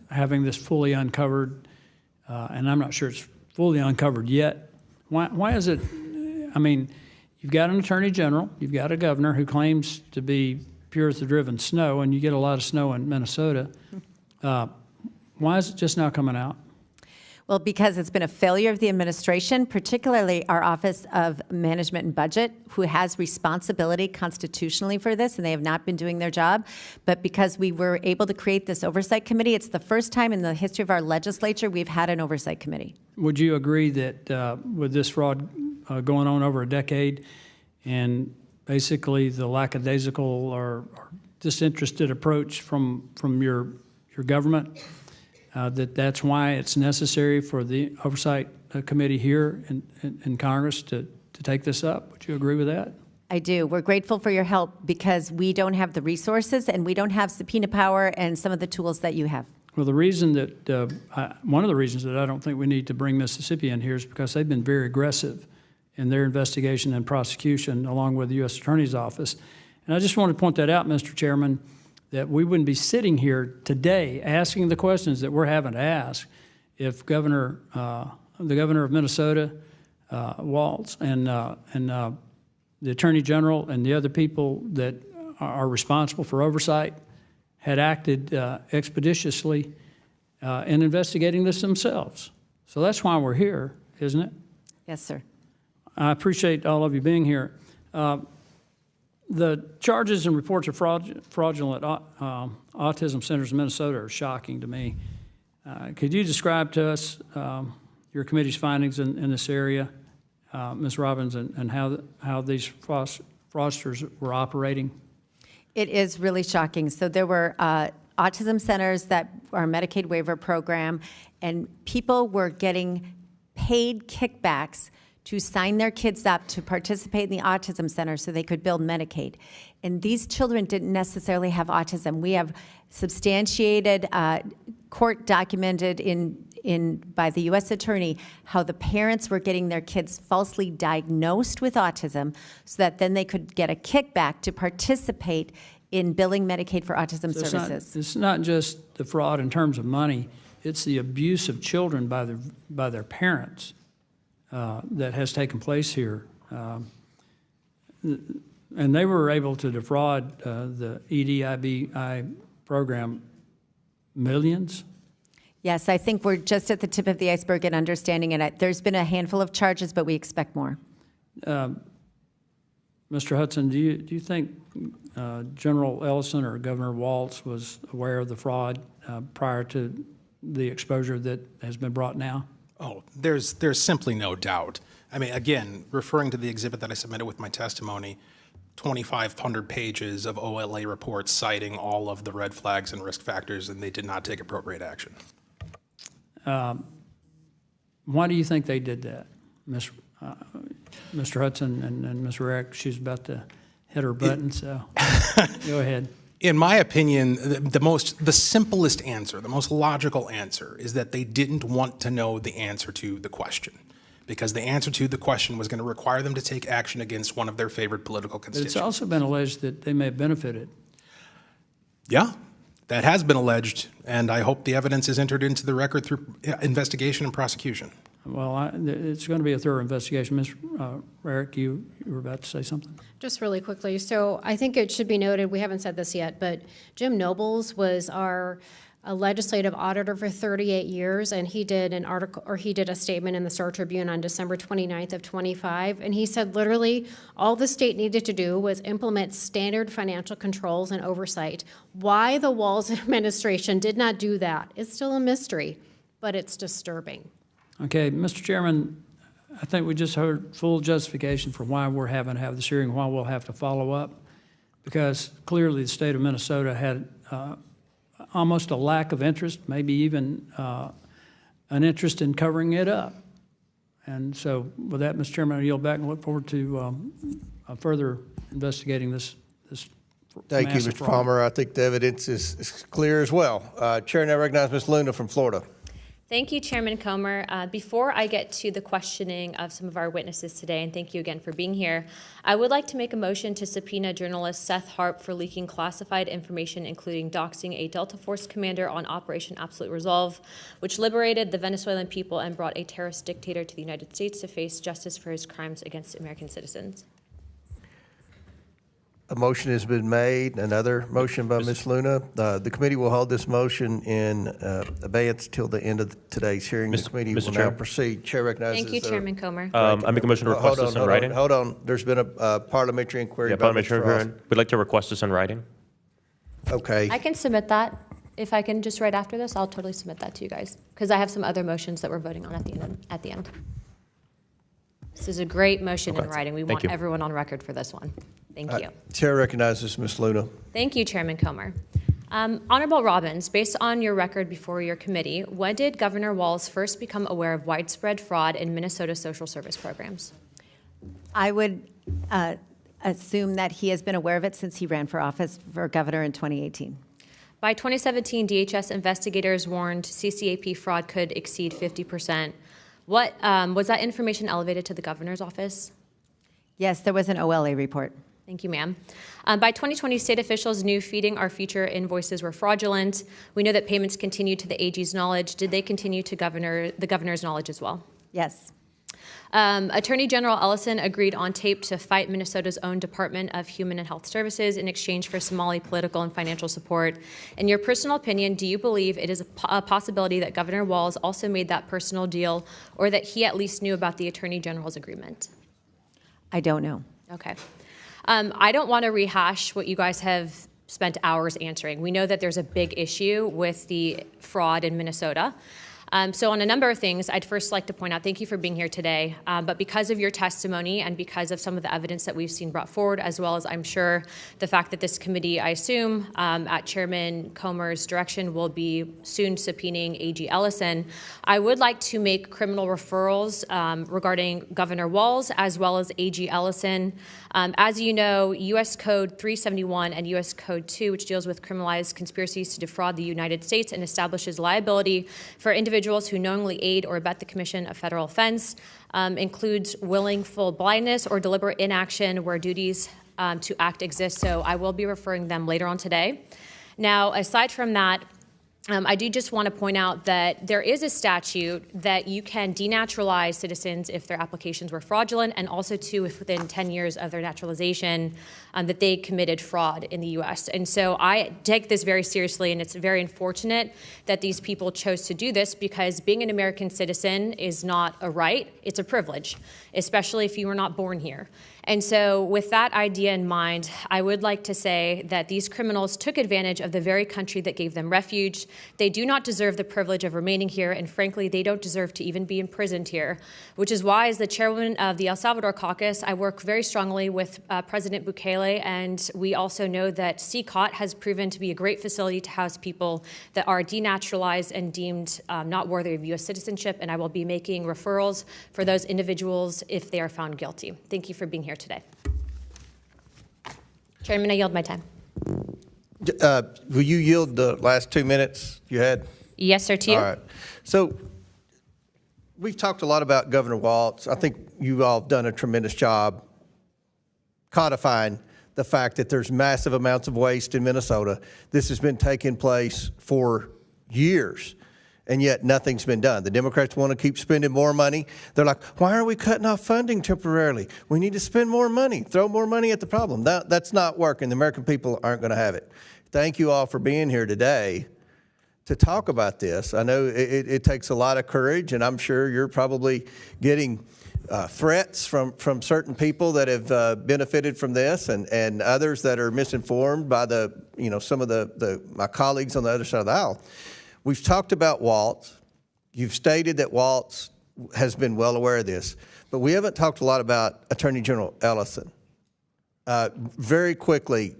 having this fully uncovered, and I'm not sure it's fully uncovered yet. Why is it, I mean, you've got an attorney general, you've got a governor who claims to be pure as the driven snow, and you get a lot of snow in Minnesota. Why is it just now coming out? Well, because it's been a failure of the administration, particularly our Office of Management and Budget, who has responsibility constitutionally for this, and they have not been doing their job. But because we were able to create this oversight committee, it's the first time in the history of our legislature we've had an oversight committee. Would you agree that with this fraud going on over a decade and basically the lackadaisical or disinterested approach from your government, that's why it's necessary for the Oversight Committee here in Congress to take this up? Would you agree with that? I do. We're grateful for your help because we don't have the resources and we don't have subpoena power and some of the tools that you have. Well, the reason that, one of the reasons that I don't think we need to bring Mississippi in here is because they've been very aggressive in their investigation and prosecution along with the U.S. Attorney's Office. And I just want to point that out, Mr. Chairman, that we wouldn't be sitting here today asking the questions that we're having to ask if the governor of Minnesota, Walz, and the Attorney General and the other people that are responsible for oversight had acted expeditiously in investigating this themselves. So that's why we're here, isn't it? Yes, sir. I appreciate all of you being here. The charges and reports of fraudulent autism centers in Minnesota are shocking to me. Could you describe to us your committee's findings in this area, Ms. Robbins, and how these fraudsters were operating? It is really shocking. So there were autism centers that are a Medicaid waiver program, and people were getting paid kickbacks to sign their kids up to participate in the autism center so they could build Medicaid. And these children didn't necessarily have autism. We have substantiated, court documented in by the U.S. Attorney how the parents were getting their kids falsely diagnosed with autism so that then they could get a kickback to participate in billing Medicaid for autism So services. it's not just the fraud in terms of money, it's the abuse of children by their parents that has taken place here. And they were able to defraud the EDIBI program millions. Yes, I think we're just at the tip of the iceberg in understanding it. There's been a handful of charges, but we expect more. Mr. Hudson, do you think General Ellison or Governor Walz was aware of the fraud prior to the exposure that has been brought now? Oh, there's simply no doubt. I mean, again, referring to the exhibit that I submitted with my testimony, 2,500 pages of OLA reports citing all of the red flags and risk factors, and they did not take appropriate action. Why do you think they did that, Mr. Hudson and Ms. Rick? She's about to hit her button, so go ahead. In my opinion, the simplest answer, the most logical answer is that they didn't want to know the answer to the question, because the answer to the question was going to require them to take action against one of their favorite political But constituents. it's also been alleged that they may have benefited. Yeah, that has been alleged, and I hope the evidence is entered into the record through investigation and prosecution. Well, it's going to be a thorough investigation. Ms. Rarick, you were about to say something? Just really quickly. So I think it should be noted, we haven't said this yet, but Jim Nobles was our legislative auditor for 38 years, and he did an article, or he did a statement in the Star Tribune on December 29th of 25, and he said literally all the state needed to do was implement standard financial controls and oversight. Why the Walz administration did not do that is still a mystery, but it's disturbing. Okay, Mr. Chairman, I think we just heard full justification for why we're having to have this hearing, why we'll have to follow up, because clearly the state of Minnesota had almost a lack of interest, maybe even an interest in covering it up. And so with that, Mr. Chairman, I yield back and look forward to further investigating this Thank you, massive Mr. fraud. Palmer. I think the evidence is clear as well. Chair now recognizes Ms. Luna from Florida. Thank you, Chairman Comer. Before I get to the questioning of some of our witnesses today, and thank you again for being here, I would like to make a motion to subpoena journalist Seth Harp for leaking classified information, including doxing a Delta Force commander on Operation Absolute Resolve, which liberated the Venezuelan people and brought a terrorist dictator to the United States to face justice for his crimes against American citizens. A motion has been made. Another motion by Ms. Luna. The committee will hold this motion in abeyance till the end of today's hearing. The committee will now proceed. Chair recognizes. Thank you, Chairman Comer. I make a motion to request this in writing. Hold on. There's been a parliamentary inquiry. Yeah, parliamentary inquiry. We'd like to request this in writing. Okay. I can submit that. If I can just right after this, I'll totally submit that to you guys, because I have some other motions that we're voting on at the end. This is a great motion in writing. We want everyone on record for this one. Thank you. Chair recognizes Ms. Luna. Thank you, Chairman Comer. Honorable Robbins, based on your record before your committee, when did Governor Walz first become aware of widespread fraud in Minnesota social service programs? I would assume that he has been aware of it since he ran for office for governor in 2018. By 2017, DHS investigators warned CCAP fraud could exceed 50%. What was that information elevated to the governor's office? Yes, there was an OLA report. Thank you, ma'am. By 2020, state officials knew feeding our future invoices were fraudulent. We know that payments continued to the AG's knowledge. Did they continue to the governor's knowledge as well? Yes. Attorney General Ellison agreed on tape to fight Minnesota's own Department of Human and Health Services in exchange for Somali political and financial support. In your personal opinion, do you believe it is a possibility that Governor Walz also made that personal deal, or that he at least knew about the Attorney General's agreement? I don't know. Okay. I don't want to rehash what you guys have spent hours answering. We know that there's a big issue with the fraud in Minnesota. So on a number of things, I'd first like to point out, thank you for being here today, but because of your testimony and because of some of the evidence that we've seen brought forward, as well as I'm sure the fact that this committee, I assume, at Chairman Comer's direction, will be soon subpoenaing AG Ellison, I would like to make criminal referrals regarding Governor Walz as well as AG Ellison. As you know, U.S. Code 371 and U.S. Code 2, which deals with criminalized conspiracies to defraud the United States and establishes liability for individuals individuals who knowingly aid or abet the commission of federal offense, includes willful blindness or deliberate inaction where duties to act exist. So I will be referring them later on today. Now, aside from that, I do just want to point out that there is a statute that you can denaturalize citizens if their applications were fraudulent, and also too if within 10 years of their naturalization that they committed fraud in the U.S. And so I take this very seriously, and it's very unfortunate that these people chose to do this, because being an American citizen is not a right, it's a privilege, especially if you were not born here. And so with that idea in mind, I would like to say that these criminals took advantage of the very country that gave them refuge. They do not deserve the privilege of remaining here, and frankly, they don't deserve to even be imprisoned here, which is why, as the chairwoman of the El Salvador caucus, I work very strongly with President Bukele, and we also know that CCOT has proven to be a great facility to house people that are denaturalized and deemed not worthy of U.S. citizenship, and I will be making referrals for those individuals if they are found guilty. Thank you for being here today. Chairman, I yield my time. Will you yield the last 2 minutes you had? Yes, sir, to you. All right. So we've talked a lot about Governor Walz. I think you all have done a tremendous job codifying the fact that there's massive amounts of waste in Minnesota. This has been taking place for years, and yet nothing's been done. The Democrats want to keep spending more money. They're like, why are we cutting off funding temporarily? We need to spend more money, throw more money at the problem. That's not working. The American people aren't going to have it. Thank you all for being here today to talk about this. I know it takes a lot of courage, and I'm sure you're probably getting threats from certain people that have benefited from this, and others that are misinformed by some of my colleagues on the other side of the aisle. We've talked about Walz. You've stated that Walz has been well aware of this, but we haven't talked a lot about Attorney General Ellison. Very quickly,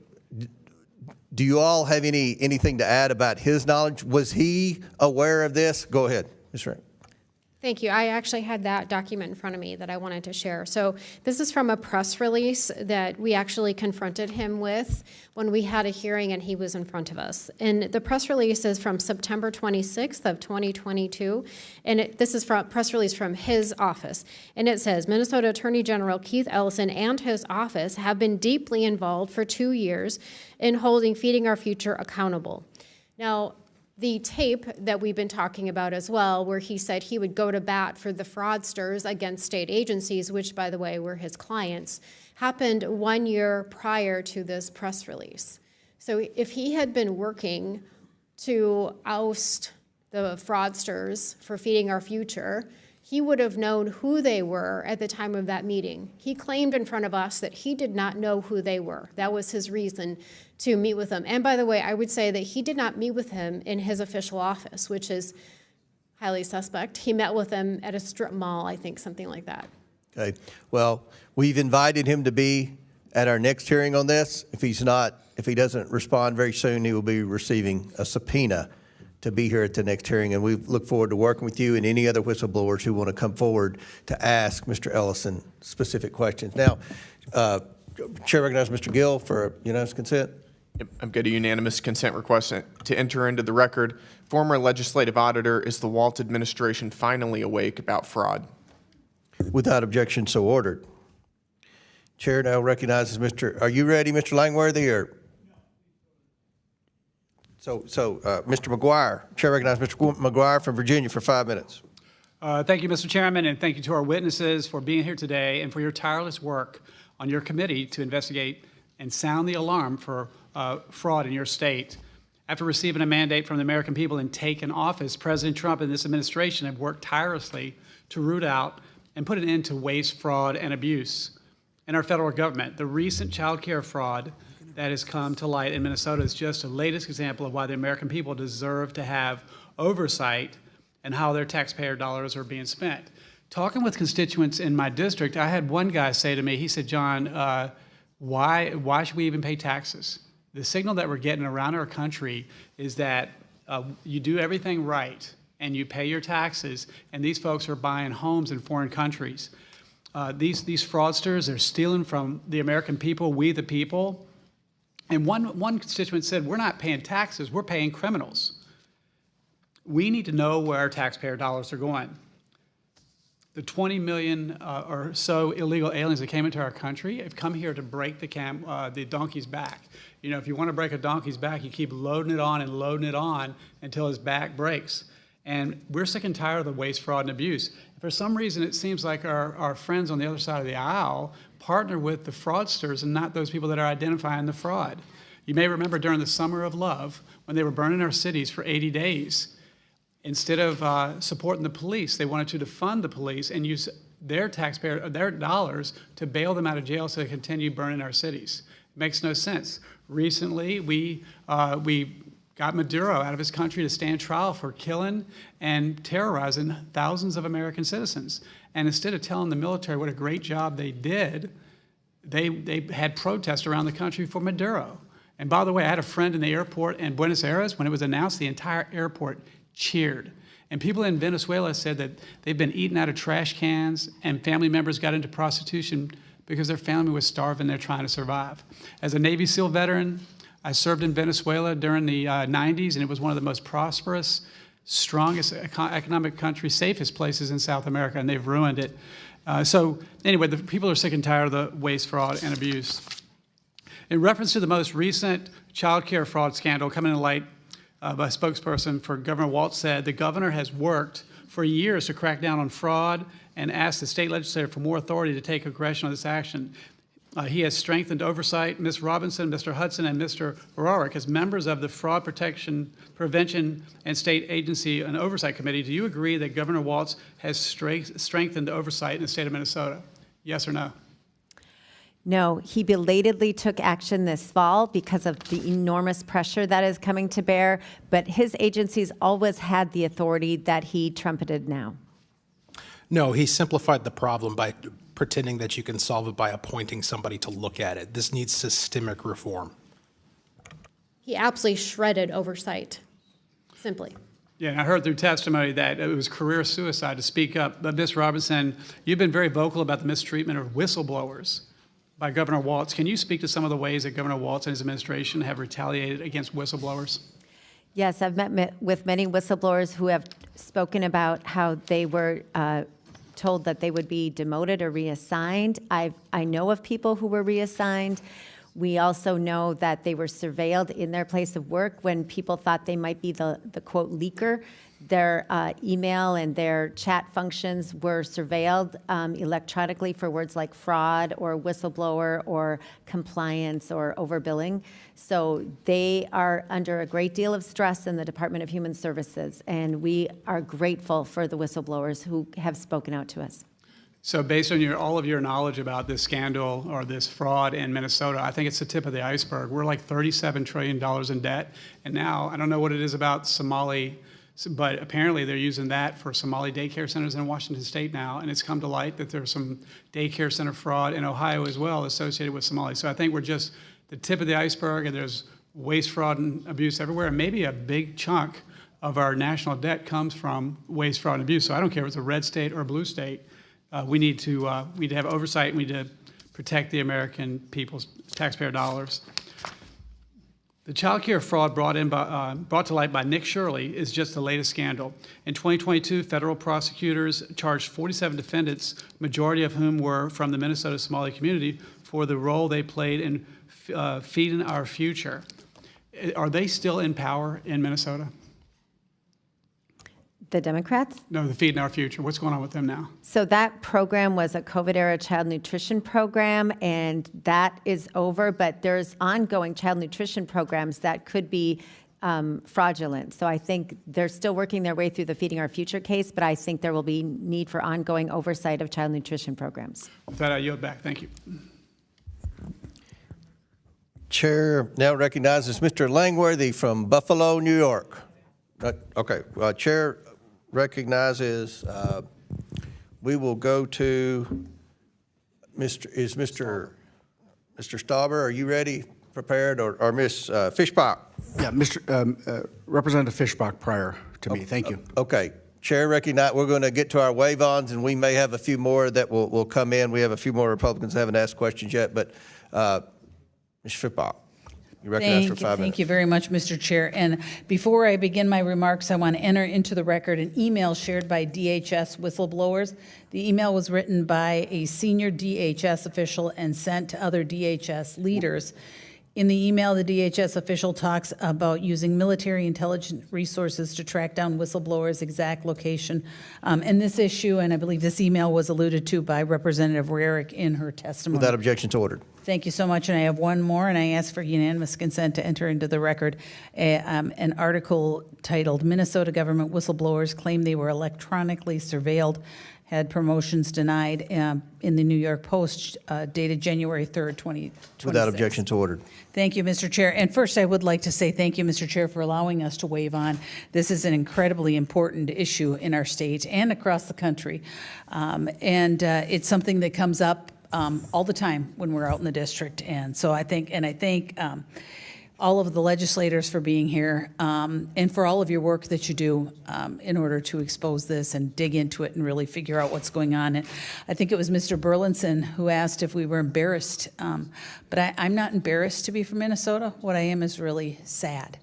do you all have anything to add about his knowledge? Was he aware of this? Go ahead, Ms. Rank. Thank you. I actually had that document in front of me that I wanted to share. So this is from a press release that we actually confronted him with when we had a hearing and he was in front of us. And the press release is from September 26th of 2022. And this is from press release from his office. And it says, Minnesota Attorney General Keith Ellison and his office have been deeply involved for 2 years in holding Feeding Our Future accountable. Now, the tape that we've been talking about as well, where he said he would go to bat for the fraudsters against state agencies, which, by the way, were his clients, happened 1 year prior to this press release. So if he had been working to oust the fraudsters for Feeding Our Future, he would have known who they were at the time of that meeting. He claimed in front of us that he did not know who they were. That was his reason to meet with them. And by the way, I would say that he did not meet with him in his official office, which is highly suspect. He met with them at a strip mall, I think, something like that. Okay. Well, we've invited him to be at our next hearing on this. If he doesn't respond very soon, he will be receiving a subpoena to be here at the next hearing, and we look forward to working with you and any other whistleblowers who want to come forward to ask Mr. Ellison specific questions. Now, Chair recognizes Mr. Gill for unanimous consent. Yep, I've got a unanimous consent request to enter into the record. Former legislative auditor, is the Walz administration finally awake about fraud? Without objection, so ordered. Chair now recognizes are you ready, Mr. Langworthy, or? So Mr. McGuire, Chair recognizes Mr. McGuire from Virginia for 5 minutes. Thank you, Mr. Chairman, and thank you to our witnesses for being here today and for your tireless work on your committee to investigate and sound the alarm for fraud in your state. After receiving a mandate from the American people and taking office, President Trump and this administration have worked tirelessly to root out and put an end to waste, fraud, and abuse in our federal government. The recent child care fraud that has come to light in Minnesota is just the latest example of why the American people deserve to have oversight and how their taxpayer dollars are being spent. Talking with constituents in my district, I had one guy say to me, he said, John, why should we even pay taxes? The signal that we're getting around our country is that you do everything right and you pay your taxes, and these folks are buying homes in foreign countries. These fraudsters are stealing from the American people, we the people. And one constituent said, we're not paying taxes, we're paying criminals. We need to know where our taxpayer dollars are going. The 20 million or so illegal aliens that came into our country have come here to break the donkey's back. You know, if you want to break a donkey's back, you keep loading it on and loading it on until his back breaks. And we're sick and tired of the waste, fraud, and abuse. For some reason, it seems like our friends on the other side of the aisle partner with the fraudsters and not those people that are identifying the fraud. You may remember during the Summer of Love, when they were burning our cities for 80 days, instead of supporting the police, they wanted to defund the police and use their dollars to bail them out of jail so they continue burning our cities. It makes no sense. Recently, we got Maduro out of his country to stand trial for killing and terrorizing thousands of American citizens. And instead of telling the military what a great job they did, they had protests around the country for Maduro. And by the way, I had a friend in the airport in Buenos Aires. When it was announced, the entire airport cheered. And people in Venezuela said that they've been eaten out of trash cans, and family members got into prostitution because their family was starving. They're trying to survive. As a Navy SEAL veteran, I served in Venezuela during the 90s, and it was one of the most prosperous, strongest economic countries, safest places in South America, and they've ruined it. So anyway, the people are sick and tired of the waste, fraud, and abuse. In reference to the most recent child care fraud scandal coming to light, by a spokesperson for Governor Walz said the governor has worked for years to crack down on fraud and asked the state legislature for more authority to take aggression on this action. He has strengthened oversight. Ms. Robinson, Mr. Hudson, and Mr. Rorick, as members of the Fraud Prevention and State Agency and Oversight Committee, do you agree that Governor Walz has strengthened oversight in the state of Minnesota? Yes or no? No, he belatedly took action this fall because of the enormous pressure that is coming to bear, but his agencies always had the authority that he trumpeted now. No, he simplified the problem by pretending that you can solve it by appointing somebody to look at it. This needs systemic reform. He absolutely shredded oversight, simply. Yeah, and I heard through testimony that it was career suicide to speak up. But Ms. Robinson, you've been very vocal about the mistreatment of whistleblowers by Governor Walz. Can you speak to some of the ways that Governor Walz and his administration have retaliated against whistleblowers? Yes, I've met with many whistleblowers who have spoken about how they were told that they would be demoted or reassigned. I know of people who were reassigned. We also know that they were surveilled in their place of work when people thought they might be the quote, leaker. Their email and their chat functions were surveilled electronically for words like fraud or whistleblower or compliance or overbilling. So they are under a great deal of stress in the Department of Human Services, and we are grateful for the whistleblowers who have spoken out to us. So based on all of your knowledge about this scandal or this fraud in Minnesota, I think it's the tip of the iceberg. We're like $37 trillion in debt, and now I don't know what it is about Somali, but apparently they're using that for Somali daycare centers in Washington State now, and it's come to light that there's some daycare center fraud in Ohio as well associated with Somali. So I think we're just the tip of the iceberg, and there's waste, fraud, and abuse everywhere, and maybe a big chunk of our national debt comes from waste, fraud, and abuse. So I don't care if it's a red state or a blue state. We need to have oversight. We need to protect the American people's taxpayer dollars. The child care fraud brought to light by Nick Shirley is just the latest scandal. In 2022, federal prosecutors charged 47 defendants, majority of whom were from the Minnesota Somali community, for the role they played in feeding our future. Are they still in power in Minnesota? The Democrats? No, the Feeding Our Future. What's going on with them now? So that program was a COVID-era child nutrition program, and that is over, but there's ongoing child nutrition programs that could be fraudulent. So I think they're still working their way through the Feeding Our Future case, but I think there will be need for ongoing oversight of child nutrition programs. With that, I yield back. Thank you. Chair now recognizes Mr. Langworthy from Buffalo, New York. Okay, Chair recognizes, we will go to Mr. Stauber, are you ready, prepared, or Ms. Fishbach? Yeah, Representative Fishbach prior to me, thank you. Okay, Chair recognize, we're going to get to our wave-ons, and we may have a few more that will come in. We have a few more Republicans that haven't asked questions yet, but Ms. Fishbach. You recognize for 5 minutes. Thank you very much, Mr. Chair. And before I begin my remarks, I want to enter into the record an email shared by DHS whistleblowers. The email was written by a senior DHS official and sent to other DHS leaders. In the email, the DHS official talks about using military intelligence resources to track down whistleblowers' exact location. And this issue, and I believe this email was alluded to by Representative Rarick in her testimony. Without objection to ordered. Thank you so much. And I have one more, and I ask for unanimous consent to enter into the record an article titled "Minnesota Government Whistleblowers Claim They Were Electronically Surveilled, Had Promotions Denied," in the New York Post, dated January 3rd, 2026. Without objection to ordered. Thank you, Mr. Chair. And first, I would like to say thank you, Mr. Chair, for allowing us to wave on. This is an incredibly important issue in our state and across the country. It's something that comes up all the time when we're out in the district. And so I thank all of the legislators for being here and for all of your work that you do in order to expose this and dig into it and really figure out what's going on. And I think it was Mr. Burlinson who asked if we were embarrassed. But I'm not embarrassed to be from Minnesota. What I am is really sad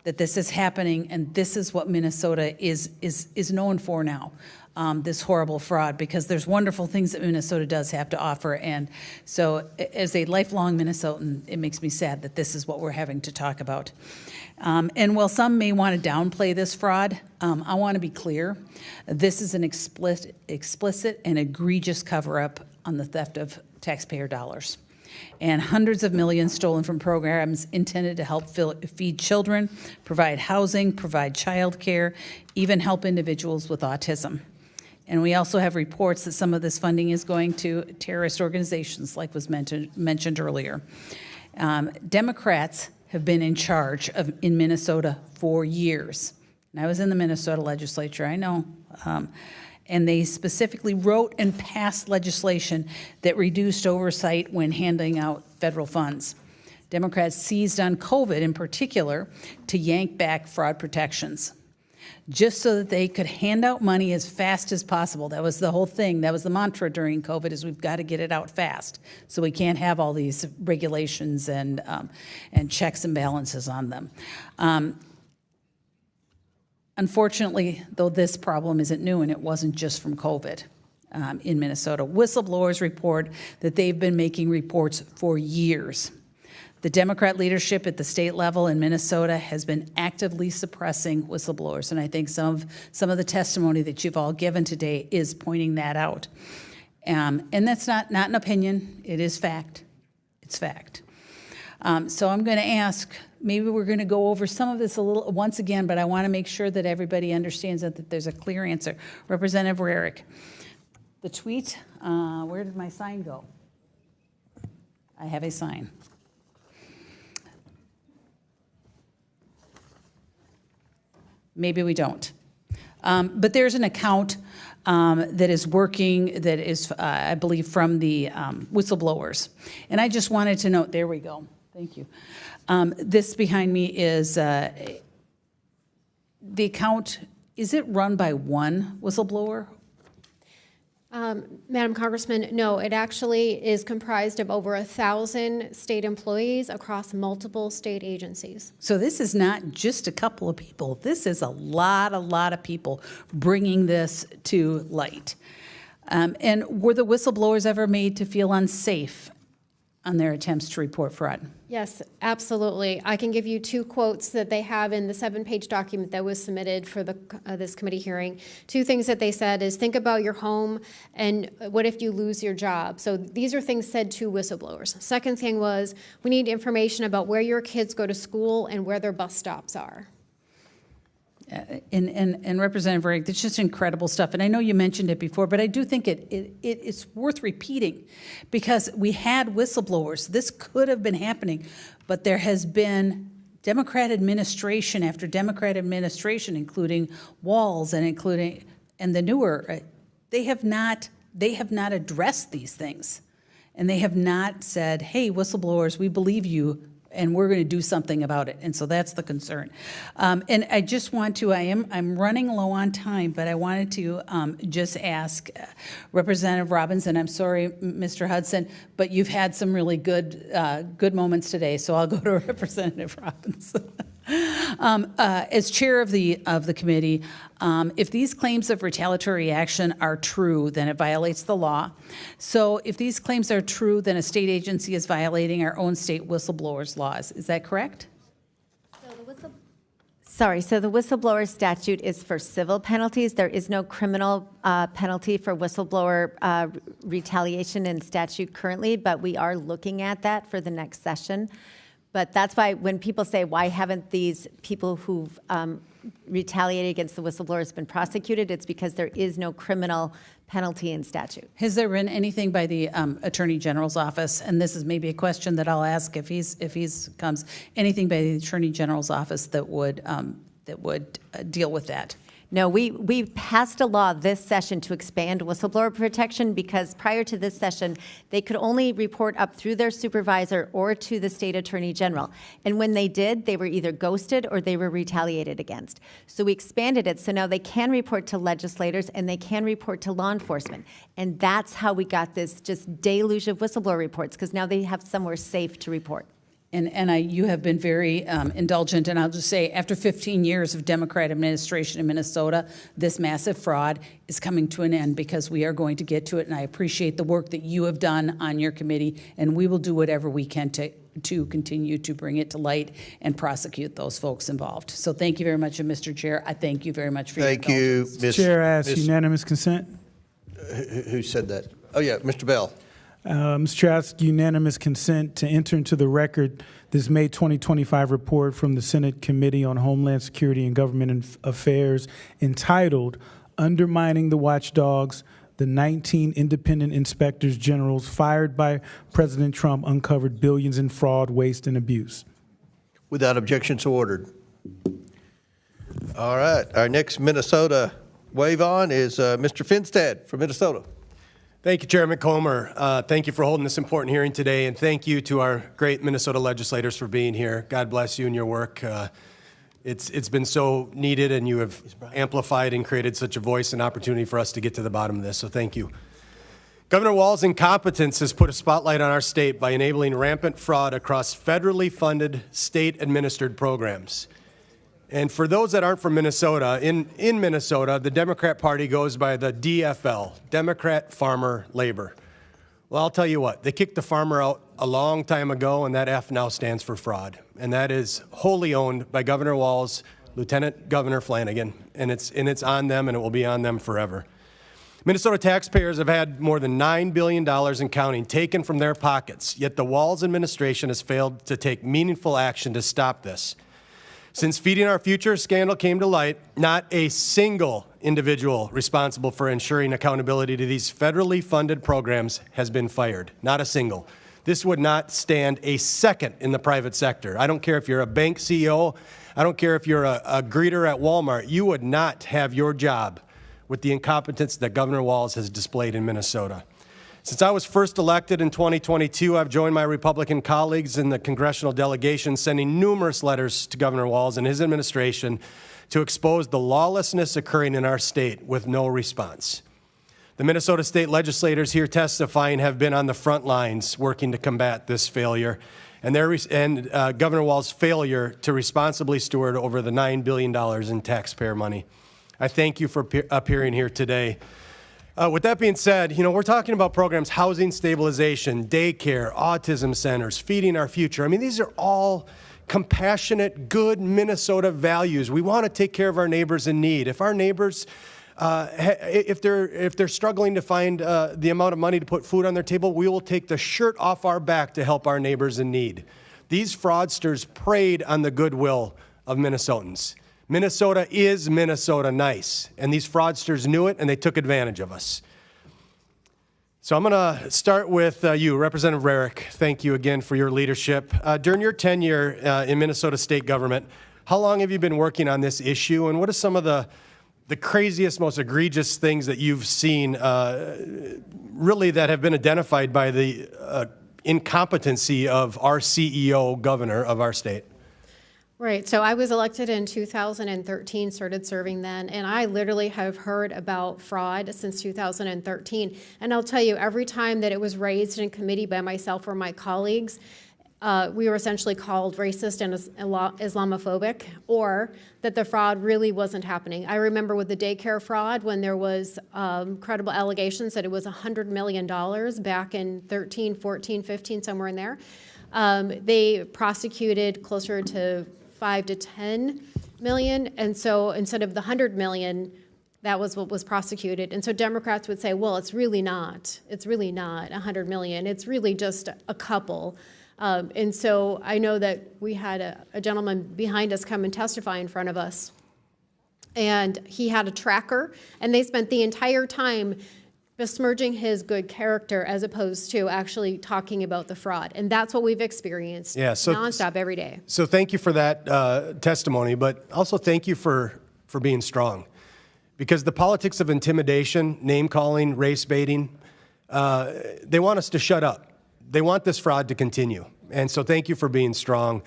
that this is happening, and this is what Minnesota is known for now. This horrible fraud, because there's wonderful things that Minnesota does have to offer. And so as a lifelong Minnesotan, it makes me sad that this is what we're having to talk about. And while some may want to downplay this fraud, I want to be clear. This is an explicit and egregious cover-up on the theft of taxpayer dollars. And hundreds of millions stolen from programs intended to help feed children, provide housing, provide child care, even help individuals with autism. And we also have reports that some of this funding is going to terrorist organizations, like was mentioned earlier. Democrats have been in charge in Minnesota for years. And I was in the Minnesota legislature, I know. And they specifically wrote and passed legislation that reduced oversight when handing out federal funds. Democrats seized on COVID in particular to yank back fraud protections, just so that they could hand out money as fast as possible. That was the whole thing. That was the mantra during COVID, is we've got to get it out fast. So we can't have all these regulations and checks and balances on them. Unfortunately, though, this problem isn't new, and it wasn't just from COVID in Minnesota. Whistleblowers report that they've been making reports for years. The Democrat leadership at the state level in Minnesota has been actively suppressing whistleblowers, and I think some of the testimony that you've all given today is pointing that out. And that's not an opinion, it is fact. It's fact. So I'm going to ask, maybe we're going to go over some of this a little once again, but I want to make sure that everybody understands that there's a clear answer. Representative Rarick, the tweet, where did my sign go? I have a sign. Maybe we don't. But there's an account that is working, that is, I believe, from the whistleblowers. And I just wanted to note, there we go. Thank you. This behind me is the account. Is it run by one whistleblower? Madam Congressman, no, it actually is comprised of over 1,000 state employees across multiple state agencies. So this is not just a couple of people. This is a lot of people bringing this to light. And were the whistleblowers ever made to feel unsafe on their attempts to report fraud? Yes, absolutely. I can give you 2 quotes that they have in the 7-page document that was submitted for this committee hearing. 2 things that they said is, think about your home and what if you lose your job? So these are things said to whistleblowers. Second thing was, we need information about where your kids go to school and where their bus stops are. And Representative Rarick, that's just incredible stuff. And I know you mentioned it before, but I do think it's worth repeating, because we had whistleblowers. This could have been happening, but there has been Democrat administration after Democrat administration, including Walz and the newer, they have not addressed these things. And they have not said, hey, whistleblowers, we believe you, and we're going to do something about it. And so that's the concern. And I just want to, I'm running low on time, but I wanted to just ask Representative Robbins, and I'm sorry, Mr. Hudson, but you've had some really good moments today, so I'll go to Representative Robbins. As chair of the committee, if these claims of retaliatory action are true, then it violates the law. So if these claims are true, then a state agency is violating our own state whistleblowers laws. Is that correct? Sorry, so the whistleblower statute is for civil penalties. There is no criminal penalty for whistleblower retaliation in statute currently, but we are looking at that for the next session. But that's why when people say, why haven't these people who've retaliated against the whistleblowers been prosecuted, it's because there is no criminal penalty in statute. Has there been anything by the Attorney General's office, and this is maybe a question that I'll ask if he's comes, anything by the Attorney General's office that would deal with that? No, we passed a law this session to expand whistleblower protection because prior to this session, they could only report up through their supervisor or to the state attorney general. And when they did, they were either ghosted or they were retaliated against. So we expanded it so now they can report to legislators and they can report to law enforcement. And that's how we got this just deluge of whistleblower reports, because now they have somewhere safe to report. And you have been very indulgent, and I'll just say, after 15 years of Democrat administration in Minnesota, this massive fraud is coming to an end because we are going to get to it, and I appreciate the work that you have done on your committee, and we will do whatever we can to continue to bring it to light and prosecute those folks involved. So thank you very much, and Mr. Chair, I thank you very much for your indulgence. Thank you, Ms. Chair asks unanimous consent. Who said that? Oh, yeah, Mr. Bell. Mr. Chair, I ask unanimous consent to enter into the record this May 2025 report from the Senate Committee on Homeland Security and Government Affairs entitled Undermining the Watchdogs, the 19 independent inspectors generals fired by President Trump uncovered billions in fraud, waste, and abuse. Without objection, so ordered. All right, our next Minnesota wave on is Mr. Finstad from Minnesota. Thank you, Chairman Comer. Thank you for holding this important hearing today, and thank you to our great Minnesota legislators for being here. God bless you and your work. It's been so needed, and you have amplified and created such a voice and opportunity for us to get to the bottom of this, so thank you. Governor Walz's incompetence has put a spotlight on our state by enabling rampant fraud across federally funded, state-administered programs. And for those that aren't from Minnesota, in Minnesota, the Democrat Party goes by the DFL, Democrat Farmer Labor. Well, I'll tell you what, they kicked the farmer out a long time ago, and that F now stands for fraud. And that is wholly owned by Governor Walz, Lieutenant Governor Flanagan, and it's on them, and it will be on them forever. Minnesota taxpayers have had more than $9 billion and counting taken from their pockets, yet the Walz administration has failed to take meaningful action to stop this. Since Feeding Our Future scandal came to light, not a single individual responsible for ensuring accountability to these federally funded programs has been fired. Not a single. This would not stand a second in the private sector. I don't care if you're a bank CEO. I don't care if you're a greeter at Walmart. You would not have your job with the incompetence that Governor Walz has displayed in Minnesota. Since I was first elected in 2022, I've joined my Republican colleagues in the congressional delegation, sending numerous letters to Governor Walz and his administration to expose the lawlessness occurring in our state with no response. The Minnesota state legislators here testifying have been on the front lines working to combat this failure and Governor Walz's failure to responsibly steward over the $9 billion in taxpayer money. I thank you for appearing here today. With that being said, we're talking about programs, housing stabilization, daycare, autism centers, Feeding Our Future. I mean, these are all compassionate, good Minnesota values. We want to take care of our neighbors in need. If our neighbors, if they're struggling to find the amount of money to put food on their table, we will take the shirt off our back to help our neighbors in need. These fraudsters preyed on the goodwill of Minnesotans. Minnesota is Minnesota nice, and these fraudsters knew it, and they took advantage of us. So I'm going to start with you, Representative Rarick. Thank you again for your leadership. During your tenure in Minnesota state government, how long have you been working on this issue, and what are some of the craziest, most egregious things that you've seen really that have been identified by the incompetency of our CEO, governor of our state. Right. So I was elected in 2013, started serving then, and I literally have heard about fraud since 2013. And I'll tell you, every time that it was raised in committee by myself or my colleagues, we were essentially called racist and Islamophobic, or that the fraud really wasn't happening. I remember with the daycare fraud when there was credible allegations that it was $100 million back in 13, 14, 15, somewhere in there. They prosecuted closer to 5 to 10 million, and so instead of the 100 million, that was what was prosecuted. And so Democrats would say, well, it's really not 100 million. It's really just a couple. And so I know that we had a gentleman behind us come and testify in front of us, and he had a tracker, and they spent the entire time besmirching his good character as opposed to actually talking about the fraud. And that's what we've experienced nonstop every day. So thank you for that testimony, but also thank you for being strong. Because the politics of intimidation, name-calling, race baiting, they want us to shut up. They want this fraud to continue. And so thank you for being strong.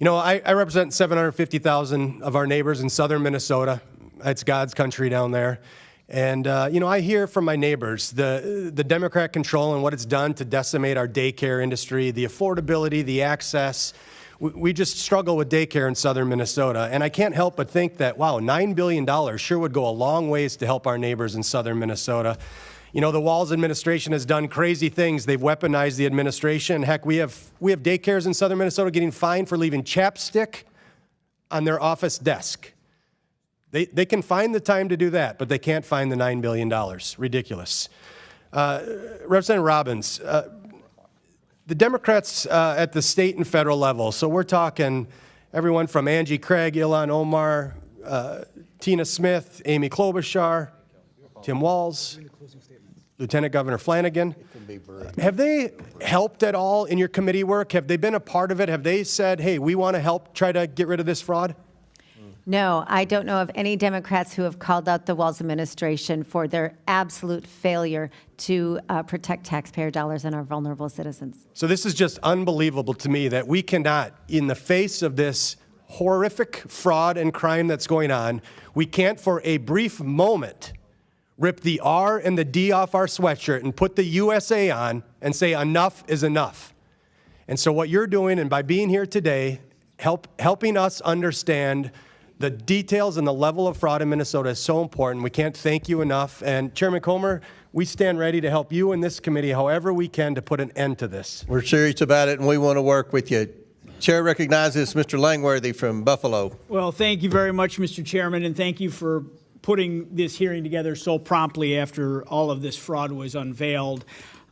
You know, I represent 750,000 of our neighbors in southern Minnesota. It's God's country down there. And, you know, I hear from my neighbors the Democrat control and what it's done to decimate our daycare industry, the affordability, the access. We just struggle with daycare in southern Minnesota. And I can't help but think that, wow, $9 billion sure would go a long ways to help our neighbors in southern Minnesota. You know, the Walz administration has done crazy things. They've weaponized the administration. Heck, we have daycares in southern Minnesota getting fined for leaving chapstick on their office desk. They can find the time to do that, but they can't find the $9 billion. Ridiculous. Representative Robbins, the Democrats at the state and federal level, so we're talking everyone from Angie Craig, Ilhan Omar, Tina Smith, Amy Klobuchar, Tim Walz, Lieutenant Governor Flanagan. Have they helped at all in your committee work? Have they been a part of it? Have they said, hey, we want to help try to get rid of this fraud? No, I don't know of any Democrats who have called out the Walz administration for their absolute failure to protect taxpayer dollars and our vulnerable citizens. So this is just unbelievable to me that we cannot, in the face of this horrific fraud and crime that's going on, we can't for a brief moment rip the R and the D off our sweatshirt and put the USA on and say enough is enough. And so what you're doing, and by being here today, helping us understand the details and the level of fraud in Minnesota is so important. We can't thank you enough. And Chairman Comer, we stand ready to help you and this committee however we can to put an end to this. We're serious about it, and we want to work with you. Chair recognizes Mr. Langworthy from Buffalo. Well, thank you very much, Mr. Chairman, and thank you for putting this hearing together so promptly after all of this fraud was unveiled.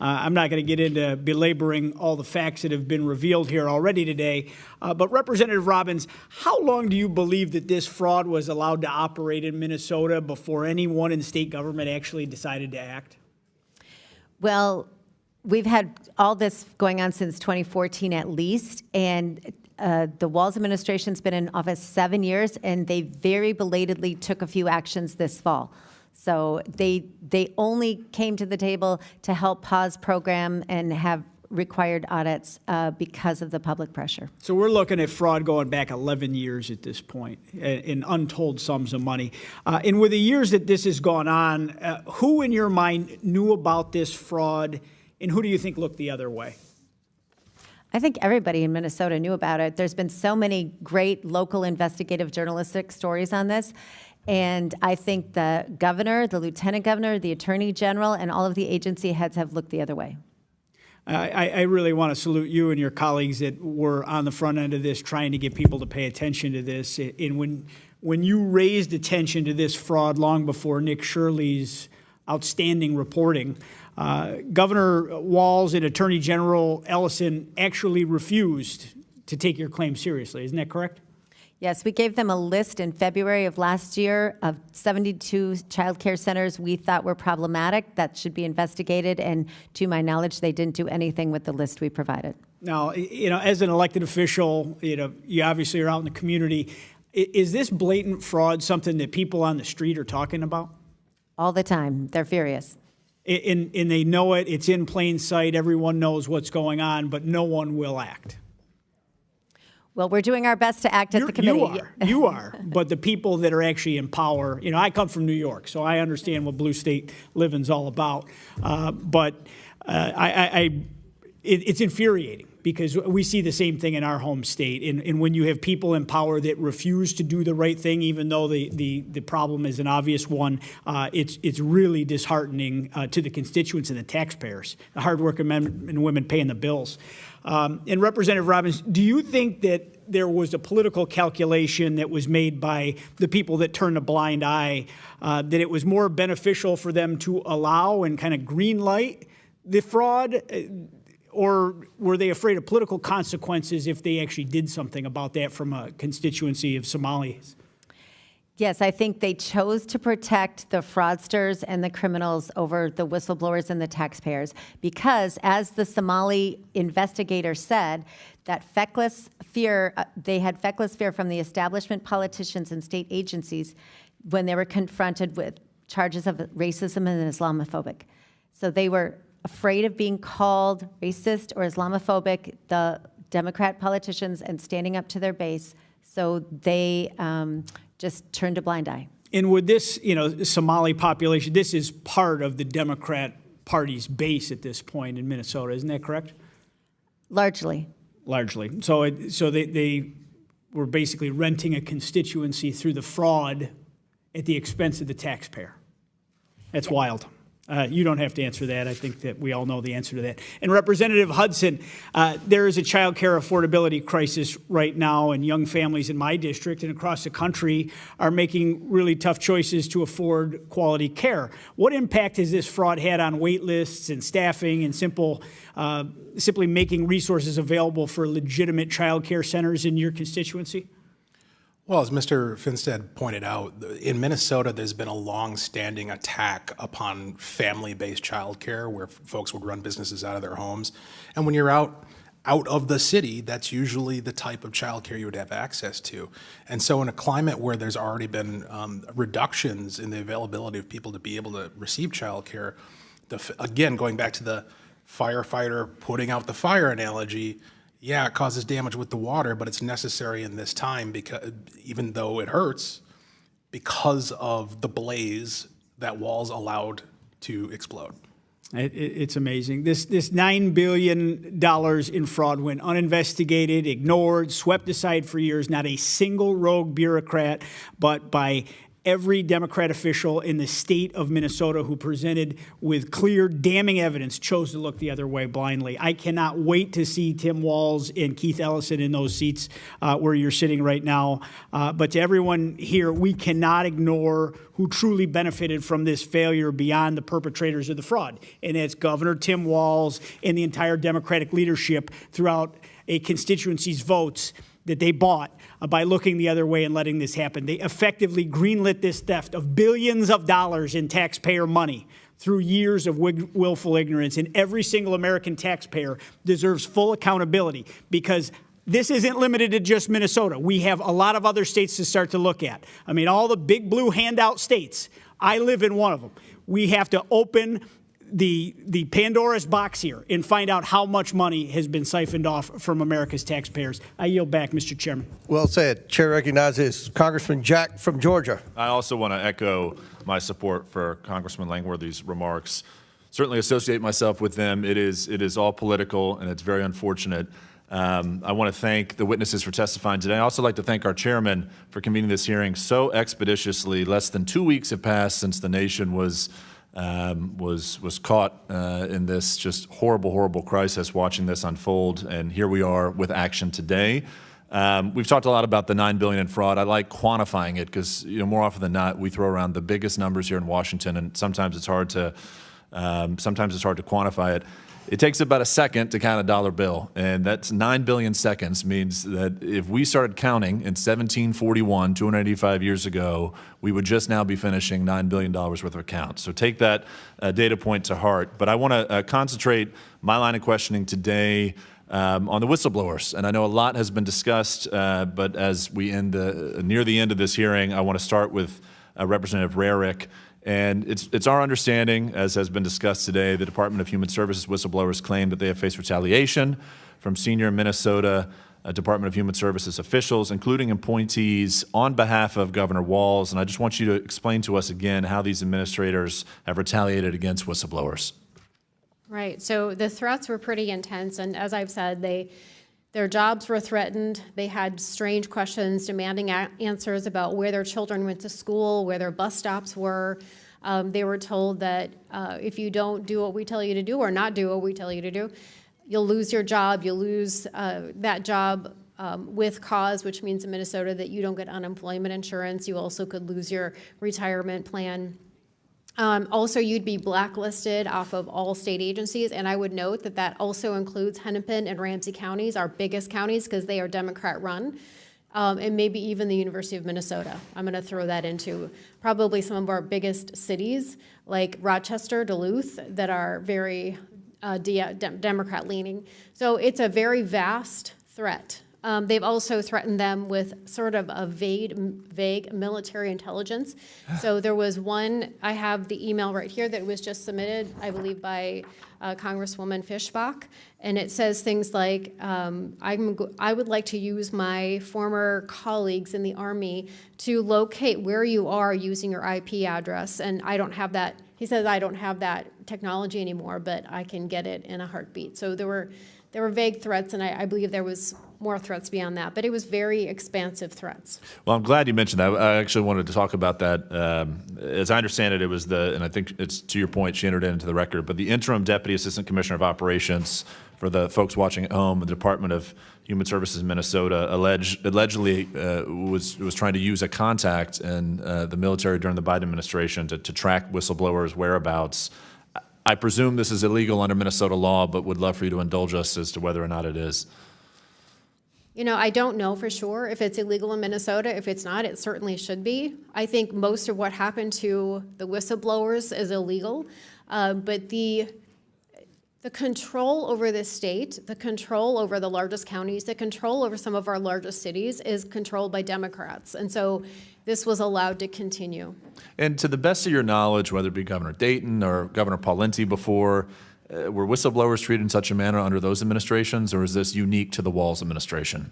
I'm not going to get into belaboring all the facts that have been revealed here already today, but Representative Robbins, how long do you believe that this fraud was allowed to operate in Minnesota before anyone in the state government actually decided to act? Well, we've had all this going on since 2014 at least, and the Walz administration's been in office 7 years, and they very belatedly took a few actions this fall. So they only came to the table to help pause program and have required audits because of the public pressure. So we're looking at fraud going back 11 years at this point in untold sums of money. And with the years that this has gone on, who in your mind knew about this fraud, and who do you think looked the other way? I think everybody in Minnesota knew about it. There's been so many great local investigative journalistic stories on this. And I think the governor, the lieutenant governor, the attorney general, and all of the agency heads have looked the other way. I really want to salute you and your colleagues that were on the front end of this, trying to get people to pay attention to this. And when you raised attention to this fraud long before Nick Shirley's outstanding reporting, Governor Walz and Attorney General Ellison actually refused to take your claim seriously. Isn't that correct? Yes, we gave them a list in February of last year of 72 child care centers we thought were problematic that should be investigated, and to my knowledge, they didn't do anything with the list we provided. Now, as an elected official, you obviously are out in the community. Is this blatant fraud something that people on the street are talking about? All the time. They're furious. And they know it. It's in plain sight. Everyone knows what's going on, but no one will act. Well, we're doing our best to act at the committee. You are. But the people that are actually in power, I come from New York, so I understand what blue state living's all about. It's infuriating because we see the same thing in our home state. And when you have people in power that refuse to do the right thing, even though the problem is an obvious one, it's really disheartening to the constituents and the taxpayers, the hardworking men and women paying the bills. And Representative Robbins, do you think that there was a political calculation that was made by the people that turned a blind eye, that it was more beneficial for them to allow and kind of green light the fraud? Or were they afraid of political consequences if they actually did something about that from a constituency of Somalis? Yes, I think they chose to protect the fraudsters and the criminals over the whistleblowers and the taxpayers because, as the Somali investigator said, that feckless fear, they had feckless fear from the establishment, politicians, and state agencies when they were confronted with charges of racism and Islamophobic. So they were afraid of being called racist or Islamophobic, the Democrat politicians, and standing up to their base. So they just turned a blind eye. And with this, Somali population, this is part of the Democrat Party's base at this point in Minnesota, isn't that correct? Largely. Largely. So they were basically renting a constituency through the fraud at the expense of the taxpayer. That's wild. You don't have to answer that. I think that we all know the answer to that. And Representative Hudson, there is a child care affordability crisis right now, and young families in my district and across the country are making really tough choices to afford quality care. What impact has this fraud had on wait lists and staffing and simply making resources available for legitimate child care centers in your constituency? Well, as Mr. Finstead pointed out, in Minnesota, there's been a long-standing attack upon family-based childcare where folks would run businesses out of their homes. And when you're out of the city, that's usually the type of childcare you would have access to. And so in a climate where there's already been reductions in the availability of people to be able to receive childcare, again, going back to the firefighter putting out the fire analogy, yeah, it causes damage with the water, but it's necessary in this time because even though it hurts, because of the blaze that walls allowed to explode. It's amazing. This $9 billion in fraud went uninvestigated, ignored, swept aside for years. Not a single rogue bureaucrat, but by every Democrat official in the state of Minnesota who presented with clear, damning evidence chose to look the other way blindly. I cannot wait to see Tim Walz and Keith Ellison in those seats where you're sitting right now. But to everyone here, we cannot ignore who truly benefited from this failure beyond the perpetrators of the fraud. And it's Governor Tim Walz and the entire Democratic leadership throughout a constituency's votes that they bought by looking the other way and letting this happen. They effectively greenlit this theft of billions of dollars in taxpayer money through years of willful ignorance. And every single American taxpayer deserves full accountability because this isn't limited to just Minnesota. We have a lot of other states to start to look at. I mean, all the big blue handout states. I live in one of them. We have to open the Pandora's box here and find out how much money has been siphoned off from America's taxpayers. I yield back, Mr. Chairman. Well said. Chair recognizes Congressman Jack from Georgia. I also want to echo my support for Congressman Langworthy's remarks. Certainly associate myself with them. It is all political, and it's very unfortunate. I want to thank the witnesses for testifying today. I also like to thank our chairman for convening this hearing so expeditiously. Less than 2 weeks have passed since the nation was caught in this just horrible crisis, watching this unfold, and here we are with action today. We've talked a lot about the $9 billion in fraud. I like quantifying it because more often than not we throw around the biggest numbers here in Washington, and sometimes it's hard to quantify it. It takes about a second to count a dollar bill, and that's 9 billion seconds means that if we started counting in 1741, 285 years ago, we would just now be finishing $9 billion worth of accounts. So take that data point to heart. But I want to concentrate my line of questioning today on the whistleblowers. And I know a lot has been discussed, but as we near the end of this hearing, I want to start with Representative Rarick And it's our understanding, as has been discussed today, the Department of Human Services whistleblowers claim that they have faced retaliation from senior Minnesota Department of Human Services officials, including appointees, on behalf of Governor Walz. And I just want you to explain to us again how these administrators have retaliated against whistleblowers. Right. So the threats were pretty intense. And as I've said, their jobs were threatened. They had strange questions demanding answers about where their children went to school, where their bus stops were. They were told that if you don't do what we tell you to do or not do what we tell you to do, you'll lose your job. You'll lose that job with cause, which means in Minnesota that you don't get unemployment insurance. You also could lose your retirement plan. Also, you'd be blacklisted off of all state agencies, and I would note that that also includes Hennepin and Ramsey counties, our biggest counties, because they are Democrat-run, and maybe even the University of Minnesota. I'm going to throw that into probably some of our biggest cities, like Rochester, Duluth, that are very Democrat-leaning. So it's a very vast threat. They've also threatened them with sort of a vague military intelligence. So there was one, I have the email right here that was just submitted, I believe, by Congresswoman Fishbach, and it says things like, I would like to use my former colleagues in the Army to locate where you are using your IP address, and I don't have that. He says, I don't have that technology anymore, but I can get it in a heartbeat. So there were vague threats, and I believe there was more threats beyond that, but it was very expansive threats. Well, I'm glad you mentioned that. I actually wanted to talk about that. As I understand it, it was and I think it's to your point, she entered it into the record, but the interim Deputy Assistant Commissioner of Operations, for the folks watching at home, the Department of Human Services in Minnesota allegedly was trying to use a contact in the military during the Biden administration to track whistleblowers' whereabouts. I presume this is illegal under Minnesota law, but would love for you to indulge us as to whether or not it is. You know, I don't know for sure if it's illegal in Minnesota. If it's not, it certainly should be. I think most of what happened to the whistleblowers is illegal, but the control over this state, the control over the largest counties, the control over some of our largest cities is controlled by Democrats. And so this was allowed to continue. And to the best of your knowledge, whether it be Governor Dayton or Governor Pawlenty before, were whistleblowers treated in such a manner under those administrations, or is this unique to the Walz administration?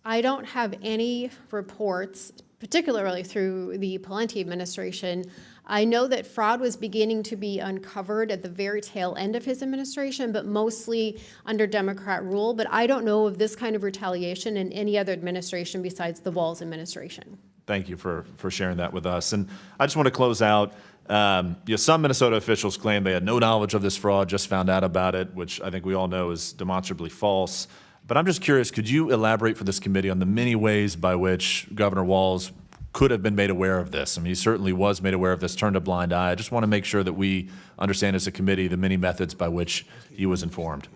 I don't have any reports, particularly through the Pawlenty administration. I know that fraud was beginning to be uncovered at the very tail end of his administration, but mostly under Democrat rule. But I don't know of this kind of retaliation in any other administration besides the Walz administration. Thank you for sharing that with us. And I just want to close out. Some Minnesota officials claim they had no knowledge of this fraud, just found out about it, which I think we all know is demonstrably false. But I'm just curious, could you elaborate for this committee on the many ways by which Governor Walz could have been made aware of this? I mean, he certainly was made aware of this, turned a blind eye. I just want to make sure that we understand as a committee the many methods by which he was informed.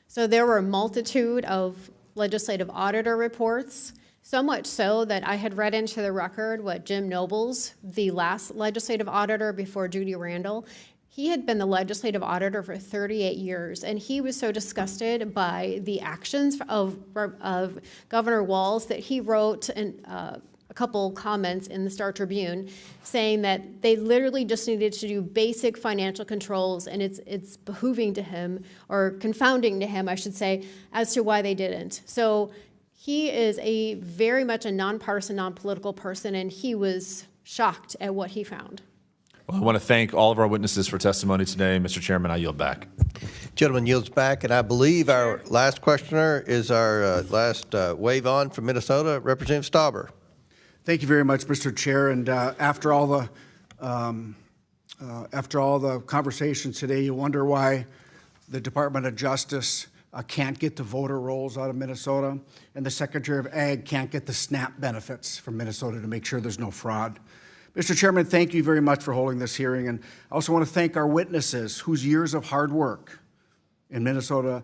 So there were a multitude of legislative auditor reports, so much so that I had read into the record what Jim Nobles, the last legislative auditor before Judy Randall, he had been the legislative auditor for 38 years, and he was so disgusted by the actions of Governor Walz that he wrote a couple comments in the Star Tribune saying that they literally just needed to do basic financial controls, and it's behooving to him, or confounding to him, I should say, as to why they didn't. So he is very much a nonpartisan, non-political person, and he was shocked at what he found. Well, I want to thank all of our witnesses for testimony today. Mr. Chairman, I yield back. Gentleman yields back, and I believe our last questioner is our last wave on from Minnesota, Representative Stauber. Thank you very much, Mr. Chair. And after all the conversations today, you wonder why the Department of Justice can't get the voter rolls out of Minnesota, and the Secretary of Ag can't get the SNAP benefits from Minnesota to make sure there's no fraud. Mr. Chairman, thank you very much for holding this hearing, and I also want to thank our witnesses whose years of hard work in Minnesota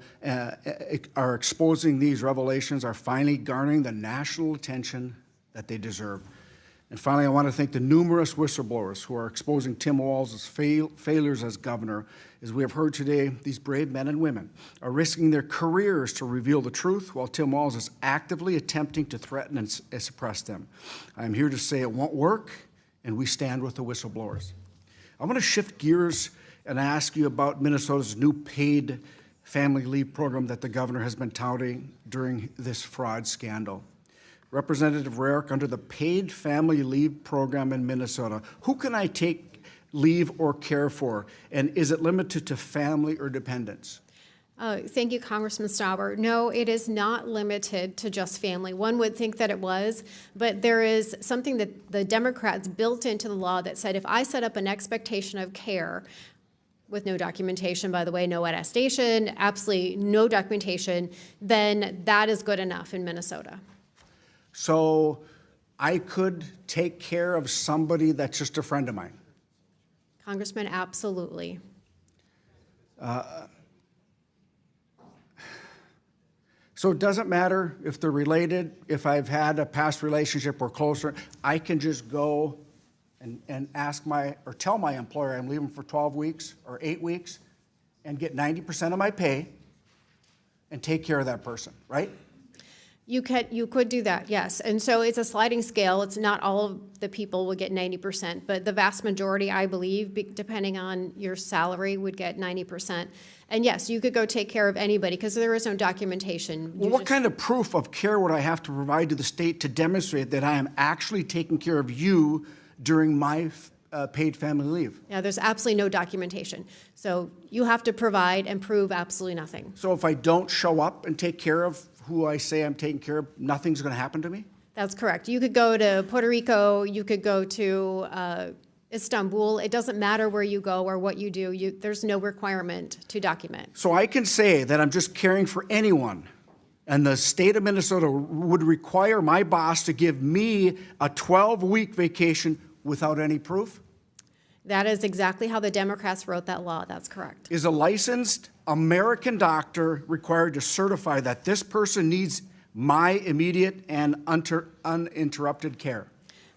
are exposing these revelations, are finally garnering the national attention that they deserve. And finally, I want to thank the numerous whistleblowers who are exposing Tim Walz's failures as governor. As we have heard today, these brave men and women are risking their careers to reveal the truth, while Tim Walz is actively attempting to threaten and suppress them. I am here to say it won't work, and we stand with the whistleblowers. I want to shift gears and ask you about Minnesota's new paid family leave program that the governor has been touting during this fraud scandal. Representative Rarick, under the paid family leave program in Minnesota, who can I take leave or care for? And is it limited to family or dependents? Thank you, Congressman Stauber. No, it is not limited to just family. One would think that it was, but there is something that the Democrats built into the law that said if I set up an expectation of care with no documentation, by the way, no attestation, absolutely no documentation, then that is good enough in Minnesota. So I could take care of somebody that's just a friend of mine? Congressman, absolutely. So it doesn't matter if they're related, if I've had a past relationship or closer, I can just go and ask or tell my employer I'm leaving for 12 weeks or 8 weeks and get 90% of my pay and take care of that person, right? You could do that, yes. And so it's a sliding scale. It's not all of the people will get 90%, but the vast majority, I believe, depending on your salary, would get 90%. And yes, you could go take care of anybody because there is no documentation. Well, what kind of proof of care would I have to provide to the state to demonstrate that I am actually taking care of you during my paid family leave? Yeah, there's absolutely no documentation. So you have to provide and prove absolutely nothing. So if I don't show up and take care of who I say I'm taking care of, nothing's going to happen to me? That's correct. You could go to Puerto Rico, you could go to Istanbul. It doesn't matter where you go or what you do. There's no requirement to document. So I can say that I'm just caring for anyone, and the state of Minnesota would require my boss to give me a 12-week vacation without any proof? That is exactly how the Democrats wrote that law. That's correct. Is a licensed American doctor required to certify that this person needs my immediate and uninterrupted care?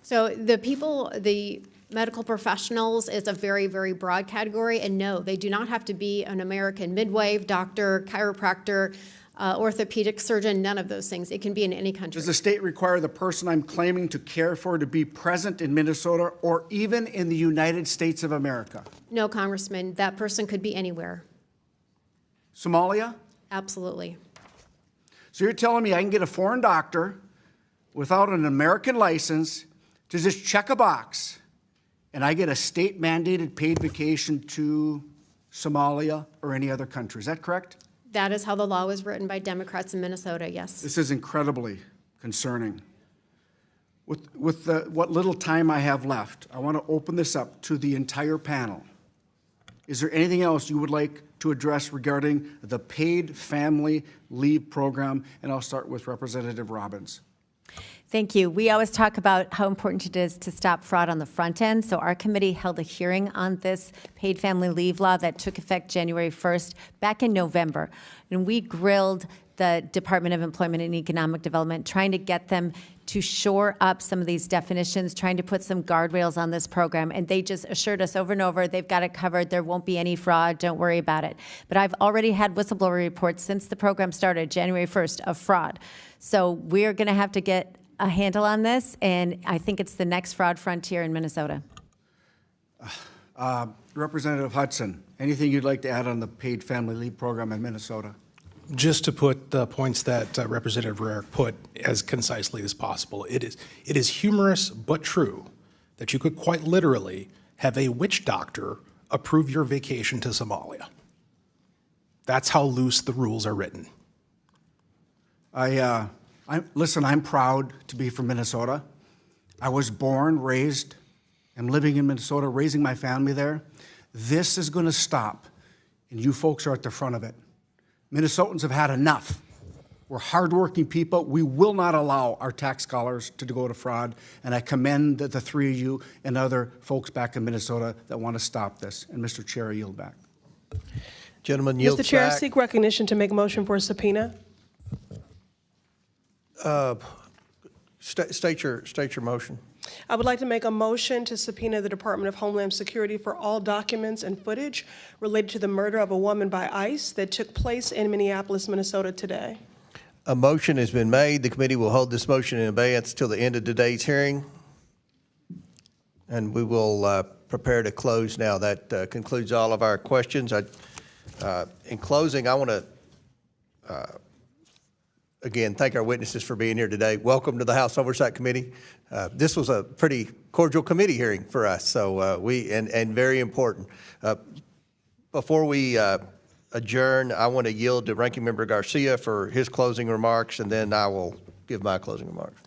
So the medical professionals is a very, very broad category, and no, they do not have to be an American midwife, doctor, chiropractor, orthopedic surgeon, none of those things. It can be in any country. Does the state require the person I'm claiming to care for to be present in Minnesota or even in the United States of America? No, Congressman, that person could be anywhere. Somalia? Absolutely. So you're telling me I can get a foreign doctor without an American license to just check a box and I get a state-mandated paid vacation to Somalia or any other country. Is that correct? That is how the law was written by Democrats in Minnesota, yes. This is incredibly concerning. With what little time I have left, I want to open this up to the entire panel. Is there anything else you would like to address regarding the paid family leave program? And I'll start with Representative Robbins. Thank you. We always talk about how important it is to stop fraud on the front end. So our committee held a hearing on this paid family leave law that took effect January 1st back in November. And we grilled the Department of Employment and Economic Development, trying to get them to shore up some of these definitions, trying to put some guardrails on this program. And they just assured us over and over, they've got it covered. There won't be any fraud. Don't worry about it. But I've already had whistleblower reports since the program started, January 1st, of fraud. So we're going to have to get a handle on this, and I think it's the next fraud frontier in Minnesota. Representative Hudson, anything you'd like to add on the paid family leave program in Minnesota? Just to put the points that Representative Rarick put as concisely as possible, it is humorous but true that you could quite literally have a witch doctor approve your vacation to Somalia. That's how loose the rules are written. Listen, I'm proud to be from Minnesota. I was born, raised, I'm living in Minnesota, raising my family there. This is going to stop, and you folks are at the front of it. Minnesotans have had enough. We're hardworking people. We will not allow our tax dollars to go to fraud, and I commend the three of you and other folks back in Minnesota that want to stop this. And Mr. Chair, I yield back. Gentleman yields Mr. Chair, back. I seek recognition to make a motion for a subpoena. State your motion. I would like to make a motion to subpoena the Department of Homeland Security for all documents and footage related to the murder of a woman by ICE that took place in Minneapolis, Minnesota today. A motion has been made. The committee will hold this motion in abeyance till the end of today's hearing. And we will prepare to close now. That concludes all of our questions. In closing, I want to, again, thank our witnesses for being here today. Welcome to the House Oversight Committee. This was a pretty cordial committee hearing for us, so and very important. Before we adjourn, I want to yield to Ranking Member Garcia for his closing remarks, and then I will give my closing remarks.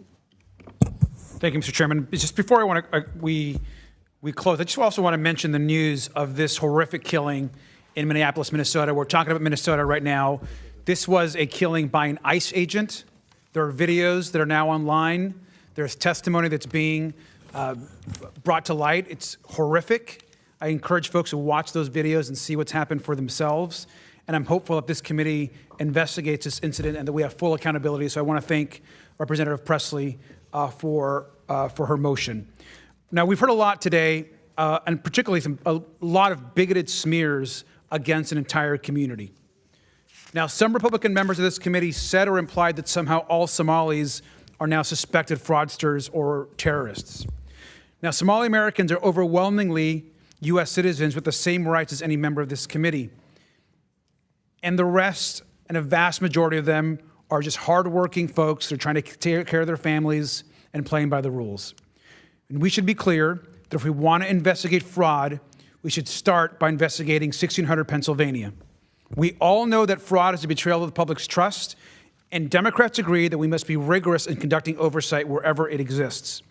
Thank you, Mr. Chairman. Just before we close, I just also want to mention the news of this horrific killing in Minneapolis, Minnesota. We're talking about Minnesota right now. This was a killing by an ICE agent. There are videos that are now online. There's testimony that's being brought to light. It's horrific. I encourage folks to watch those videos and see what's happened for themselves. And I'm hopeful that this committee investigates this incident and that we have full accountability. So I want to thank Representative Presley for her motion. Now, we've heard a lot today, and particularly a lot of bigoted smears against an entire community. Now, some Republican members of this committee said or implied that somehow all Somalis are now suspected fraudsters or terrorists. Now, Somali Americans are overwhelmingly U.S. citizens with the same rights as any member of this committee. And the rest, and a vast majority of them, are just hardworking folks. They're trying to take care of their families and playing by the rules. And we should be clear that if we want to investigate fraud, we should start by investigating 1600 Pennsylvania. We all know that fraud is a betrayal of the public's trust, and Democrats agree that we must be rigorous in conducting oversight wherever it exists.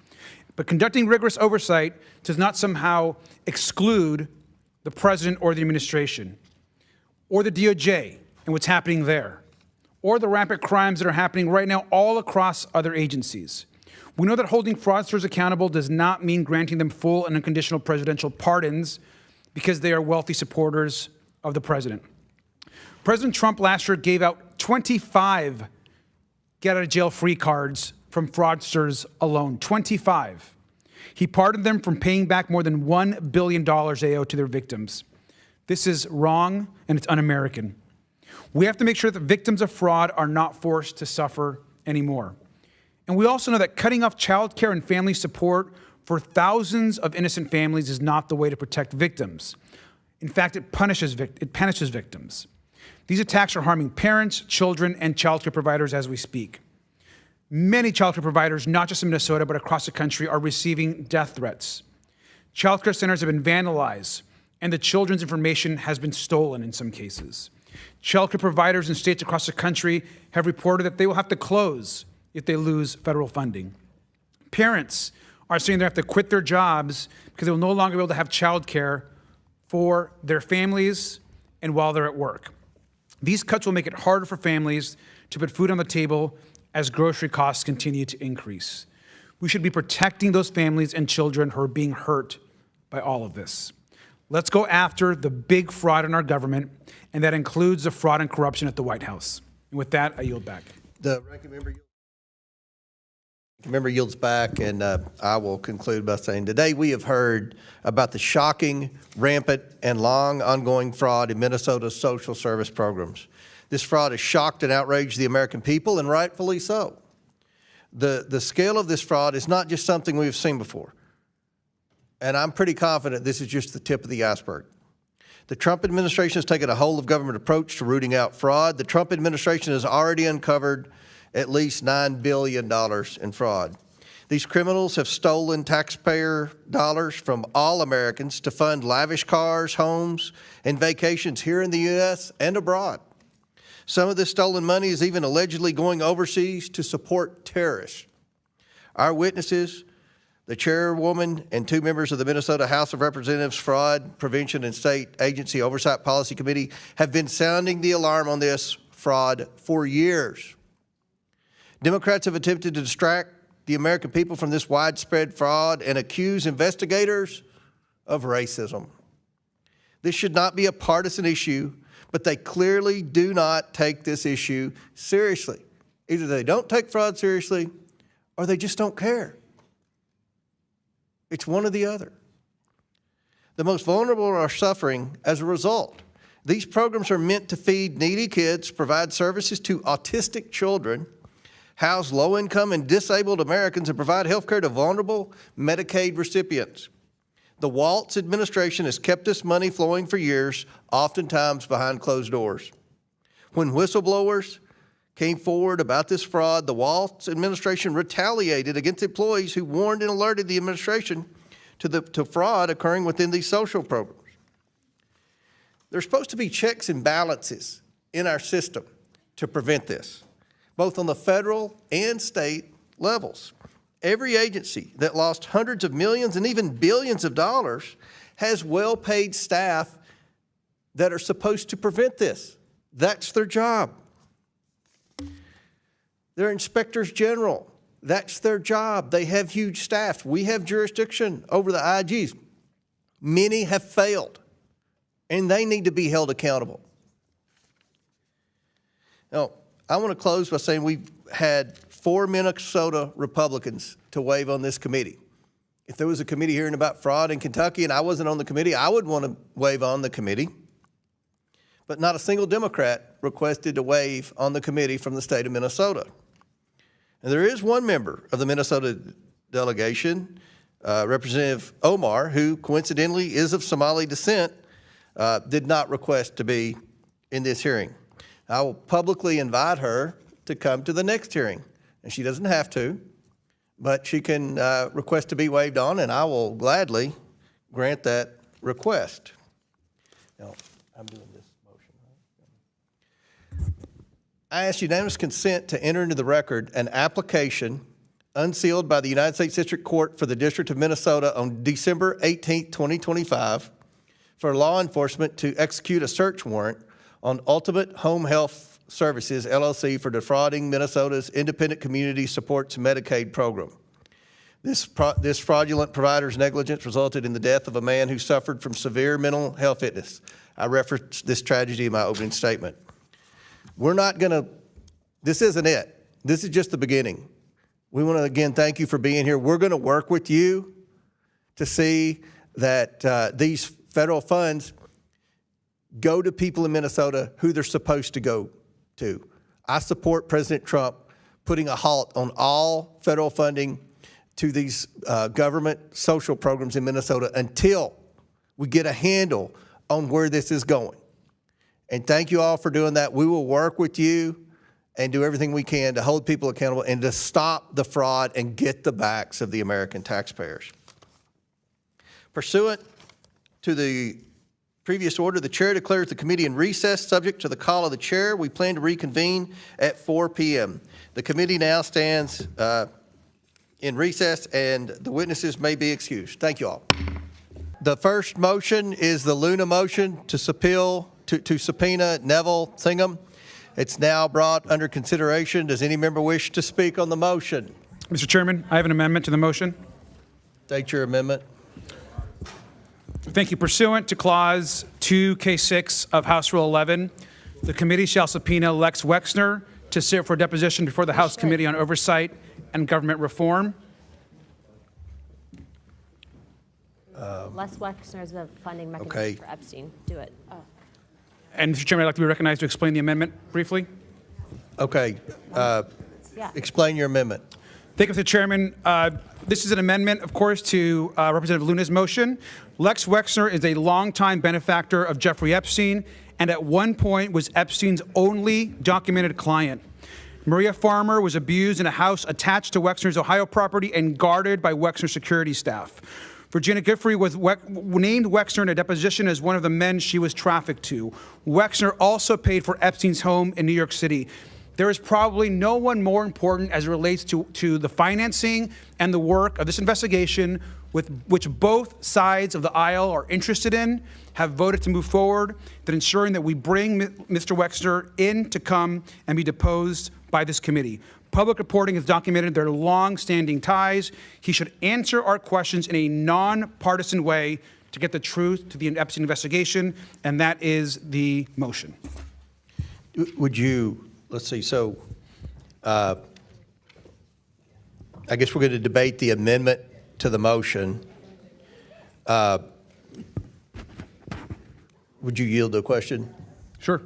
But conducting rigorous oversight does not somehow exclude the president or the administration, or the DOJ and what's happening there, or the rampant crimes that are happening right now all across other agencies. We know that holding fraudsters accountable does not mean granting them full and unconditional presidential pardons because they are wealthy supporters of the president. President Trump last year gave out 25 get-out-of-jail-free cards from fraudsters alone, 25. He pardoned them from paying back more than $1 billion they owe to their victims. This is wrong, and it's un-American. We have to make sure that victims of fraud are not forced to suffer anymore. And we also know that cutting off child care and family support for thousands of innocent families is not the way to protect victims. In fact, it punishes victims. These attacks are harming parents, children, and child care providers as we speak. Many child care providers, not just in Minnesota, but across the country, are receiving death threats. Child care centers have been vandalized, and the children's information has been stolen in some cases. Child care providers in states across the country have reported that they will have to close if they lose federal funding. Parents are saying they have to quit their jobs because they will no longer be able to have child care for their families and while they're at work. These cuts will make it harder for families to put food on the table as grocery costs continue to increase. We should be protecting those families and children who are being hurt by all of this. Let's go after the big fraud in our government, and that includes the fraud and corruption at the White House. And with that, I yield back. The ranking member yields back, and I will conclude by saying today we have heard about the shocking, rampant, and long ongoing fraud in Minnesota's social service programs. This fraud has shocked and outraged the American people, and rightfully so. The scale of this fraud is not just something we've seen before. And I'm pretty confident this is just the tip of the iceberg. The Trump administration has taken a whole-of-government approach to rooting out fraud. The Trump administration has already uncovered at least $9 billion in fraud. These criminals have stolen taxpayer dollars from all Americans to fund lavish cars, homes, and vacations here in the U.S. and abroad. Some of this stolen money is even allegedly going overseas to support terrorists. Our witnesses, the chairwoman and two members of the Minnesota House of Representatives Fraud Prevention and State Agency Oversight Policy Committee have been sounding the alarm on this fraud for years. Democrats have attempted to distract the American people from this widespread fraud and accuse investigators of racism. This should not be a partisan issue, but they clearly do not take this issue seriously. Either they don't take fraud seriously or they just don't care. It's one or the other. The most vulnerable are suffering as a result. These programs are meant to feed needy kids, provide services to autistic children, house low-income and disabled Americans, and provide health care to vulnerable Medicaid recipients. The Waltz administration has kept this money flowing for years, oftentimes behind closed doors. When whistleblowers came forward about this fraud, the Waltz administration retaliated against employees who warned and alerted the administration to fraud occurring within these social programs. There's supposed to be checks and balances in our system to prevent this, both on the federal and state levels. Every agency that lost hundreds of millions and even billions of dollars has well-paid staff that are supposed to prevent this. That's their job. They're inspectors general. That's their job. They have huge staffs. We have jurisdiction over the IGs. Many have failed, and they need to be held accountable. Now, I want to close by saying we've had 4 Minnesota Republicans to waive on this committee. If there was a committee hearing about fraud in Kentucky and I wasn't on the committee, I would want to waive on the committee. But not a single Democrat requested to waive on the committee from the state of Minnesota. And there is one member of the Minnesota delegation, Representative Omar, who coincidentally is of Somali descent, did not request to be in this hearing. I will publicly invite her to come to the next hearing. And she doesn't have to, but she can request to be waived on, and I will gladly grant that request. Now, I'm doing this motion, right? I ask unanimous consent to enter into the record an application unsealed by the United States District Court for the District of Minnesota on December 18, 2025, for law enforcement to execute a search warrant on Ultimate Home Health Services, LLC, for defrauding Minnesota's Independent Community Supports Medicaid program. This fraudulent provider's negligence resulted in the death of a man who suffered from severe mental health illness. I referenced this tragedy in my opening statement. We're not going to, this isn't it. This is just the beginning. We want to, again, thank you for being here. We're going to work with you to see that these federal funds go to people in Minnesota who they're supposed to go to. I support President Trump putting a halt on all federal funding to these government social programs in Minnesota until we get a handle on where this is going. And thank you all for doing that. We will work with you and do everything we can to hold people accountable and to stop the fraud and get the backs of the American taxpayers. Pursuant to the previous order, the chair declares the committee in recess subject to the call of the chair. We plan to reconvene at 4 p.m. The committee now stands in recess and the witnesses may be excused. Thank you all. The first motion is the Luna motion to subpoena Neville Singham. It's now brought under consideration. Does any member wish to speak on the motion? Mr. Chairman, I have an amendment to the motion. State your amendment. Thank you. Pursuant to Clause 2K6 of House Rule 11, the committee shall subpoena Lex Wexner to sit for deposition before the House Committee on Oversight and Government Reform. Les Wexner is the funding mechanism Okay. for Epstein. Do it. Oh. And Mr. Chairman, I'd like to be recognized to explain the amendment briefly. Okay. Explain your amendment. Thank you, Mr. Chairman. This is an amendment, of course, to Representative Luna's motion. Lex Wexner is a longtime benefactor of Jeffrey Epstein and at one point was Epstein's only documented client. Maria Farmer was abused in a house attached to Wexner's Ohio property and guarded by Wexner security staff. Virginia Giffrey was named Wexner in a deposition as one of the men she was trafficked to. Wexner also paid for Epstein's home in New York City. There is probably no one more important as it relates to the financing and the work of this investigation, with which both sides of the aisle are interested in, have voted to move forward, than ensuring that we bring Mr. Wexner in to come and be deposed by this committee. Public reporting has documented their long-standing ties. He should answer our questions in a non-partisan way to get the truth to the Epstein investigation, and that is the motion. Would you, let's see, so I guess we're going to debate the amendment to the motion. Would you yield to a question? Sure.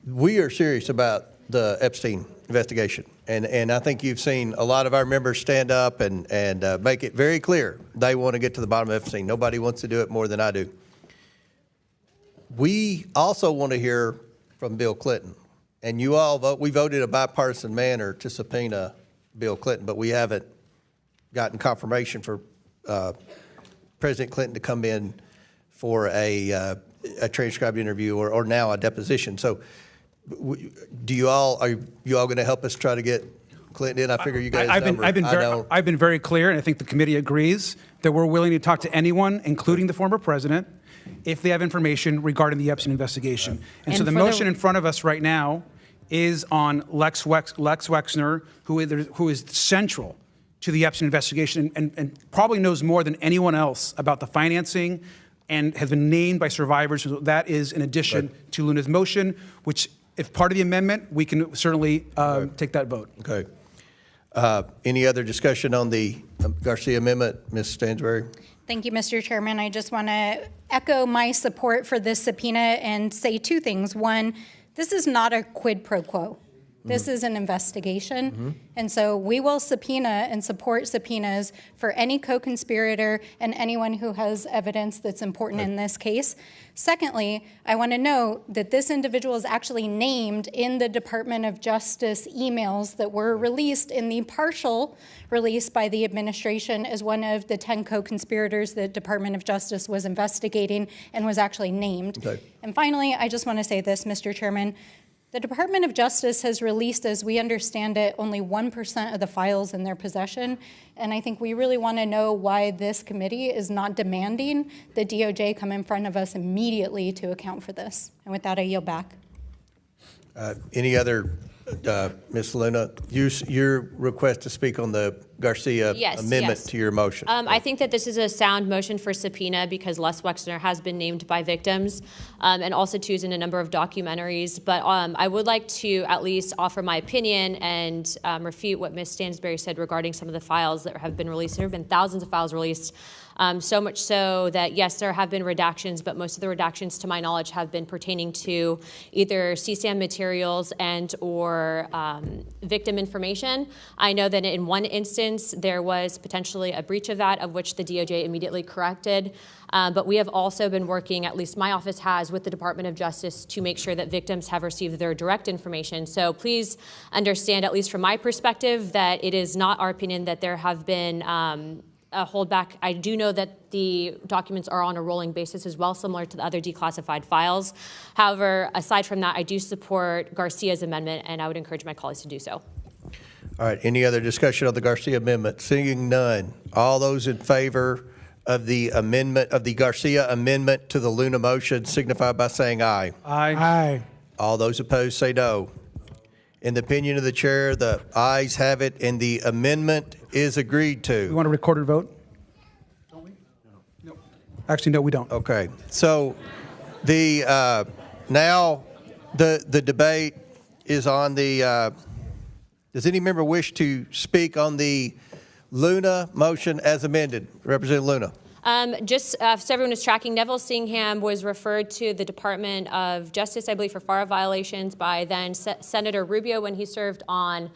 We are serious about the Epstein investigation. And I think you've seen a lot of our members stand up and make it very clear they want to get to the bottom of Epstein. Nobody wants to do it more than I do. We also want to hear from Bill Clinton. And you all we voted a bipartisan manner to subpoena Bill Clinton, but we haven't gotten confirmation for President Clinton to come in for a transcribed interview or now a deposition. So are you all going to help us try to get Clinton in? I figure you guys I've been very clear, and I think the committee agrees, that we're willing to talk to anyone, including the former president, if they have information regarding the Epstein investigation. And so the motion in front of us right now is on Lex Wexner, who is central to the Epstein investigation and probably knows more than anyone else about the financing and has been named by survivors. So that is in addition to Luna's motion, which, if part of the amendment, we can certainly take that vote. Okay. Any other discussion on the Garcia amendment, Ms. Stansbury? Thank you, Mr. Chairman. I just want to echo my support for this subpoena and say two things. One, this is not a quid pro quo. This is an investigation. And so we will subpoena and support subpoenas for any co-conspirator and anyone who has evidence that's important in this case. Secondly, I want to note that this individual is actually named in the Department of Justice emails that were released in the partial release by the administration as one of the 10 co-conspirators the Department of Justice was investigating and was actually named. And finally, I just want to say this, Mr. Chairman. The Department of Justice has released, as we understand it, only 1% of the files in their possession. And I think we really want to know why this committee is not demanding the DOJ come in front of us immediately to account for this. And with that, I yield back. Any other, Ms. Luna, your request to speak on the Garcia amendment to your motion? I think that this is a sound motion for subpoena because Les Wexner has been named by victims and also too is in a number of documentaries. But I would like to at least offer my opinion and refute what Ms. Stansbury said regarding some of the files that have been released. There have been thousands of files released. So much so that, yes, there have been redactions, but most of the redactions, to my knowledge, have been pertaining to either CSAM materials and or victim information. I know that in one instance, there was potentially a breach of that, of which the DOJ immediately corrected. But we have also been working, at least my office has, with the Department of Justice to make sure that victims have received their direct information. So please understand, at least from my perspective, that it is not our opinion that there have been a holdback. I do know that the documents are on a rolling basis as well, similar to the other declassified files. However, aside from that, I do support Garcia's amendment, and I would encourage my colleagues to do so. All right, any other discussion of the Garcia amendment? Seeing none, all those in favor of the amendment, of the Garcia amendment to the Luna motion, signify by saying aye. Aye. Aye. All those opposed say no. In the opinion of the chair, the ayes have it, and the amendment is agreed to. We want a recorded vote? Don't we? No. Actually, no, we don't. Okay. So the now the debate is on the. Does any member wish to speak on the Luna motion as amended? Representative Luna. Just so everyone is tracking, Neville Singham was referred to the Department of Justice, I believe, for FARA violations by then Senator Rubio when he served on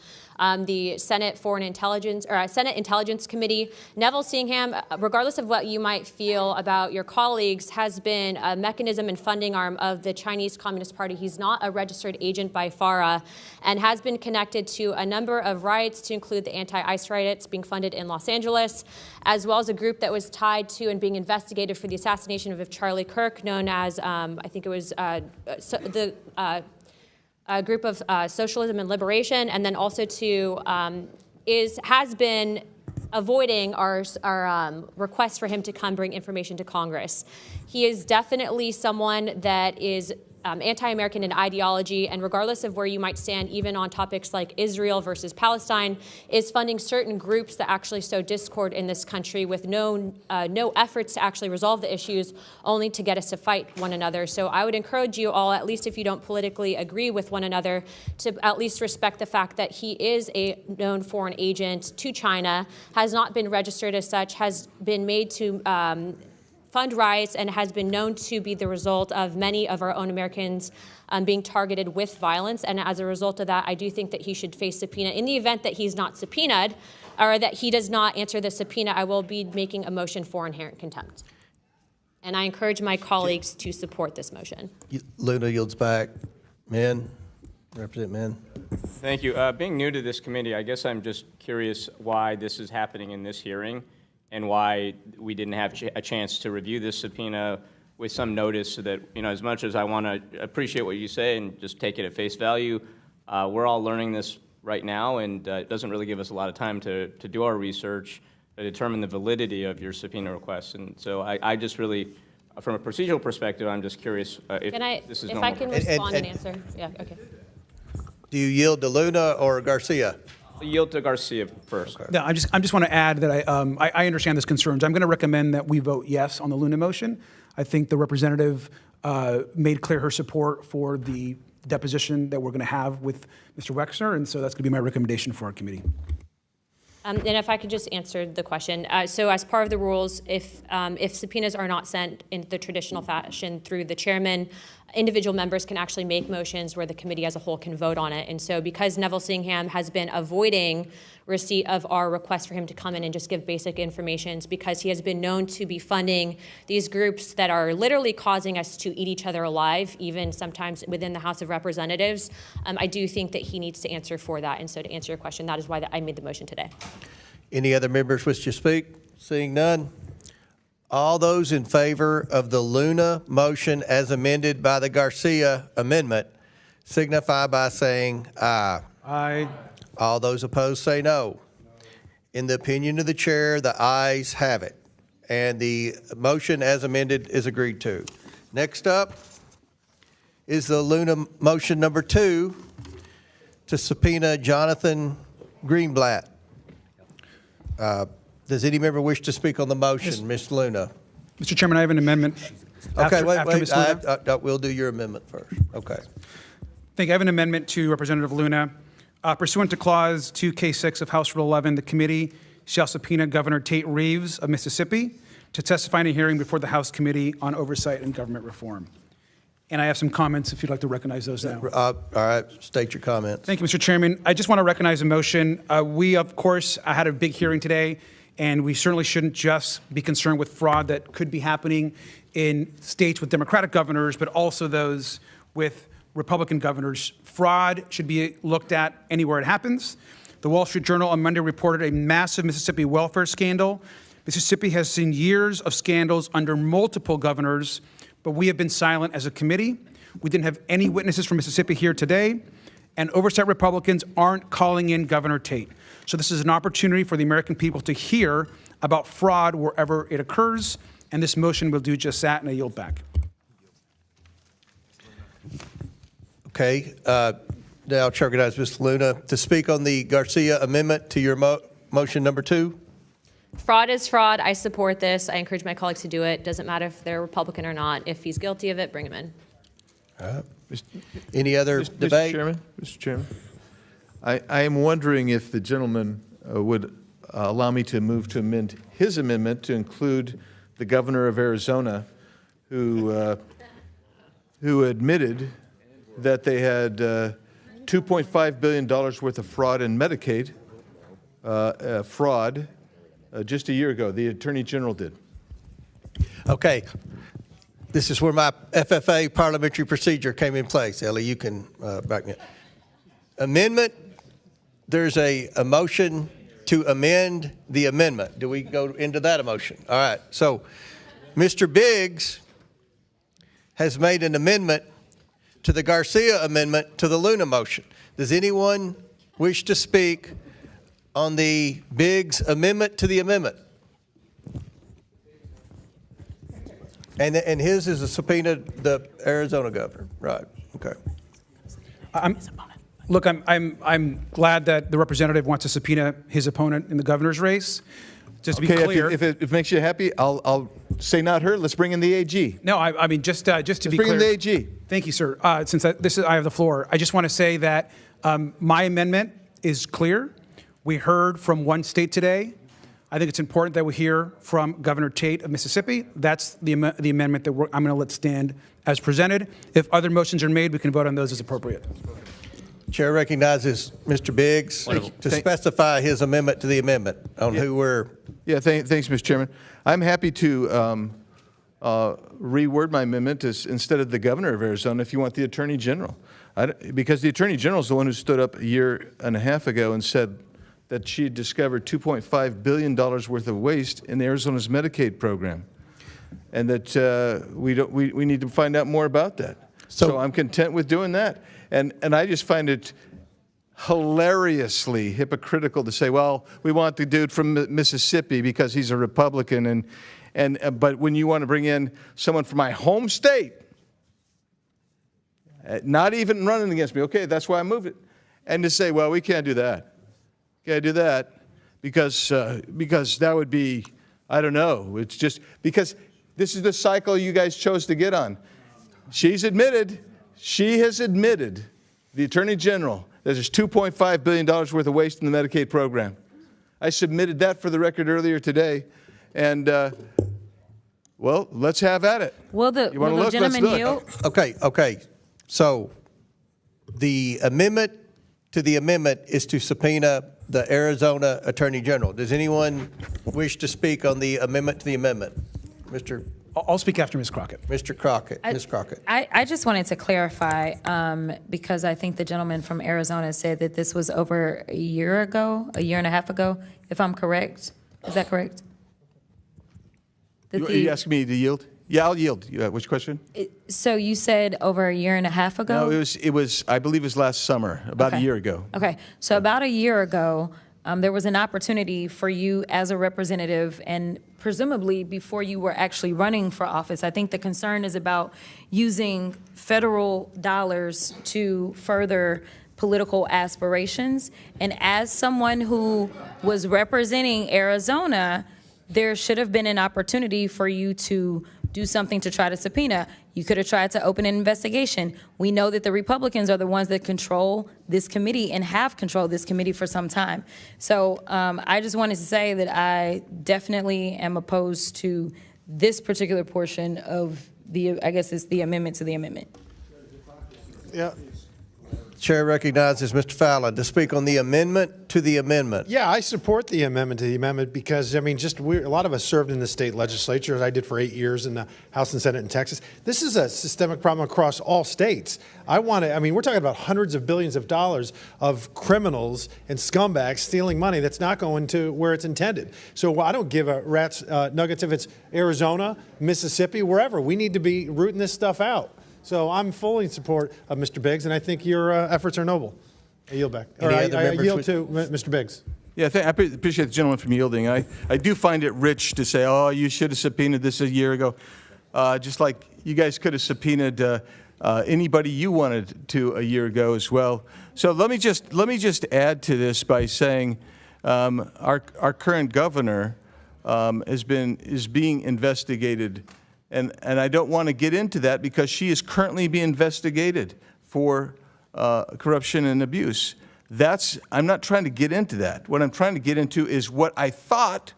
the Senate Foreign Intelligence or Senate Intelligence Committee. Neville Singham, regardless of what you might feel about your colleagues, has been a mechanism and funding arm of the Chinese Communist Party. He's not a registered agent by FARA and has been connected to a number of riots, to include the anti-ICE riots being funded in Los Angeles, as well as a group that was tied to and being investigated for the assassination of Charlie Kirk, known as, I think it was a group of Socialism and Liberation, and then also to has been avoiding our request for him to come bring information to Congress. He is definitely someone that is anti-American in ideology, and regardless of where you might stand, even on topics like Israel versus Palestine, is funding certain groups that actually sow discord in this country with no efforts to actually resolve the issues, only to get us to fight one another. So I would encourage you all, at least if you don't politically agree with one another, to at least respect the fact that he is a known foreign agent to China, has not been registered as such, has been made to fund riots and has been known to be the result of many of our own Americans being targeted with violence. And as a result of that, I do think that he should face subpoena. In the event that he's not subpoenaed or that he does not answer the subpoena, I will be making a motion for inherent contempt. And I encourage my colleagues to support this motion. Luna yields back. Men, Representative Men. Thank you. Being new to this committee, I guess I'm just curious why this is happening in this hearing and why we didn't have a chance to review this subpoena with some notice so that, as much as I want to appreciate what you say and just take it at face value, we're all learning this right now, and it doesn't really give us a lot of time to do our research, to determine the validity of your subpoena requests. And so I just really, from a procedural perspective, I'm just curious if this is normal. If I can respond and answer. Yeah, okay. Do you yield to Luna or Garcia? I'll yield to Garcia first. No, I just want to add that I understand those concerns. I'm going to recommend that we vote yes on the Luna motion. I think the representative made clear her support for the deposition that we're going to have with Mr. Wexner, and so that's going to be my recommendation for our committee. And if I could just answer the question. So as part of the rules, if subpoenas are not sent in the traditional fashion through the chairman, individual members can actually make motions where the committee as a whole can vote on it. And so because Neville Singham has been avoiding receipt of our request for him to come in and just give basic information, because he has been known to be funding these groups that are literally causing us to eat each other alive, even sometimes within the House of Representatives, I do think that he needs to answer for that. And so to answer your question, that is why I made the motion today. Any other members wish to speak? Seeing none. All those in favor of the Luna motion as amended by the Garcia amendment signify by saying aye. Aye. All those opposed say no. In the opinion of the chair, the ayes have it, and the motion as amended is agreed to. Next up is the Luna motion number 2 to subpoena Jonathan Greenblatt. Does any member wish to speak on the motion? Ms. Luna. Mr. Chairman, I have an amendment. Okay, wait. Ms. Luna. We'll do your amendment first. Okay. I have an amendment to Representative Luna. Pursuant to Clause 2K6 of House Rule 11, the committee shall subpoena Governor Tate Reeves of Mississippi to testify in a hearing before the House Committee on Oversight and Government Reform. And I have some comments if you'd like to recognize those now. All right, state your comments. Thank you, Mr. Chairman. I just want to recognize a motion. We, of course, had a big hearing today, and we certainly shouldn't just be concerned with fraud that could be happening in states with Democratic governors, but also those with Republican governors. Fraud should be looked at anywhere it happens. The Wall Street Journal on Monday reported a massive Mississippi welfare scandal. Mississippi has seen years of scandals under multiple governors, but we have been silent as a committee. We didn't have any witnesses from Mississippi here today, and oversight Republicans aren't calling in Governor Tate. So this is an opportunity for the American people to hear about fraud wherever it occurs, and this motion will do just that, and I yield back. Okay. Now I'll recognize Ms. Luna to speak on the Garcia amendment to your motion number 2. Fraud is fraud. I support this. I encourage my colleagues to do it. Doesn't matter if they're Republican or not. If he's guilty of it, bring him in. All right. Any other debate? Mr. Chairman, I am wondering if the gentleman would allow me to move to amend his amendment to include the governor of Arizona, who admitted that they had $2.5 billion worth of fraud in Medicaid fraud just a year ago. The Attorney General did. Okay. This is where my FFA parliamentary procedure came in place. Ellie, you can back me up. Amendment, there's a motion to amend the amendment. Do we go into that motion? All right. So Mr. Biggs has made an amendment to the Garcia amendment to the Luna motion. Does anyone wish to speak on the Biggs amendment to the amendment? And his is a subpoena the Arizona governor, right? Okay. Look, I'm glad that the representative wants to subpoena his opponent in the governor's race. Just to be clear, if it makes you happy, I'll say not her. Let's bring in the AG. No, I mean just to be clear. Bring in the AG. Thank you, sir. Since I have the floor, I just want to say that my amendment is clear. We heard from one state today I think it's important that we hear from Governor Tate of Mississippi. That's the amendment that I'm going to let stand as presented. If other motions are made, we can vote on those as appropriate. Chair recognizes Mr. Biggs to specify his amendment to the amendment on who we're. Yeah, thanks, Mr. Chairman. I'm happy to reword my amendment as instead of the governor of Arizona, if you want the attorney general. Because the attorney general is the one who stood up a year and a half ago and said that she had discovered $2.5 billion worth of waste in Arizona's Medicaid program, and that we need to find out more about that. So I'm content with doing that. And I just find it hilariously hypocritical to say, well, we want the dude from Mississippi because he's a Republican, but when you want to bring in someone from my home state, not even running against me, okay, that's why I moved it, and to say, well, we can't do that. Can't do that because that would be, I don't know, it's just because this is the cycle you guys chose to get on. She has admitted, the Attorney General, that there's $2.5 billion worth of waste in the Medicaid program. I submitted that for the record earlier today, and well, let's have at it. Will the gentleman yield? Okay. So the amendment to the amendment is to subpoena the Arizona Attorney General. Does anyone wish to speak on the amendment to the amendment? I'll speak after Ms. Crockett. Mr. Crockett. Ms. Crockett. I just wanted to clarify, because I think the gentleman from Arizona said that this was over a year and a half ago, if I'm correct. Is that correct? Are you asking me to yield? Yeah, I'll yield. Which question? So you said over a year and a half ago? No, it was. I believe it was last summer, about a year ago. Okay, so about a year ago, there was an opportunity for you as a representative, and presumably before you were actually running for office. I think the concern is about using federal dollars to further political aspirations. And as someone who was representing Arizona, there should have been an opportunity for you to do something to try to subpoena. You could have tried to open an investigation. We know that the Republicans are the ones that control this committee and have controlled this committee for some time. So I just wanted to say that I definitely am opposed to this particular portion of I guess it's the amendment to the amendment. Yeah. Chair recognizes Mr. Fallon to speak on the amendment to the amendment. Yeah, I support the amendment to the amendment because, I mean, a lot of us served in the state legislature, as I did for 8 years in the House and Senate in Texas. This is a systemic problem across all states. We're talking about hundreds of billions of dollars of criminals and scumbags stealing money that's not going to where it's intended. So I don't give a rat's nuggets if it's Arizona, Mississippi, wherever. We need to be rooting this stuff out. So I'm fully in support of Mr. Biggs, and I think your efforts are noble. I yield back. I yield to Mr. Biggs. Yeah, I appreciate the gentleman from yielding. I do find it rich to say, oh, you should have subpoenaed this a year ago. Just like you guys could have subpoenaed anybody you wanted to a year ago as well. So let me just add to this by saying our current governor is being investigated. And I don't want to get into that because she is currently being investigated for corruption and abuse. I'm not trying to get into that. What I'm trying to get into is what I thought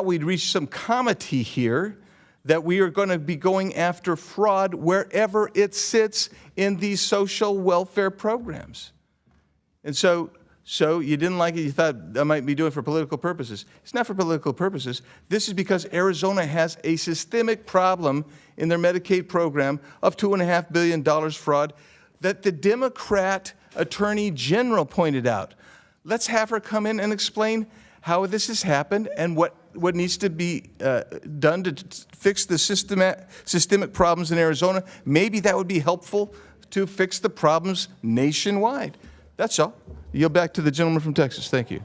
we'd reach some comity here, that we are going to be going after fraud wherever it sits in these social welfare programs. And so you didn't like it, you thought I might be doing it for political purposes. It's not for political purposes. This is because Arizona has a systemic problem in their Medicaid program of $2.5 billion fraud that the Democrat Attorney General pointed out. Let's have her come in and explain how this has happened and what needs to be done to fix the systemic problems in Arizona. Maybe that would be helpful to fix the problems nationwide. That's all. Yield back to the gentleman from Texas. Thank you.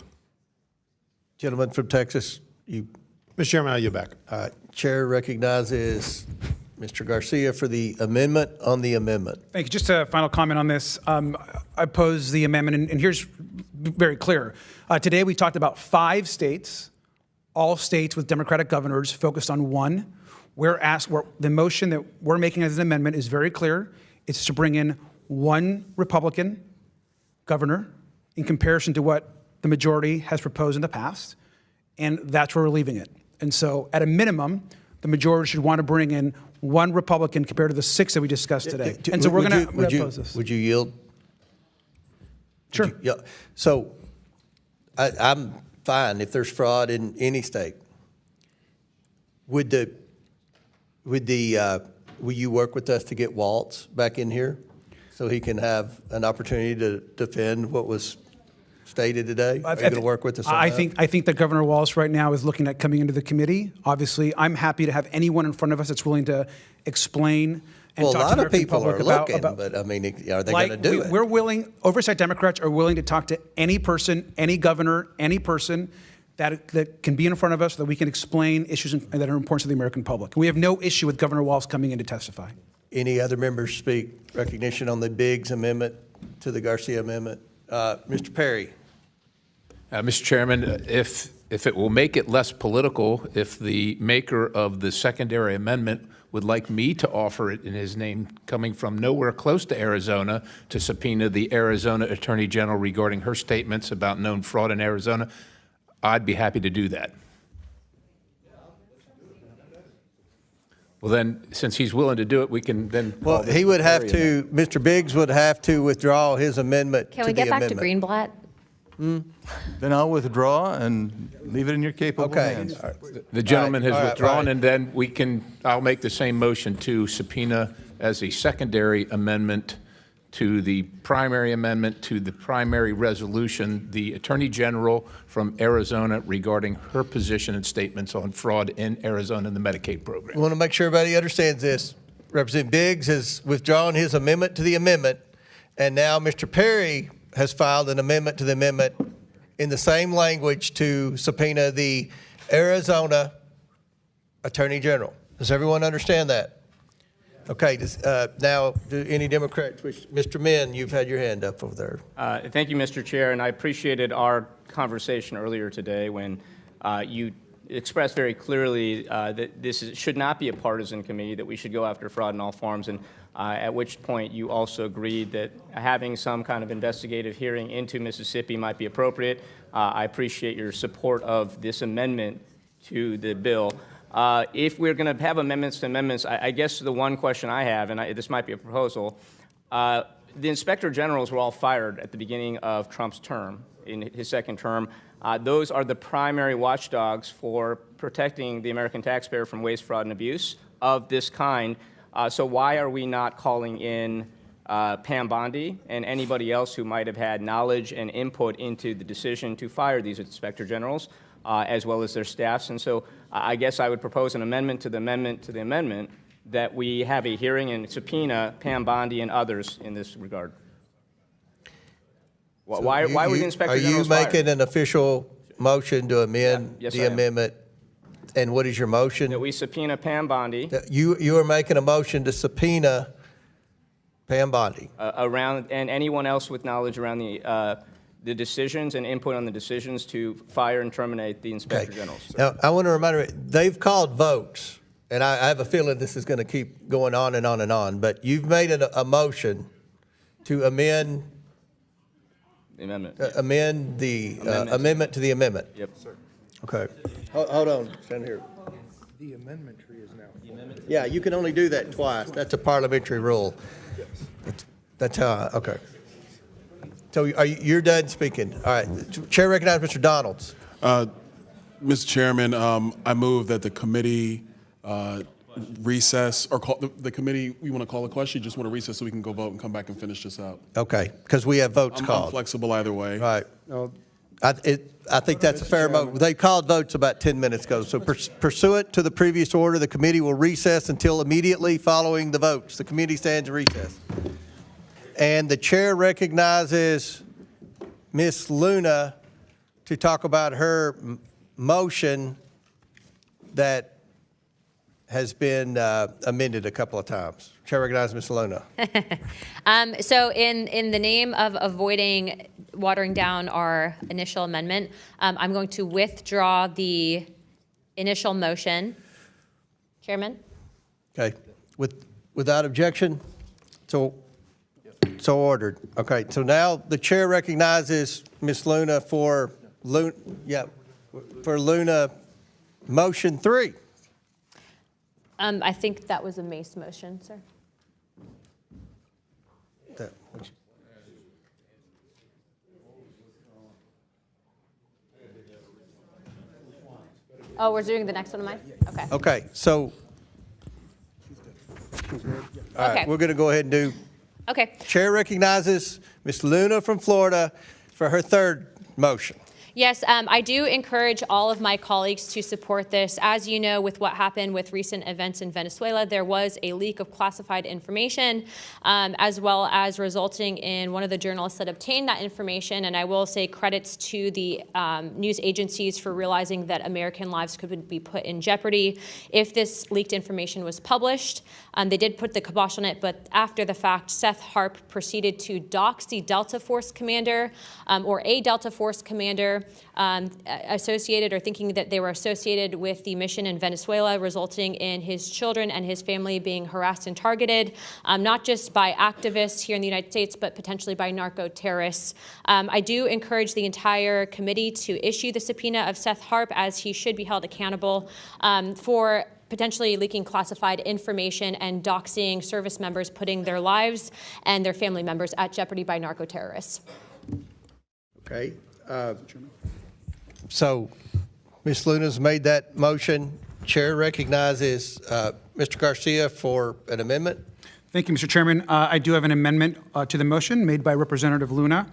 Gentleman from Texas, Mr. Chairman, I yield back. Chair recognizes Mr. Garcia for the amendment on the amendment. Thank you. Just a final comment on this. I oppose the amendment, and here's very clear. Today we talked about 5 states, all states with Democratic governors focused on one. The motion that we're making as an amendment is very clear. It's to bring in one Republican governor in comparison to what the majority has proposed in the past. and that's where we're leaving it. And so at a minimum, the majority should want to bring in one Republican compared to the 6 that we discussed today. And so we're going to oppose this. Would you yield? Sure. So I'm fine if there's fraud in any state. Will you work with us to get Waltz back in here so he can have an opportunity to defend what was stated today? Are you going to work with us on that? I think that Governor Walz right now is looking at coming into the committee. Obviously, I'm happy to have anyone in front of us that's willing to explain and Well, a talk lot to the of American people public are looking, about but I mean, are they going to do it? We're willing, oversight Democrats are willing to talk to any person, any governor, any person that can be in front of us so that we can explain issues that are important to the American public. We have no issue with Governor Walz coming in to testify. Any other members speak recognition on the Biggs amendment to the Garcia amendment? Mr. Perry. Mr. Chairman, if it will make it less political, if the maker of the secondary amendment would like me to offer it in his name, coming from nowhere close to Arizona, to subpoena the Arizona Attorney General regarding her statements about known fraud in Arizona, I'd be happy to do that. Well, then, since he's willing to do it, we can then. Well, he would have to, Mr. Biggs would have to withdraw his amendment Can to we the get back to amendment. Greenblatt? Then I'll withdraw and leave it in your capable hands. The gentleman has withdrawn, right. and then I'll make the same motion to subpoena as a secondary amendment to the primary amendment to the primary resolution, the Attorney General from Arizona regarding her position and statements on fraud in Arizona in the Medicaid program. We want to make sure everybody understands this. Representative Biggs has withdrawn his amendment to the amendment, and now Mr. Perry has filed an amendment to the amendment in the same language to subpoena the Arizona Attorney General. Does everyone understand that? Okay, now, do any Democrats wish? Mr. Min, you've had your hand up over there. Thank you, Mr. Chair, and I appreciated our conversation earlier today when you expressed very clearly that this should not be a partisan committee, that we should go after fraud in all forms, and at which point you also agreed that having some kind of investigative hearing into Mississippi might be appropriate. I appreciate your support of this amendment to the bill. If we're going to have amendments to amendments, I guess the one question I have, and this might be a proposal, the inspector generals were all fired at the beginning of Trump's term, in his second term. Those are the primary watchdogs for protecting the American taxpayer from waste, fraud, and abuse of this kind. So why are we not calling in Pam Bondi and anybody else who might have had knowledge and input into the decision to fire these inspector generals, as well as their staffs? And so I guess I would propose an amendment to the amendment to the amendment that we have a hearing and subpoena Pam Bondi and others in this regard. So why were the inspector generals Are you fired? making an official motion to amend Yes, the I am. amendment? And what is your motion? That we subpoena Pam Bondi You are making a motion to subpoena Pam Bondi. around, and anyone else with knowledge around the decisions and input on the decisions to fire and terminate the inspector generals. Now, I want to remind you, they've called votes, and I have a feeling this is going to keep going on and on and on, but you've made a motion to amend The amendment. amend the amendment to the amendment. Yep, sir. Okay. Hold on, stand here. The amendment tree is now. Yeah, you can only do that twice. That's a parliamentary rule. That's how, okay. So you're done speaking. All right. Chair recognizes Mr. Donalds. Mr. Chairman, I move that the committee recess, or call the committee, we want to call a question, just want to recess so we can go vote and come back and finish this out. Okay, because we have votes I'm called. flexible either way. Right. I think that's a fair vote. They called votes about 10 minutes ago. So pursuant to the previous order, the committee will recess until immediately following the votes. The committee stands in recess. And the chair recognizes Ms. Luna to talk about her motion that has been amended a couple of times. Chair recognizes Ms. Luna. So in the name of avoiding watering down our initial amendment, I'm going to withdraw the initial motion. Chairman? Okay. Without objection? So ordered. Okay. So now the chair recognizes Ms. Luna for yeah. For Luna, motion 3. I think that was a Mace motion, sir. Oh, we're doing the next one, am I? Okay. Okay, so, all right, Okay. we're going to go ahead and do, Okay. Chair recognizes Ms. Luna from Florida for her third motion. Yes, I do encourage all of my colleagues to support this. As you know, with what happened with recent events in Venezuela, there was a leak of classified information, as well as resulting in one of the journalists that obtained that information. And I will say credits to the news agencies for realizing that American lives could be put in jeopardy if this leaked information was published. They did put the kibosh on it, but after the fact, Seth Harp proceeded to dox the Delta Force commander or a Delta Force commander associated or thinking that they were associated with the mission in Venezuela, resulting in his children and his family being harassed and targeted, not just by activists here in the United States, but potentially by narco-terrorists. I do encourage the entire committee to issue the subpoena of Seth Harp, as he should be held accountable for potentially leaking classified information and doxing service members, putting their lives and their family members at jeopardy by narco-terrorists. Okay. So Ms. Luna's made that motion. Chair recognizes Mr. Garcia for an amendment. Thank you, Mr. Chairman. I do have an amendment to the motion made by Representative Luna.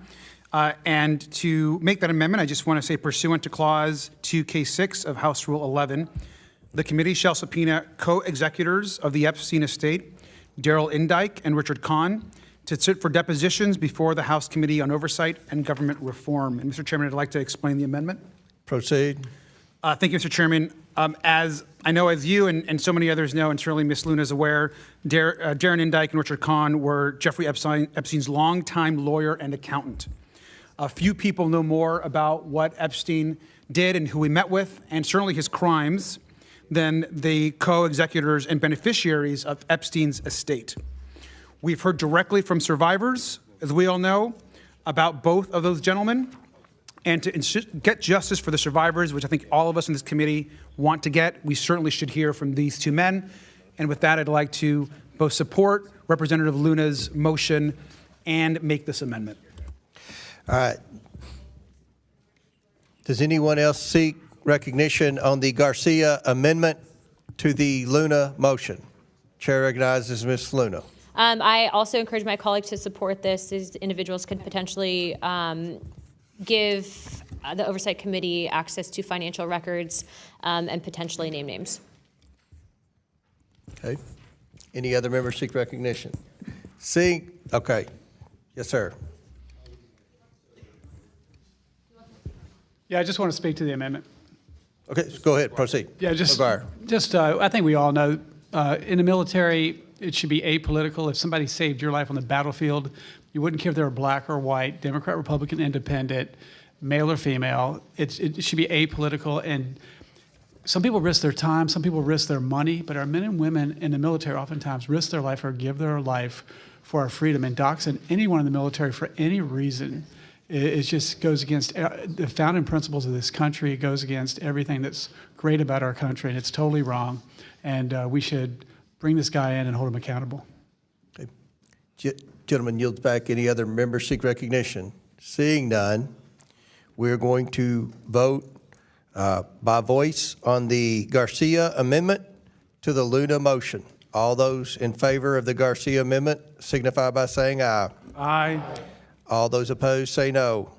And to make that amendment, I just want to say pursuant to Clause 2K6 of House Rule 11, the committee shall subpoena co-executors of the Epstein estate, Daryl Indike and Richard Kahn, to sit for depositions before the House Committee on Oversight and Government Reform. And Mr. Chairman, I'd like to explain the amendment. Proceed. Thank you, Mr. Chairman. As I know, as you and so many others know, and certainly Ms. Luna is aware, Darren Indike and Richard Kahn were Jeffrey Epstein's longtime lawyer and accountant. A few people know more about what Epstein did and who he met with, and certainly his crimes, than the co-executors and beneficiaries of Epstein's estate. We've heard directly from survivors, as we all know, about both of those gentlemen. And to get justice for the survivors, which I think all of us in this committee want to get, we certainly should hear from these two men. And with that, I'd like to both support Representative Luna's motion and make this amendment. All right. Does anyone else seek recognition on the Garcia amendment to the Luna motion? Chair recognizes Ms. Luna. I also encourage my colleagues to support this. These individuals could potentially give the Oversight Committee access to financial records and potentially name names. Okay. Any other members seek recognition? Seeing, okay. Yes, sir. Yeah, I just want to speak to the amendment. Okay, go ahead, proceed. Yeah, McGuire. I think we all know in the military, it should be apolitical. If somebody saved your life on the battlefield, you wouldn't care if they were black or white, Democrat, Republican, Independent, male or female. It should be apolitical. And some people risk their time, some people risk their money, but our men and women in the military oftentimes risk their life or give their life for our freedom. And doxing anyone in the military for any reason, it just goes against the founding principles of this country. It goes against everything that's great about our country, and it's totally wrong. And we should bring this guy in and hold him accountable. Okay. Gentleman yields back. Any other members seek recognition? Seeing none, we're going to vote by voice on the Garcia amendment to the Luna motion. All those in favor of the Garcia amendment signify by saying aye. Aye. All those opposed say no.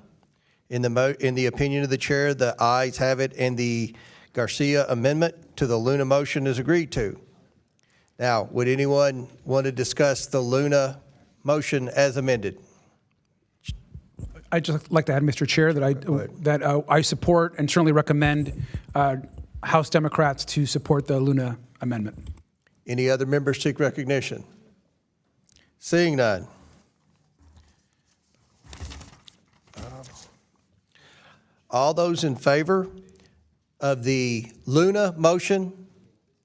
In the opinion of the chair, the ayes have it, and the Garcia amendment to the Luna motion is agreed to. Now, would anyone want to discuss the Luna motion as amended? I'd just like to add, Mr. Chair, that I support and certainly recommend House Democrats to support the Luna amendment. Any other members seek recognition? Seeing none. All those in favor of the Luna motion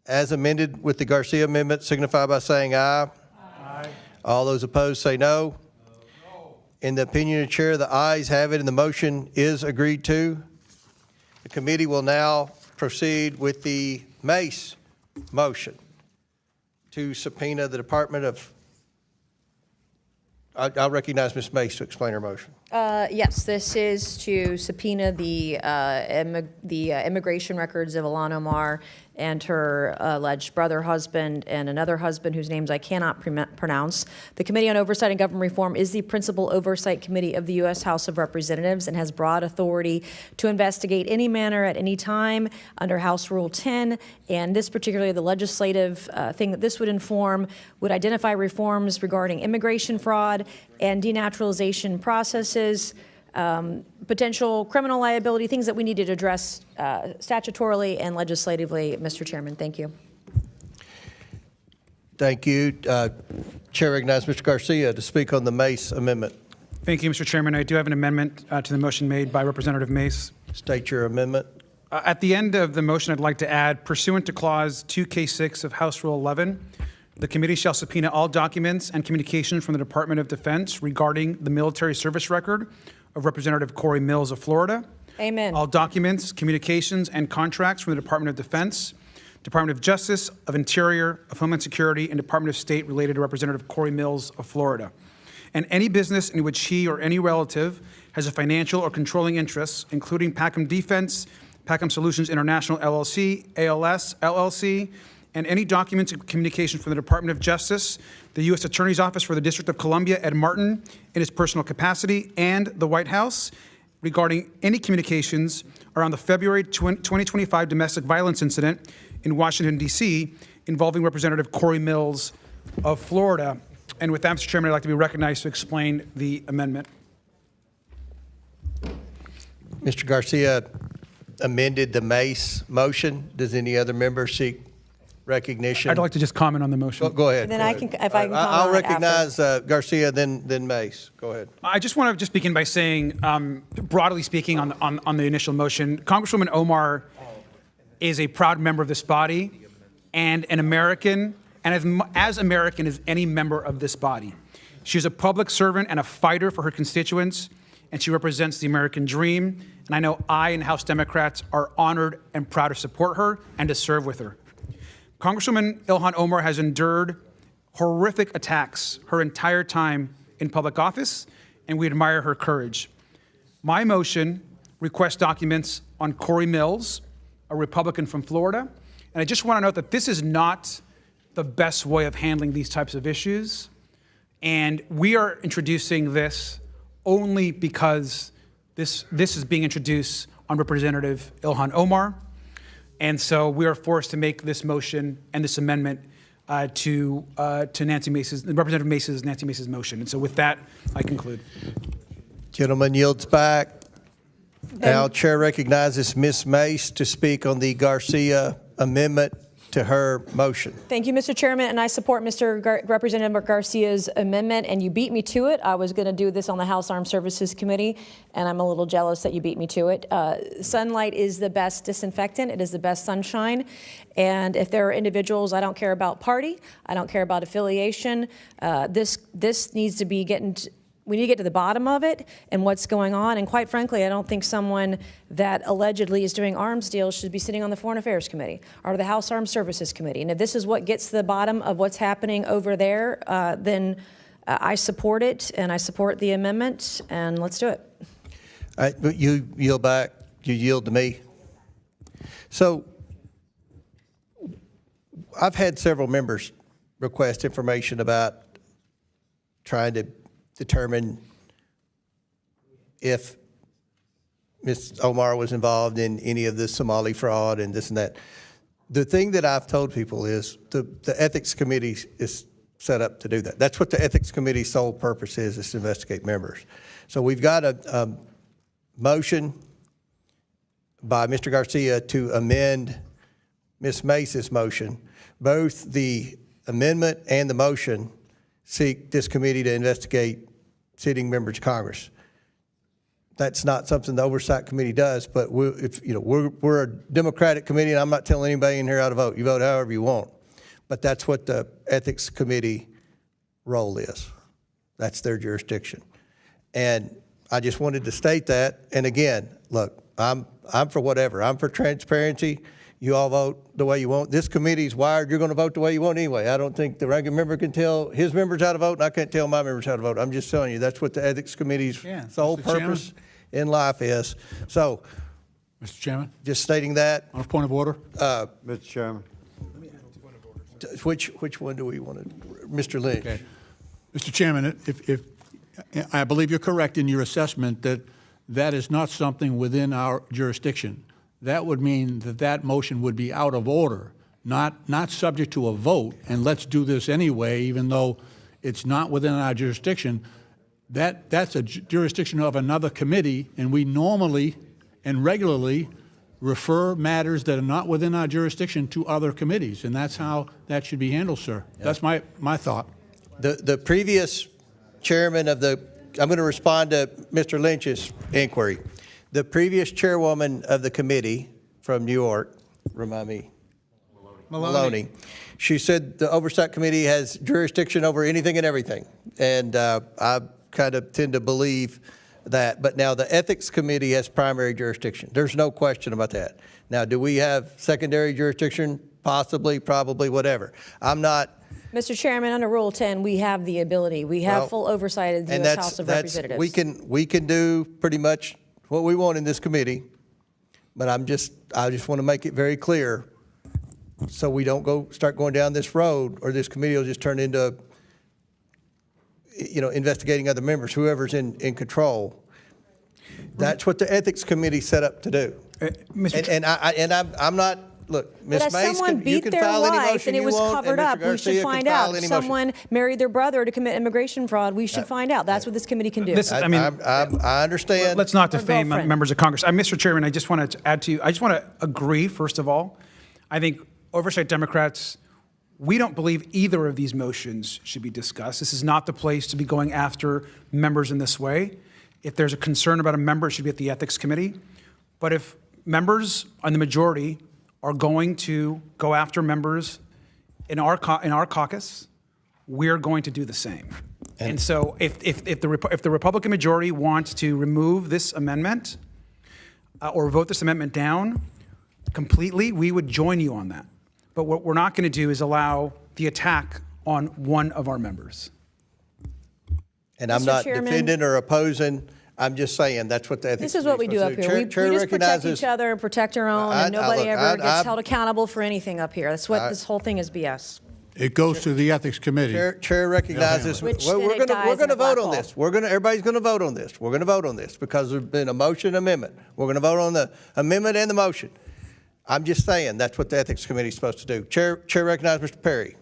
as amended with the Garcia amendment signify by saying aye. Aye. All those opposed say no. In the opinion of the chair, the ayes have it and the motion is agreed to. The committee will now proceed with the Mace motion to subpoena the Department of, I'll recognize Ms. Mace to explain her motion. Yes, this is to subpoena the immigration records of Ilhan Omar and her alleged brother, husband, and another husband whose names I cannot pronounce. The Committee on Oversight and Government Reform is the principal oversight committee of the U.S. House of Representatives and has broad authority to investigate any matter at any time under House Rule 10. And this particularly, the legislative thing that this would inform would identify reforms regarding immigration fraud and denaturalization processes, potential criminal liability, things that we need to address statutorily and legislatively. Mr. Chairman, thank you. Thank you. Chair recognizes Mr. Garcia to speak on the Mace amendment. Thank you, Mr. Chairman. I do have an amendment to the motion made by Representative Mace. State your amendment. At the end of the motion, I'd like to add, pursuant to Clause 2K6 of House Rule 11, the committee shall subpoena all documents and communications from the Department of Defense regarding the military service record of Representative Corey Mills of Florida. Amen. All documents, communications, and contracts from the Department of Defense, Department of Justice, of Interior, of Homeland Security, and Department of State related to Representative Corey Mills of Florida. And any business in which he or any relative has a financial or controlling interest, including Pacom Defense, Pacom Solutions International LLC, ALS LLC, and any documents and communication from the Department of Justice, the U.S. Attorney's Office for the District of Columbia, Ed Martin, in his personal capacity, and the White House regarding any communications around the February 2025 domestic violence incident in Washington, D.C., involving Representative Corey Mills of Florida. And with that, Mr. Chairman, I'd like to be recognized to explain the amendment. Mr. Garcia amended the Mace motion. Does any other member seek recognition? I'd like to just comment on the motion. Go ahead. Then go I ahead. can, if I can comment I'll on it recognize Garcia, then Mace. Go ahead. I just want to just begin by saying, broadly speaking, on the initial motion, Congresswoman Omar is a proud member of this body and an American, and as American as any member of this body. She's a public servant and a fighter for her constituents, and she represents the American dream. And I know I and House Democrats are honored and proud to support her and to serve with her. Congresswoman Ilhan Omar has endured horrific attacks her entire time in public office, and we admire her courage. My motion requests documents on Corey Mills, a Republican from Florida, and I just want to note that this is not the best way of handling these types of issues, and we are introducing this only because this is being introduced on Representative Ilhan Omar. And so we are forced to make this motion and this amendment to Nancy Mace's, Representative Mace's, Nancy Mace's motion. And so with that, I conclude. Gentleman yields back. Now, Chair recognizes Ms. Mace to speak on the Garcia amendment to her motion. Thank you, Mr. Chairman, and I support Representative Garcia's amendment, and you beat me to it. I was going to do this on the House Armed Services Committee, and I'm a little jealous that you beat me to it. Sunlight is the best disinfectant. It is the best sunshine, and if there are individuals, I don't care about party, I don't care about affiliation, this needs to be we need to get to the bottom of it and what's going on. And quite frankly, I don't think someone that allegedly is doing arms deals should be sitting on the Foreign Affairs Committee or the House Armed Services Committee. And if this is what gets to the bottom of what's happening over there, then I support it and I support the amendment, and let's do it. All right, but you yield back. You yield to me. So I've had several members request information about trying to determine if Ms. Omar was involved in any of the Somali fraud and this and that. The thing that I've told people is the Ethics Committee is set up to do that. That's what the Ethics Committee's sole purpose is to investigate members. So we've got a motion by Mr. Garcia to amend Ms. Mace's motion. Both the amendment and the motion seek this committee to investigate sitting members of Congress. That's not something the Oversight Committee does, but we're a Democratic committee, and I'm not telling anybody in here how to vote. You vote however you want. But that's what the Ethics Committee role is. That's their jurisdiction. And I just wanted to state that. And again, look, I'm for whatever. I'm for transparency. You all vote the way you want. This committee's wired. You're going to vote the way you want anyway. I don't think the ranking member can tell his members how to vote, and I can't tell my members how to vote. I'm just telling you that's what the Ethics Committee's sole purpose in life is. So, Mr. Chairman? Just stating that. On a point of order? Mr. Chairman. Which one do we want to, Mr. Lynch? Okay. Mr. Chairman, if I believe you're correct in your assessment that that is not something within our jurisdiction. That would mean that that motion would be out of order, not subject to a vote, and let's do this anyway, even though it's not within our jurisdiction. That's a jurisdiction of another committee, and we normally and regularly refer matters that are not within our jurisdiction to other committees, and that's how that should be handled, sir. Yeah. That's my thought. The previous chairman of the, I'm going to respond to Mr. Lynch's inquiry. The previous chairwoman of the committee from New York, remind me, Maloney, she said the Oversight Committee has jurisdiction over anything and everything. And I kind of tend to believe that. But now the Ethics Committee has primary jurisdiction. There's no question about that. Now, do we have secondary jurisdiction? Possibly, probably, whatever. I'm not. Mr. Chairman, under Rule 10, we have the ability. We have full oversight of the U.S. House of Representatives. We can do pretty much what we want in this committee, but I just want to make it very clear so we don't start going down this road, or this committee will just turn into, investigating other members, whoever's in control. That's what the Ethics Committee set up to do. I'm not. Look, Ms. Mace, you can file any motion you want, and it was covered up. We should find out. If someone married their brother to commit immigration fraud, we should find out. That's what this committee can do. I understand. Let's not defame members of Congress. Mr. Chairman, I just want to add to you. I just want to agree, first of all. I think Oversight Democrats, we don't believe either of these motions should be discussed. This is not the place to be going after members in this way. If there's a concern about a member, it should be at the Ethics Committee. But if members on the majority are going to go after members in our caucus, we're going to do the same. And so if the Republican majority wants to remove this amendment or vote this amendment down completely, we would join you on that. But what we're not going to do is allow the attack on one of our members. And I'm not defending or opposing. I'm just saying that's what the Ethics This is what we do up here. We just protect each other and protect our own, and nobody ever gets held accountable for anything up here. That's what this whole thing is BS. It goes to the Ethics Committee. Chair recognizes. We're going to vote on this. Everybody's going to vote on this. We're going to vote on this because there's been a motion amendment. We're going to vote on the amendment and the motion. I'm just saying that's what the Ethics Committee is supposed to do. Chair recognizes Mr. Perry.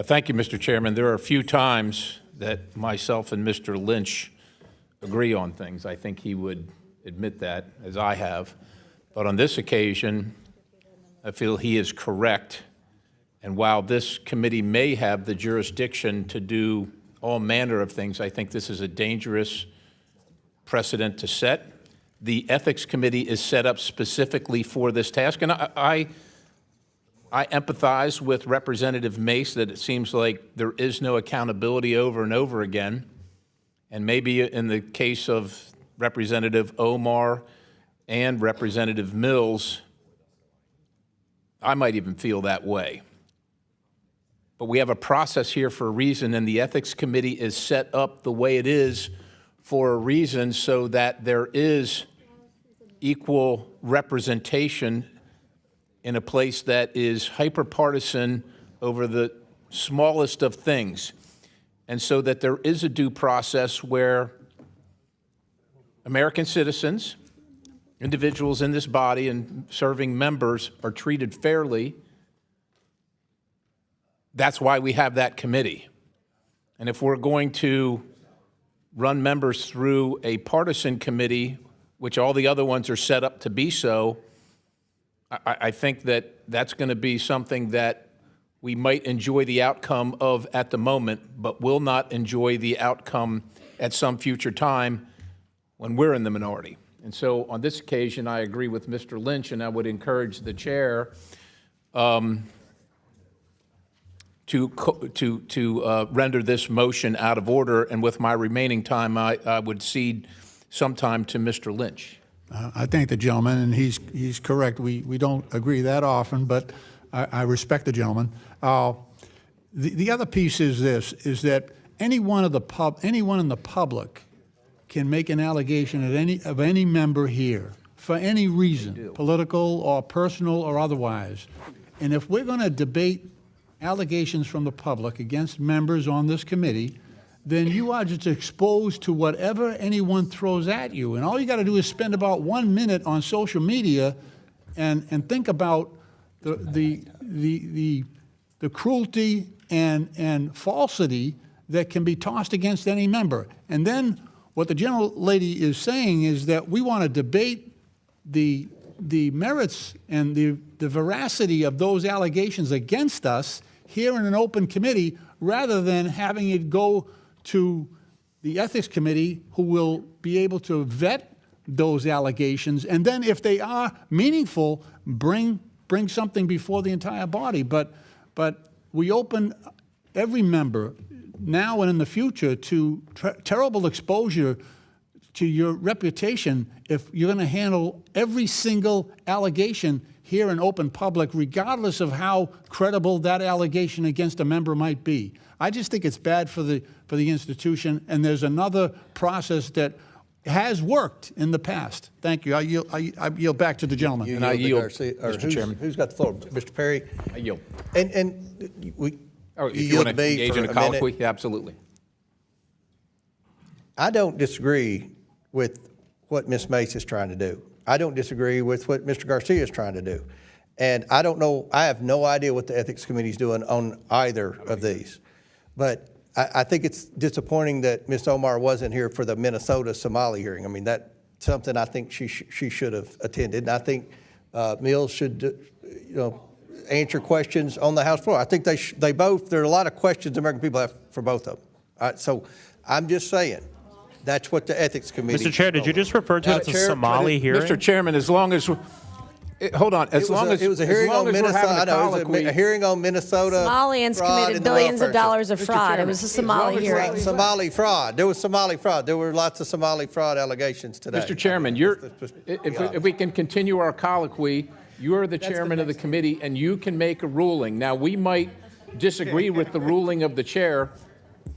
Thank you, Mr. Chairman. There are a few times that myself and Mr. Lynch agree on things. I think he would admit that, as I have. But on this occasion, I feel he is correct. And while this committee may have the jurisdiction to do all manner of things, I think this is a dangerous precedent to set. The Ethics Committee is set up specifically for this task. And I empathize with Representative Mace that it seems like there is no accountability over and over again. And maybe in the case of Representative Omar and Representative Mills, I might even feel that way. But we have a process here for a reason, and the Ethics Committee is set up the way it is for a reason so that there is equal representation in a place that is hyper-partisan over the smallest of things. And so that there is a due process where American citizens, individuals in this body and serving members are treated fairly. That's why we have that committee. And if we're going to run members through a partisan committee, which all the other ones are set up to be so, I think that that's going to be something that we might enjoy the outcome of at the moment, but will not enjoy the outcome at some future time when we're in the minority. And so on this occasion, I agree with Mr. Lynch, and I would encourage the chair to render this motion out of order. And with my remaining time, I would cede sometime to Mr. Lynch. I thank the gentleman, and he's correct. We don't agree that often, but I respect the gentleman. The other piece is this: is that anyone in the public can make an allegation of any member here for any reason, political or personal or otherwise. And if we're going to debate allegations from the public against members on this committee, then you are just exposed to whatever anyone throws at you. And all you got to do is spend about 1 minute on social media and think about the cruelty and falsity that can be tossed against any member. And then what the gentlelady is saying is that we want to debate the merits and the veracity of those allegations against us here in an open committee, rather than having it go to the Ethics Committee, who will be able to vet those allegations, and then if they are meaningful, bring something before the entire body. But we open every member now and in the future to terrible exposure to your reputation if you're going to handle every single allegation here in open public, regardless of how credible that allegation against a member might be. I just think it's bad for the institution, and there's another process that has worked in the past. Thank you. I yield back to the gentleman. And I yield, Mr. Chairman. Who's got the floor? Mr. Perry? I yield. And we. If you want to engage in a colloquy, absolutely. I don't disagree with what Ms. Mace is trying to do. I don't disagree with what Mr. Garcia is trying to do. And I don't know, I have no idea what the Ethics Committee is doing on either of these. But I think it's disappointing that Ms. Omar wasn't here for the Minnesota Somali hearing. I mean, that's something I think she should have attended. And I think Mills should, answer questions on the House floor. I think they both, there are a lot of questions American people have for both of them. All right, so I'm just saying, that's what the Ethics Committee. Mr. Chair, did you just refer to it as a Somali hearing? Mr. Chairman, as long as hold on, it was a hearing on Minnesota. It was a hearing on Minnesota. Somalians committed billions of dollars of fraud. It was a Somali hearing. Somali fraud. There was Somali fraud. There were lots of Somali fraud allegations today. Mr. Chairman, if we can continue our colloquy, you're the chairman of the committee, and you can make a ruling. Now, we might disagree with the ruling of the chair,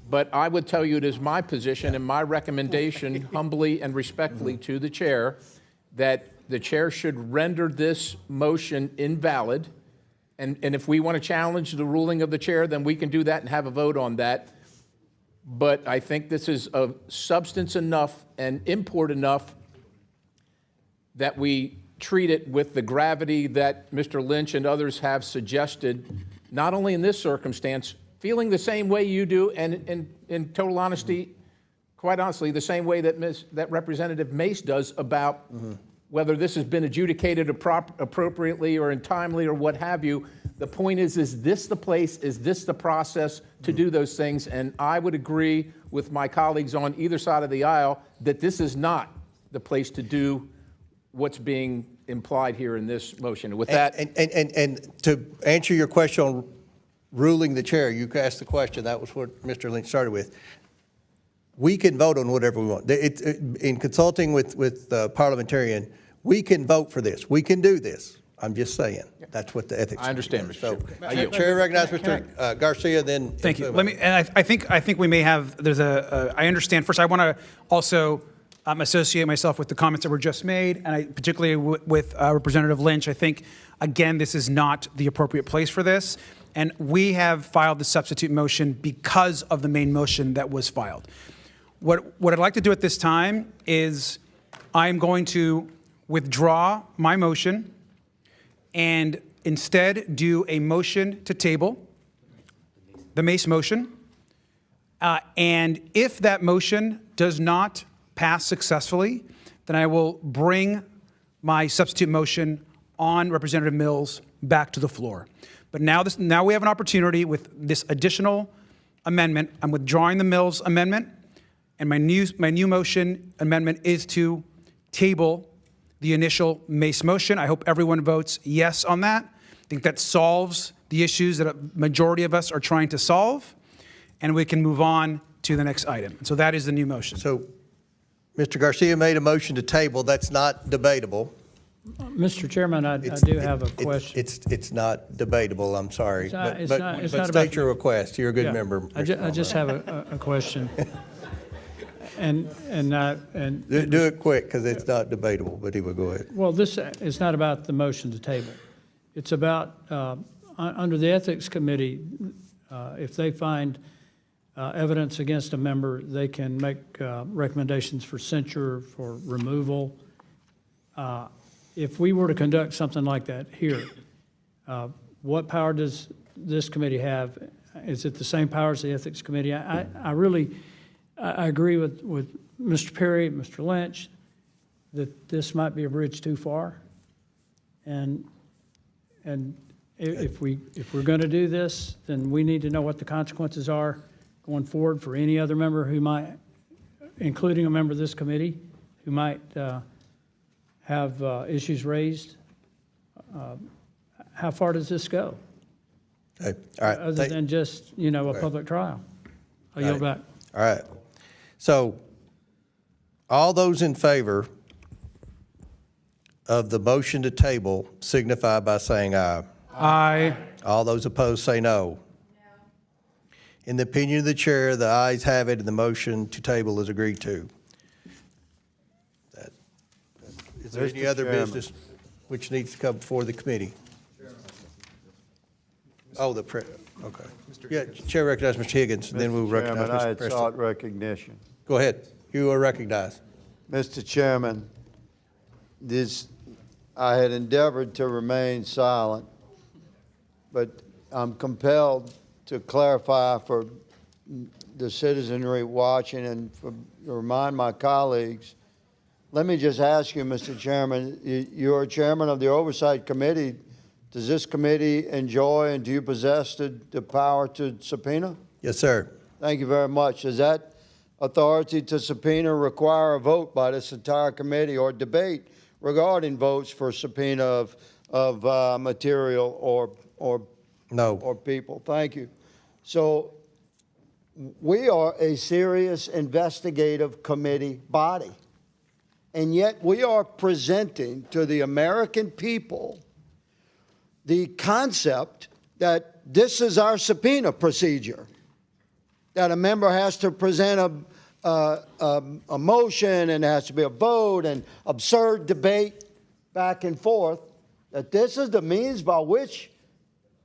but I would tell you it is my position and my recommendation, humbly and respectfully to the chair, that the chair should render this motion invalid. And if we want to challenge the ruling of the chair, then we can do that and have a vote on that. But I think this is of substance enough and import enough that we treat it with the gravity that Mr. Lynch and others have suggested, not only in this circumstance, feeling the same way you do, and in total honesty, quite honestly, the same way that Representative Mace does about whether this has been adjudicated appropriately or untimely or what have you. The point is this the place, is this the process to do those things? And I would agree with my colleagues on either side of the aisle that this is not the place to do what's being implied here in this motion. With that, and to answer your question on ruling the chair, you asked the question. That was what Mr. Lynch started with. We can vote on whatever we want. In consulting with the parliamentarian, we can vote for this. We can do this. I'm just saying. That's what the ethics. I understand, Mr. Chairman. Chair recognizes Mr. Garcia. Then thank you. Let me. And I think we may have. There's a. I understand. First, I want to also associate myself with the comments that were just made, and particularly with Representative Lynch. I think again, this is not the appropriate place for this. And we have filed the substitute motion because of the main motion that was filed. What I'd like to do at this time is I'm going to withdraw my motion and instead do a motion to table, the Mace motion. And if that motion does not pass successfully, then I will bring my substitute motion on Representative Mills back to the floor. But now we have an opportunity with this additional amendment. I'm withdrawing the Mills amendment, and my new motion amendment is to table the initial Mace motion. I hope everyone votes yes on that. I think that solves the issues that a majority of us are trying to solve, and we can move on to the next item. So that is the new motion. So Mr. Garcia made a motion to table. That's not debatable. Mr. Chairman, I do have a question. It's not debatable, I'm sorry. It's not- But it's but- not- it's but not state about- your request. You're a good Yeah. member. I just have a question. And Do it quick, because it's not debatable, but he will go ahead. well, this is not about the motion to table. It's about, under the Ethics Committee, if they find evidence against a member, they can make recommendations for censure, for removal. If we were to conduct something like that here, what power does this committee have? Is it the same power as the Ethics Committee? I really agree with Mr. Perry, Mr. Lynch, that this might be a bridge too far. And if we're going to do this, then we need to know what the consequences are going forward for any other member who might, including a member of this committee, who might have issues raised. How far does this go? Okay. All right. Other than just, a public trial. I'll yield back. All right. So all those in favor of the motion to table signify by saying aye. Aye. All those opposed say no. In the opinion of the chair, the ayes have it, and the motion to table is agreed to. Is there any other business which needs to come before the committee? Oh, okay. Yeah, Chair recognizes Mr. Higgins, and then we'll recognize Chairman, I Mr. had Preston. sought recognition. Go ahead. You are recognized. Mr. Chairman, I had endeavored to remain silent, but I'm compelled to clarify for the citizenry watching and to remind my colleagues. Let me just ask you, Mr. Chairman, you're chairman of the Oversight Committee. Does this committee enjoy and do you possess the power to subpoena? Yes, sir. Thank you very much. Does that authority to subpoena require a vote by this entire committee or debate regarding votes for subpoena of material or people? Thank you. So we are a serious investigative committee body, and yet we are presenting to the American people the concept that this is our subpoena procedure, that a member has to present a motion and there has to be a vote and absurd debate back and forth, that this is the means by which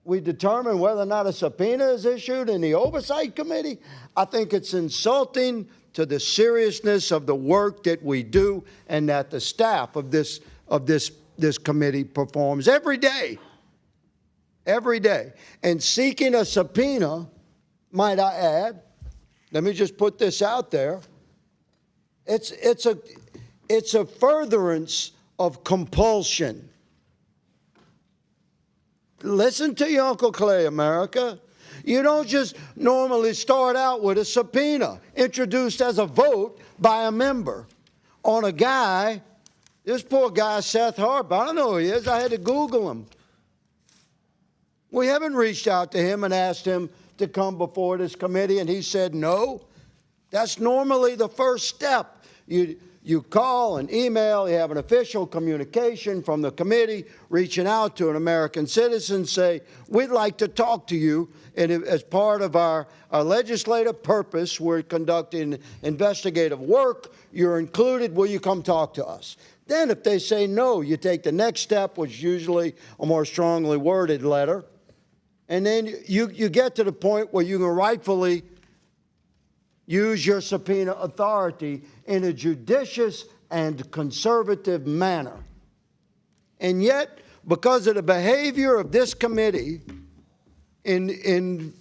we determine whether or not a subpoena is issued in the Oversight Committee. I think it's insulting to the seriousness of the work that we do and that the staff of this committee performs every day. Every day. And seeking a subpoena, might I add, let me just put this out there, it's a furtherance of compulsion. Listen to your Uncle Clay, America. You don't just normally start out with a subpoena introduced as a vote by a member on a guy. This poor guy, Seth Harp, I don't know who he is. I had to Google him. We haven't reached out to him and asked him to come before this committee, and he said no. That's normally the first step. You call and email, you have an official communication from the committee reaching out to an American citizen, say, we'd like to talk to you, and as part of our legislative purpose, we're conducting investigative work, you're included, will you come talk to us? Then if they say no, you take the next step, which is usually a more strongly worded letter, and then you get to the point where you can rightfully use your subpoena authority in a judicious and conservative manner. And yet, because of the behavior of this committee in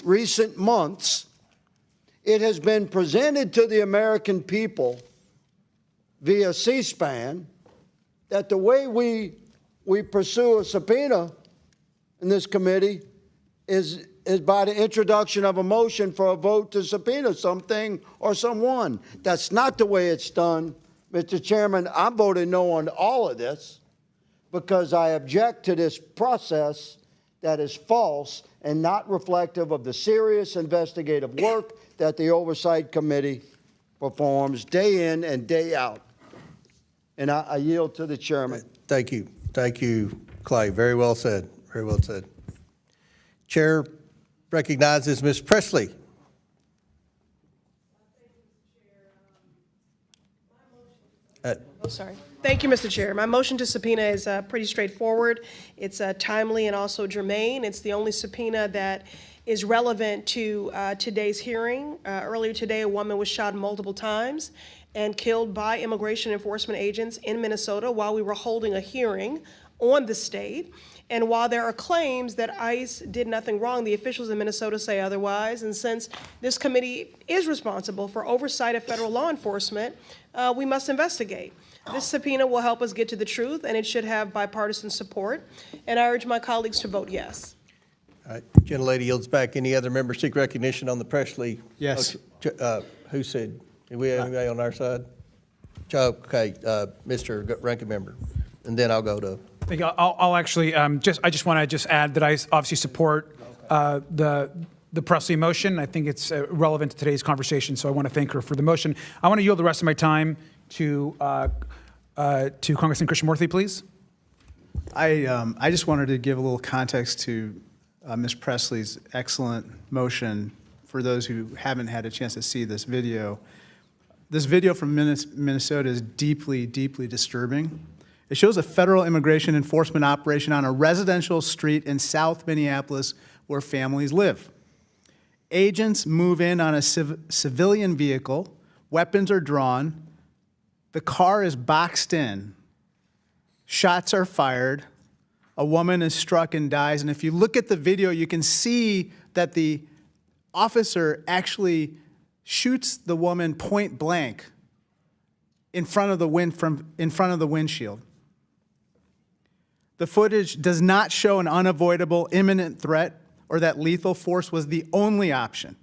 recent months, it has been presented to the American people via C-SPAN that the way we pursue a subpoena in this committee is by the introduction of a motion for a vote to subpoena something or someone. That's not the way it's done. Mr. Chairman, I'm voting no on all of this because I object to this process that is false and not reflective of the serious investigative work that the Oversight Committee performs day in and day out. And I yield to the chairman. Thank you. Thank you, Clay. Very well said. Very well said. Chair recognizes Ms. Presley. Sorry. Thank you, Mr. Chair. My motion to subpoena is pretty straightforward. It's timely and also germane. It's the only subpoena that is relevant to today's hearing. Earlier today, a woman was shot multiple times and killed by immigration enforcement agents in Minnesota while we were holding a hearing on the state. And while there are claims that ICE did nothing wrong, the officials in Minnesota say otherwise. And since this committee is responsible for oversight of federal law enforcement, we must investigate. This subpoena will help us get to the truth, and it should have bipartisan support. And I urge my colleagues to vote yes. All right, gentlelady yields back. Any other members seek recognition on the Presley? Yes. Who said? Do we have anybody on our side? Okay, Mr. Ranking Member, and then I'll go to. I'll actually I just want to add that I obviously support the Presley motion. I think it's relevant to today's conversation, so I want to thank her for the motion. I want to yield the rest of my time to Congressman Krishnamurthy, please. I just wanted to give a little context to Ms. Presley's excellent motion for those who haven't had a chance to see this video. This video from Minnesota is deeply, deeply disturbing. It shows a federal immigration enforcement operation on a residential street in South Minneapolis where families live. Agents move in on a civilian vehicle, weapons are drawn, the car is boxed in, shots are fired, a woman is struck and dies, and if you look at the video, you can see that the officer actually shoots the woman point blank in front of the windshield. The footage does not show an unavoidable imminent threat or that lethal force was the only option.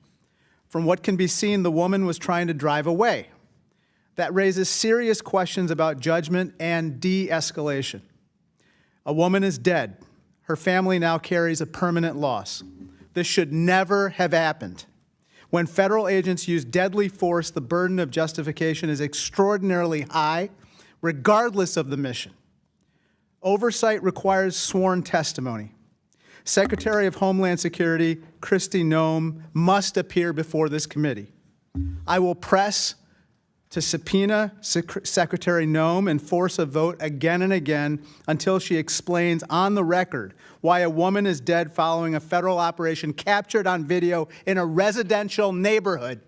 From what can be seen, the woman was trying to drive away. That raises serious questions about judgment and de-escalation. A woman is dead. Her family now carries a permanent loss. This should never have happened. When federal agents use deadly force, the burden of justification is extraordinarily high, regardless of the mission. Oversight requires sworn testimony. Secretary of Homeland Security Kristi Noem must appear before this committee. I will press to subpoena Secretary Noem and force a vote again and again until she explains on the record why a woman is dead following a federal operation captured on video in a residential neighborhood.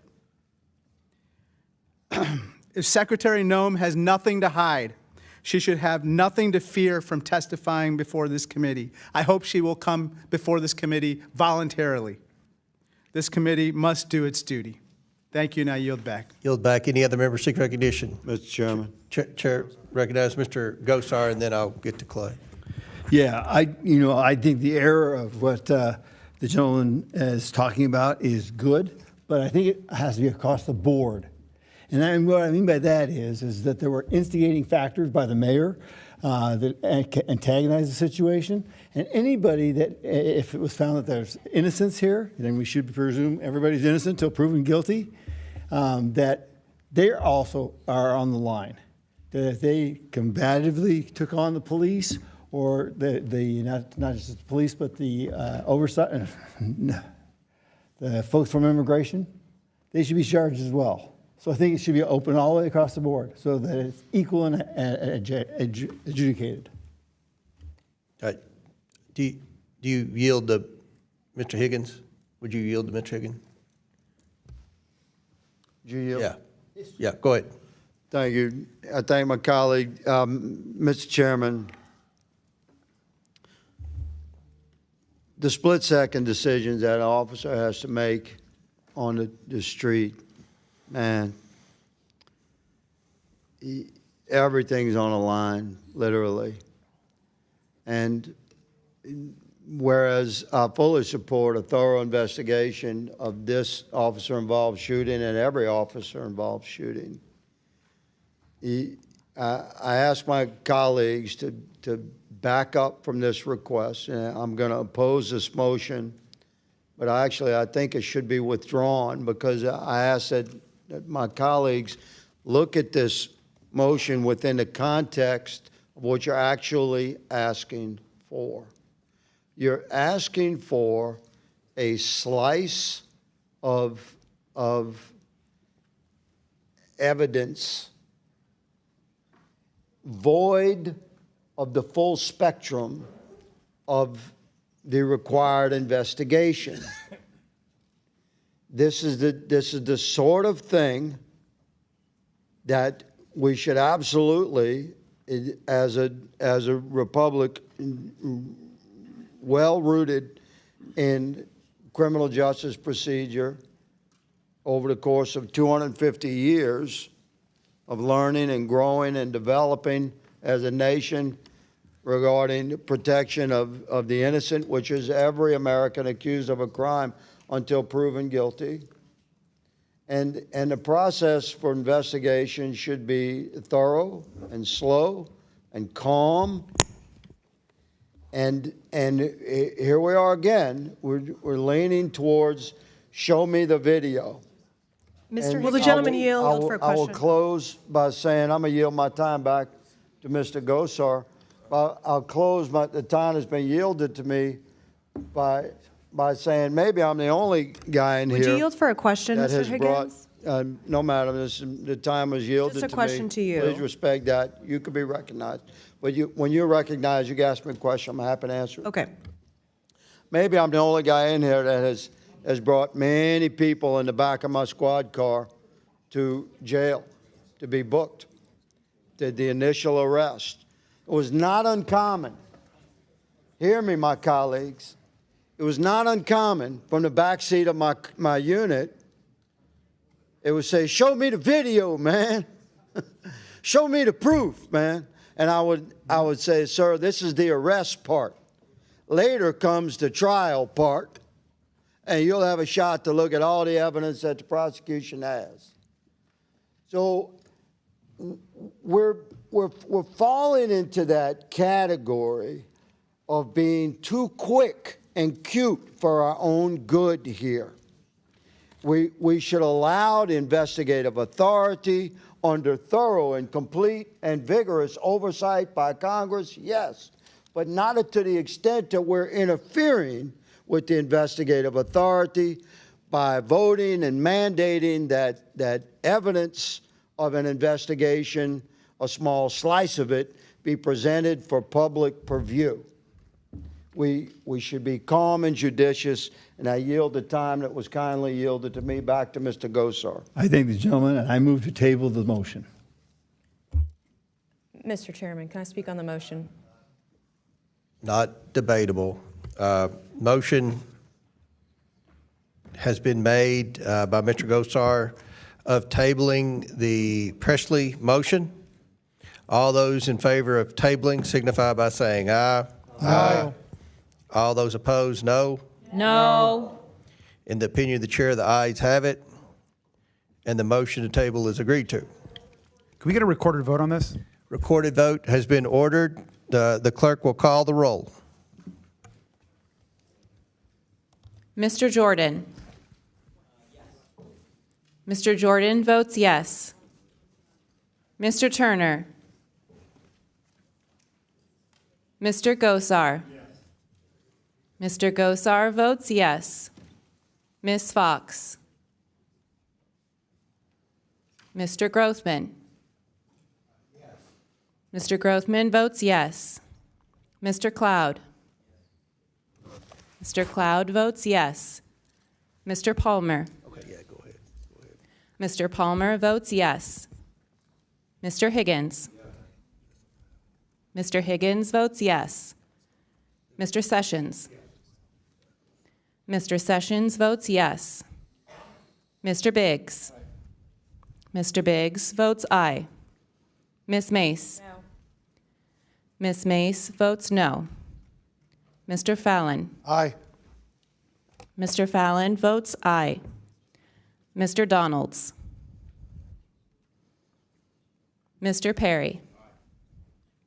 If Secretary Noem has nothing to hide, she should have nothing to fear from testifying before this committee. I hope she will come before this committee voluntarily. This committee must do its duty. Thank you, and I yield back. Yield back. Any other members seek recognition? Mr. Chairman. Chair recognize Mr. Gosar, and then I'll get to Clay. Yeah, I think the error of what the gentleman is talking about is good, but I think it has to be across the board. And what I mean by that is that there were instigating factors by the mayor that antagonized the situation. And anybody that, if it was found that there's innocence here, then we should presume everybody's innocent until proven guilty, that they also are on the line. That if they combatively took on the police or not just the police, but the oversight, the folks from immigration, they should be charged as well. So I think it should be open all the way across the board so that it's equal and adjudicated. All right. Do you yield to Mr. Higgins? Would you yield to Mr. Higgins? Would you yield? Yeah. Yeah, go ahead. Thank you. I thank my colleague, Mr. Chairman. The split-second decisions that an officer has to make on the street, man, everything's on the line, literally. And whereas I fully support a thorough investigation of this officer-involved shooting and every officer-involved shooting, I ask my colleagues to back up from this request, and I'm going to oppose this motion, but I think it should be withdrawn because I ask that that my colleagues look at this motion within the context of what you're actually asking for. You're asking for a slice of evidence void of the full spectrum of the required investigation. This is the sort of thing that we should absolutely, as a republic well-rooted in criminal justice procedure over the course of 250 years of learning and growing and developing as a nation regarding protection of the innocent, which is every American accused of a crime until proven guilty. And the process for investigation should be thorough and slow and calm. And here we are again. We're leaning towards show me the video. Mr. Will the gentleman yield for a question? I will close by saying I'm going to yield my time back to Mr. Gosar. I'll close the time that's been yielded to me by saying maybe I'm the only guy in here. Would you yield for a question, that Mr. has Higgins? No, madam. The time was yielded to me. Just a question to you. Please respect that. You could be recognized. But when you're recognized, you can ask me a question. I'm happy to answer it. Okay. Maybe I'm the only guy in here that has brought many people in the back of my squad car to jail to be booked, did the initial arrest. It was not uncommon. Hear me, my colleagues. It was not uncommon from the back seat of my unit. It would say, show me the video, man. Show me the proof, man. And I would say, sir, this is the arrest part. Later comes the trial part, and you'll have a shot to look at all the evidence that the prosecution has. So we're falling into that category of being too quick and cute for our own good here. We should allow the investigative authority under thorough and complete and vigorous oversight by Congress, yes, but not to the extent that we're interfering with the investigative authority by voting and mandating that evidence of an investigation, a small slice of it, be presented for public purview. We should be calm and judicious, and I yield the time that was kindly yielded to me back to Mr. Gosar. I thank the gentleman, and I move to table the motion. Mr. Chairman, can I speak on the motion? Not debatable. Motion has been made by Mr. Gosar of tabling the Presley motion. All those in favor of tabling signify by saying aye. Aye. All those opposed, no. No. In the opinion of the chair, the ayes have it, and the motion to table is agreed to. Can we get a recorded vote on this? Recorded vote has been ordered. The clerk will call the roll. Mr. Jordan? Mr. Jordan votes yes. Mr. Turner? Mr. Gosar? Mr. Gosar votes yes. Ms. Fox? Mr. Grothman? Mr. Grothman votes yes. Mr. Cloud? Mr. Cloud votes yes. Mr. Palmer? Okay, yeah, go ahead. Mr. Palmer votes yes. Mr. Higgins? Mr. Higgins votes yes. Mr. Sessions? Mr. Sessions votes yes. Mr. Biggs? Mr. Biggs votes aye. Ms. Mace? No. Ms. Mace votes no. Mr. Fallon? Aye. Mr. Fallon votes aye. Mr. Donalds? Mr. Perry?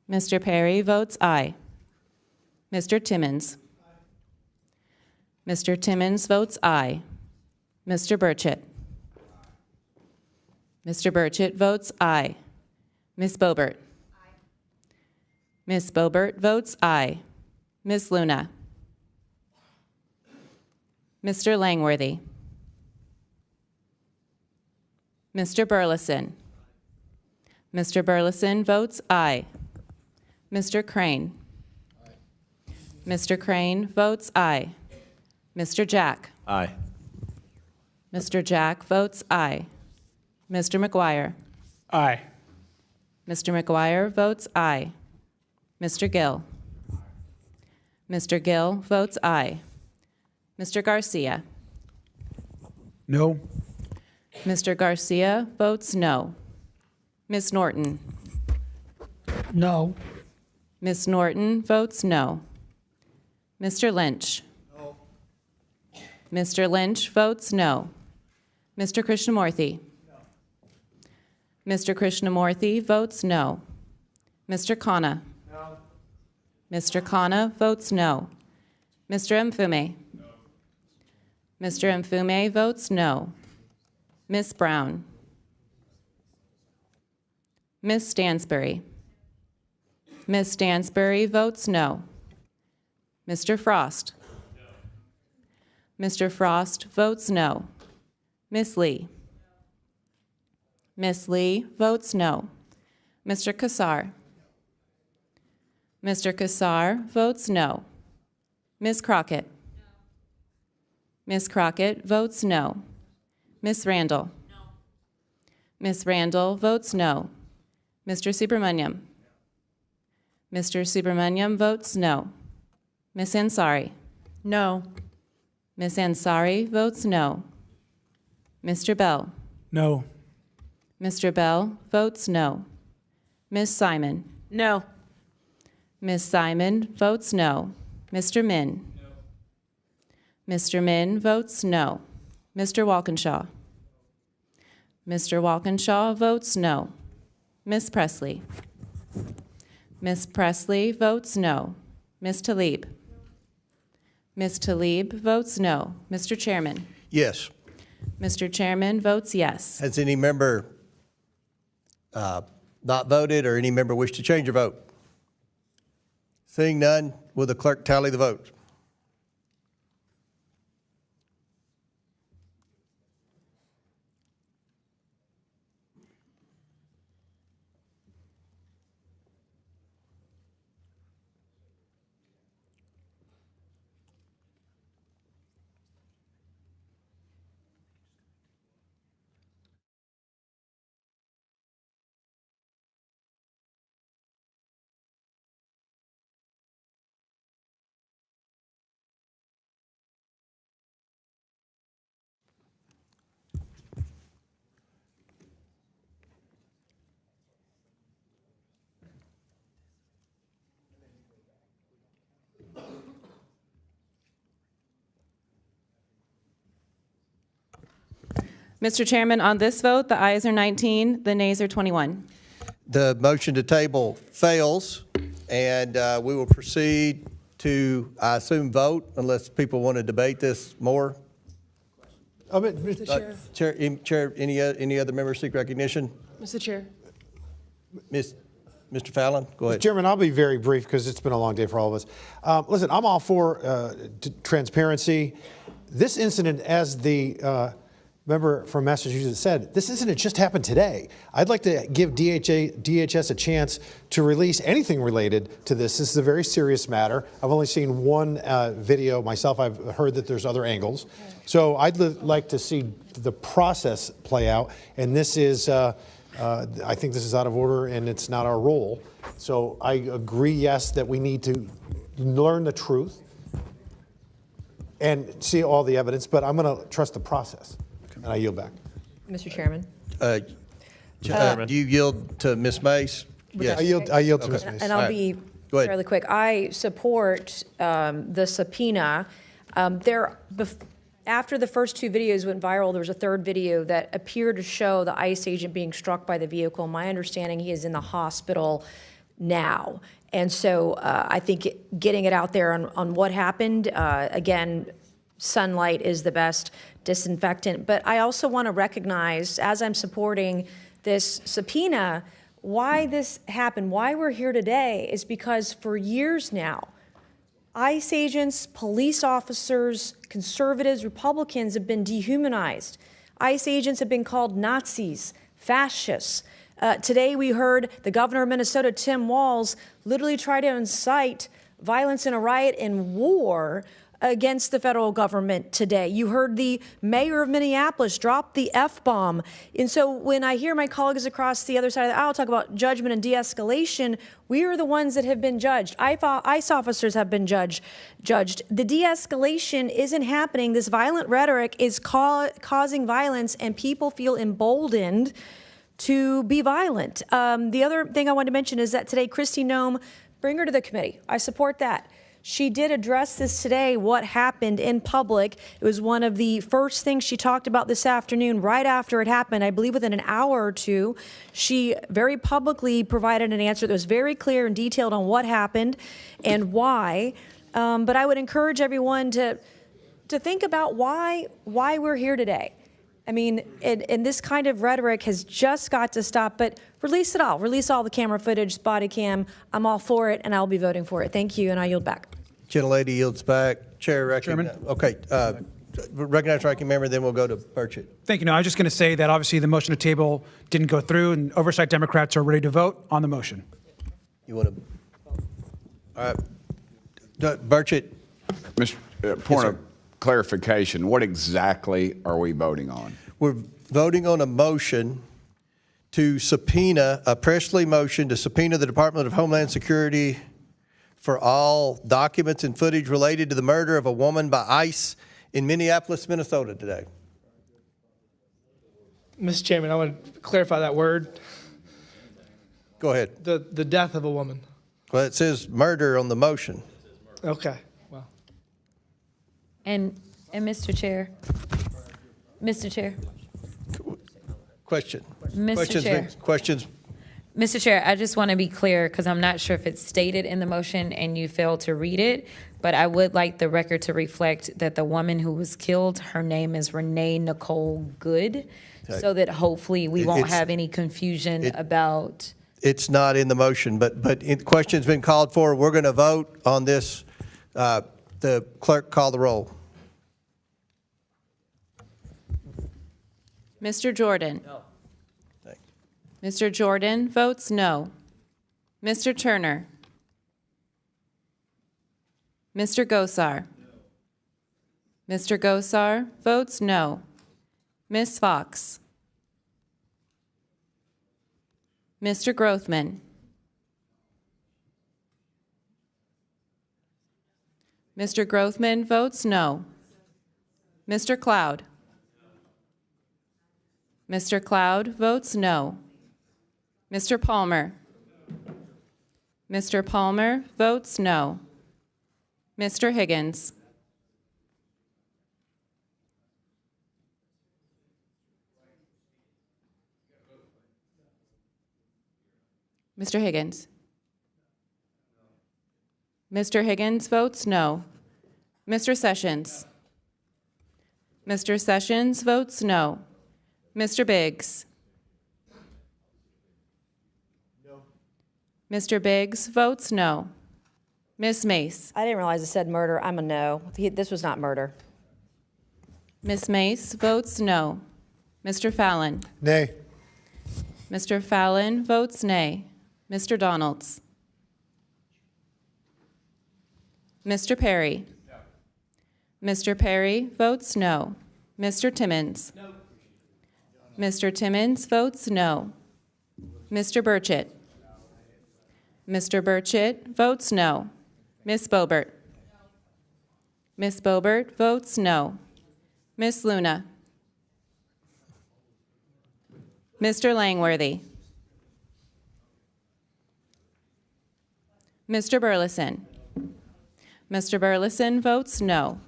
Mr. Perry votes aye. Mr. Timmons? Mr. Timmons votes aye. Mr. Burchett? Mr. Burchett votes aye. Ms. Boebert? Ms. Boebert votes aye. Ms. Luna? Mr. Langworthy? Mr. Burleson? Mr. Burleson votes aye. Mr. Crane? Mr. Crane votes aye. Mr. Jack? Aye. Mr. Jack votes aye. Mr. McGuire? Aye. Mr. McGuire votes aye. Mr. Gill? Mr. Gill votes aye. Mr. Garcia? No. Mr. Garcia votes no. Ms. Norton? No. Ms. Norton votes no. Mr. Lynch? No. Mr. Lynch votes no. Mr. Krishnamurthy? No. Mr. Krishnamurthy votes no. Mr. Khanna? No. Mr. Khanna votes no. Mr. Mfume? No. Mr. Mfume votes no. Ms. Brown? Ms. Stansbury? Ms. Stansbury votes no. Mr. Frost? No. Mr. Frost votes no. Ms. Lee? Ms. Lee votes no. Mr. Kassar? Mr. Kassar votes no. Ms. Crockett? Ms. Crockett votes no. Ms. Randall? No. Ms. Randall votes no. Mr. Subramaniam? Mr. Subramaniam votes no. Ms. Ansari? No. Ms. Ansari votes no. Mr. Bell? No. Mr. Bell votes no. Ms. Simon? No. Ms. Simon votes no. Mr. Min? No. Mr. Min votes no. Mr. Walkinshaw? Mr. Walkinshaw votes no. Ms. Presley? Ms. Presley votes no. Ms. Tlaib? Ms. Tlaib votes no. Mr. Chairman? Yes. Mr. Chairman votes yes. Has any member not voted or any member wish to change your vote? Seeing none, will the clerk tally the votes? Mr. Chairman, on this vote, the ayes are 19, the nays are 21. The motion to table fails, and we will proceed to, I assume, vote unless people want to debate this more. Mr. Chair. Chair, any other members seek recognition? Mr. Chair. Mr. Fallon, go ahead. Chairman, I'll be very brief because it's been a long day for all of us. Listen, I'm all for transparency. This incident, as the member from Massachusetts said, this incident just happened today. I'd like to give DHS a chance to release anything related to this. This is a very serious matter. I've only seen one video myself. I've heard that there's other angles. So I'd like to see the process play out. And this is, I think this is out of order and it's not our role. So I agree, yes, that we need to learn the truth and see all the evidence, but I'm going to trust the process. And I yield back. Mr. Chairman. Do you yield to Ms. Mace? Yes. I yield to Ms. Mace. And I'll be fairly quick. I support the subpoena. After the first two videos went viral, there was a third video that appeared to show the ICE agent being struck by the vehicle. My understanding, he is in the hospital now. And so I think getting it out there on what happened, again, sunlight is the best disinfectant. But I also want to recognize, as I'm supporting this subpoena, why this happened, why we're here today is because for years now, ICE agents, police officers, conservatives, Republicans have been dehumanized. ICE agents have been called Nazis, fascists. Today we heard the governor of Minnesota, Tim Walz, literally try to incite violence and a riot and war against the federal government today. You heard the mayor of Minneapolis drop the F-bomb. And so when I hear my colleagues across the other side of the aisle talk about judgment and de-escalation, we are the ones that have been judged. ICE officers have been judged. The de-escalation isn't happening. This violent rhetoric is causing violence, and people feel emboldened to be violent. The other thing I wanted to mention is that today, Kristi Noem, bring her to the committee. I support that. She did address this today, what happened in public. It was one of the first things she talked about this afternoon, right after it happened. I believe within an hour or two, she very publicly provided an answer that was very clear and detailed on what happened and why. But I would encourage everyone to think about why we're here today. I mean, and this kind of rhetoric has just got to stop, but release it all. Release all the camera footage, body cam. I'm all for it, and I'll be voting for it. Thank you, and I yield back. Gentlelady yields back. Chair recognizes. Okay. Recognize ranking member, then we'll go to Burchett. Thank you. No, I was just going to say that obviously the motion to table didn't go through, and Oversight Democrats are ready to vote on the motion. You want to? All right. Burchett. Mr. Point of clarification, what exactly are we voting on? We're voting on a motion to subpoena, a Presley motion to subpoena the Department of Homeland Security for all documents and footage related to the murder of a woman by ICE in Minneapolis, Minnesota today. Mr. Chairman, I want to clarify that word. Go ahead. The death of a woman. Well, it says murder on the motion. Okay. Well. And Mr. Chair. Mr. Chair. Question. Mr. Chair. Questions. Mr. Chair, I just want to be clear because I'm not sure if it's stated in the motion and you failed to read it, but I would like the record to reflect that the woman who was killed, her name is Renee Nicole Good, so that hopefully we won't have any confusion about. It's not in the motion, but the question's been called for. We're going to vote on this. The clerk call the roll. Mr. Jordan. No. Mr. Jordan votes no. Mr. Turner. Mr. Gosar. No. Mr. Gosar votes no. Ms. Fox. Mr. Grothman. Mr. Grothman votes no. Mr. Cloud. Mr. Cloud votes no. Mr. Palmer. Mr. Palmer votes no. Mr. Higgins. Mr. Higgins. Mr. Higgins votes no. Mr. Sessions. Mr. Sessions votes no. Mr. Biggs. No. Mr. Biggs votes no. Ms. Mace. I didn't realize it said murder. I'm a no. This was not murder. Ms. Mace votes no. Mr. Fallon. Nay. Mr. Fallon votes nay. Mr. Donalds. Mr. Perry. No. Mr. Perry votes no. Mr. Timmons. No. Mr. Timmons votes no. Mr. Burchett. Mr. Burchett votes no. Ms. Boebert. Ms. Boebert votes no. Ms. Luna. Mr. Langworthy. Mr. Burleson. Mr. Burleson votes no.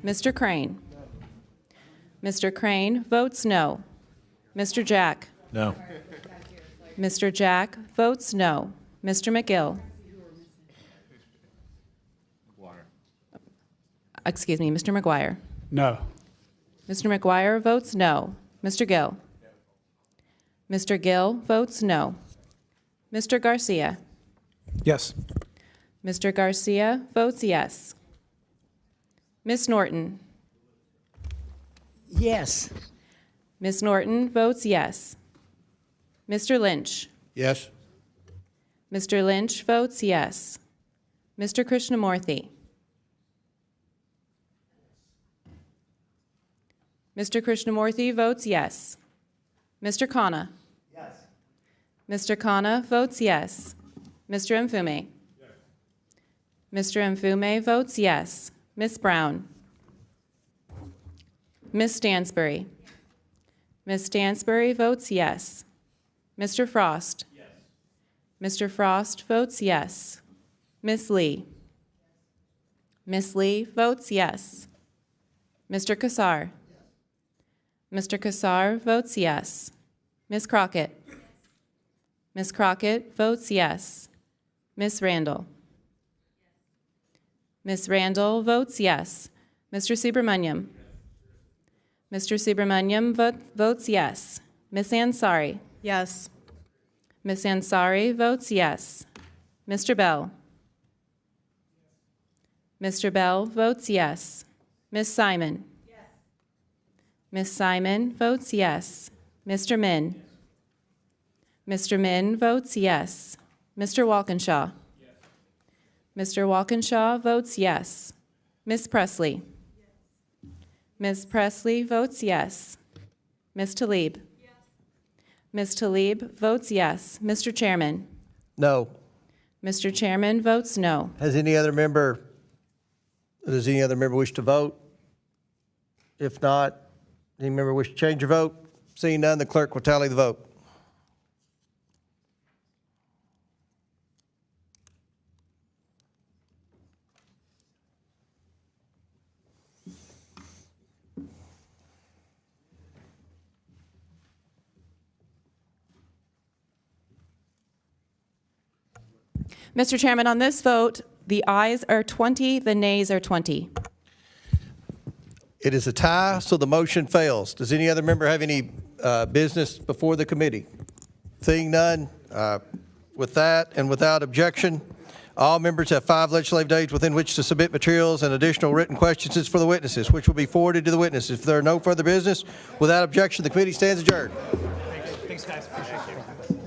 Mr. Crane. Mr. Crane votes no. Mr. Jack. No. Mr. Jack votes no. Mr. McGill. Excuse me, Mr. McGuire. No. Mr. McGuire votes no. Mr. Gill? Mr. Gill votes no. Mr. Garcia? Yes. Mr. Garcia votes yes. Ms. Norton? Yes. Ms. Norton votes yes. Mr. Lynch? Yes. Mr. Lynch votes yes. Mr. Krishnamurthy? Mr. Krishnamurthy votes yes. Mr. Khanna? Yes. Mr. Khanna votes yes. Mr. Mfume? Yes. Mr. Mfume votes yes. Ms. Brown? Ms. Stansbury? Ms. Stansbury votes yes. Mr. Frost? Yes. Mr. Frost votes yes. Ms. Lee? Ms. Lee votes yes. Mr. Kassar? Mr. Kassar votes yes. Ms. Crockett? Ms. Crockett votes yes. Ms. Randall? Ms. Randall votes yes. Mr. Subramaniam? Mr. Subramaniam votes yes. Ms. Ansari? Yes. Ms. Ansari votes yes. Mr. Bell? Mr. Bell votes yes. Ms. Simon? Ms. Simon votes yes. Mr. Min? Mr. Min votes yes. Mr. Walkinshaw? Mr. Walkinshaw votes yes. Ms. Presley? Ms. Presley votes yes. Ms. Tlaib? Ms. Tlaib votes yes. Mr. Chairman? No. Mr. Chairman votes no. Does any other member wish to vote? If not, any member wish to change your vote? Seeing none, the clerk will tally the vote. Mr. Chairman, on this vote, the ayes are 20, the nays are 20. It is a tie, so the motion fails. Does any other member have any business before the committee? Seeing none, with that and without objection, all members have 5 legislative days within which to submit materials and additional written questions for the witnesses, which will be forwarded to the witnesses. If there are no further business, without objection, the committee stands adjourned. Thanks guys. Appreciate it.